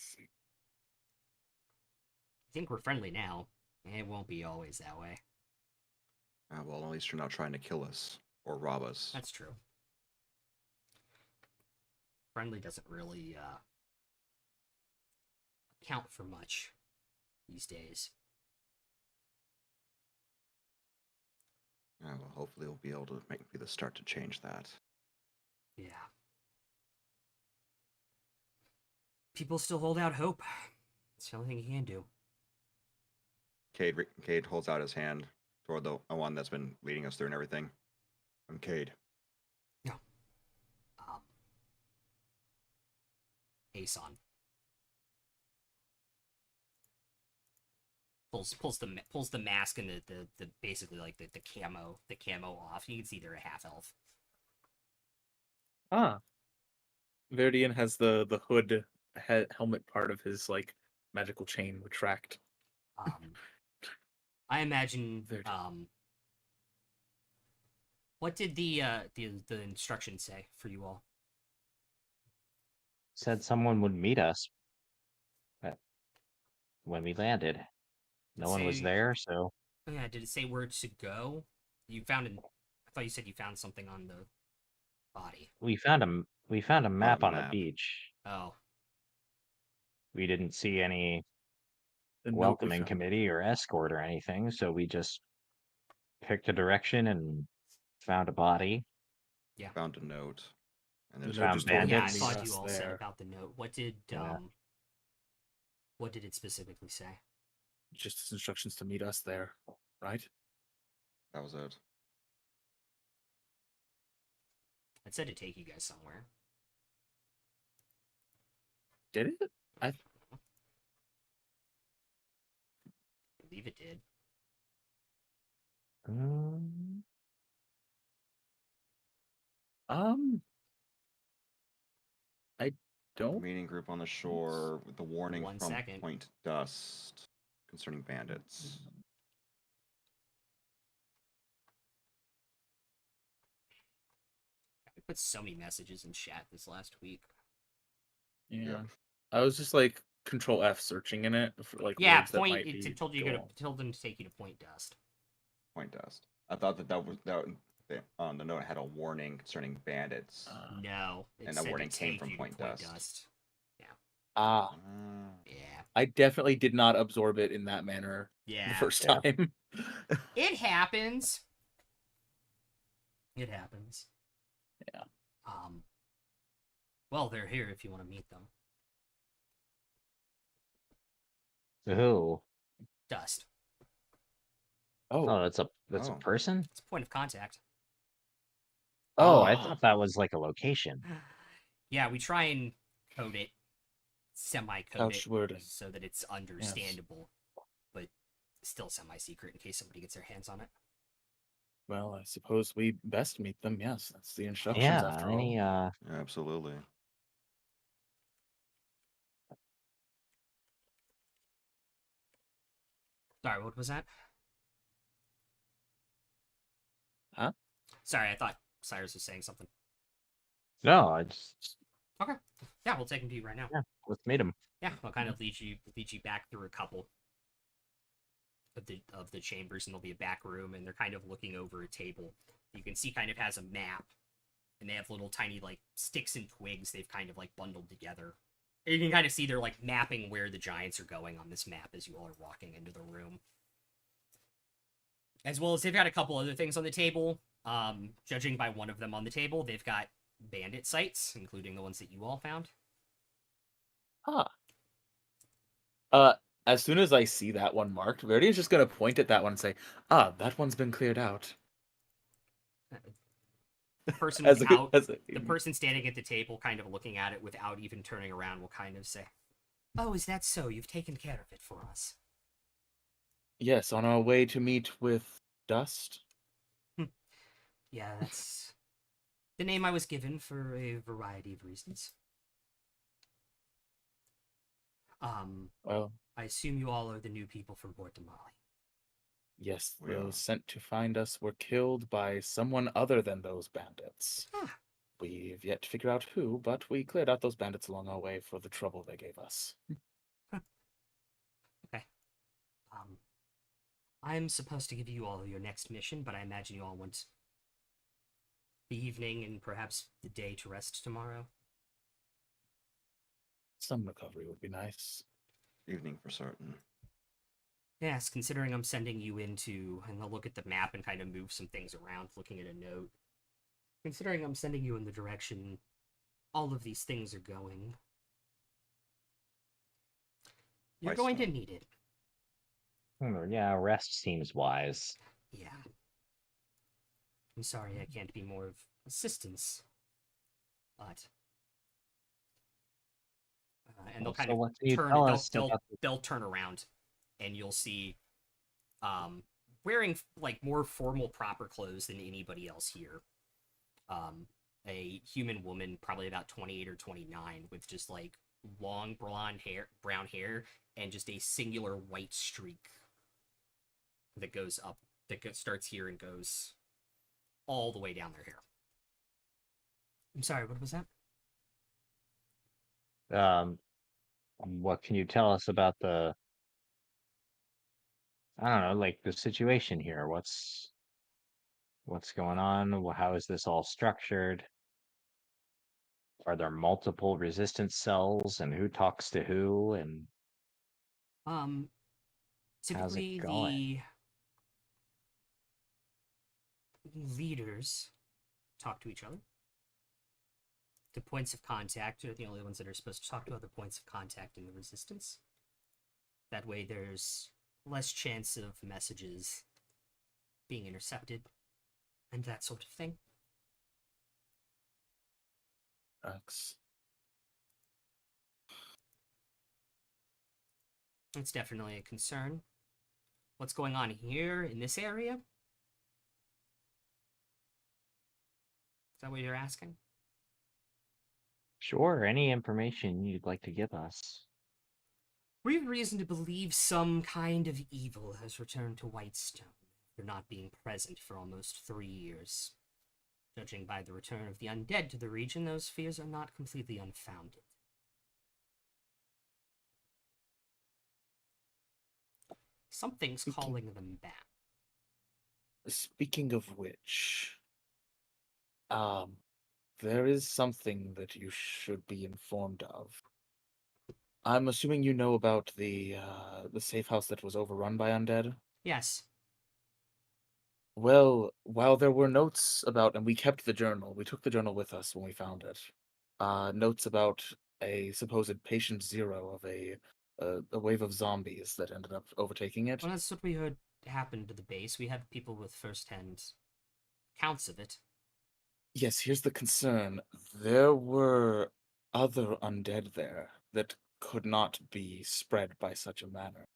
think we're friendly now. It won't be always that way. Well, at least you're not trying to kill us or rob us. That's true. Friendly doesn't really count for much these days. Well, hopefully we'll be able to be the start to change that. Yeah. People still hold out hope. It's the only thing you can do. Cade holds out his hand toward the one that's been leading us through and everything. I'm Cade. Aeson pulls the mask and the basically like the camo off. You can see they're a half elf. Ah. Verdian has the hood helmet part of his like magical chain retract. I imagine. Verdian. What did the instructions say for you all? Said someone would meet us when we landed. No one was Say- there, so Oh, yeah, did it say where to go? You found I thought you said you found something on the body. we found a map on the map. beach. Oh, We didn't see any The note we welcoming found. committee or escort or anything, so we just picked a direction and found a body. Found a note. And The there's note found just told him Yeah, to I bandits. meet thought you us all said there. about the note. What did it specifically say? Just his instructions to meet us there, right? That was it. It said to take you guys somewhere. Did it? I believe it did. I don't. Meeting group on the shore with the warning 1 from second. Point Dust concerning bandits. I put so many messages in chat this last week. Yeah. I was just like Control F searching in it for like Yeah, words that point. might It be told cool. told them to take you to Point Dust. Point Dust. I thought that the note had a warning concerning bandits. No, it And said that to warning came take from you to Point Dust. Ah, Yeah, I definitely did not absorb it in that manner yeah. the first Yeah. time. It happens. It happens. Yeah. Well, they're here if you want to meet them. Who? Dust. Oh, that's a Oh. person? It's a point of contact. Oh, I thought that was like a location. Yeah, we try and code it, semi-code Couch it, wording. so that it's understandable, but still semi-secret in case somebody gets their hands on it. Well, I suppose we best meet them. Yes, that's the instructions Yeah, after all. any Yeah, absolutely. Sorry, what was that? Huh? Sorry, I thought Cyrus was saying something. no, I just Okay. Yeah, we'll take him to you right now. yeah, let's meet him. Yeah, I'll kind of lead you back through a couple of the chambers, and there'll be a back room, and they're kind of looking over a table. You can see kind of has a map, and they have little tiny like sticks and twigs they've kind of like bundled together. And you can kind of see they're like mapping where the giants are going on this map as you all are walking into the room. As well as they've got a couple other things on the table. Judging by one of them on the table, they've got bandit sites, including the ones that you all found. As soon as I see that one marked, Verdi is just gonna point at that one and say, that one's been cleared out. The person As a- without as a- the person standing at the table, kind of looking at it without even turning around, will kind of say, "Oh, is that so? You've taken care of it for us." Yes, on our way to meet with Dust. Yeah, that's the name I was given for a variety of reasons. Well, I assume you all are the new people from Guatemala. yes, We are. those sent to find us were killed by someone other than those bandits. Ah. We've yet to figure out who, but we cleared out those bandits along our way for the trouble they gave us. Okay. I'm supposed to give you all your next mission, but I imagine you all want the evening and perhaps the day to rest tomorrow. Some recovery would be nice. Evening for certain. Yes, considering I'm sending you into, and I'll look at the map and kind of move some things around, looking at a note. Considering I'm sending you in the direction all of these things are going, you're Wise going to thing. need it. Yeah, rest seems wise. Yeah. I'm sorry I can't be more of assistance, but and they'll kind So of what can you turn. tell They'll, us about they'll turn around, and you'll see, wearing like more formal, proper clothes than anybody else here. A human woman, probably about 28 or 29, with just like long brown hair, and just a singular white streak that goes up, starts here and goes all the way down their hair. I'm sorry, what was that? what can you tell us about the I don't know, like the situation here? What's going on? How is this all structured? Are there multiple resistance cells and who talks to who? And Typically, going? the leaders talk to each other. The points of contact are the only ones that are supposed to talk to other points of contact in the resistance. That way there's less chance of messages being intercepted and that sort of thing. It's definitely a concern. What's going on here in this area? Is that what you're asking? Sure, any information you'd like to give us. We have reason to believe some kind of evil has returned to Whitestone after not being present for almost 3 years. Judging by the return of the undead to the region, those fears are not completely unfounded. Something's calling them back. Speaking of which, there is something that you should be informed of. I'm assuming you know about the safe house that was overrun by undead. Yes. Well, while there were notes about, and we kept the journal, we took the journal with us when we found it. Notes about a supposed patient zero of a wave of zombies that ended up overtaking it. Well, that's what we heard happened to the base. We have people with first-hand accounts of it. Yes, here's the concern. There were other undead there that could not be spread by such a manner.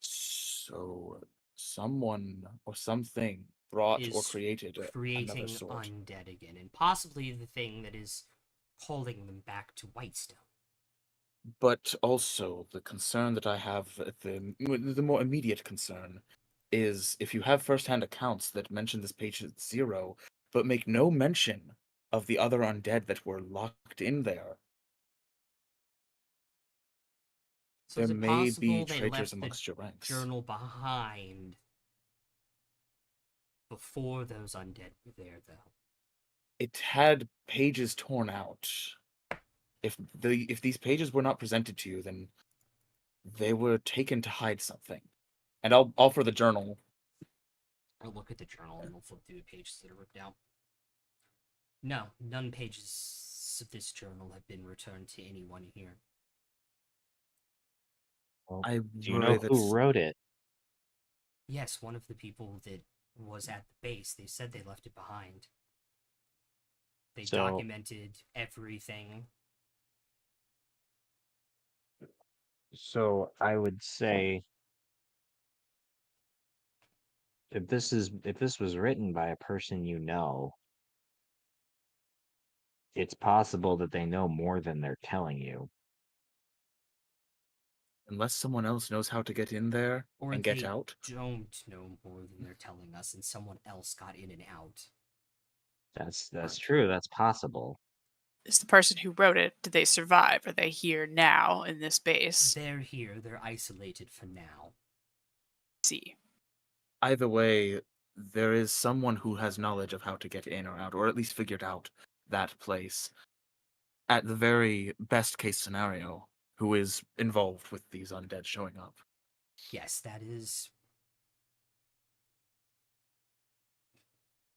So someone or something brought or Is created creating another sort. undead again, and possibly the thing that is calling them back to Whitestone. But also the concern that I have, the more immediate concern, is if you have first-hand accounts that mention this patient zero, but make no mention of the other undead that were locked in there. So There is it may possible be they traitors left amongst the your ranks. journal behind before those undead were there, though? It had pages torn out. If these pages were not presented to you, then they were taken to hide something. And I'll for the journal. I'll look at the journal and we'll flip through the pages that are ripped out. No, none pages of this journal have been returned to anyone here. Well, I do you worry know that who wrote it? Yes, one of the people that was at the base, they said they left it behind. They So- documented everything. So I would say if this was written by a person you know, it's possible that they know more than they're telling you. unless someone else knows how to get in there Or and get they out. don't know more than they're telling us, and someone else got in and out. That's true. That's possible. Is the person who wrote it, did they survive? Are they here now in this base? They're here. They're isolated for now. See. Either way, there is someone who has knowledge of how to get in or out, or at least figured out that place. At the very best case scenario, who is involved with these undead showing up. Yes, that is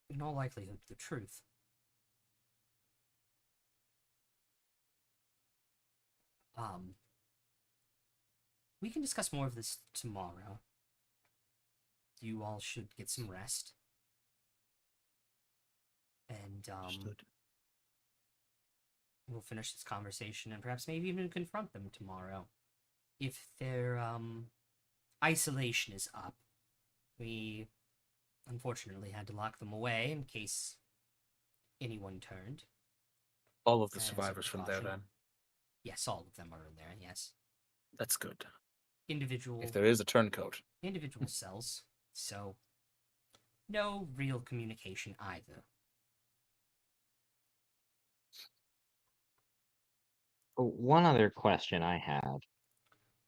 in all likelihood the truth. We can discuss more of this tomorrow. You all should get some rest. And we'll finish this conversation and perhaps maybe even confront them tomorrow. If their isolation is up, we unfortunately had to lock them away in case anyone turned. All of the As a survivors from there, precaution. then. Yes, all of them are in there, yes. That's good. Individual If there is a turncoat. individual cells, so no real communication either. One other question I have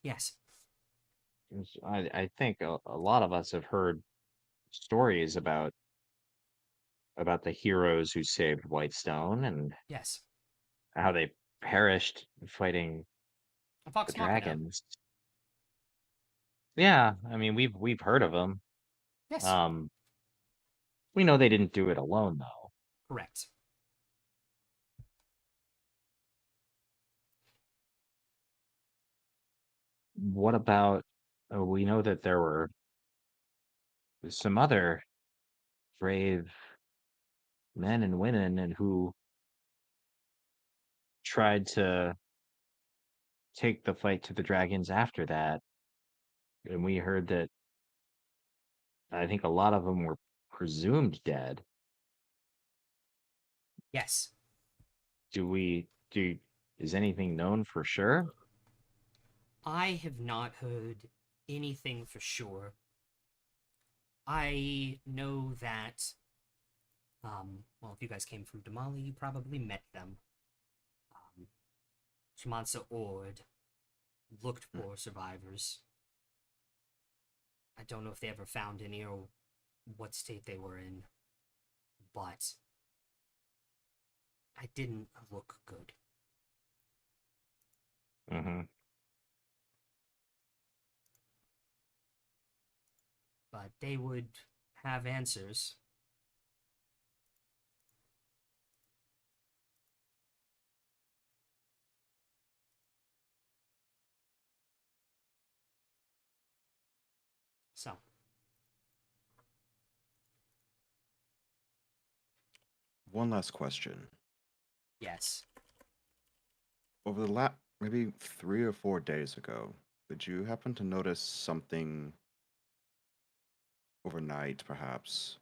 Yes. is I think a lot of us have heard stories about the heroes who saved Whitestone and Yes. how they perished fighting Vox the Machina. dragons. Yeah, I mean we've heard of them. Yes, We know they didn't do it alone though. correct. What about? We know that there were some other brave men and women and who tried to take the fight to the dragons after that, and we heard that I think a lot of them were presumed dead. Yes. Is anything known for sure? I have not heard anything for sure. I know that, well, if you guys came from Damali, you probably met them. Shamansa Ord looked for survivors. I don't know if they ever found any or what state they were in, but I didn't look good. Mm-hmm. But they would have answers. So, One last question. yes. Over the last maybe 3 or 4 days ago, did you happen to notice something overnight, perhaps,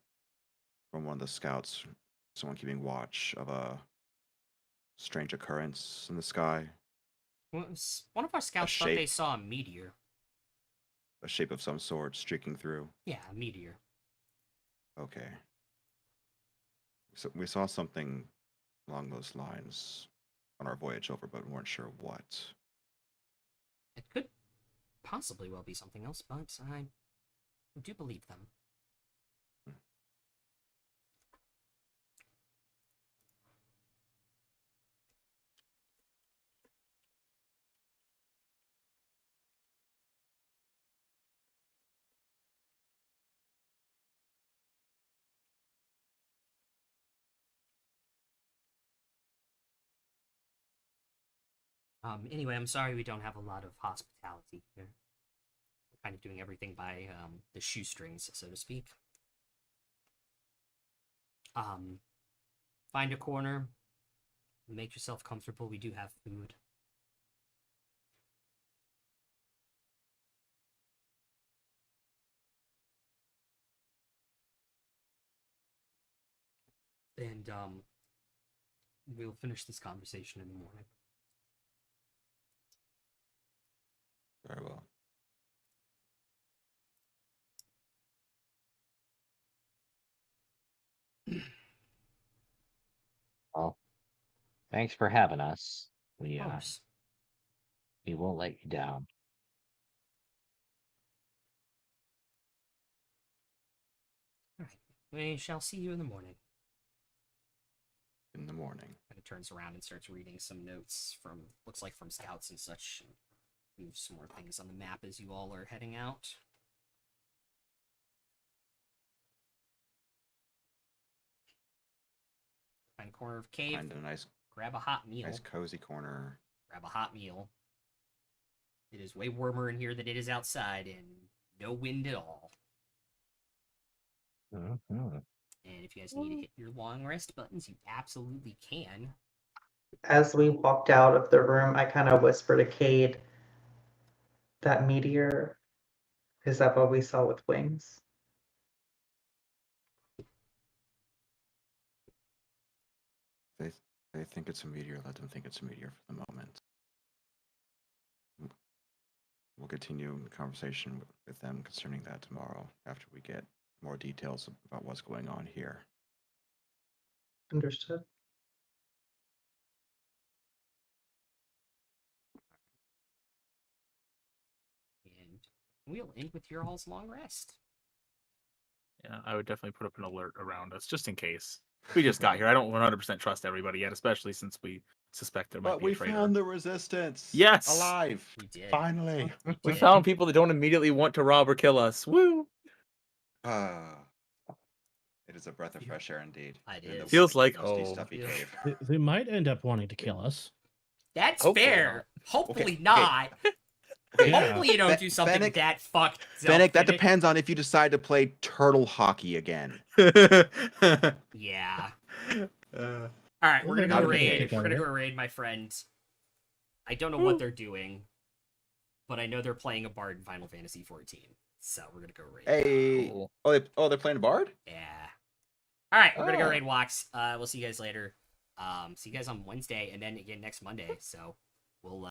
from one of the scouts, someone keeping watch of a strange occurrence in the sky, Well, one of our scouts thought they shape. saw a meteor. a shape of some sort streaking through? Yeah, a meteor. Okay. So we saw something along those lines on our voyage over, but we weren't sure what. It could possibly well be something else, but I do believe them. Anyway, I'm sorry we don't have a lot of hospitality here. We're kind of doing everything by the shoestrings, so to speak. Find a corner, make yourself comfortable. We do have food. And we'll finish this conversation in the morning. Very well. Well, thanks for having us. Of course. We won't let you down. All right. We shall see you in the morning. In the morning. Kind of turns around and starts reading some notes from, looks like from scouts and such. And moves some more things on the map as you all are heading out. Find a corner of cave. Find a nice, Grab a hot meal. nice cozy corner. Grab a hot meal. It is way warmer in here than it is outside, and no wind at all. Mm-hmm. And if you guys need to hit your long rest buttons, you absolutely can. As we walked out of the room, I kind of whispered to Cade, that meteor, is that what we saw with wings? They think it's a meteor. Let them think it's a meteor for the moment. We'll continue the conversation with them concerning that tomorrow after we get more details about what's going on here. Understood. And we'll end with your all's long rest. Yeah, I would definitely put up an alert around us just in case. We just got here. I don't 100% trust everybody yet, especially since we suspect there might But be we a traitor. found the resistance. Yes! Alive. We did. Finally. We did. found people that don't immediately want to rob or kill us. Woo! It is a breath of fresh air indeed. It in the is. Feels like musty, home. stuffy Yeah. cave. They might end up wanting to kill us. That's Hopefully fair. not. Hopefully Okay, not. Okay, Yeah. Hopefully you don't Fe- do something Fennec- that fucked up. Fennec, that Fennec. depends on if you decide to play turtle hockey again. Yeah. Uh, All right, we're gonna go Not a raid. big We're gonna deal. go raid my friend. I don't know what they're doing, but I know they're playing a bard in Final Fantasy 14. So we're gonna go raid. Hey. Cool. They're playing Bard? Yeah. All right, we're gonna go Oh. raid walks. We'll see you guys later. See you guys on Wednesday and then again next Monday. So we'll